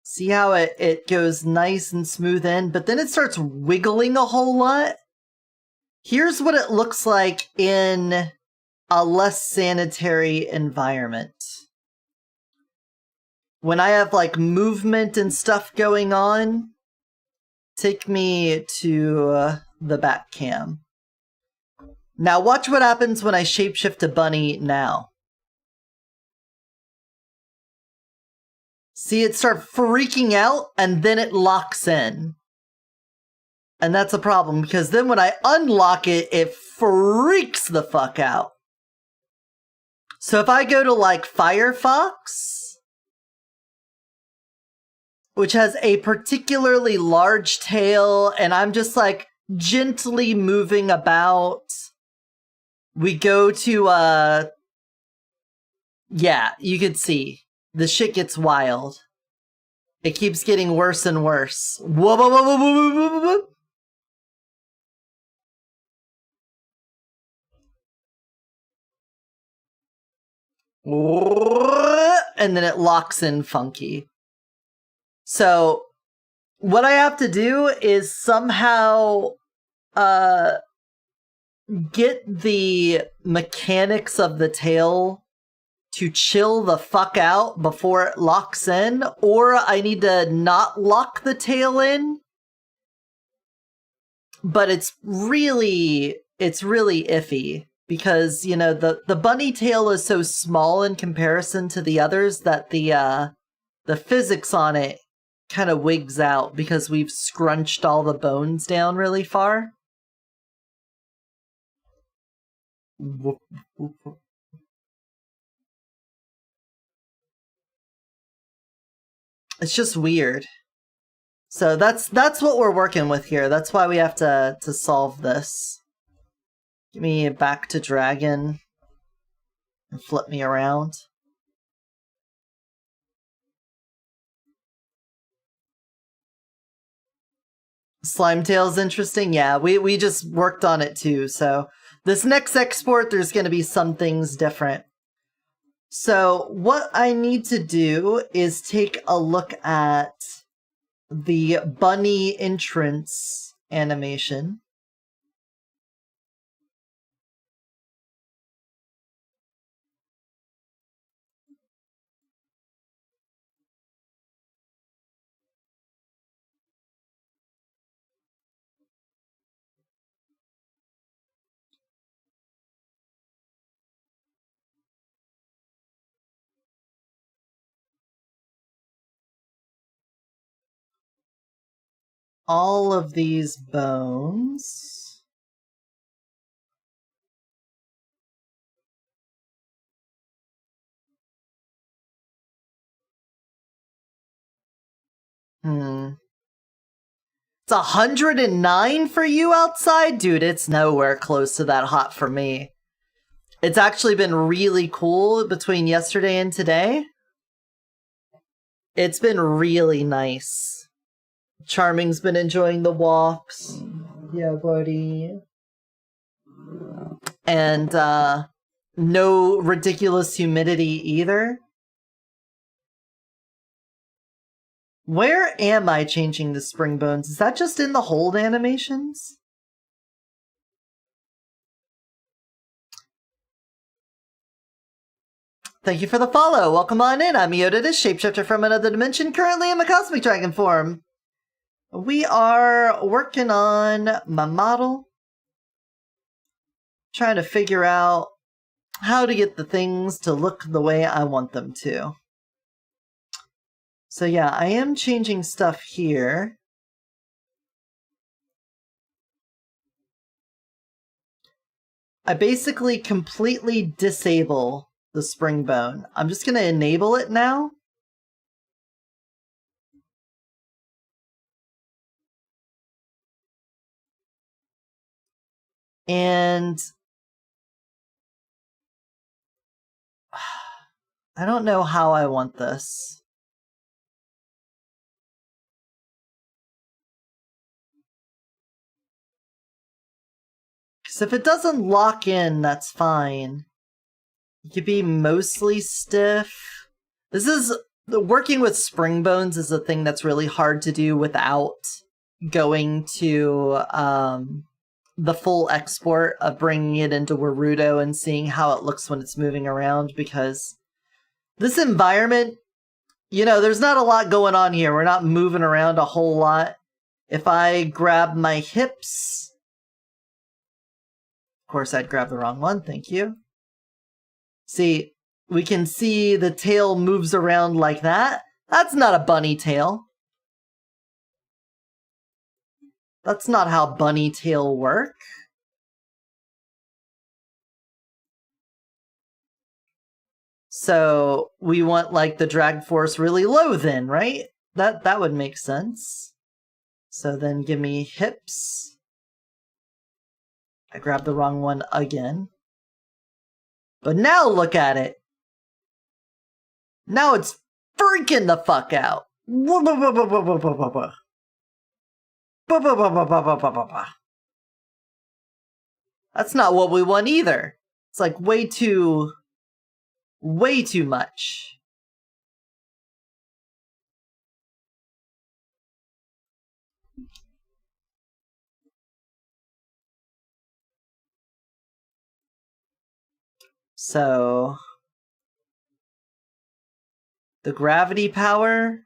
S1: see how it goes nice and smooth in, but then it starts wiggling a whole lot? Here's what it looks like in a less sanitary environment. When I have, like, movement and stuff going on, take me to the back cam. Now watch what happens when I shapeshift a bunny now. See it start freaking out, and then it locks in. And that's a problem, because then when I unlock it, it freaks the fuck out. So if I go to, like, Firefox, which has a particularly large tail, and I'm just, like, gently moving about, we go to, yeah, you can see. The shit gets wild. It keeps getting worse and worse. Whoa, whoa, whoa, whoa, whoa, whoa, whoa, whoa. And then it locks in funky. So what I have to do is somehow get the mechanics of the tail to chill the fuck out before it locks in, or I need to not lock the tail in. But it's really iffy. Because, you know, the bunny tail is so small in comparison to the others that the physics on it kind of wigs out because we've scrunched all the bones down really far. It's just weird. So that's what we're working with here. That's why we have to solve this. Give me back to dragon and flip me around. Slime tail's interesting. Yeah, we just worked on it too. So this next export, there's going to be some things different. So what I need to do is take a look at the bunny entrance animation. All of these bones. It's 109 for you outside? Dude, it's nowhere close to that hot for me. It's actually been really cool between yesterday and today. It's been really nice. Charming's been enjoying the walks. Yeah, buddy. And no ridiculous humidity either. Where am I changing the spring bones? Is that just in the hold animations? Thank you for the follow. Welcome on in. I'm Eotidiss, Shapeshifter from another dimension, currently in my Cosmic Dragon form. We are working on my model. Trying to figure out how to get the things to look the way I want them to. So yeah, I am changing stuff here. I basically completely disable the spring bone. I'm just going to enable it now. And I don't know how I want this. Because if it doesn't lock in, that's fine. It could be mostly stiff. This is... Working with spring bones is a thing that's really hard to do without going to the full export of bringing it into Warudo and seeing how it looks when it's moving around, because this environment, you know, there's not a lot going on here. We're not moving around a whole lot. If I grab my hips... Of course, I'd grab the wrong one. Thank you. See, we can see the tail moves around like that. That's not a bunny tail. That's not how bunny tail work. So we want like the drag force really low then, right? That would make sense. So then give me hips. I grabbed the wrong one again. But now look at it. Now it's freaking the fuck out. That's not what we want either. It's like way too much. So the gravity power,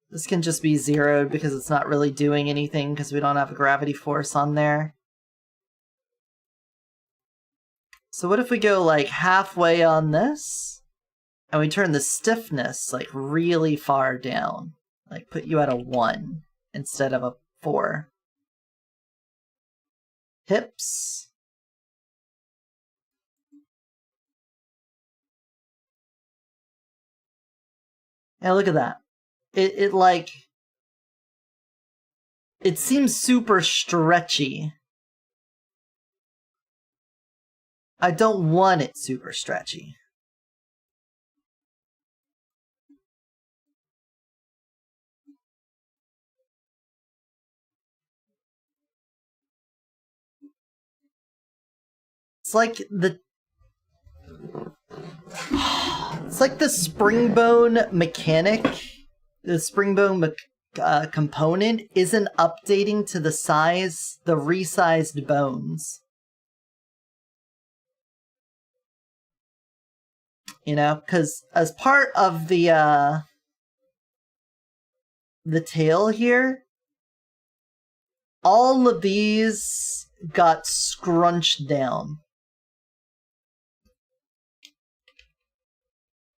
S1: this can just be zeroed because it's not really doing anything because we don't have a gravity force on there. So what if we go like halfway on this and we turn the stiffness like really far down, like put you at a 1 instead of a 4. Hips. Yeah, look at that. It like, it seems super stretchy. I don't want it super stretchy. It's like the springbone mechanic, the springbone component isn't updating to the size, the resized bones. You know, because as part of the tail here, all of these got scrunched down.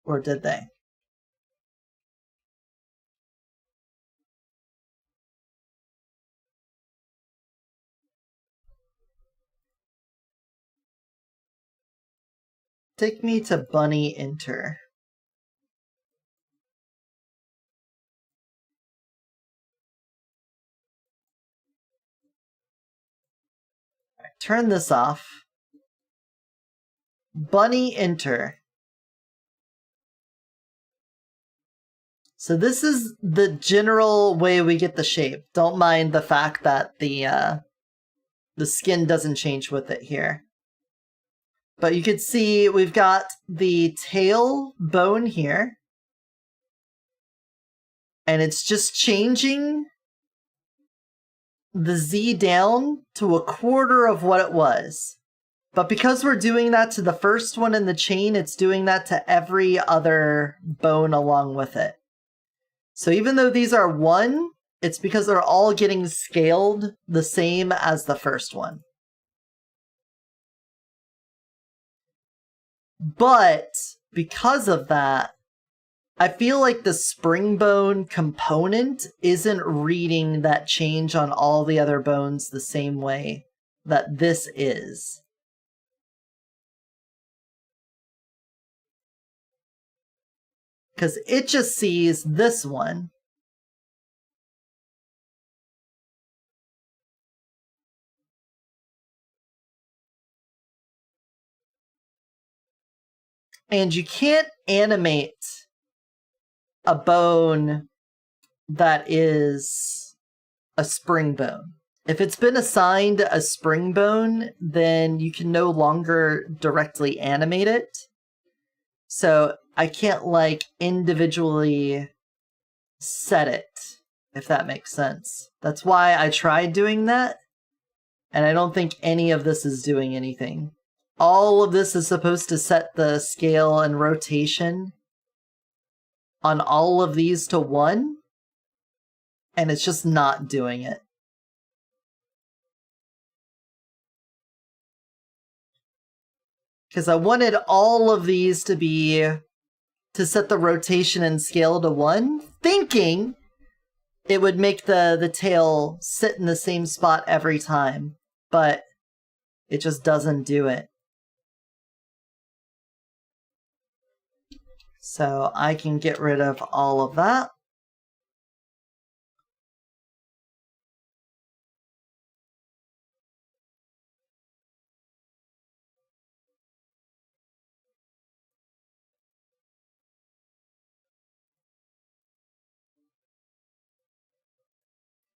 S1: Or did they? Take me to bunny enter. Right, turn this off. Bunny enter. So this is the general way we get the shape. Don't mind the fact that the skin doesn't change with it here. But you can see we've got the tail bone here. And it's just changing the Z down to a quarter of what it was. But because we're doing that to the first one in the chain, it's doing that to every other bone along with it. So even though these are 1, it's because they're all getting scaled the same as the first one. But because of that, I feel like the springbone component isn't reading that change on all the other bones the same way that this is. Because it just sees this one. And you can't animate a bone that is a spring bone. If it's been assigned a spring bone, then you can no longer directly animate it. So I can't like individually set it, if that makes sense. That's why I tried doing that, and I don't think any of this is doing anything. All of this is supposed to set the scale and rotation on all of these to 1, and it's just not doing it. Because I wanted all of these to set the rotation and scale to 1, thinking it would make the tail sit in the same spot every time, but it just doesn't do it. So I can get rid of all of that.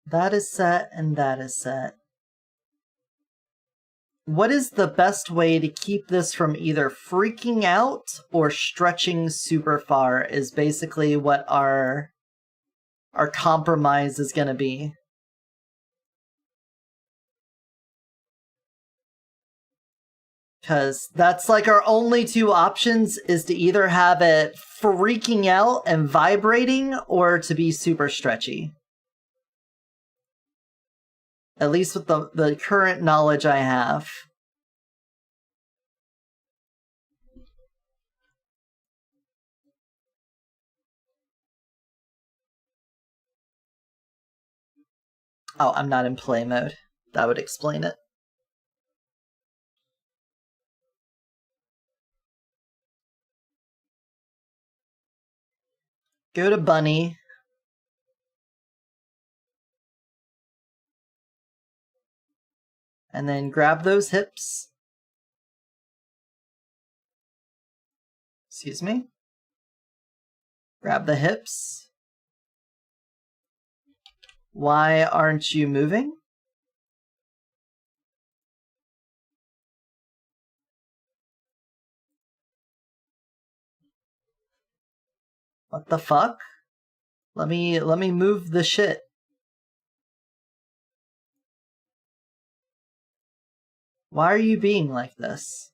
S1: That is set, and that is set. What is the best way to keep this from either freaking out or stretching super far is basically what our compromise is going to be. Because that's like our only two options, is to either have it freaking out and vibrating or to be super stretchy. At least with the current knowledge I have. Oh, I'm not in play mode. That would explain it. Go to Bunny. And then grab those hips. Excuse me. Grab the hips. Why aren't you moving? What the fuck? Let me move the shit. Why are you being like this?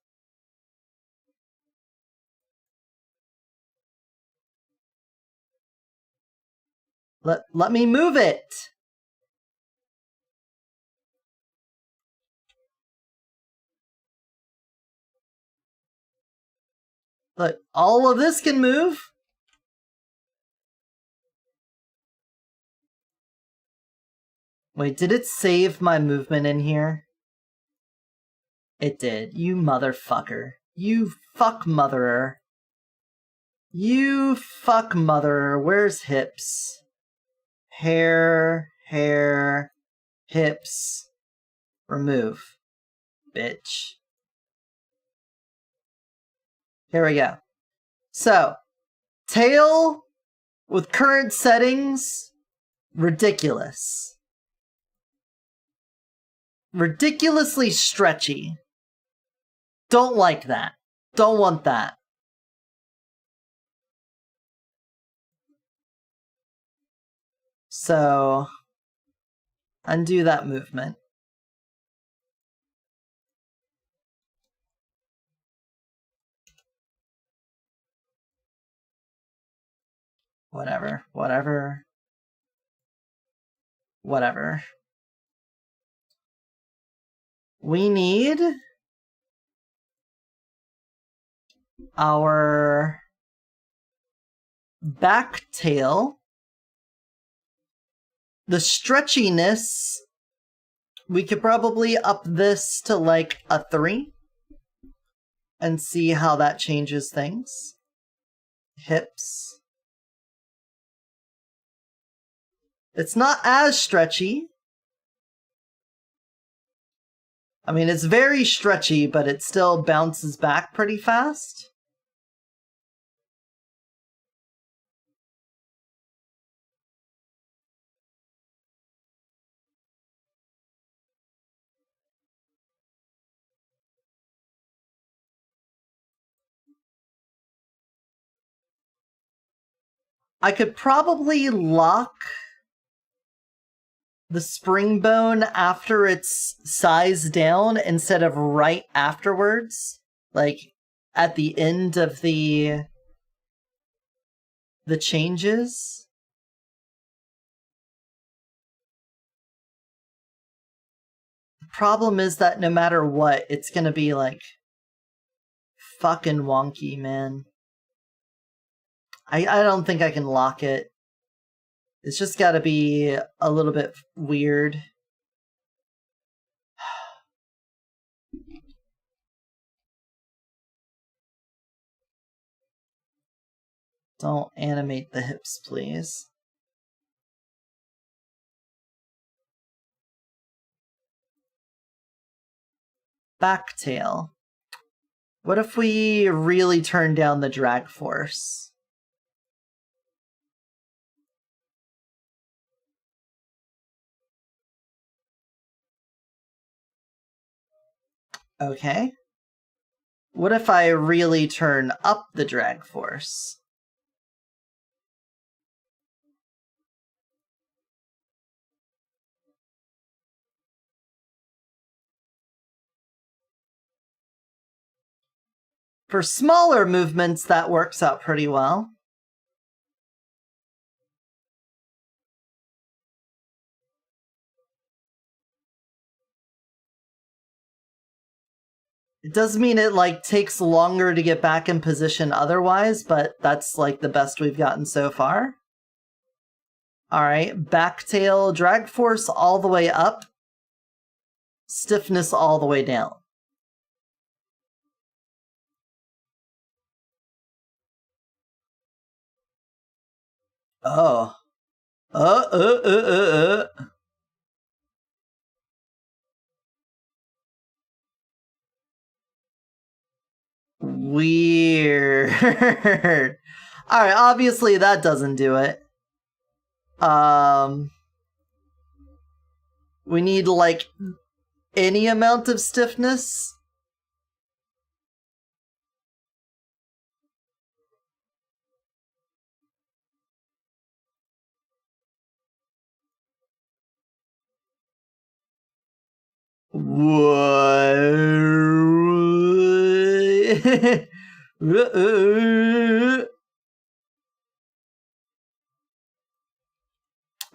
S1: Let me move it. Look, all of this can move. Wait, did it save my movement in here? It did. You motherfucker. You fuck motherer. You fuck motherer. Where's hips? Hair, hips. Remove. Bitch. Here we go. So, tail with current settings, ridiculous. Ridiculously stretchy. Don't like that. Don't want that. So, undo that movement. Whatever. We need our back tail. The stretchiness, we could probably up this to like a 3 and see how that changes things. Hips. It's not as stretchy. I mean, it's very stretchy, but it still bounces back pretty fast. I could probably lock the spring bone after it's sized down instead of right afterwards, like at the end of the changes. The problem is that no matter what, it's gonna be like fucking wonky, man. I don't think I can lock it. It's just gotta be a little bit weird. Don't animate the hips, please. Backtail. What if we really turn down the drag force? Okay. What if I really turn up the drag force? For smaller movements, that works out pretty well. It does mean it, like, takes longer to get back in position otherwise, but that's, like, the best we've gotten so far. Alright, backtail, drag force all the way up, stiffness all the way down. Oh. Weird. Alright, obviously that doesn't do it. We need, like, any amount of stiffness.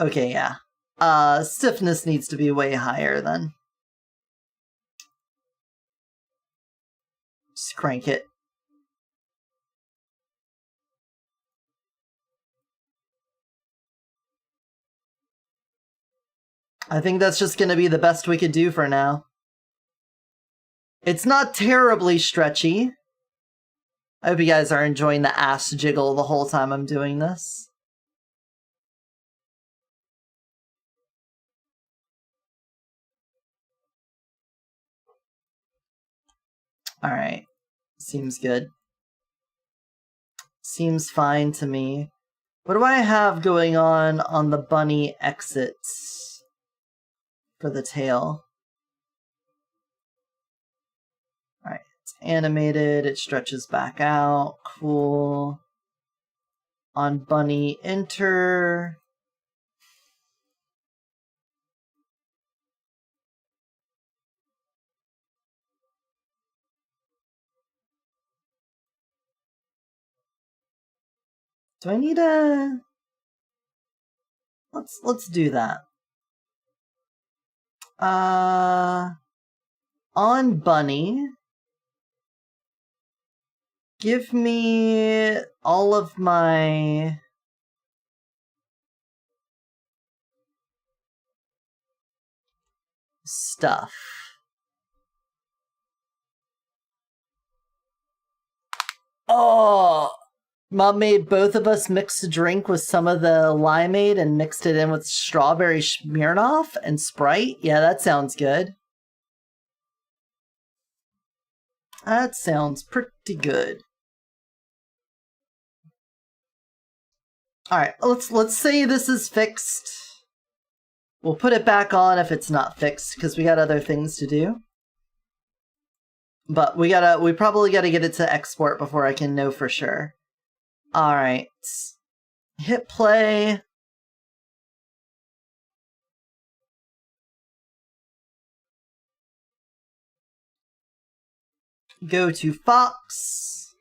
S1: Okay, yeah. Stiffness needs to be way higher then. Just crank it. I think that's just gonna be the best we could do for now. It's not terribly stretchy. I hope you guys are enjoying the ass jiggle the whole time I'm doing this. Alright. Seems good. Seems fine to me. What do I have going on the bunny exits for the tail? Alright, it's animated, it stretches back out, cool. On bunny enter. Do I need a... Let's do that. On bunny, give me all of my stuff. Oh! Mom made both of us mix a drink with some of the limeade and mixed it in with strawberry Smirnoff and Sprite. Yeah, that sounds good. That sounds pretty good. Alright, let's say this is fixed. We'll put it back on if it's not fixed, because we got other things to do. But we probably gotta get it to export before I can know for sure. Alright. Hit play. Go to Fox.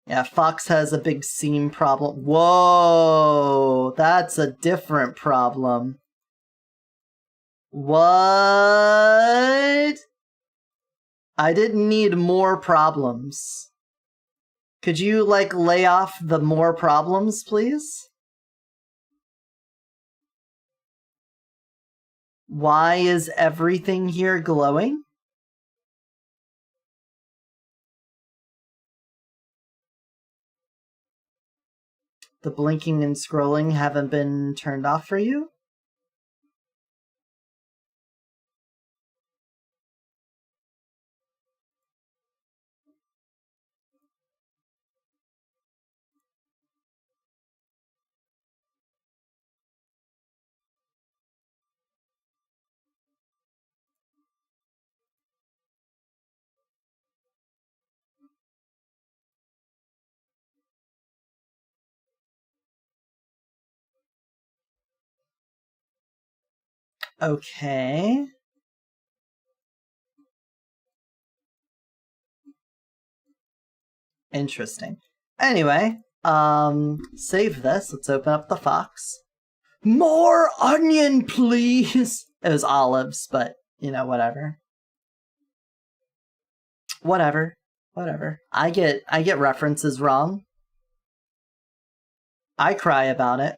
S1: Yeah, Fox has a big seam problem. Whoa, that's a different problem. What? I didn't need more problems. Could you, like, lay off the more problems, please? Why is everything here glowing? The blinking and scrolling haven't been turned off for you? Okay. Interesting. Anyway, save this. Let's open up the Fox. More onion, please! It was olives, but, you know, whatever. Whatever. I get references wrong. I cry about it.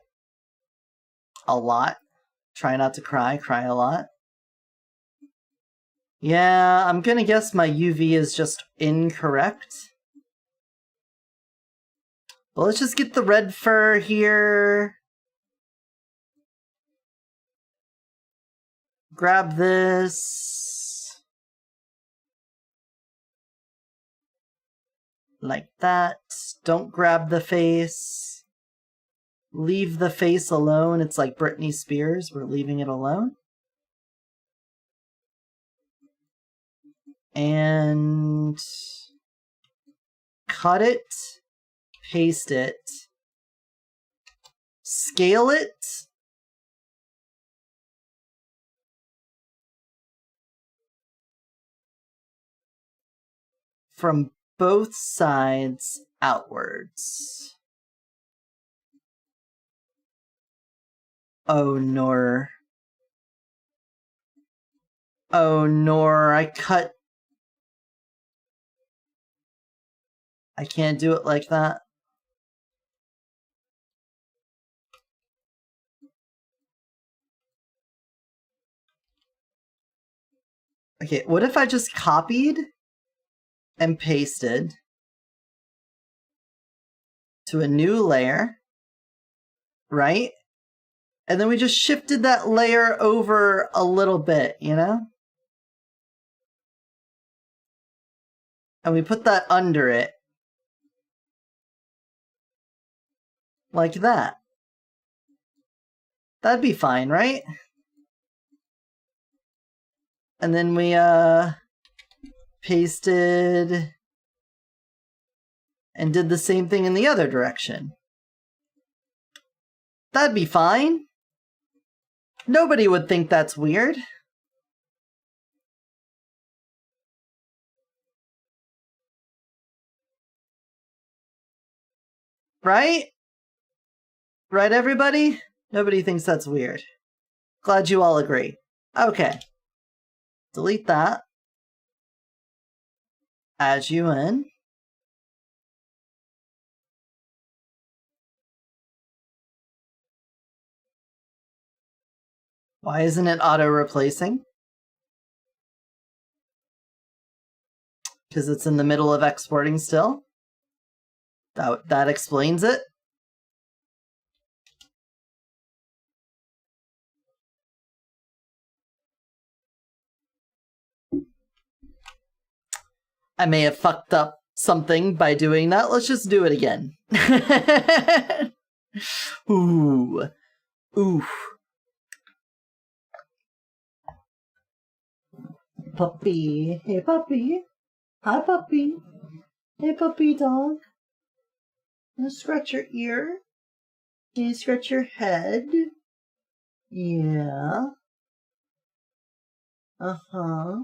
S1: A lot. Try not to cry a lot. Yeah, I'm gonna guess my UV is just incorrect. But let's just get the red fur here. Grab this. Like that. Don't grab the face. Leave the face alone. It's like Britney Spears. We're leaving it alone. And cut it. Paste it. Scale it. From both sides outwards. Oh, Nor. Oh, Nor, I can't do it like that. Okay, what if I just copied and pasted to a new layer, right? And then we just shifted that layer over a little bit, you know? And we put that under it. Like that. That'd be fine, right? And then we, pasted and did the same thing in the other direction. That'd be fine. Nobody would think that's weird. Right? Right, everybody? Nobody thinks that's weird. Glad you all agree. Okay. Delete that. Add you in. Why isn't it auto-replacing? Because it's in the middle of exporting still? That explains it. I may have fucked up something by doing that. Let's just do it again. Ooh. Oof. Puppy. Hey, puppy. Hi, puppy. Hey, puppy dog. Can you scratch your ear? Can you scratch your head? Yeah. Uh-huh.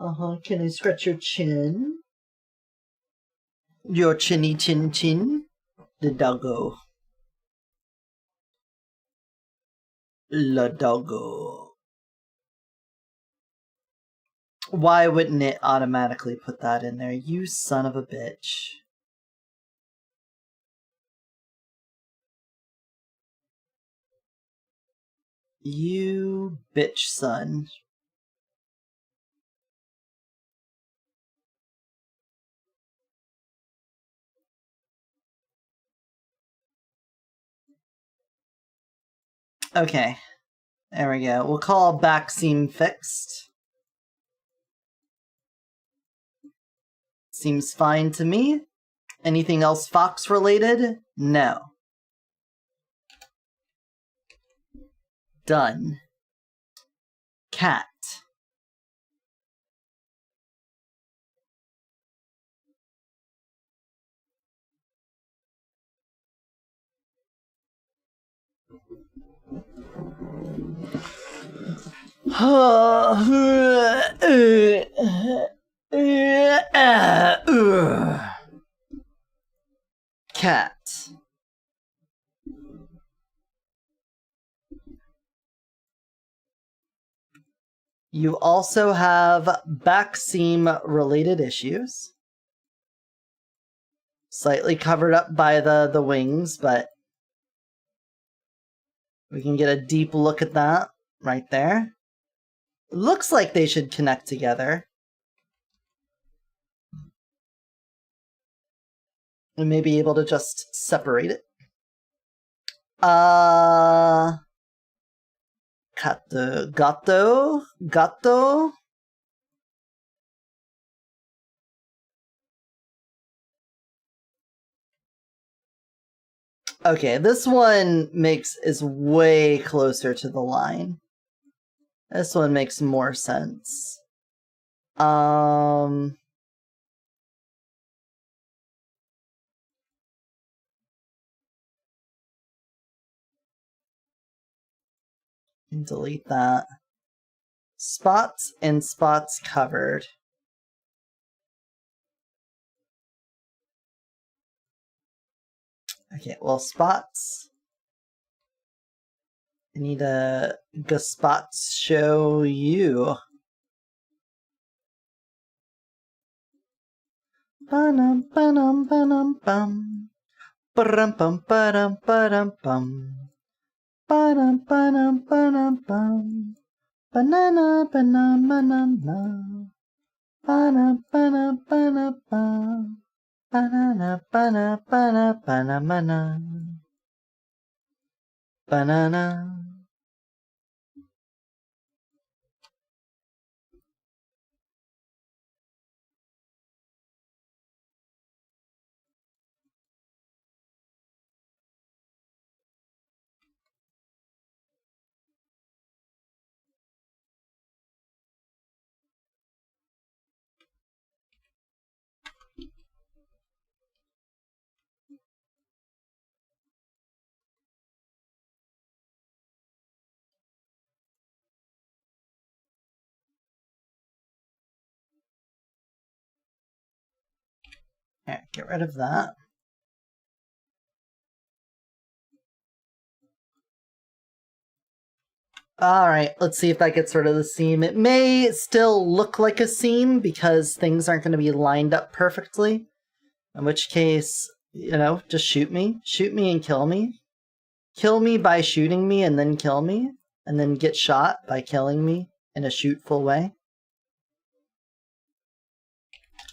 S1: Uh-huh. Can I scratch your chin? Your chinny chin chin? The doggo. La doggo. Why wouldn't it automatically put that in there? You son of a bitch. You bitch son. Okay. There we go. We'll call back seam fixed. Seems fine to me. Anything else fox related? No. Done. Cat. Cat. You also have back seam related issues. Slightly covered up by the wings, but we can get a deep look at that right there. Looks like they should connect together. We may be able to just separate it. Gatto. Okay, this one is way closer to the line. This one makes more sense. Delete that. Spots and spots covered. Okay, well, spots. I need a spots show you. Ba-dum, ba-dum, ba-dum, bum. Ba-dum, bum, ba-dum, ba-dum, bum. Ba-dum, ba-dum, ba-dum, bum. Banana, banana, banana. Ba-dum, ba-dum, ba-dum, bum. Banana, banana, banana, banana, banana. Alright, get rid of that. Alright, let's see if that gets rid of the seam. It may still look like a seam because things aren't going to be lined up perfectly. In which case, you know, just shoot me. Shoot me and kill me. Kill me by shooting me and then kill me. And then get shot by killing me in a shootful way.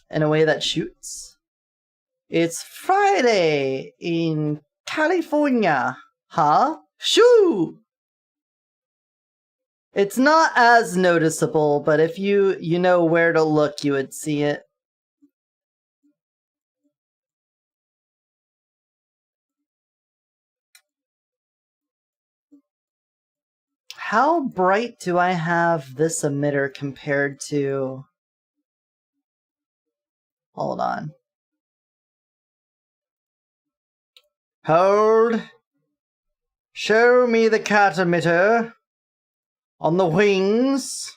S1: In a way that shoots. It's Friday in California. Huh? Shoo! It's not as noticeable, but if you know where to look, you would see it. How bright do I have this emitter compared to... Hold on. Hold. Show me the cat emitter. On the wings.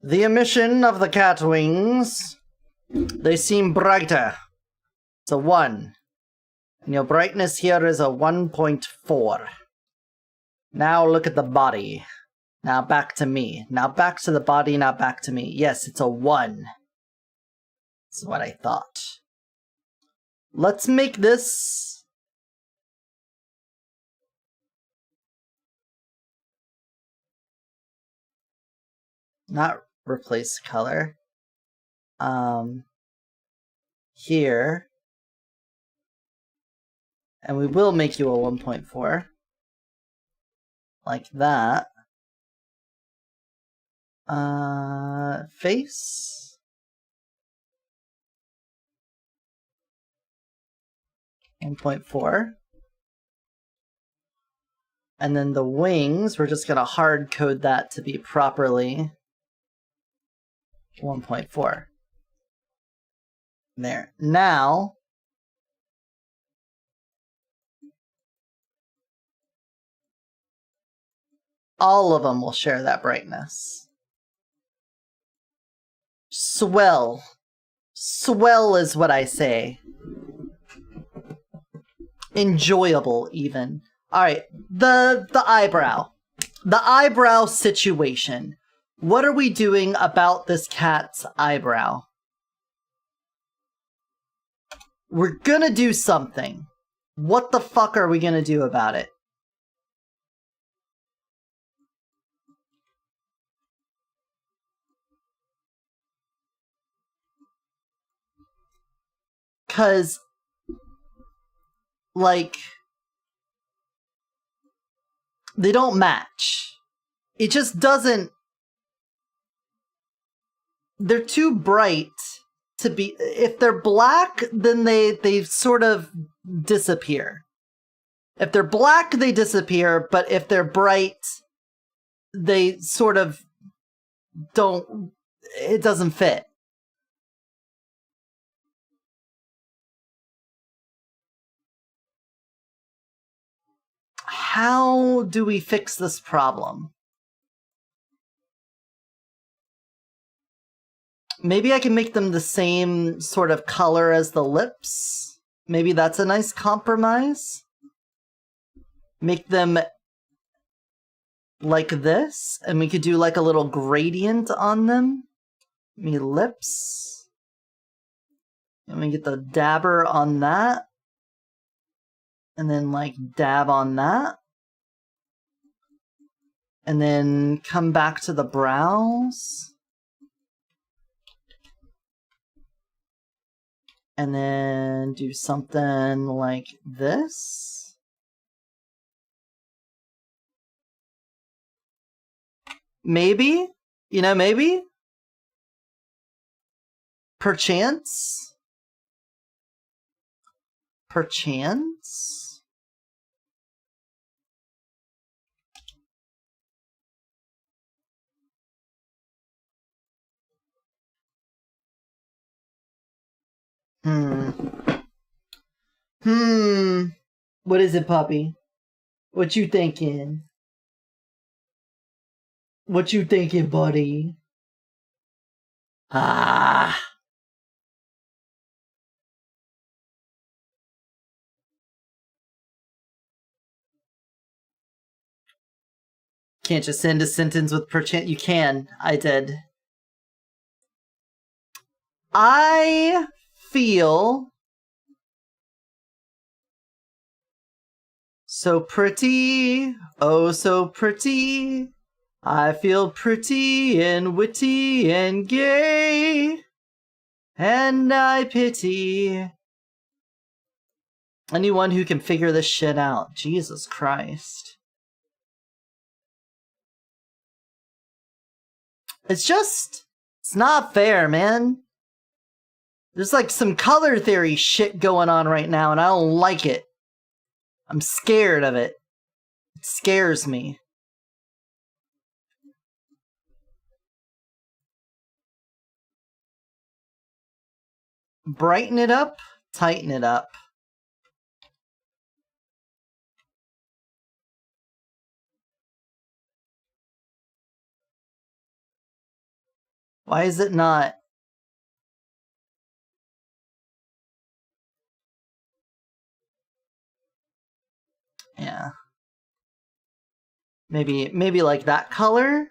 S1: The emission of the cat wings. They seem brighter. It's a 1. And your brightness here is a 1.4. Now look at the body. Now back to me. Now back to the body, now back to me. Yes, it's a 1. That's what I thought. Let's make this... not replace color. Here. And we will make you a 1.4. Like that. Face. $1.4. And then the wings, we're just gonna hard code that to be properly 1.4. There. Now, all of them will share that brightness. Swell. Swell is what I say. Enjoyable, even. Alright, the eyebrow. The eyebrow situation. What are we doing about this cat's eyebrow? We're gonna do something. What the fuck are we gonna do about it? Cause, like, they don't match. It just doesn't... They're too bright to be... If they're black, then they sort of disappear. If they're black, they disappear, but if they're bright, they sort of don't... It doesn't fit. How do we fix this problem? Maybe I can make them the same sort of color as the lips. Maybe that's a nice compromise. Make them like this, and we could do like a little gradient on them. Me lips. And we get the dabber on that. And then like dab on that. And then come back to the brows. And then do something like this. Maybe? You know, maybe? Perchance? Perchance? What is it, puppy? What you thinking? What you thinking, buddy? Ah. Can't just end a sentence with perchance. You can. I did. I feel so pretty, oh so pretty. I feel pretty and witty and gay, and I pity anyone who can figure this shit out. Jesus Christ. It's just, it's not fair, man. There's like some color theory shit going on right now, and I don't like it. I'm scared of it. It scares me. Brighten it up, tighten it up. Why is it not? Yeah. Maybe like that color.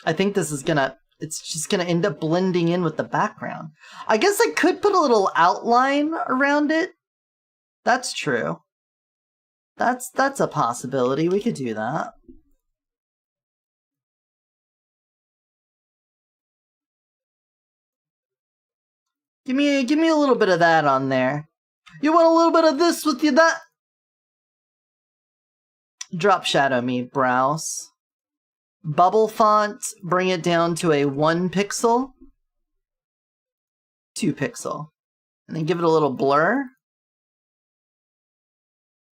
S1: I think this is gonna, it's just gonna end up blending in with the background. I guess I could put a little outline around it. That's true. That's a possibility. We could do that. Give me a little bit of that on there. You want a little bit of this with you that? Drop shadow me, browse. Bubble font, bring it down to a 1 pixel. 2 pixel. And then give it a little blur.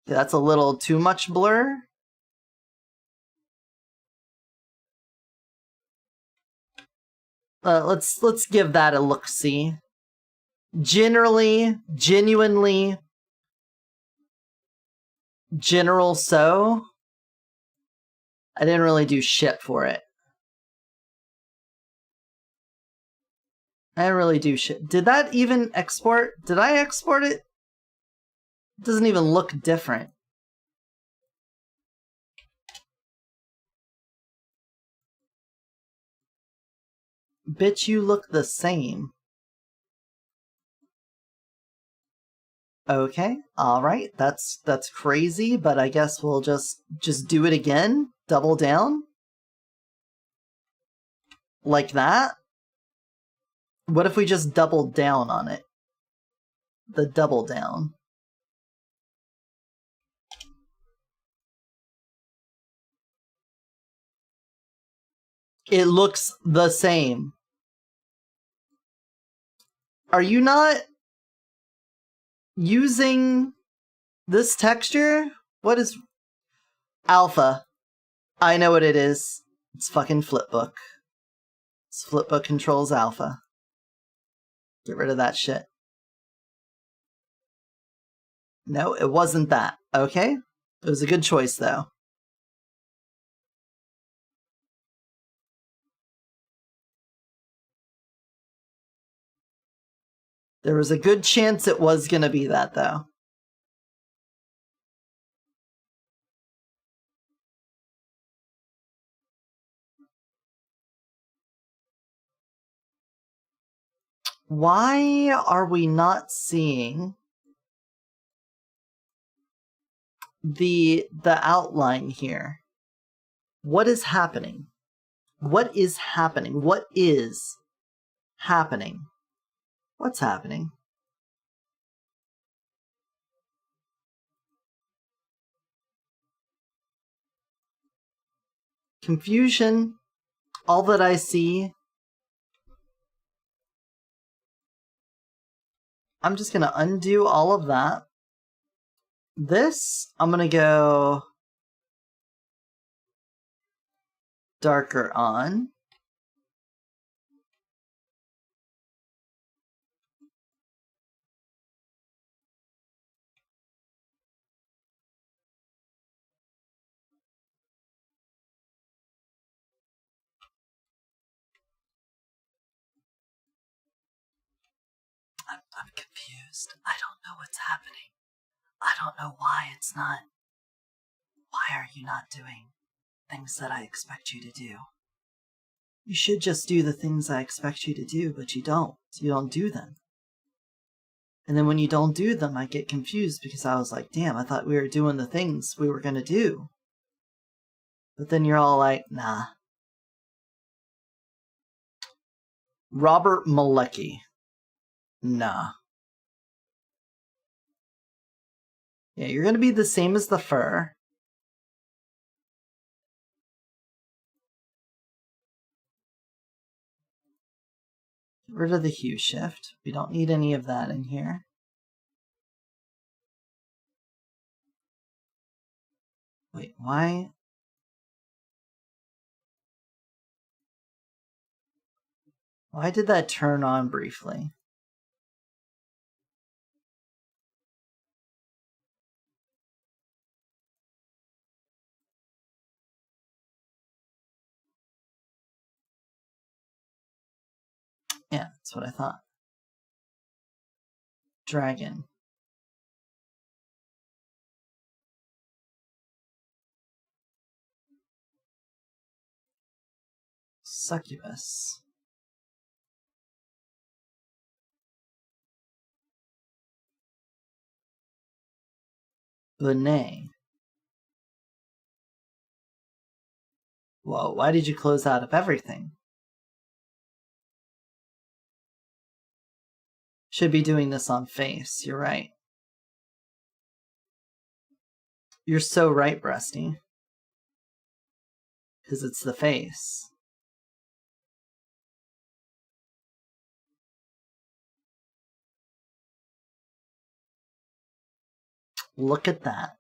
S1: Okay, that's a little too much blur. Let's give that a look-see. Genuinely, general so. I didn't really do shit for it. I didn't really do shit. Did that even export? Did I export it? It doesn't even look different. Bitch, you look the same. Okay, alright, that's crazy, but I guess we'll just do it again? Double down? Like that? What if we just doubled down on it? The double down. It looks the same. Are you not using this texture? What is alpha? I know what it is. It's fucking Flipbook. It's Flipbook controls alpha. Get rid of that shit. No, it wasn't that. Okay? It was a good choice, though. There was a good chance it was gonna be that, though. Why are we not seeing the outline here? What is happening? What is happening? What is happening? What's happening? Confusion. All that I see. I'm just gonna undo all of that. This, I'm gonna go darker on. I'm confused. I don't know what's happening. I don't know why it's not. Why are you not doing things that I expect you to do? You should just do the things I expect you to do, but you don't. You don't do them. And then when you don't do them, I get confused because I was like, damn, I thought we were doing the things we were gonna do. But then you're all like, nah. Robert Malecki. Nah. Yeah, you're gonna be the same as the fur. Get rid of the hue shift. We don't need any of that in here. Wait, why? Why did that turn on briefly? Yeah, that's what I thought. Dragon. Succubus. Benet. Whoa, why did you close out of everything? Should be doing this on face, you're right. You're so right, Breasty. Because it's the face. Look at that.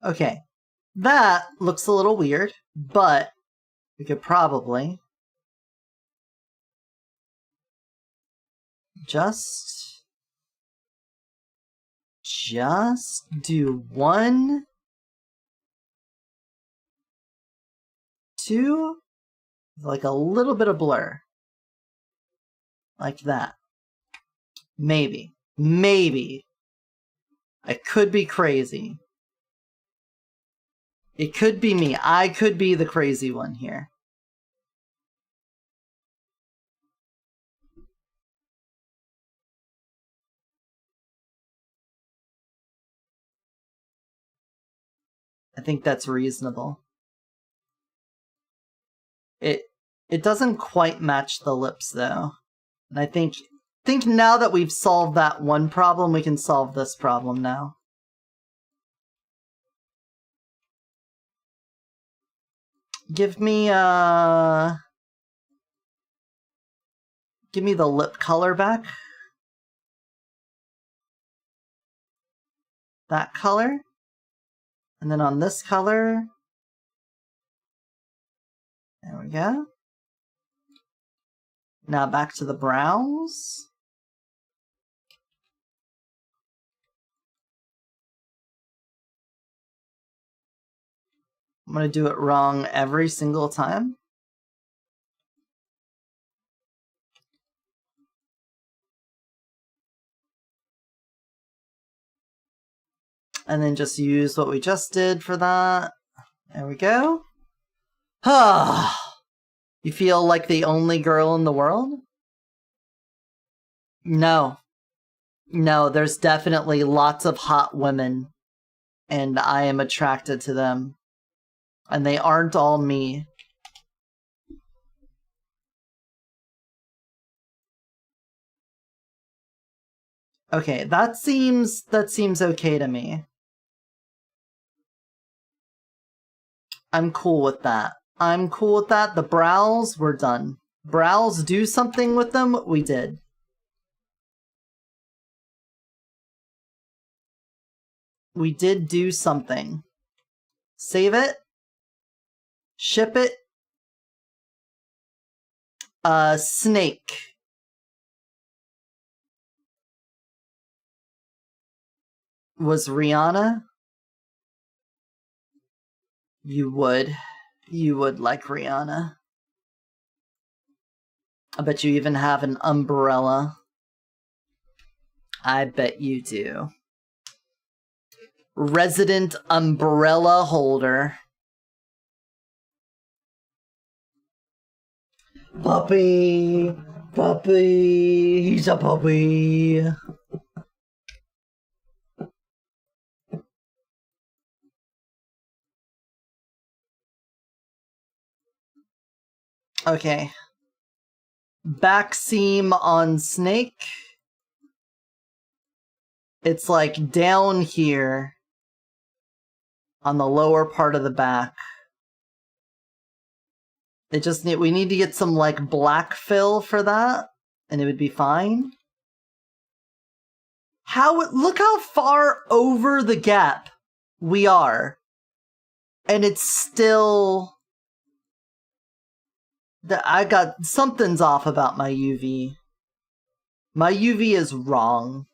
S1: Okay, that looks a little weird, but we could probably just do 1, 2, like a little bit of blur. Like that. Maybe. Maybe. I could be crazy. It could be me. I could be the crazy one here. I think that's reasonable. It doesn't quite match the lips though. And I think now that we've solved that one problem, we can solve this problem now. Give me the lip color back. That color. And then on this color. There we go. Now back to the brows. I'm going to do it wrong every single time. And then just use what we just did for that. There we go. You feel like the only girl in the world? No. No, there's definitely lots of hot women. And I am attracted to them. And they aren't all me. Okay, that seems okay to me. I'm cool with that. I'm cool with that. The brows, we're done. Brows, do something with them, we did. We did do something. Save it. Ship it. Snake. Was Rihanna? You would. You would like Rihanna. I bet you even have an umbrella. I bet you do. Resident umbrella holder. Puppy! Puppy! He's a puppy! Okay. Back seam on Snake. It's like down here on the lower part of the back. We need to get some like black fill for that, and it would be fine. Look how far over the gap we are. And it's still... something's off about my UV. My UV is wrong.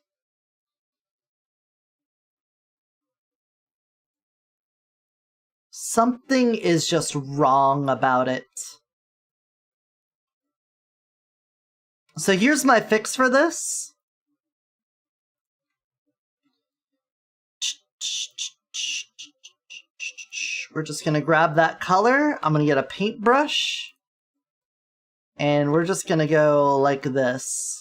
S1: Something is just wrong about it. So here's my fix for this. We're just gonna grab that color. I'm gonna get a paintbrush. And we're just gonna go like this.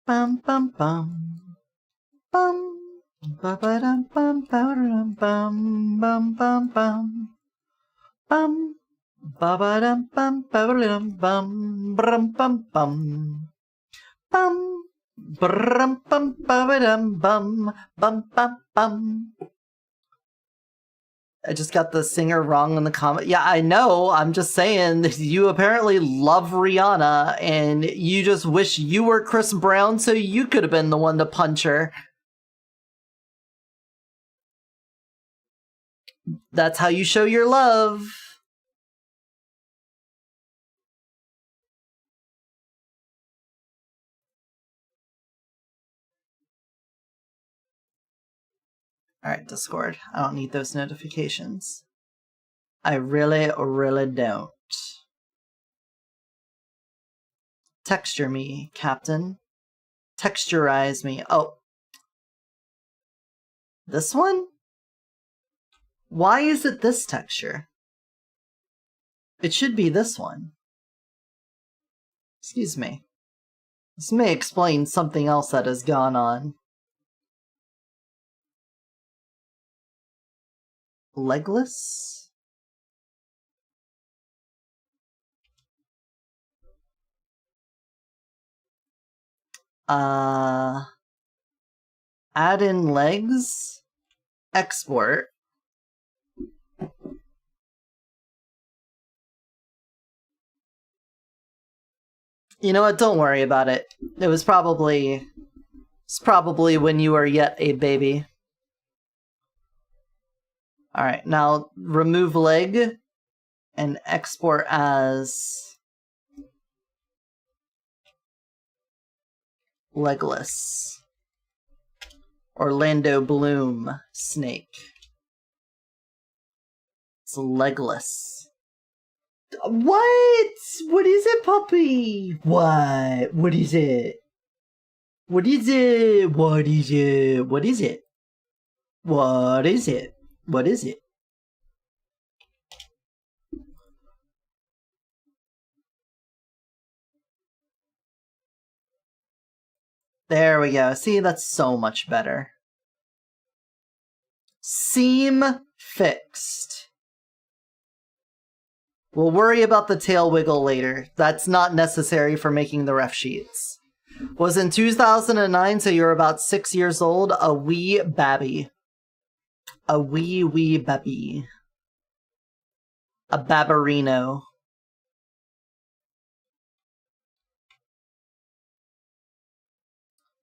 S1: Bum bum bum. Bum. Ba ba dum bum ba dum bum bum bum bum. Bum. Ba ba dum bum ba dum bum brum bum bum. Bum. Brum bum ba dum bum bum bum bum. I just got the singer wrong in the comment. Yeah, I know. I'm just saying, you apparently love Rihanna, and you just wish you were Chris Brown so you could have been the one to punch her. That's how you show your love. Alright, Discord. I don't need those notifications. I really, really don't. Texture me, Captain. Texturize me. Oh. This one? Why is it this texture? It should be this one. Excuse me. This may explain something else that has gone on. Legless? Add in legs? Export. You know what? Don't worry about it. It's probably when you were yet a baby. Alright, now remove leg and export as legless. Orlando Bloom snake. It's legless. What? What is it, puppy? What? What is it? What is it? What is it? What is it? What is it? What is it? There we go. See, that's so much better. Seam fixed. We'll worry about the tail wiggle later. That's not necessary for making the ref sheets. Was in 2009, so you're about 6 years old. A wee babby. A wee babby. A babberino.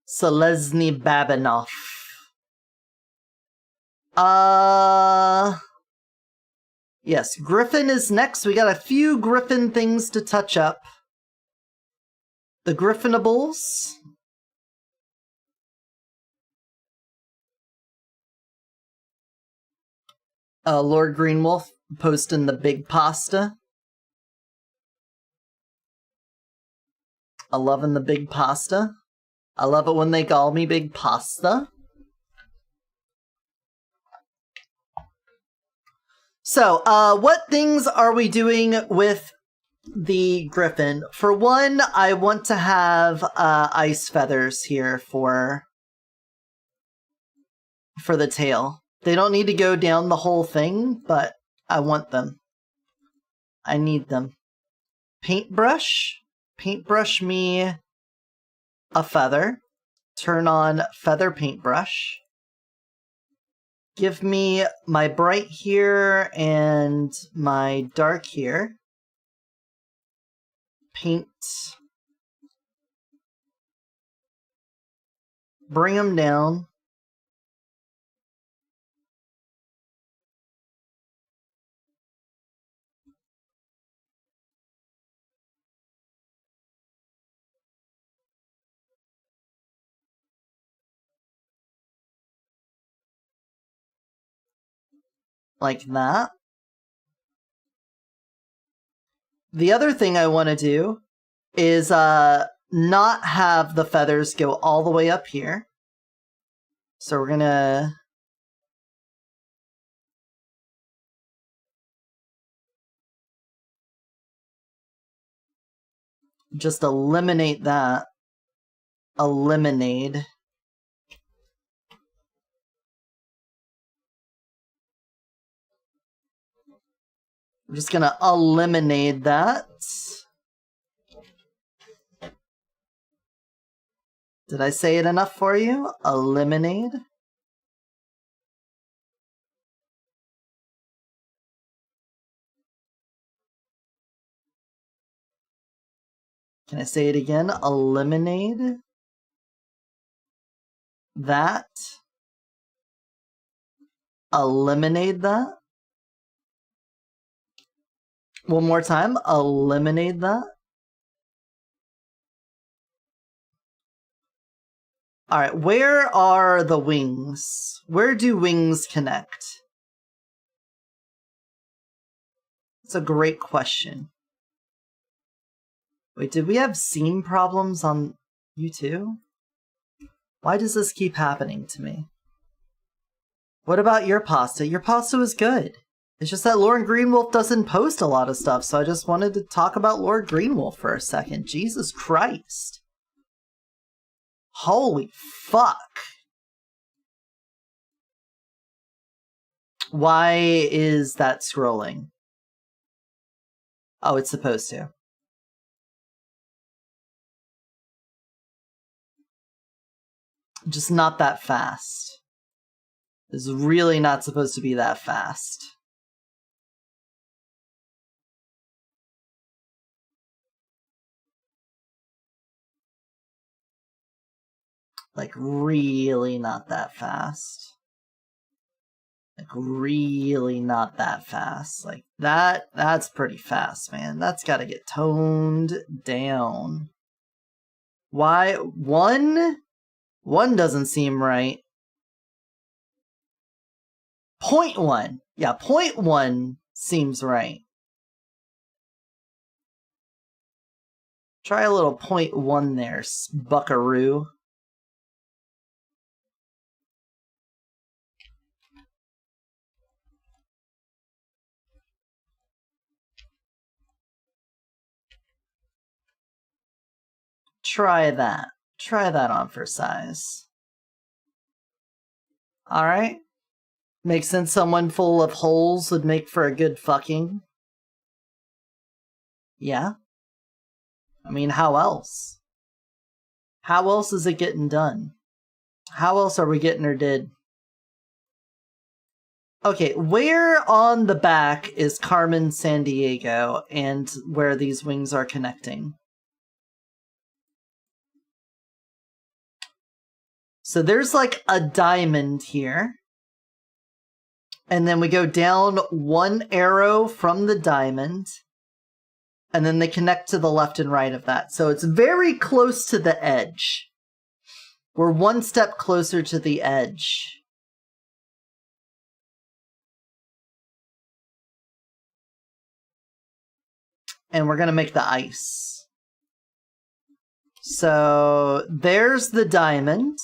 S1: Selesny Babinoff. Yes, Griffin is next. We got a few Griffin things to touch up. The Griffinables. Lord Greenwolf posting the big pasta. I loving the big pasta. I love it when they call me Big Pasta. So, what things are we doing with the Griffin? For one, I want to have ice feathers here for the tail. They don't need to go down the whole thing, but I want them. I need them. Paintbrush. Paintbrush me a feather. Turn on feather paintbrush. Give me my bright here and my dark here. Paint. Bring them down. like that. The other thing I want to do is not have the feathers go all the way up here. So we're gonna just eliminate that. Eliminate. I'm just gonna eliminate that. Did I say it enough for you? Eliminate. Can I say it again? Eliminate that. Eliminate that. One more time. Eliminate that. Alright, where are the wings? Where do wings connect? That's a great question. Wait, did we have seam problems on you too? Why does this keep happening to me? What about your pasta? Your pasta was good. It's just that Lord Greenwolf doesn't post a lot of stuff, so I just wanted to talk about Lord Greenwolf for a second. Jesus Christ. Holy fuck. Why is that scrolling? Oh, it's supposed to. Just not that fast. It's really not supposed to be that fast. Like, really not that fast. Like, really not that fast. Like, that's pretty fast, man. That's gotta get toned down. Why? One doesn't seem right. 0.1. Yeah, 0.1 seems right. Try a little 0.1 there, buckaroo. Try that. Try that on for size. Alright. Makes sense someone full of holes would make for a good fucking. Yeah. I mean, how else? How else is it getting done? How else are we getting her did? Okay, where on the back is Carmen Sandiego and where these wings are connecting? So there's like a diamond here. And then we go down one arrow from the diamond. And then they connect to the left and right of that. So it's very close to the edge. We're one step closer to the edge. And we're going to make the ice. So there's the diamond.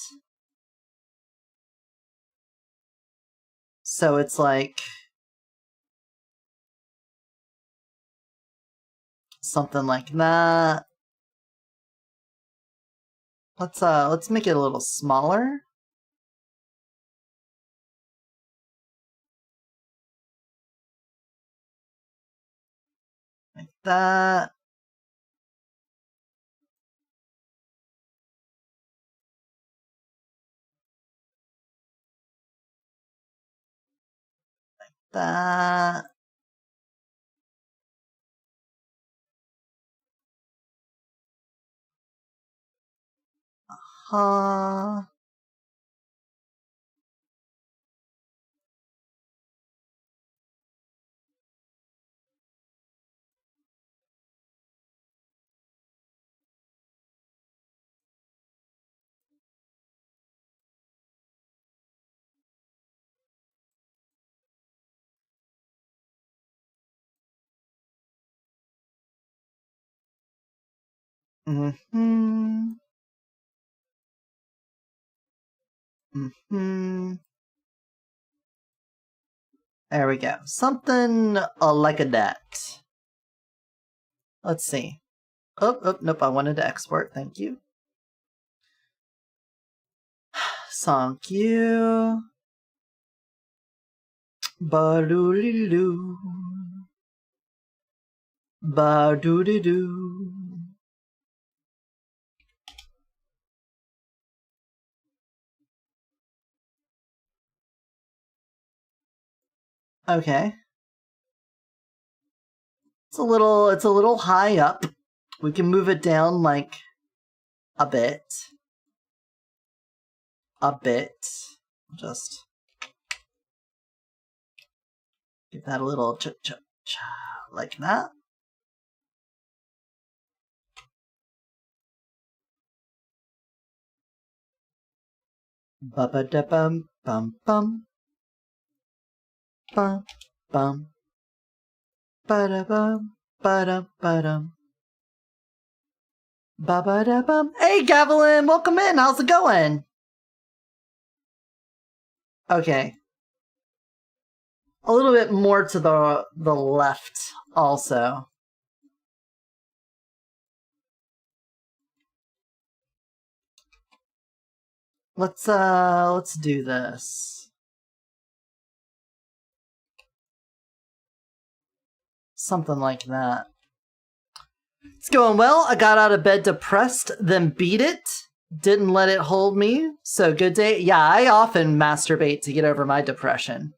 S1: So it's like something like that. Let's make it a little smaller. Like that. Like that. Uh-huh. Mm-hmm. Mm-hmm. There we go. Something like a that. Let's see. Oh, nope, I wanted to export. Thank you. Thank you. Ba-doo-dee-doo. Ba-doo-dee-doo. Okay. It's a little high up. We can move it down like a bit. Just give that a little cha like that. Ba-ba-da-bum bum bum. Bum bum. Ba-da-bum ba-dum. Ba-ba-da-bum. Hey, Gavelin, welcome in. How's it going? Okay. A little bit more to the left, also. Let's do this. Something like that. It's going well. I got out of bed depressed, then beat it. Didn't let it hold me. So good day. Yeah, I often masturbate to get over my depression.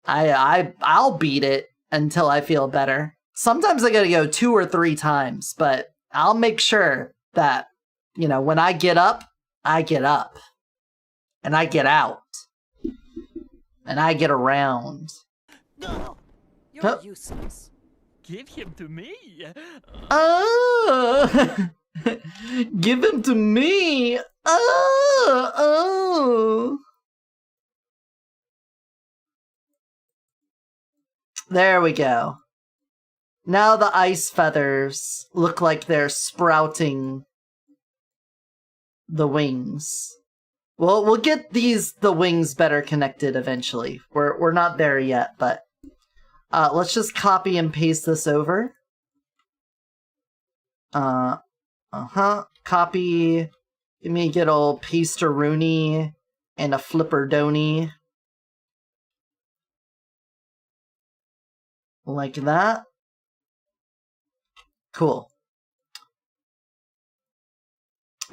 S1: I'll beat it until I feel better. Sometimes I gotta go 2 or 3 times, but I'll make sure that, when I get up. And I get out. And I get around.
S4: No, you're useless. Give him to me.
S1: Oh! Give him to me! Oh! There we go. Now the ice feathers look like they're sprouting the wings. Well, we'll get the wings better connected eventually. We're not there yet, but let's just copy and paste this over. Copy. Give me a good old paste-a-rooney and a flipper-doney. Like that. Cool.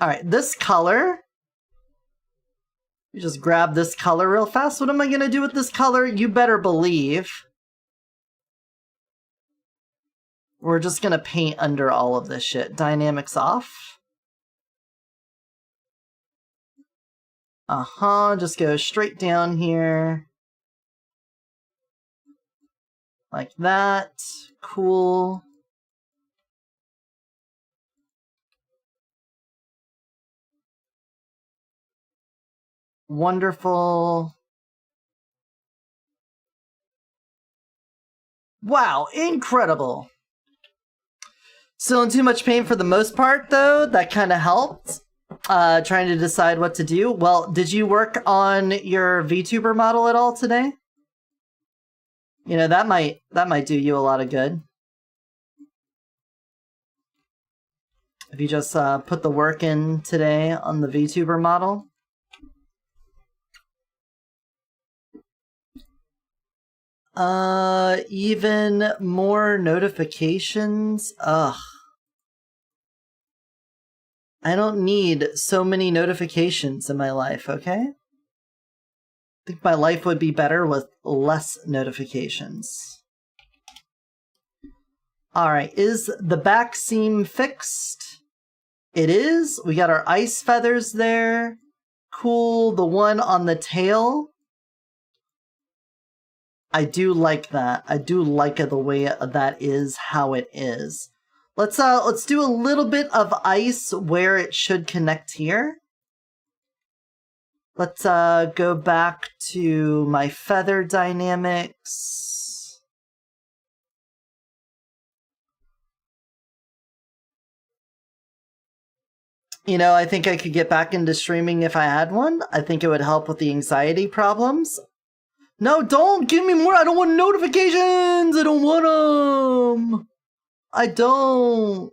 S1: Alright, this color. You just grab this color real fast. What am I gonna do with this color? You better believe we're just gonna paint under all of this shit. Dynamics off. Just go straight down here. Like that. Cool. Wonderful. Wow, incredible. Still in too much pain for the most part, though. That kind of helped. Trying to decide what to do. Well, did you work on your VTuber model at all today? That might do you a lot of good. If you just put the work in today on the VTuber model. Even more notifications? Ugh. I don't need so many notifications in my life, okay? I think my life would be better with less notifications. Alright, is the back seam fixed? It is. We got our ice feathers there. Cool. The one on the tail. I do like that. I do like the way that is how it is. Let's do a little bit of ice where it should connect here. Let's go back to my feather dynamics. You know, I think I could get back into streaming if I had one. I think it would help with the anxiety problems. No, don't give me more. I don't want notifications. I don't want them. I don't.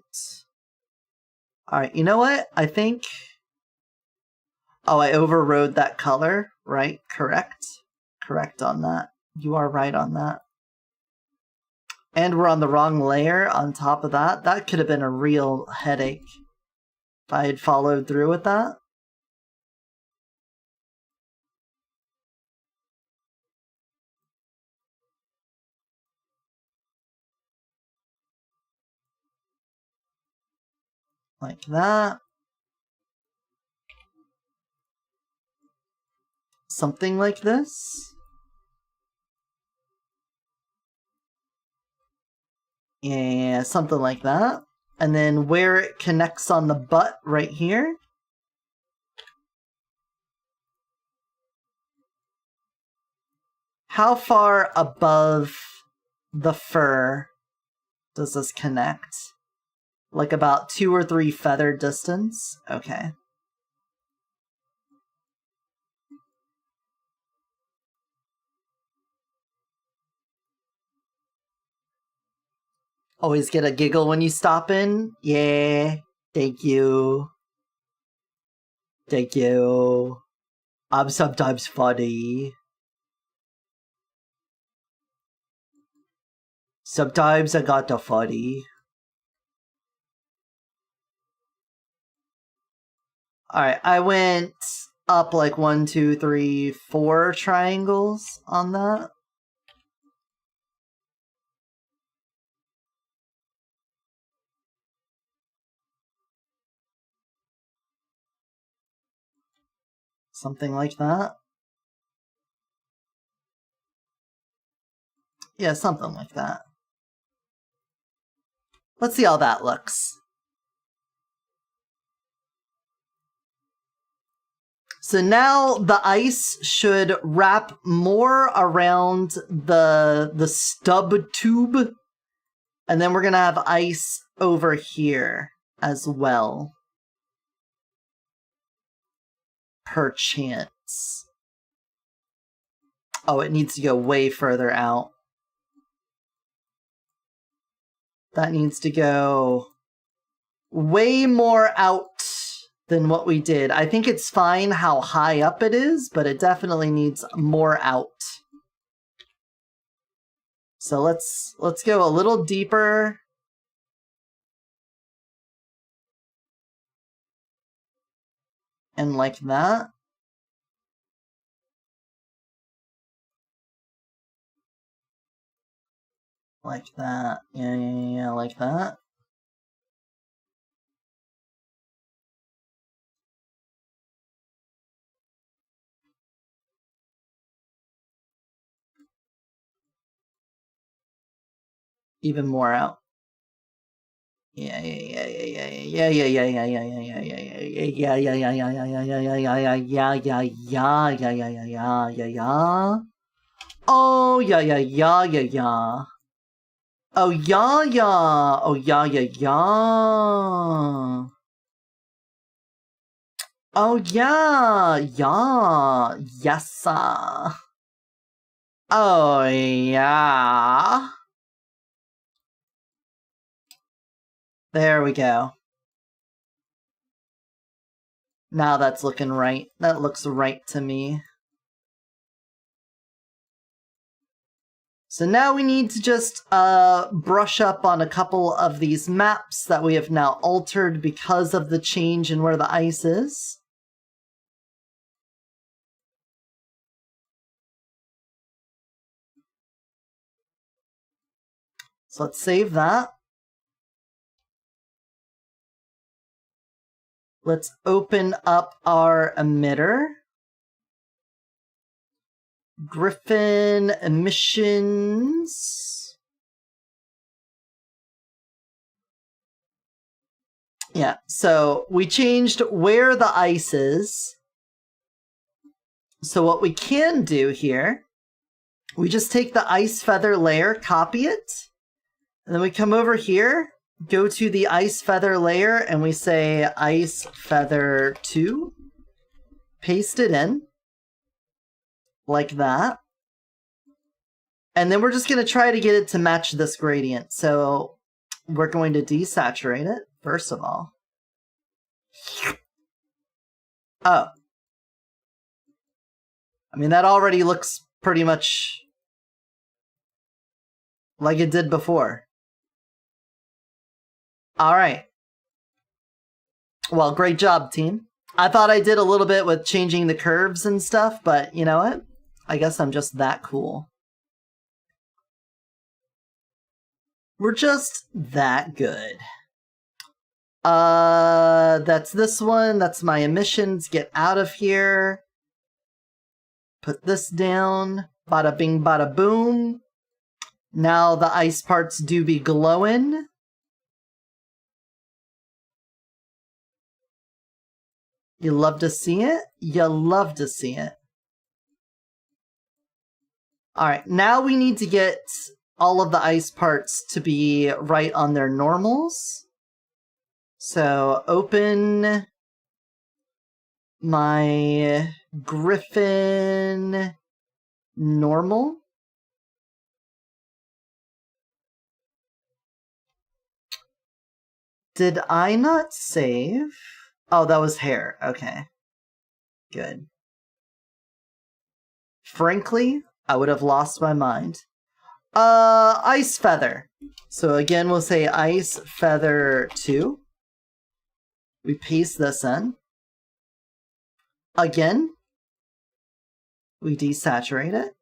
S1: Alright, you know what? I think... Oh, I overrode that color, right? Correct. Correct on that. You are right on that. And we're on the wrong layer on top of that. That could have been a real headache if I had followed through with that. Like that. Something like this. Yeah, something like that. And then where it connects on the butt right here. How far above the fur does this connect? Like about 2 or 3 feather distance? Okay. Always get a giggle when you stop in? Yeah. Thank you. Thank you. I'm sometimes funny. Sometimes I got the funny. Alright, I went up like 1, 2, 3, 4 triangles on that. Something like that. Yeah, something like that. Let's see how that looks. So now the ice should wrap more around the stub tube. And then we're going to have ice over here as well. Perchance. Oh, it needs to go way further out. That needs to go way more out than what we did. I think it's fine how high up it is, but it definitely needs more out. So let's go a little deeper. And like that. Like that. Yeah, like that. Even more out. Yeah. Oh, yeah. Oh, yeah. Oh, yeah. Oh, yeah. Yes. Oh, yeah. There we go. Now that's looking right. That looks right to me. So now we need to just brush up on a couple of these maps that we have now altered because of the change in where the ice is. So let's save that. Let's open up our emitter. Griffin emissions. Yeah, so we changed where the ice is. So what we can do here, we just take the ice feather layer, copy it, and then we come over here, go to the ice feather layer and we say ice feather 2. Paste it in. Like that. And then we're just going to try to get it to match this gradient. So we're going to desaturate it, first of all. Oh. I mean, that already looks pretty much like it did before. Alright. Well, great job, team. I thought I did a little bit with changing the curves and stuff, but you know what? I guess I'm just that cool. We're just that good. That's this one. That's my emissions. Get out of here. Put this down. Bada bing, bada boom. Now the ice parts do be glowing. You love to see it? You love to see it. Alright, now we need to get all of the ice parts to be right on their normals. So, open my Griffin normal. Did I not save? Oh, that was hair. Okay. Good. Frankly, I would have lost my mind. Ice feather. So again, we'll say ice feather 2. We paste this in. Again, we desaturate it.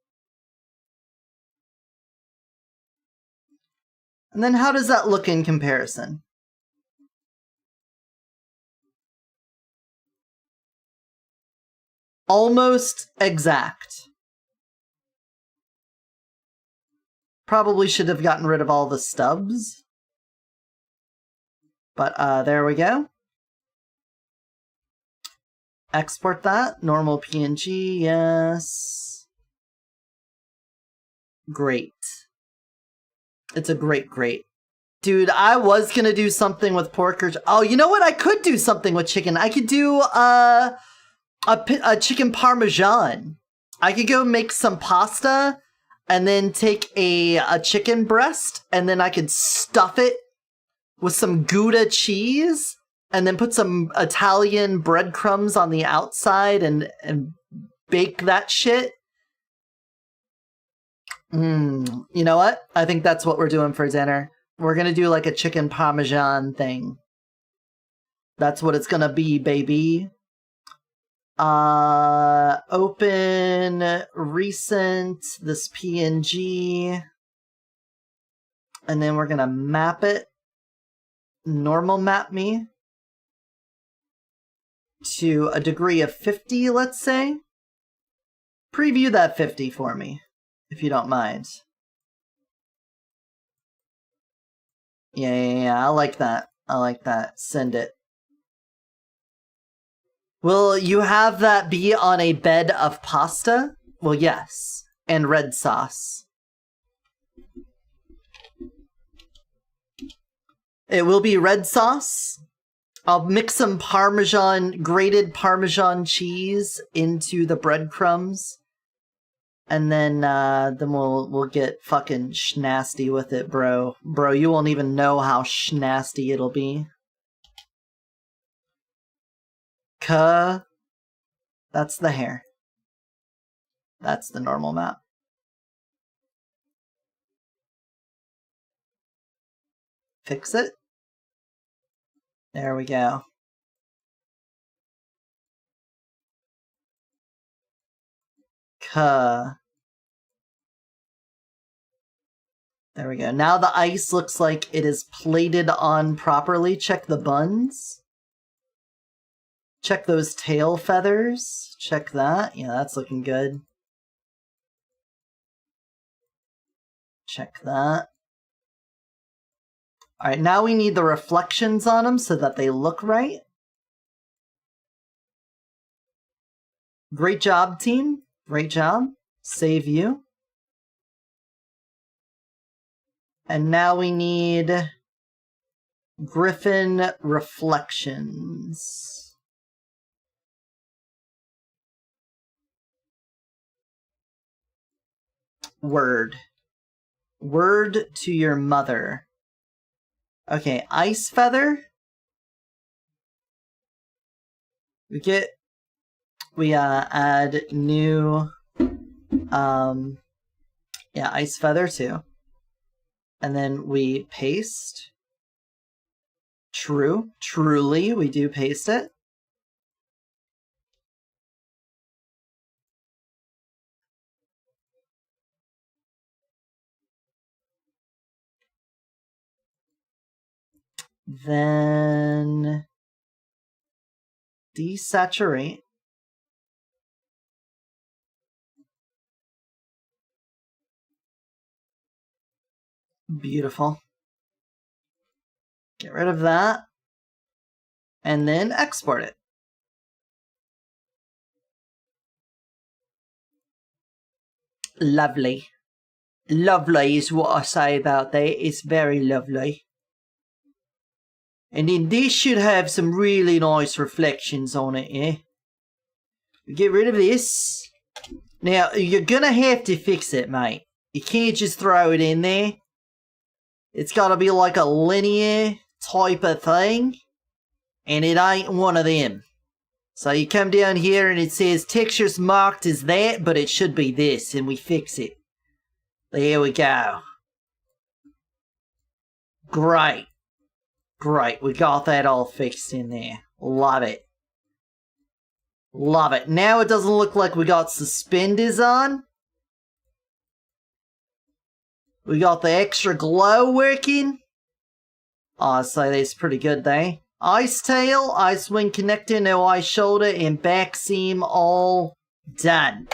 S1: And then how does that look in comparison? Almost exact. Probably should have gotten rid of all the stubs. But there we go. Export that. Normal PNG, yes. Great. It's a great. Dude, I was gonna do something with pork or... Oh, you know what? I could do something with chicken. I could do a chicken parmesan. I could go make some pasta and then take a chicken breast and then I could stuff it with some Gouda cheese and then put some Italian breadcrumbs on the outside and bake that shit. You know what? I think that's what we're doing for dinner. We're gonna do like a chicken parmesan thing. That's what it's gonna be, baby. Open recent, this PNG, and then we're gonna map it, normal map me, to a degree of 50, let's say. Preview that 50 for me, if you don't mind. Yeah, I like that. I like that. Send it. Will you have that be on a bed of pasta? Well, yes. And red sauce. It will be red sauce. I'll mix some grated Parmesan cheese into the breadcrumbs. And then we'll get fucking schnasty with it, bro. Bro, you won't even know how schnasty it'll be. That's the hair. That's the normal map. Fix it. There we go. There we go. Now the ice looks like it is plated on properly. Check the buns. Check those tail feathers. Check that. Yeah, that's looking good. Check that. Alright, now we need the reflections on them so that they look right. Great job, team. Great job. Save you. And now we need Griffin Reflections. Word. Word to your mother. Okay, Ice Feather. We add new, yeah, Ice Feather too. And then we paste. Truly, we do paste it. Then desaturate. Beautiful. Get rid of that. And then export it. Lovely. Lovely is what I say about that. It's very lovely. And then this should have some really nice reflections on it, yeah? Get rid of this. Now, you're gonna have to fix it, mate. You can't just throw it in there. It's gotta be like a linear type of thing. And it ain't one of them. So you come down here and it says textures marked as that, but it should be this, and we fix it. There we go. Great. Great, we got that all fixed in there. Love it. Love it. Now it doesn't look like we got suspenders on. We got the extra glow working. Oh, so that's pretty good there. Ice tail, ice wing connector, no ice shoulder, and back seam all done.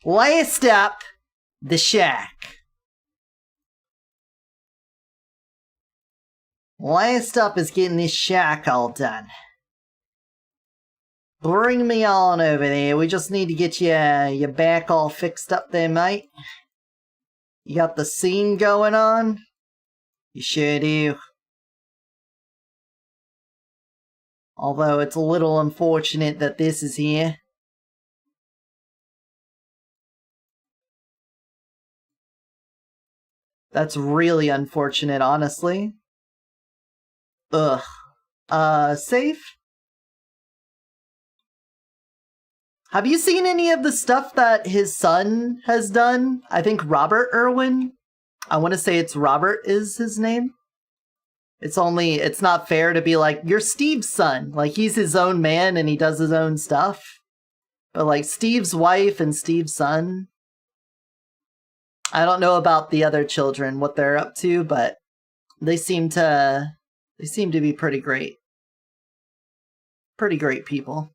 S1: Last up, the shack. Last up is getting this shack all done. Bring me on over there. We just need to get your back all fixed up there, mate. You got the seam going on? You sure do. Although it's a little unfortunate that this is here. That's really unfortunate, honestly. Ugh. Save? Have you seen any of the stuff that his son has done? I think Robert Irwin. I want to say it's Robert is his name. It's not fair to be like, you're Steve's son. Like, he's his own man and he does his own stuff. But like, Steve's wife and Steve's son. I don't know about the other children, what they're up to, but they seem to be pretty great. Pretty great people.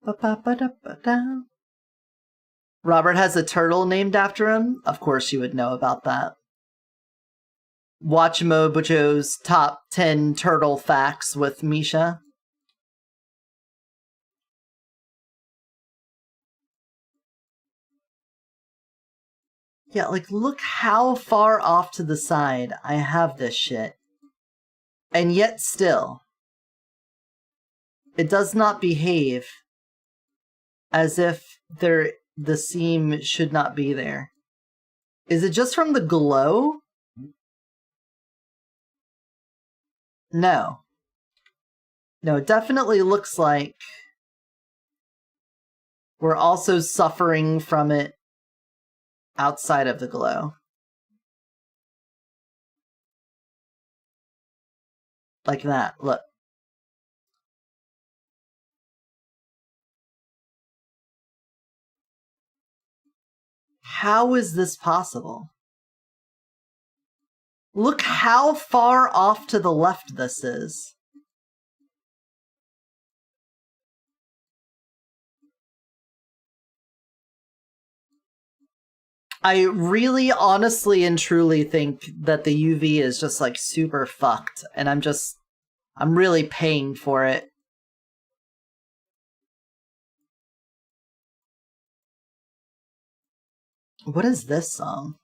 S1: Ba-ba-ba-da-ba-da. Robert has a turtle named after him. Of course you would know about that. Watch Mojo's top 10 turtle facts with Misha. Yeah, like, look how far off to the side I have this shit. And yet still, it does not behave as if the seam should not be there. Is it just from the glow? No. No, it definitely looks like we're also suffering from it outside of the glow. Like that, look. How is this possible? Look how far off to the left this is. I really, honestly, and truly think that the UV is just, like, super fucked, and I'm really paying for it. What is this song?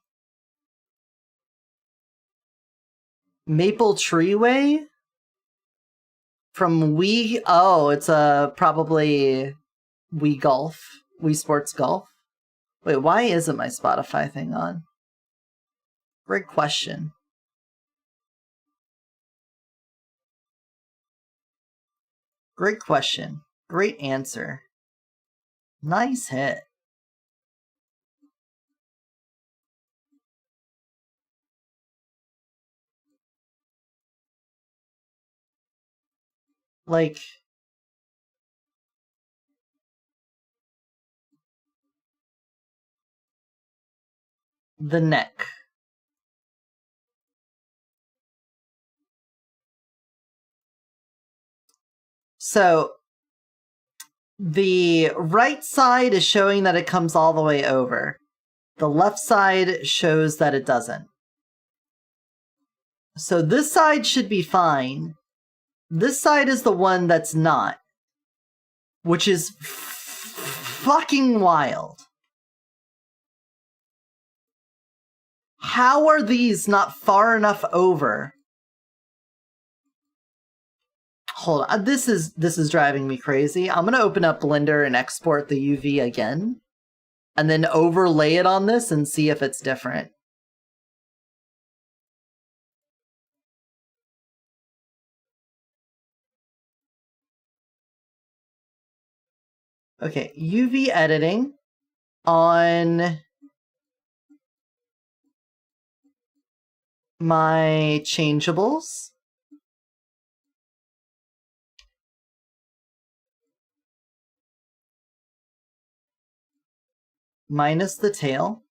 S1: Maple Tree Way? From Wii? Oh, it's probably Wii Golf. Wii Sports Golf. Wait, why isn't my Spotify thing on? Great question. Great question. Great answer. Nice hit. Like, the neck. So, the right side is showing that it comes all the way over. The left side shows that it doesn't. So this side should be fine. This side is the one that's not. Which is fucking wild. How are these not far enough over? Hold on, this is driving me crazy. I'm gonna open up Blender and export the UV again, and then overlay it on this and see if it's different. Okay, UV editing on my changeables. Minus the tail.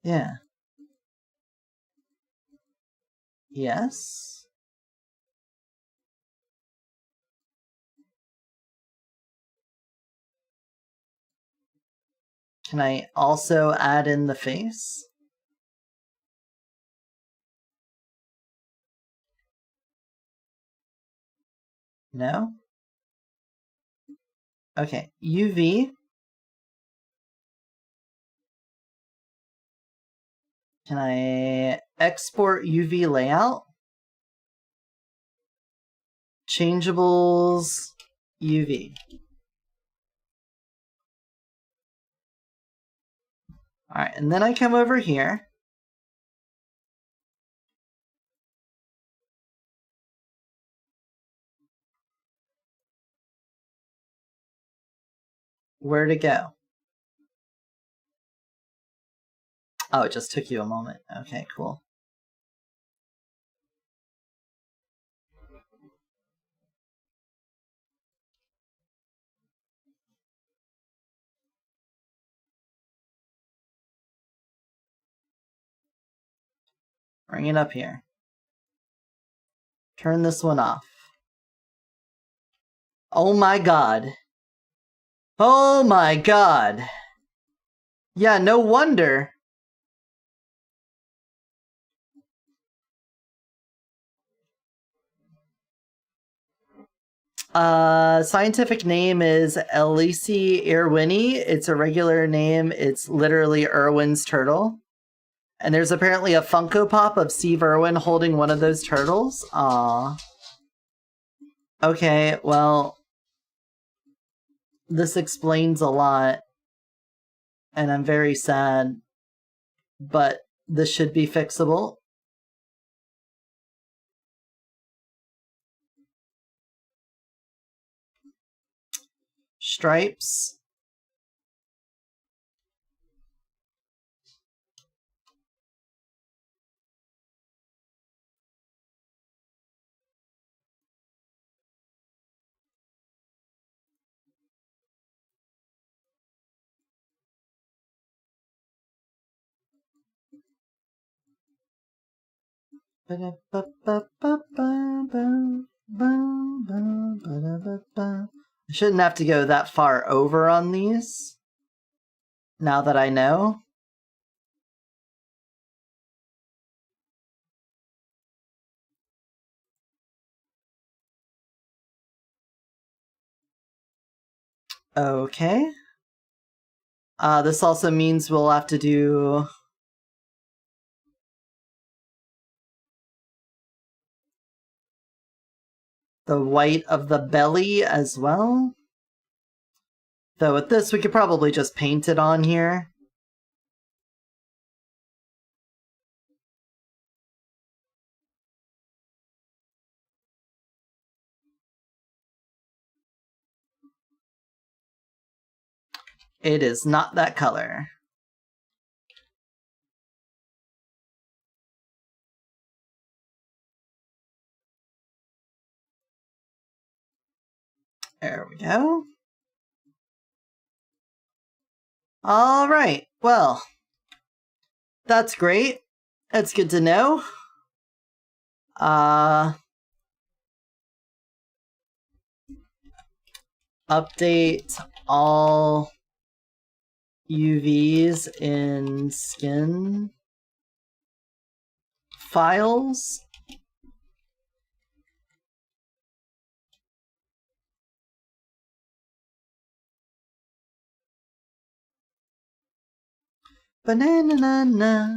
S1: Yeah. Yes. Can I also add in the face? No? Okay, UV. Can I export UV layout? Changeables, UV. Alright, and then I come over here. Where to go? Oh, it just took you a moment. Okay, cool. Bring it up here. Turn this one off. Oh my god. Oh my god. Yeah, no wonder. Scientific name is Elise irwini. It's a regular name. It's literally Irwin's turtle. And there's apparently a Funko Pop of Steve Irwin holding one of those turtles. Aww. Okay, well, this explains a lot. And I'm very sad. But this should be fixable. Stripes. I shouldn't have to go that far over on these. Now that I know. Okay. This also means we'll have to do the white of the belly as well. Though with this, we could probably just paint it on here. It is not that color. There we go. Alright, well, that's great. That's good to know. Update all UVs in skin files. Banana.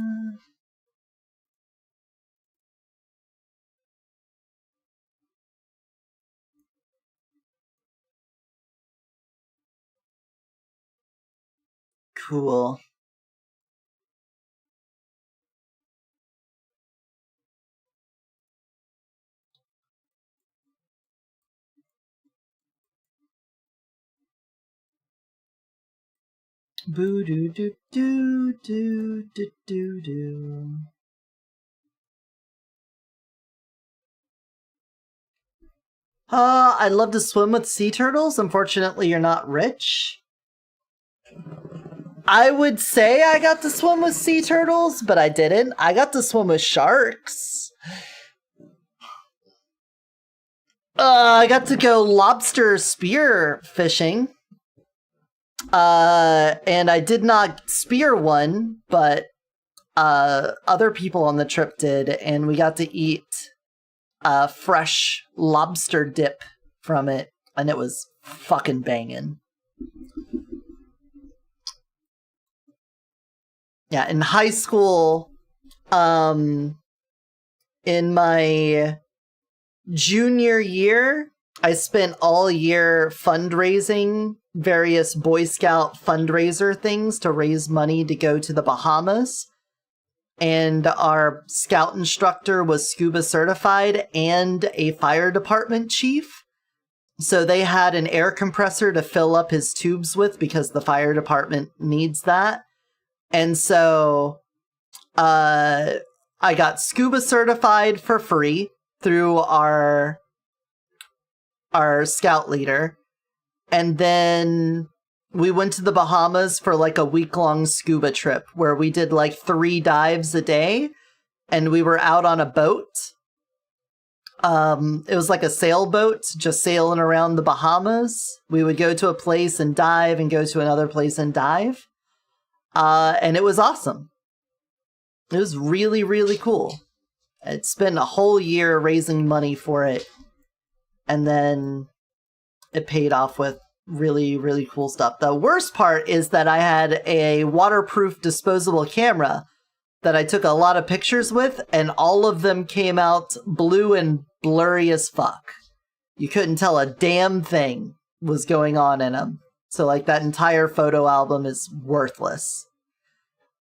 S1: Cool. Boo doo doo doo doo doo doo doo. I'd love to swim with sea turtles. Unfortunately, you're not rich. I would say I got to swim with sea turtles, but I didn't. I got to swim with sharks. I got to go lobster spear fishing. And I did not spear one, but other people on the trip did, and we got to eat fresh lobster dip from it, and it was fucking banging. Yeah, in high school, in my junior year, I spent all year fundraising various Boy Scout fundraiser things to raise money to go to the Bahamas. And our scout instructor was scuba certified and a fire department chief. So they had an air compressor to fill up his tubes with because the fire department needs that. And so I got scuba certified for free through our scout leader. And then we went to the Bahamas for like a week-long scuba trip where we did like 3 dives a day, and we were out on a boat. It was like a sailboat, just sailing around the Bahamas. We would go to a place and dive and go to another place and dive. And it was awesome. It was really, really cool. I'd spent a whole year raising money for it. And then it paid off with really, really cool stuff. The worst part is that I had a waterproof disposable camera that I took a lot of pictures with, and all of them came out blue and blurry as fuck. You couldn't tell a damn thing was going on in them. So like that entire photo album is worthless.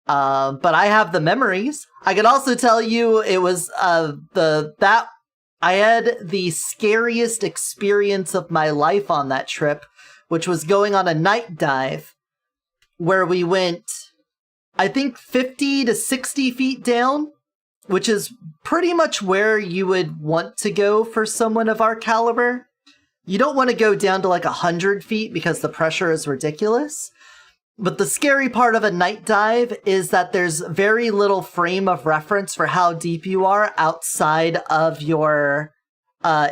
S1: But I have the memories. I can also tell you it was I had the scariest experience of my life on that trip, which was going on a night dive where we went, I think, 50 to 60 feet down, which is pretty much where you would want to go for someone of our caliber. You don't want to go down to like 100 feet because the pressure is ridiculous. But the scary part of a night dive is that there's very little frame of reference for how deep you are outside of your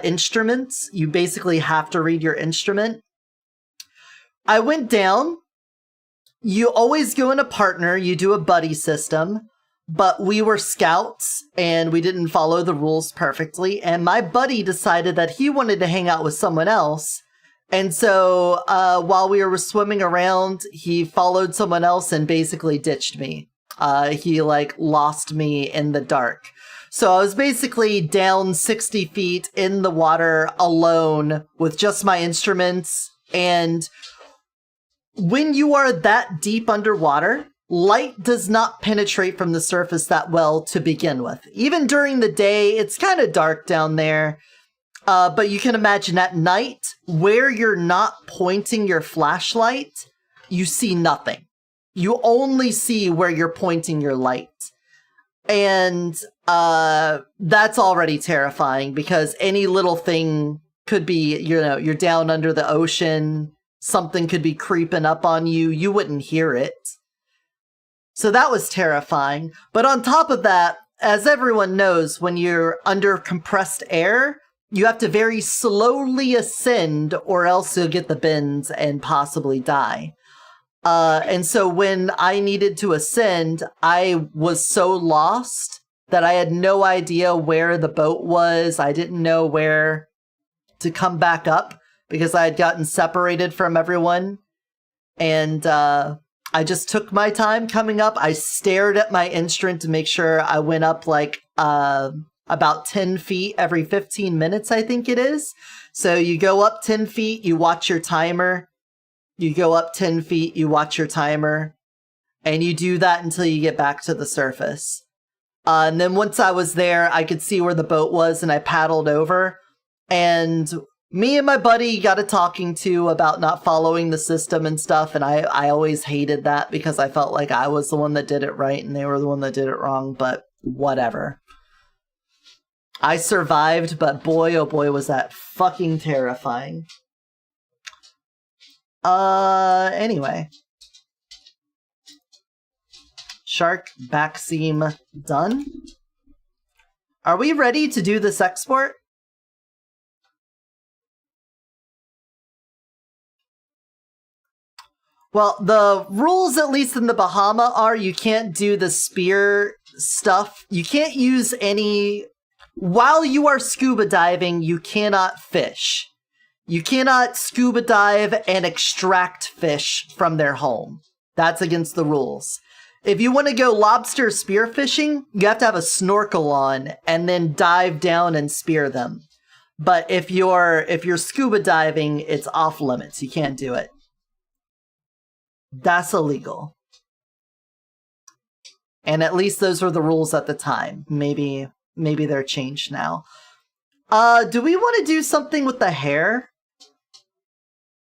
S1: instruments. You basically have to read your instrument. I went down. You always go in a partner. You do a buddy system. But we were scouts and we didn't follow the rules perfectly. And my buddy decided that he wanted to hang out with someone else. And so while we were swimming around, he followed someone else and basically ditched me. He like lost me in the dark. So I was basically down 60 feet in the water alone with just my instruments. And when you are that deep underwater, light does not penetrate from the surface that well to begin with. Even during the day, it's kind of dark down there. But you can imagine at night, where you're not pointing your flashlight, you see nothing. You only see where you're pointing your light. And that's already terrifying because any little thing could be, you know, you're down under the ocean, something could be creeping up on you, you wouldn't hear it. So that was terrifying. But on top of that, as everyone knows, when you're under compressed air, you have to very slowly ascend or else you'll get the bends and possibly die. And so when I needed to ascend, I was so lost that I had no idea where the boat was. I didn't know where to come back up because I had gotten separated from everyone. And I just took my time coming up. I stared at my instrument to make sure I went up like about 10 feet every 15 minutes, I think it is. So you go up 10 feet, you watch your timer. You go up 10 feet, you watch your timer. And you do that until you get back to the surface. And then once I was there, I could see where the boat was and I paddled over. And me and my buddy got a talking to about not following the system and stuff. And I always hated that because I felt like I was the one that did it right and they were the one that did it wrong. But whatever. I survived, but boy, oh boy, was that fucking terrifying. Anyway. Shark back seam done. Are we ready to do this export? Well, the rules, at least in the Bahama, are you can't do the spear stuff. You can't use any... While you are scuba diving, you cannot fish. You cannot scuba dive and extract fish from their home. That's against the rules. If you want to go lobster spearfishing, you have to have a snorkel on and then dive down and spear them. But if you're scuba diving, it's off limits. You can't do it. That's illegal. And at least those were the rules at the time. Maybe they're changed now. Do we want to do something with the hair?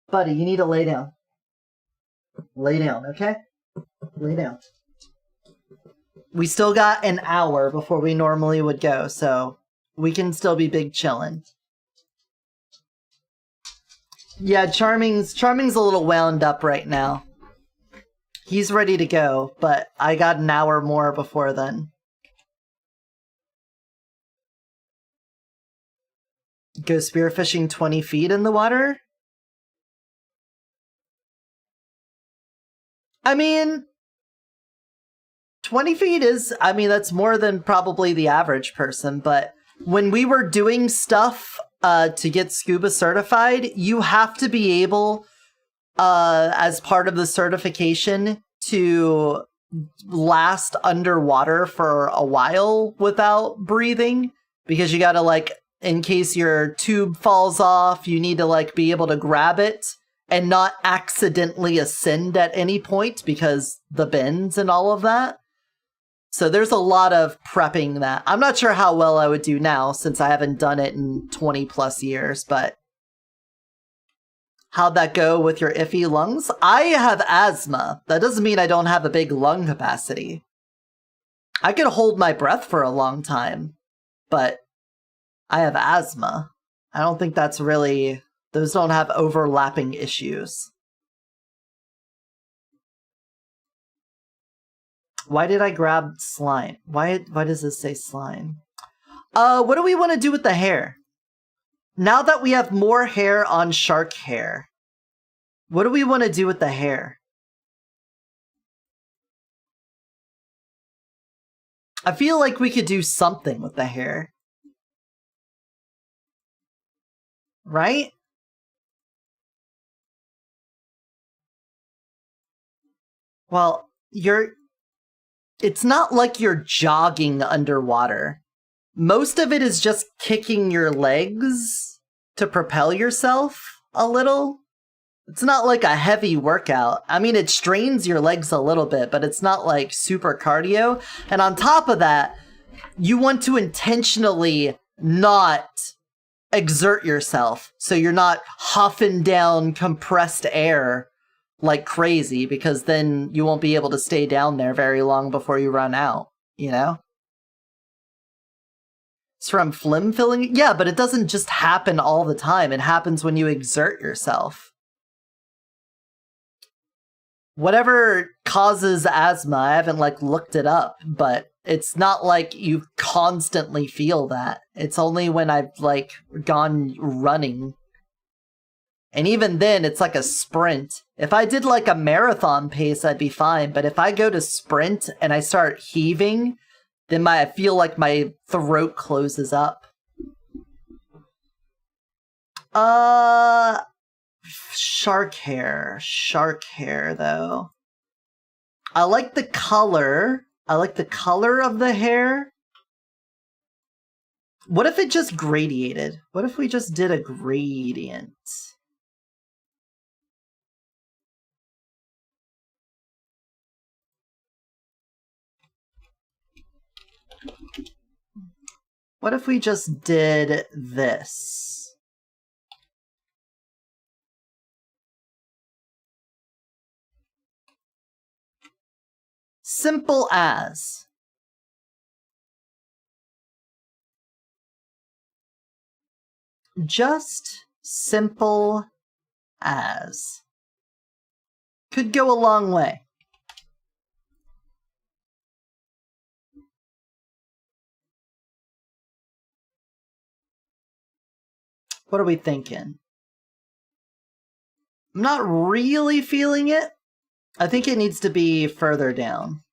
S1: Buddy, you need to lay down. Lay down, okay? Lay down. We still got an hour before we normally would go, so we can still be big chillin'. Yeah, Charming's a little wound up right now. He's ready to go, but I got an hour more before then. Go spearfishing 20 feet in the water? I mean, 20 feet is, that's more than probably the average person, but when we were doing stuff to get scuba certified, you have to be able, as part of the certification, to last underwater for a while without breathing, because you gotta, like, in case your tube falls off, you need to, like, be able to grab it and not accidentally ascend at any point because the bends and all of that. So there's a lot of prepping that. I'm not sure how well I would do now since I haven't done it in 20 plus years, but how'd that go with your iffy lungs? I have asthma. That doesn't mean I don't have a big lung capacity. I could hold my breath for a long time, but I have asthma. I don't think that's really... Those don't have overlapping issues. Why did I grab slime? Why does this say slime? What do we want to do with the hair? Now that we have more hair on shark hair, what do we want to do with the hair? I feel like we could do something with the hair. Right? Well, it's not like you're jogging underwater. Most of it is just kicking your legs to propel yourself a little. It's not like a heavy workout. I mean, it strains your legs a little bit, but it's not like super cardio. And on top of that, you want to intentionally not exert yourself, so you're not huffing down compressed air like crazy, because then you won't be able to stay down there very long before you run out, you know? It's from phlegm filling? Yeah, but it doesn't just happen all the time. It happens when you exert yourself. Whatever causes asthma, I haven't looked it up, but it's not like you constantly feel that. It's only when I've gone running. And even then, it's like a sprint. If I did a marathon pace, I'd be fine. But if I go to sprint and I start heaving, then I feel like my throat closes up. Shark hair. Shark hair, though. I like the color. I like the color of the hair. What if it just gradiated? What if we just did a gradient? What if we just did this? Simple as. Just simple as. Could go a long way. What are we thinking? I'm not really feeling it. I think it needs to be further down.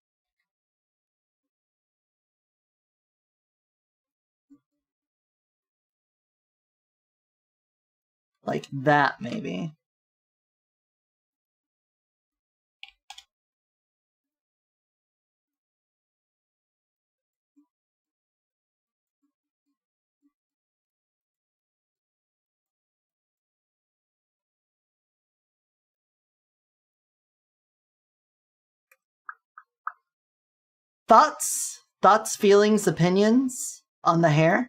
S1: Like that, maybe. Thoughts? Thoughts, feelings, opinions on the hair?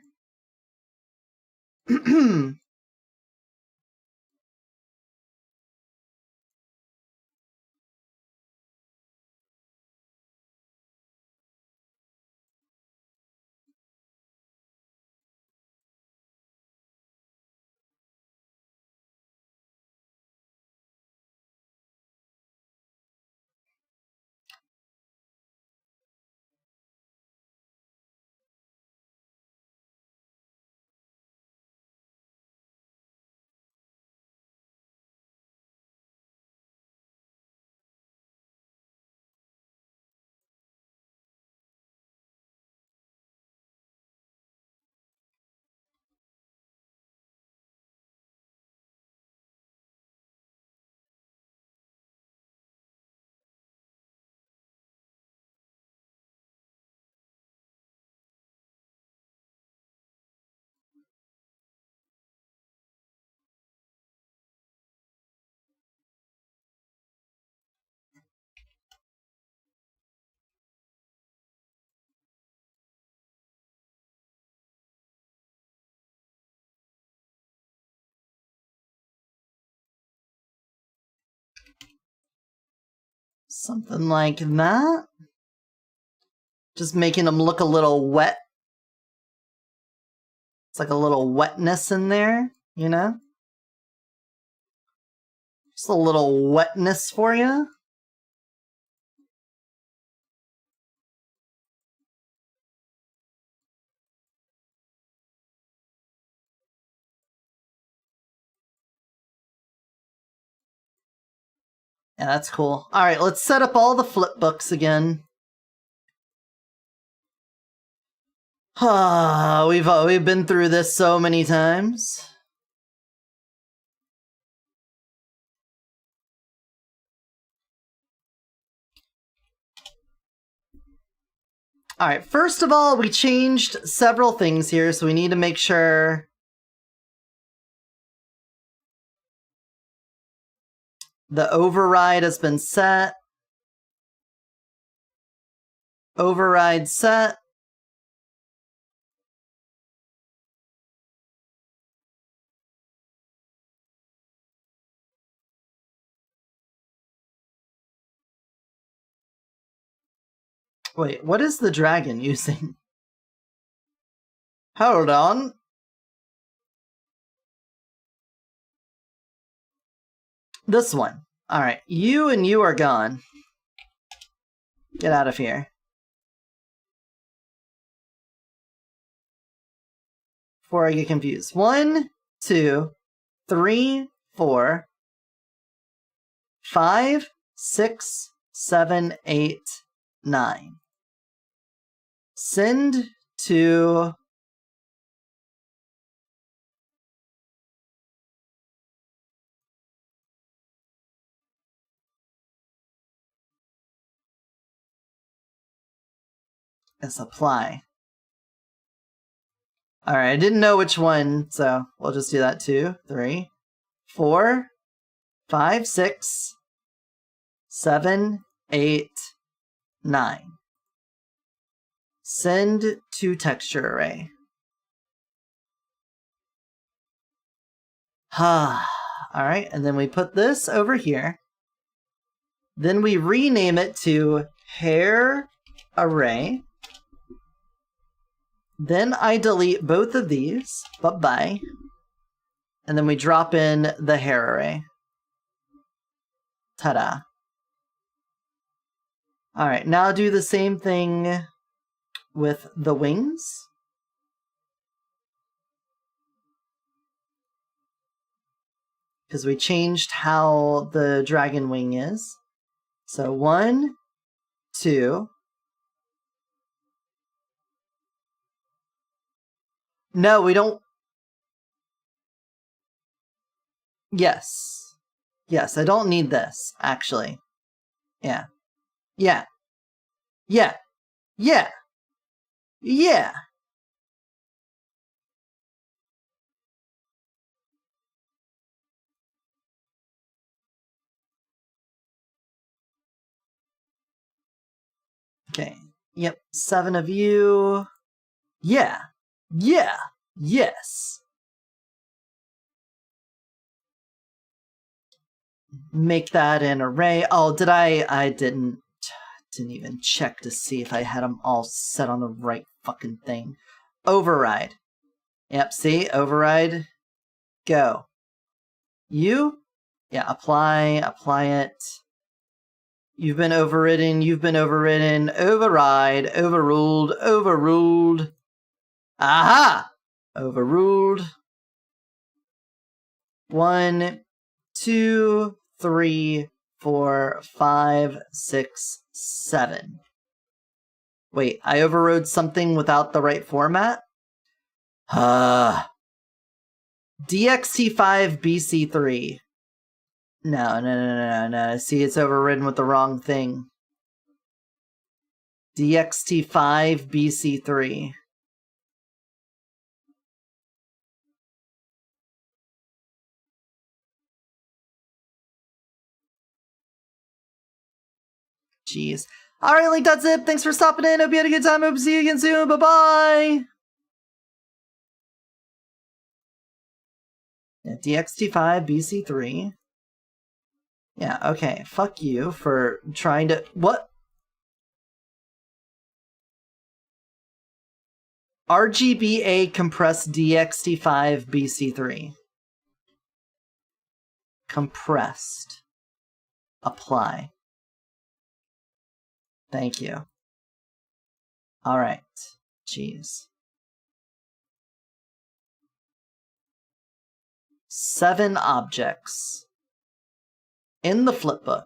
S1: Something like that. Just making them look a little wet. It's like a little wetness in there, you know? Just a little wetness for you. Yeah, that's cool. Alright, let's set up all the flip books again. We've been through this so many times. Alright, first of all, we changed several things here, so we need to make sure the override has been set. Override set. Wait, what is the dragon using? Hold on. This one. Alright, you and you are gone. Get out of here. Before I get confused. 1, 2, 3, 4, 5, 6, 7, 8, 9. Send to... Yes, apply. Alright, I didn't know which one, so we'll just do that. 2, 3, 4, 5, 6, 7, 8, 9. Send to texture array. Alright, and then we put this over here. Then we rename it to hair array. Then I delete both of these. Bye-bye. And then we drop in the hair array. Ta-da. Alright, now do the same thing with the wings. Because we changed how the dragon wing is. So 1, 2. No, we don't. Yes. Yes, I don't need this, actually. Yeah. Yeah. Yeah. Yeah. Yeah. Okay. Yep. 7 of you. Yeah. Yeah. Yes. Make that an array. Oh, did I didn't even check to see if I had them all set on the right fucking thing. Override. Yep, see? Override. Go. You? Yeah, apply it. You've been overridden, override, overruled. Aha! Overruled. 1, 2, 3, 4, 5, 6, 7. Wait, I overrode something without the right format? DXT5 BC3. No. See, it's overridden with the wrong thing. DXT5 BC3. Jeez. Alright, Link, that's it. Thanks for stopping in. Hope you had a good time. Hope to see you again soon. Bye-bye. Yeah, DXT5 BC3. Yeah, okay. Fuck you for trying to... What? RGBA compressed DXT5 BC3. Compressed. Apply. Thank you. Alright. Jeez. 7 objects. In the flipbook.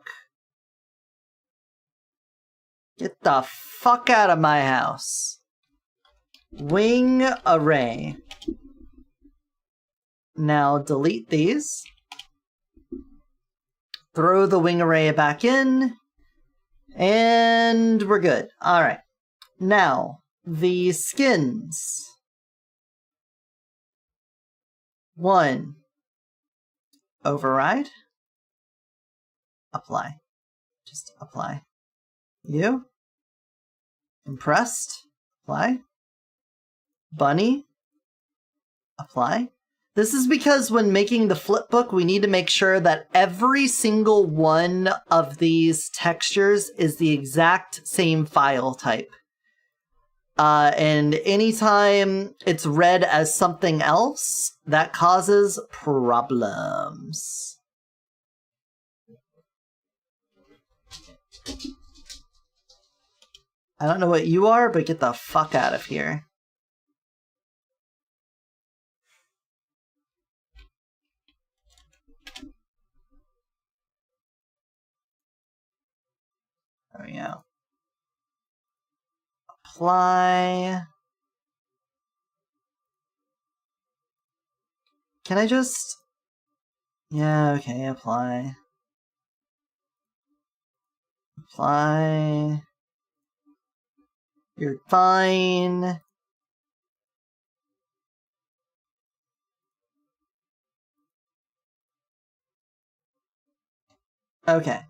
S1: Get the fuck out of my house. Wing array. Now delete these. Throw the wing array back in. And we're good. Alright. Now, the skins. 1. Override. Apply. Just apply. You. Impressed. Apply. Bunny. Apply. This is because when making the flipbook, we need to make sure that every single one of these textures is the exact same file type. And anytime it's read as something else, that causes problems. I don't know what you are, but get the fuck out of here. There we go. Apply. Can I just... Yeah, okay, apply. Apply. You're fine. Okay.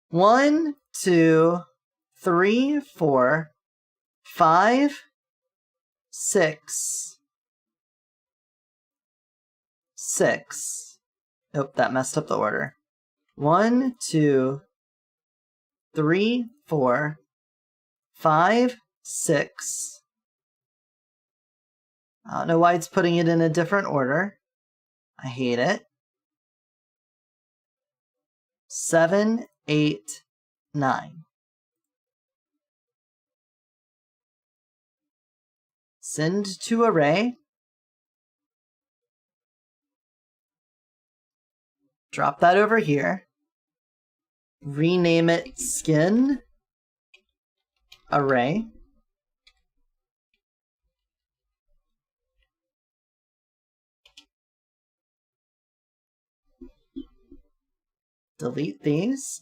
S1: 1, 2, 3, 4, 5, 6. 6. Nope, that messed up the order. 1, 2, 3, 4, 5, 6. I don't know why it's putting it in a different order. I hate it. 7, 8, 9. Send to array. Drop that over here. Rename it skin array. Delete these.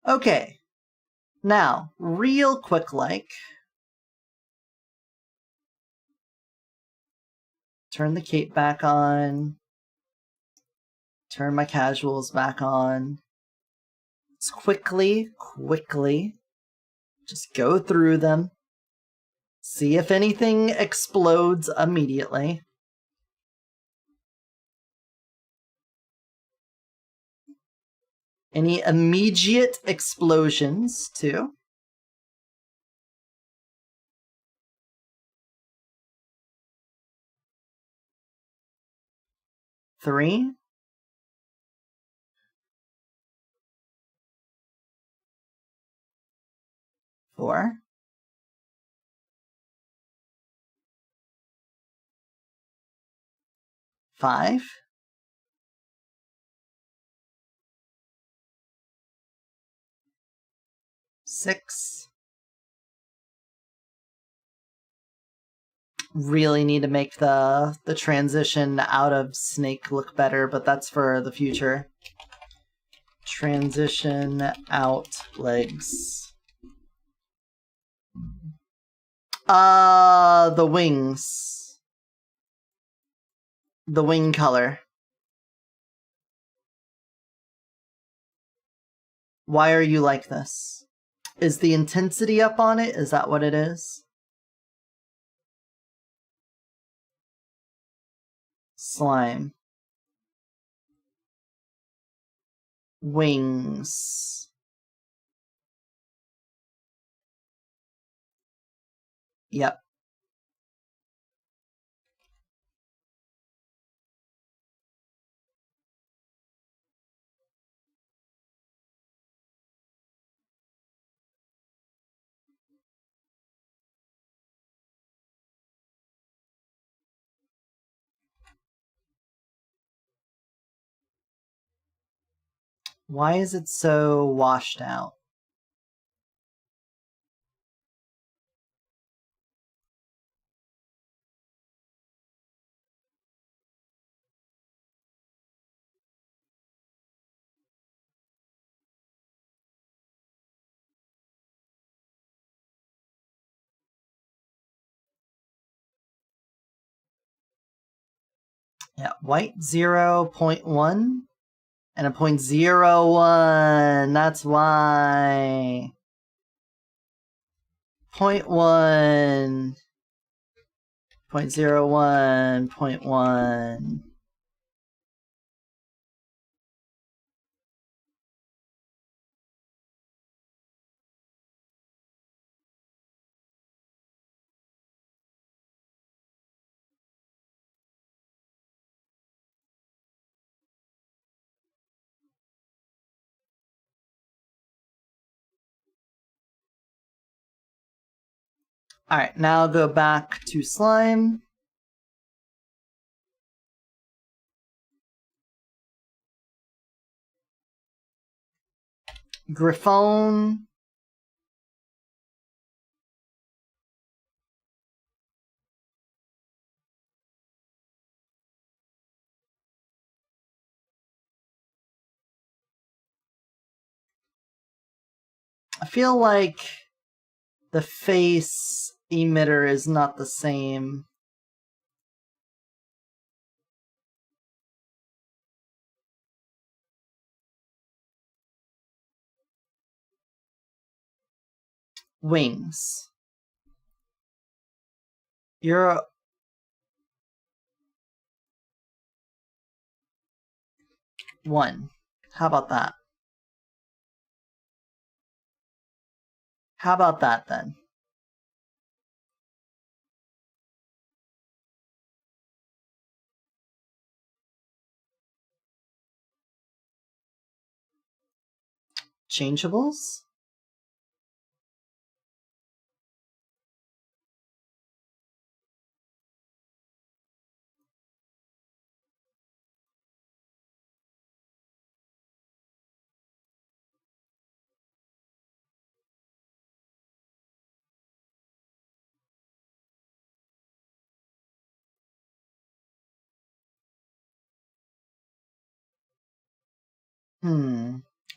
S1: Okay. Now, real quick turn the cape back on. Turn my casuals back on. Let's quickly, just go through them. See if anything explodes immediately. Any immediate explosions, too. Three. 4. 5. 6. Really need to make the transition out of snake look better, but that's for the future. Transition out legs. The wings. The wing color. Why are you like this? Is the intensity up on it? Is that what it is? Slime. Wings. Yep. Why is it so washed out? Yeah, white 0.1 and a 0.01. That's why. 0.1. 0.01. 0.1. Alright, now go back to slime. Griffon. I feel like the face emitter is not the same. Wings. You're... one. How about that? How about that, then? Changeables?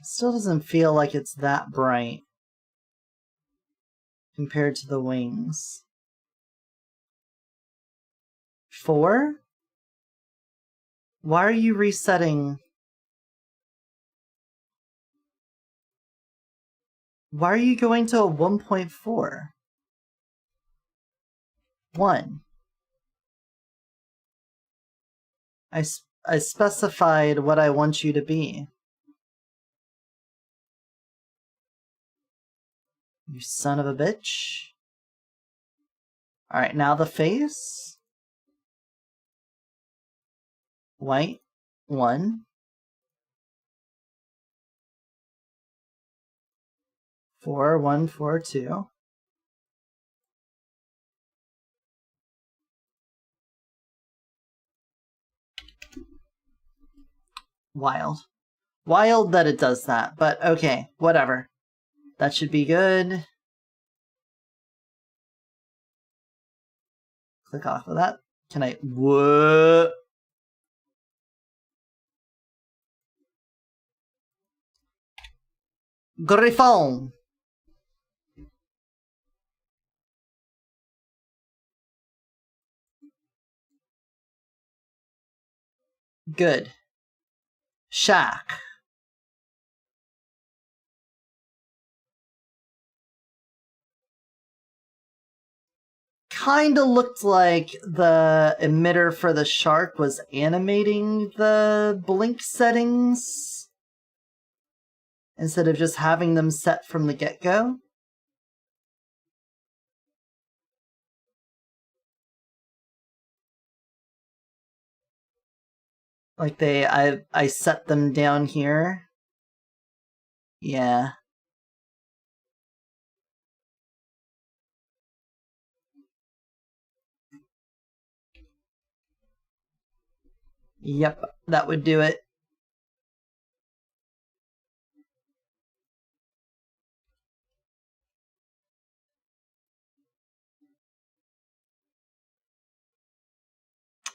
S1: Still doesn't feel like it's that bright compared to the wings. 4? Why are you resetting? Why are you going to a 1.4? 1. I specified what I want you to be. You son of a bitch. Alright, now the face. White 1. 4, 1, 4, 2. Wild. Wild that it does that, but okay, whatever. That should be good. Click off of that. Can I... Whoa! Griffon! Good. Shack. Kinda looked like the emitter for the shark was animating the blink settings instead of just having them set from the get-go. Like I set them down here. Yeah. Yep, that would do it.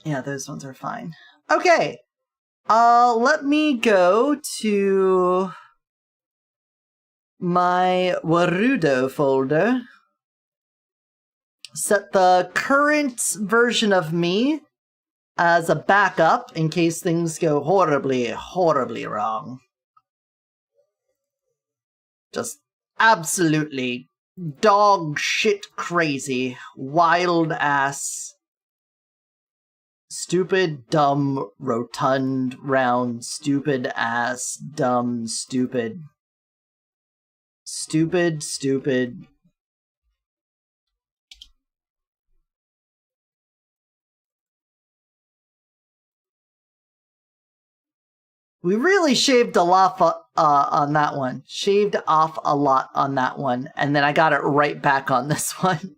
S1: Yeah, those ones are fine. Okay. Let me go to my Warudo folder. Set the current version of me as a backup in case things go horribly, horribly wrong. Just absolutely dog shit crazy, wild ass, stupid, dumb, rotund, round, stupid ass, dumb, stupid, stupid, stupid. We really shaved a lot on that one. Shaved off a lot on that one, and then I got it right back on this one.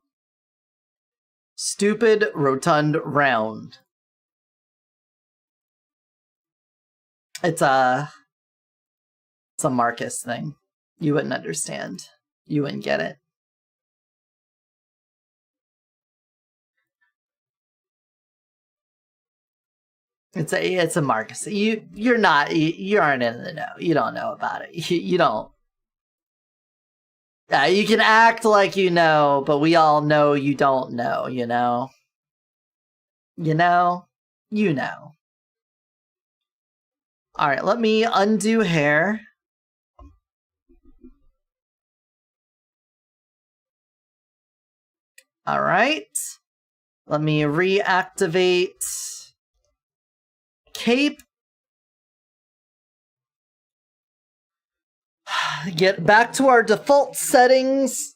S1: Stupid, rotund, round. It's a Marcus thing. You wouldn't understand. You wouldn't get it. It's a Marcus. You aren't in the know. You don't know about it. You don't. Yeah, you can act like you know, but we all know you don't know, you know? You know? You know. Alright, let me undo hair. Alright. Let me reactivate cape. Get back to our default settings.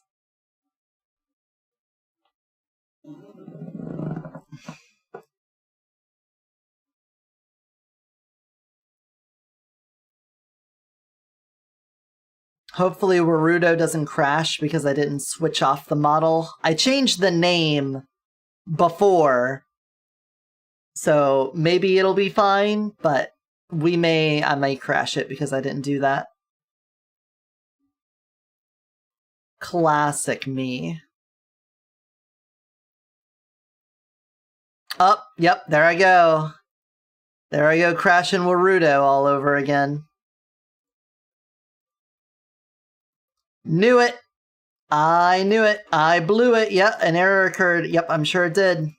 S1: Hopefully Warudo doesn't crash because I didn't switch off the model. I changed the name before, so maybe it'll be fine, but I may crash it because I didn't do that. Classic me. Oh, yep, there I go. There I go, crashing Warudo all over again. Knew it. I knew it. I blew it. Yep, an error occurred. Yep, I'm sure it did.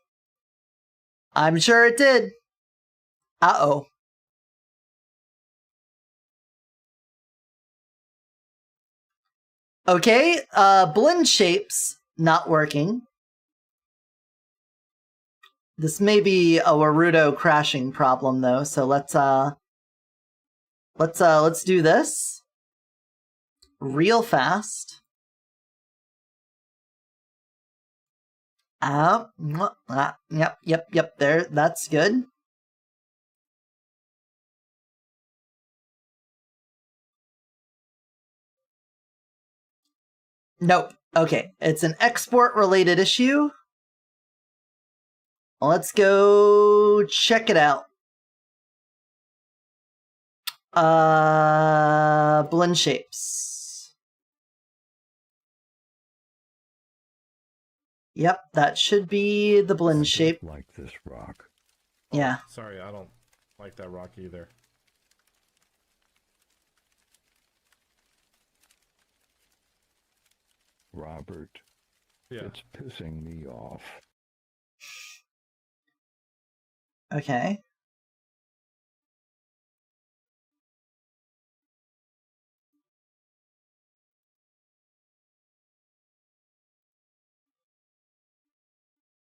S1: I'm sure it did. Uh-oh. Okay, blend shapes not working. This may be a Warudo crashing problem though, so let's do this real fast. Yep, there, that's good. Nope. Okay, it's an export related issue. Let's go check it out. Blend shapes. Yep, that should be the blend shape.
S5: Like this rock.
S1: Yeah.
S6: Sorry, I don't like that rock either.
S5: Robert.
S6: Yeah.
S5: It's pissing me off.
S1: Okay.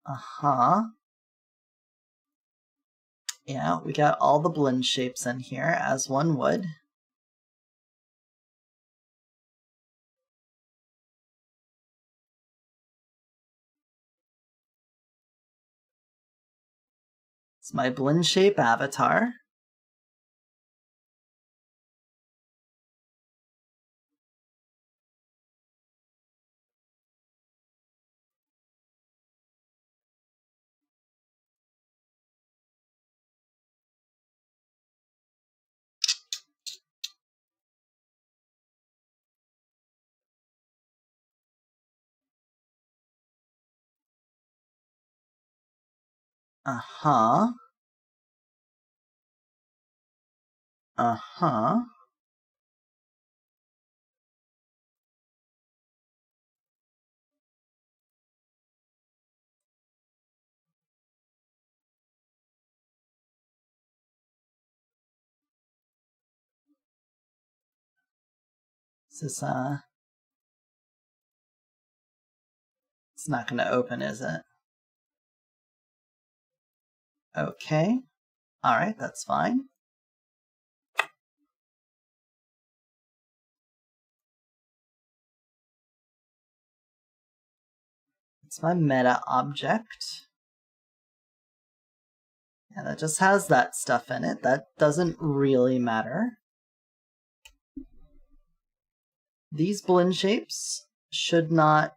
S1: Uh-huh. Yeah, we got all the blend shapes in here, as one would. It's my blend shape avatar. Uh-huh. Uh-huh. Is this, it's not going to open, is it? Okay. Alright, that's fine. It's my meta object. Yeah, that just has that stuff in it. That doesn't really matter. These blend shapes should not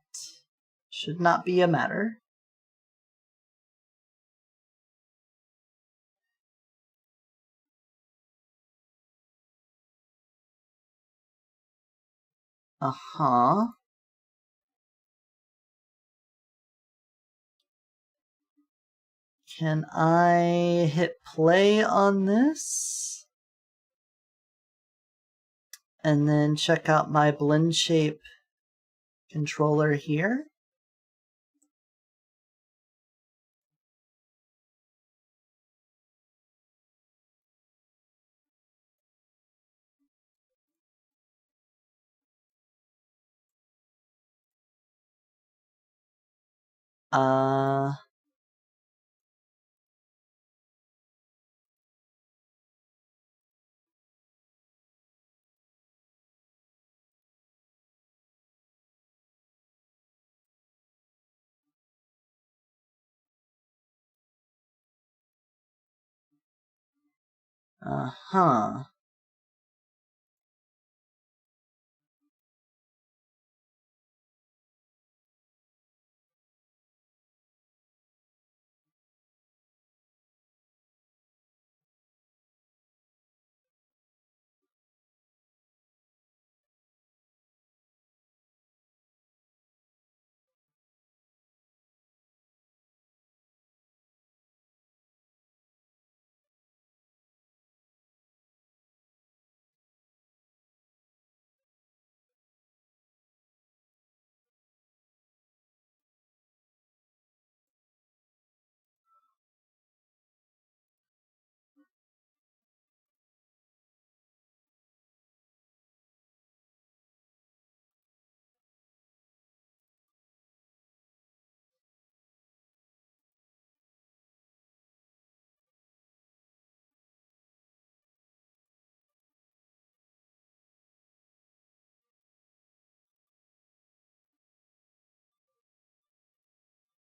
S1: be a matter. Uh-huh. Can I hit play on this? And then check out my blend shape controller here? Uh-huh.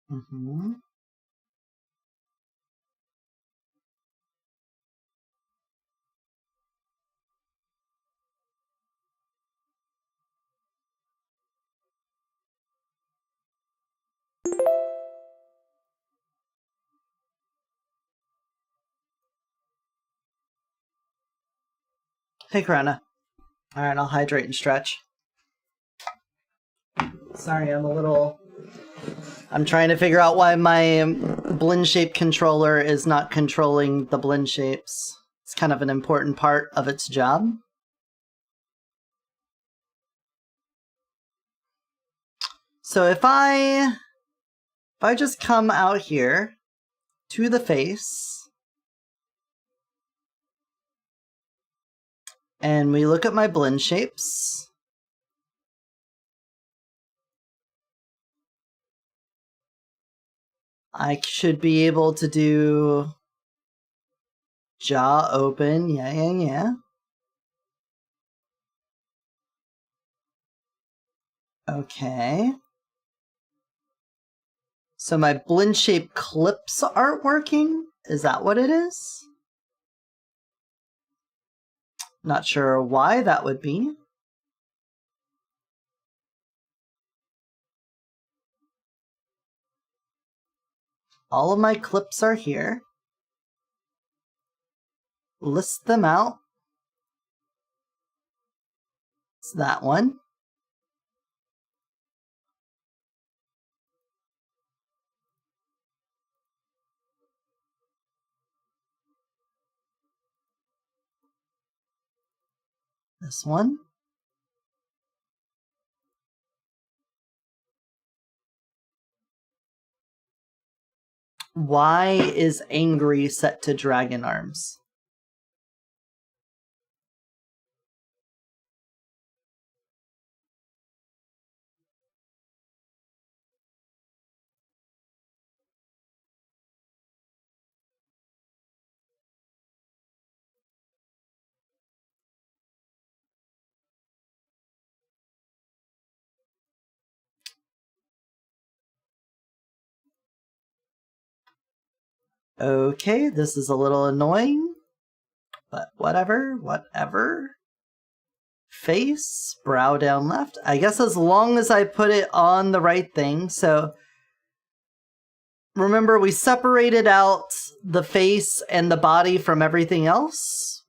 S1: Mm-hmm. Hey, Corona. Alright, I'll hydrate and stretch. Sorry, I'm trying to figure out why my blend shape controller is not controlling the blend shapes. It's kind of an important part of its job. So if I just come out here to the face and we look at my blend shapes, I should be able to do jaw open, yeah. Okay. So my blend shape clips aren't working? Is that what it is? Not sure why that would be. All of my clips are here. List them out. It's that one. This one. Why is angry set to dragon arms? Okay, this is a little annoying, but whatever. Face, brow down left. I guess as long as I put it on the right thing. So remember, we separated out the face and the body from everything else.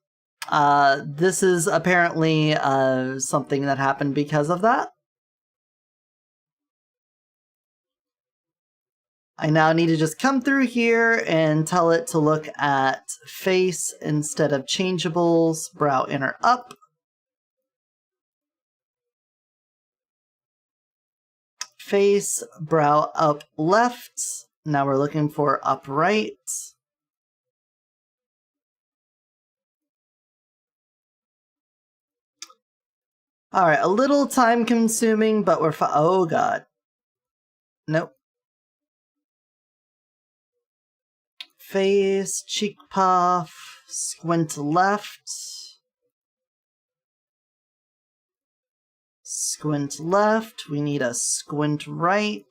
S1: This is apparently something that happened because of that. I now need to just come through here and tell it to look at face instead of changeables, brow inner up. Face, brow up left. Now we're looking for upright. Alright, a little time consuming, but we're fine. Oh god. Nope. Face, cheek puff, squint left. Squint left. We need a squint right.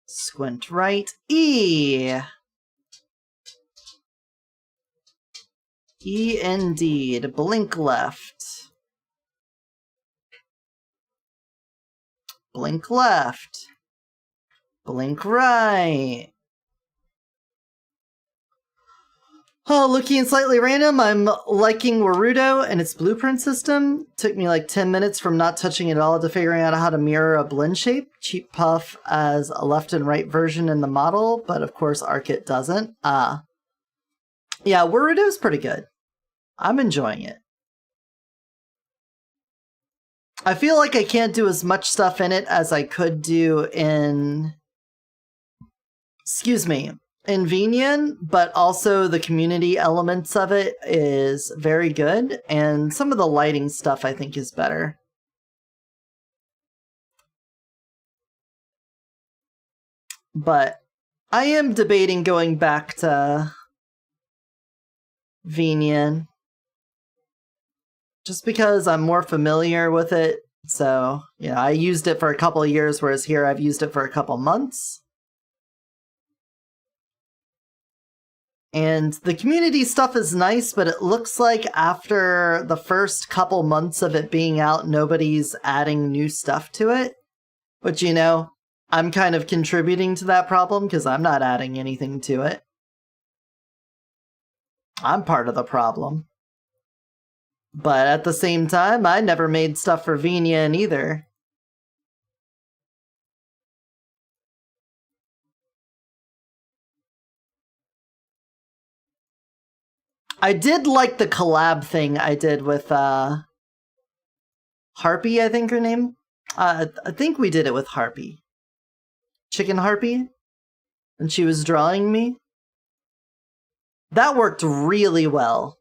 S1: Squint right. E! E indeed. Blink left. Blink left. Blink right. Oh, looking slightly random, I'm liking Warudo and its blueprint system. Took me like 10 minutes from not touching it at all to figuring out how to mirror a blend shape. Cheap Puff as a left and right version in the model, but of course Arkit doesn't. Yeah, Warudo's pretty good. I'm enjoying it. I feel like I can't do as much stuff in it as I could do in... in Venian, but also the community elements of it is very good, and some of the lighting stuff I think is better. But I am debating going back to Venian, just because I'm more familiar with it. So, yeah, I used it for a couple of years, whereas here I've used it for a couple months. And the community stuff is nice, but it looks like after the first couple months of it being out, nobody's adding new stuff to it. Which, you know, I'm kind of contributing to that problem because I'm not adding anything to it. I'm part of the problem. But at the same time, I never made stuff for Venian either. I did like the collab thing I did with Harpy, I think her name. I think we did it with Harpy. Chicken Harpy? And she was drawing me. That worked really well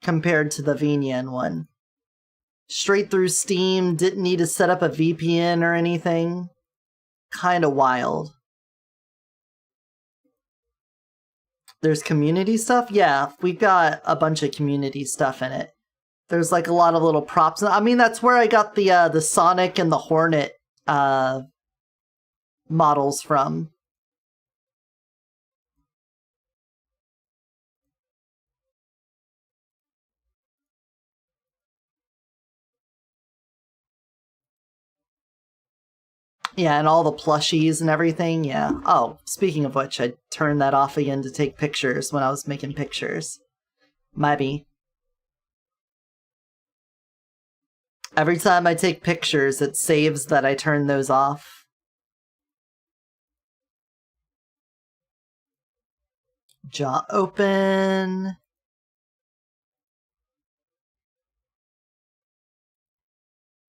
S1: compared to the Venian one. Straight through Steam, didn't need to set up a VPN or anything. Kinda wild. There's community stuff? Yeah, we've got a bunch of community stuff in it. There's like a lot of little props. I mean, that's where I got the Sonic and the Hornet models from. Yeah, and all the plushies and everything, yeah. Oh, speaking of which, I turned that off again to take pictures when I was making pictures. Maybe. Every time I take pictures, it saves that I turn those off. Jaw open.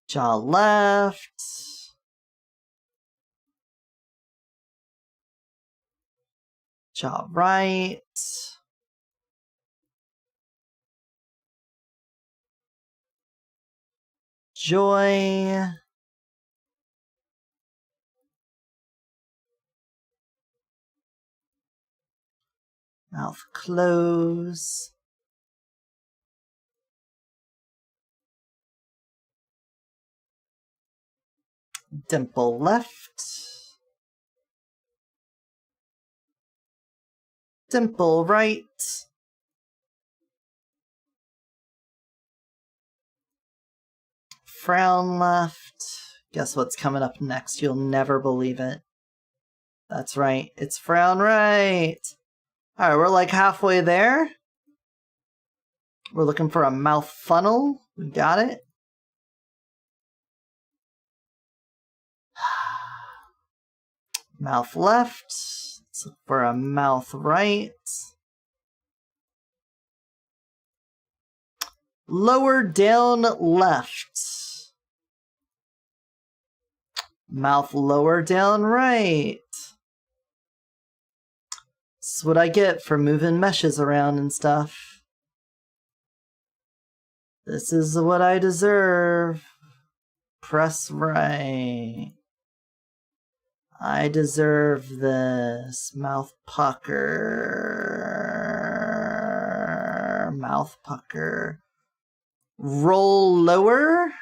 S1: Jaw left. Jaw right. Joy. Mouth close. Dimple left. Dimple right. Frown left. Guess what's coming up next? You'll never believe it. That's right, it's frown right. Alright, we're like halfway there. We're looking for a mouth funnel. We got it. Mouth left. Let's look for a mouth right. Lower down left. Mouth lower down right. This is what I get for moving meshes around and stuff. This is what I deserve. Press right. I deserve this. Mouth pucker. Mouth pucker. Roll lower.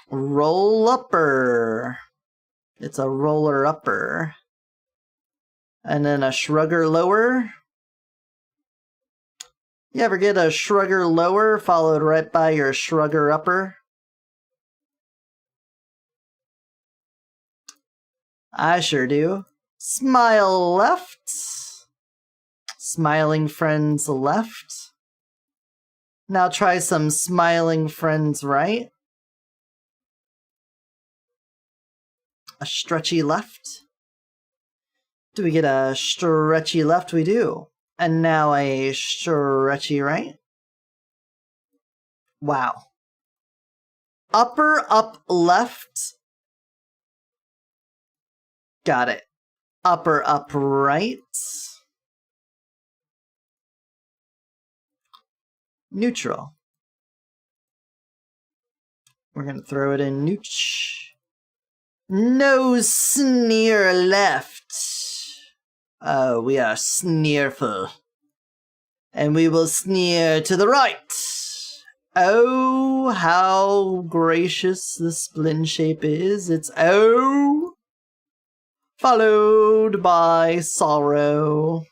S1: Roll upper. It's a roller upper. And then a shrugger lower. You ever get a shrugger lower followed right by your shrugger upper? I sure do. Smile left. Smiling friends left. Now try some smiling friends right. A stretchy left. Do we get a stretchy left? We do. And now a stretchy right. Wow. Upper up left. Got it. Upper up right. Neutral. We're going to throw it in nooch. No sneer left. Oh, we are sneerful. And we will sneer to the right. Oh, how gracious the splin shape is. It's O, followed by sorrow.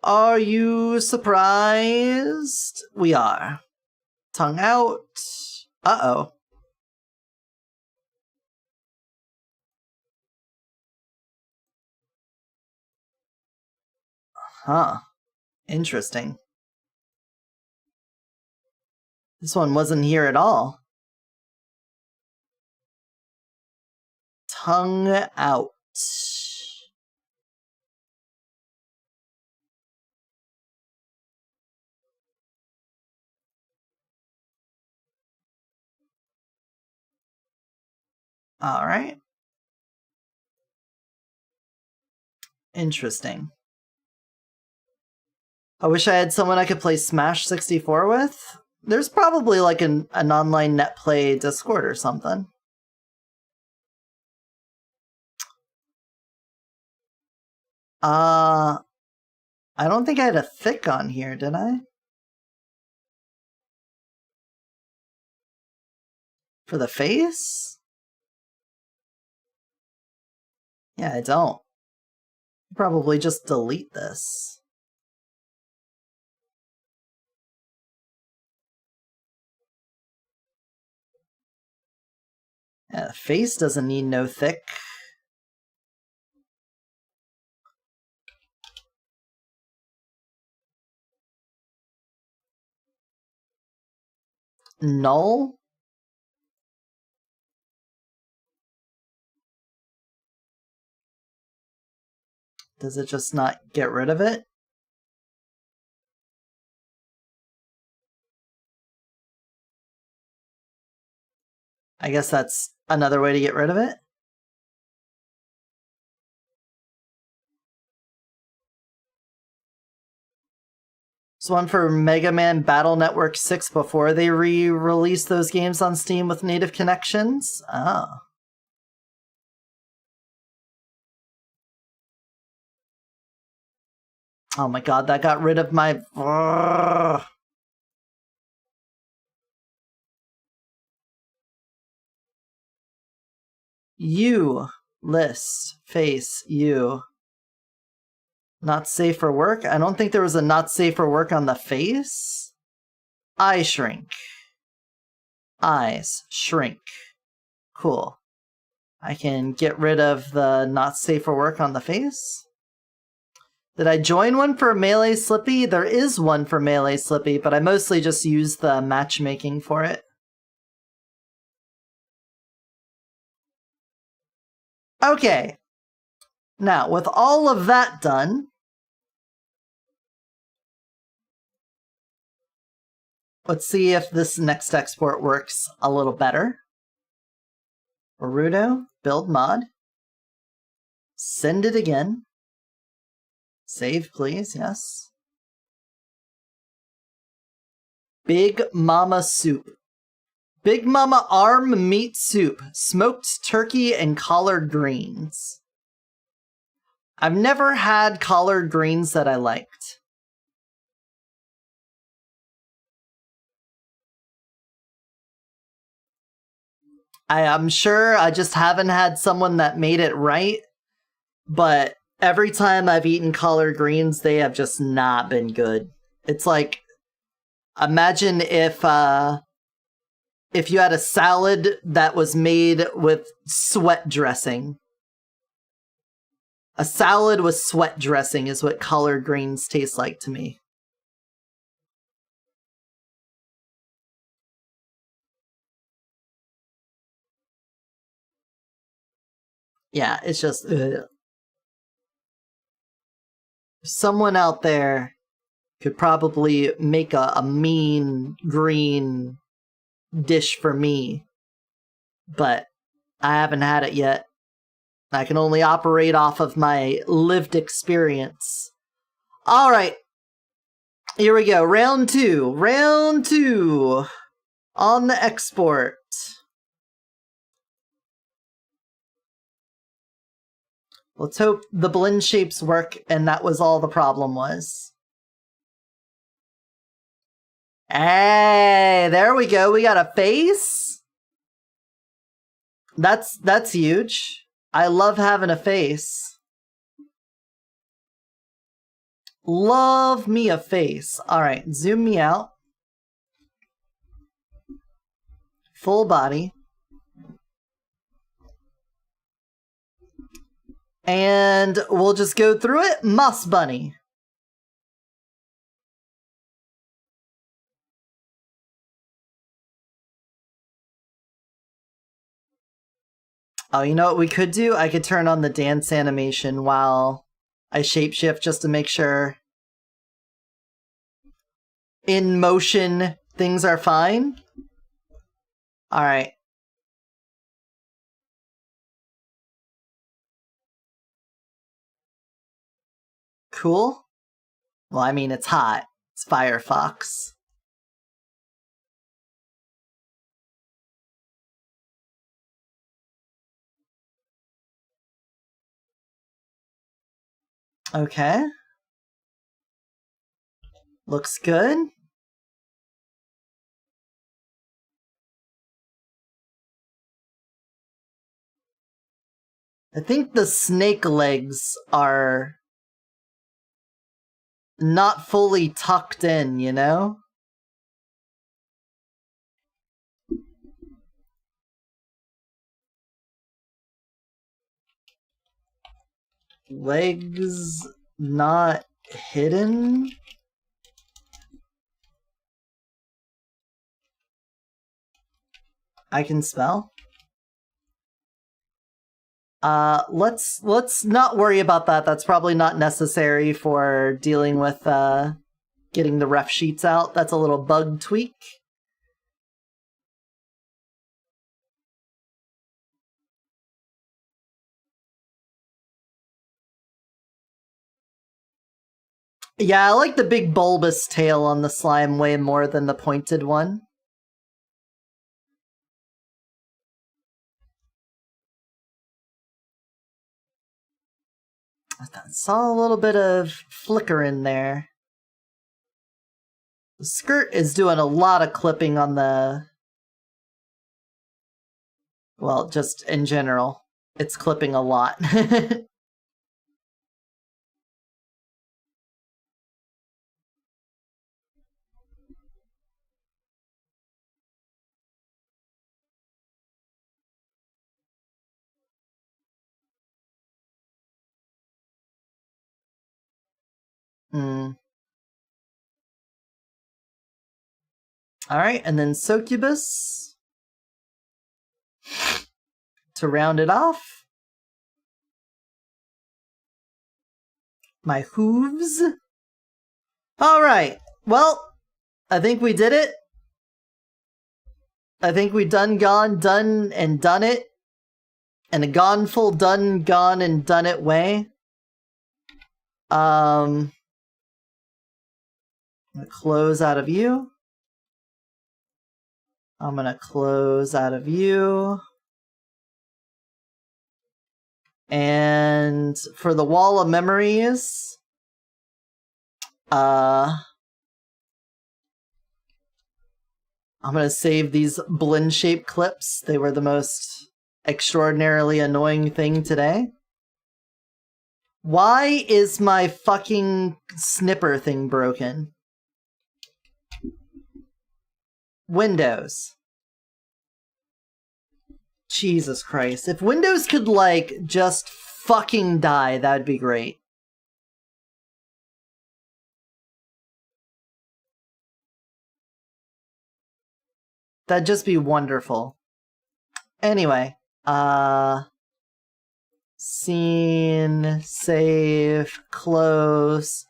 S1: Are you surprised? We are. Tongue out. Uh-oh. Huh. Interesting. This one wasn't here at all. Tongue out. All right. Interesting. I wish I had someone I could play Smash 64 with. There's probably like an online net play Discord or something. I don't think I had a thick on here, did I? For the face? Yeah, I don't. Probably just delete this. Yeah, the face doesn't need no thick. Null? Does it just not get rid of it? I guess that's another way to get rid of it. It's one for Mega Man Battle Network 6 before they re-released those games on Steam with native connections. Oh. Oh my god, that got rid of my... Ugh. You. List. Face. You. Not safe for work? I don't think there was a not safe for work on the face. Eye shrink. Eyes. Shrink. Cool. I can get rid of the not safe for work on the face. Did I join one for Melee Slippy? There is one for Melee Slippy, but I mostly just use the matchmaking for it. Okay. Now, with all of that done, let's see if this next export works a little better. Naruto, build mod. Send it again. Save, please, yes. Big Mama Soup. Big Mama Arm Meat Soup. Smoked turkey and collard greens. I've never had collard greens that I liked. I'm sure I just haven't had someone that made it right, but every time I've eaten collard greens, they have just not been good. It's like, imagine if you had a salad that was made with sweat dressing. A salad with sweat dressing is what collard greens taste like to me. Yeah, it's just... ugh. Someone out there could probably make a mean green dish for me, but I haven't had it yet. I can only operate off of my lived experience. Alright, here we go. Round 2. Round 2 on the export. Let's hope the blend shapes work and that was all the problem was. Hey, there we go. We got a face. That's huge. I love having a face. Love me a face. Alright, zoom me out. Full body. And we'll just go through it. Moss Bunny. Oh, you know what we could do? I could turn on the dance animation while I shapeshift just to make sure in motion things are fine. Alright. Cool. Well, I mean, it's hot. It's Firefox. Okay. Looks good. I think the snake legs are not fully tucked in, you know? Legs not hidden? I can spell? Let's not worry about that. That's probably not necessary for dealing with, getting the ref sheets out. That's a little bug tweak. Yeah, I like the big bulbous tail on the slime way more than the pointed one. I saw a little bit of flicker in there. The skirt is doing a lot of clipping on the... well, just in general. It's clipping a lot. Alright, and then Succubus to round it off. My hooves. Alright, well, I think we did it. I think we done and done it. In a gone full done, gone and done it way. I'm gonna close out of you. I'm gonna close out of you. And for the wall of memories, I'm gonna save these blend shape clips. They were the most extraordinarily annoying thing today. Why is my fucking snipper thing broken? Windows. Jesus Christ. If Windows could, like, just fucking die, that'd be great. That'd just be wonderful. Anyway, scene, save, close.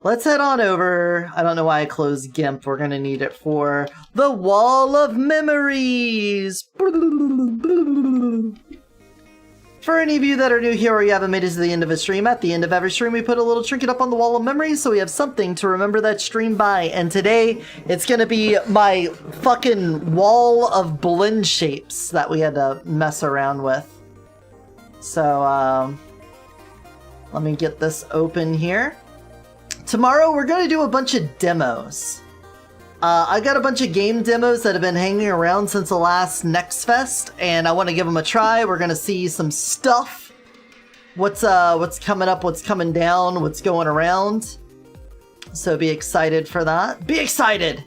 S1: Let's head on over. I don't know why I closed GIMP. We're gonna need it for the Wall of Memories. For any of you that are new here or you haven't made it to the end of a stream, at the end of every stream we put a little trinket up on the Wall of Memories so we have something to remember that stream by. And today, it's gonna be my fucking wall of blend shapes that we had to mess around with. So, let me get this open here. Tomorrow, we're going to do a bunch of demos. I got a bunch of game demos that have been hanging around since the last Next Fest, and I want to give them a try. We're going to see some stuff. What's coming up, what's coming down, what's going around. So be excited for that. Be excited!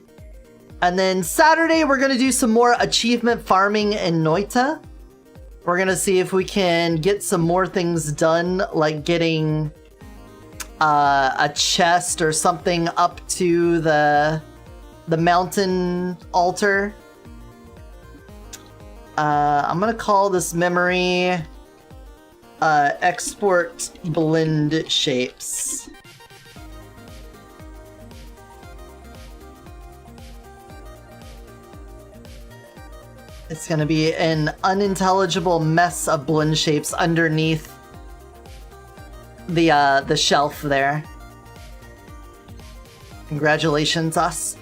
S1: And then Saturday, we're going to do some more achievement farming in Noita. We're going to see if we can get some more things done, like getting a chest or something up to the mountain altar. I'm gonna call this memory export blend shapes. It's gonna be an unintelligible mess of blend shapes underneath the shelf there. Congratulations, us.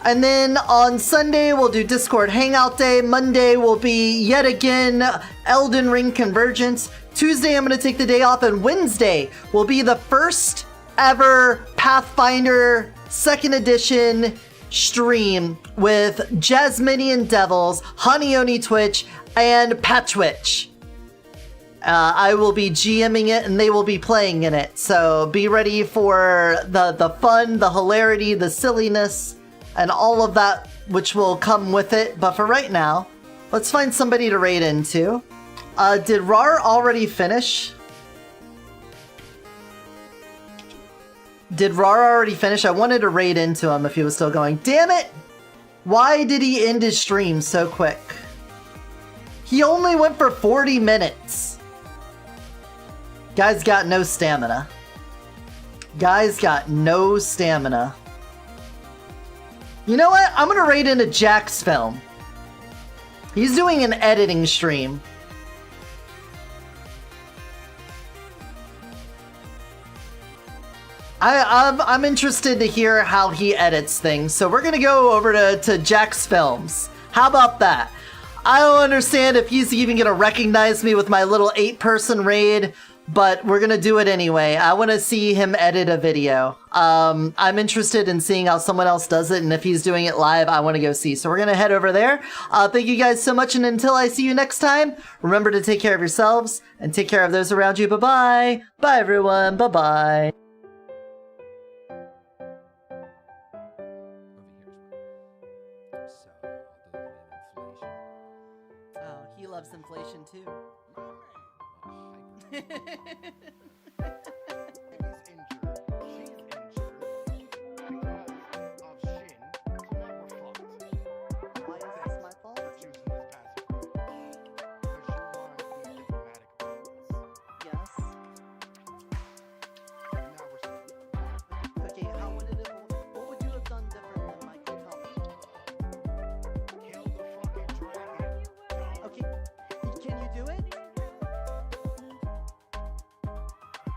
S1: And then on Sunday, we'll do Discord Hangout Day. Monday will be, yet again, Elden Ring Convergence. Tuesday, I'm going to take the day off. And Wednesday will be the first ever Pathfinder 2nd Edition stream with Jasminian Devils, Honeyoni Twitch, and Patwitch. I will be GMing it and they will be playing in it. So be ready for the fun, the hilarity, the silliness, and all of that which will come with it. But for right now, let's find somebody to raid into. Did Rar already finish? Did Rar already finish? I wanted to raid into him if he was still going. Damn it! Why did he end his stream so quick? He only went for 40 minutes. Guy's got no stamina. Guy's got no stamina. You know what? I'm gonna raid into Jack's film. He's doing an editing stream. I'm interested to hear how he edits things, so we're gonna go over to Jack's Films. How about that? I don't understand if he's even gonna recognize me with my little 8-person raid, but we're gonna do it anyway. I want to see him edit a video. I'm interested in seeing how someone else does it, and if he's doing it live, I want to go see. So we're gonna head over there. Thank you guys so much, and until I see you next time, remember to take care of yourselves and take care of those around you. Bye-bye. Bye, everyone. Bye-bye. Oh, he loves inflation too.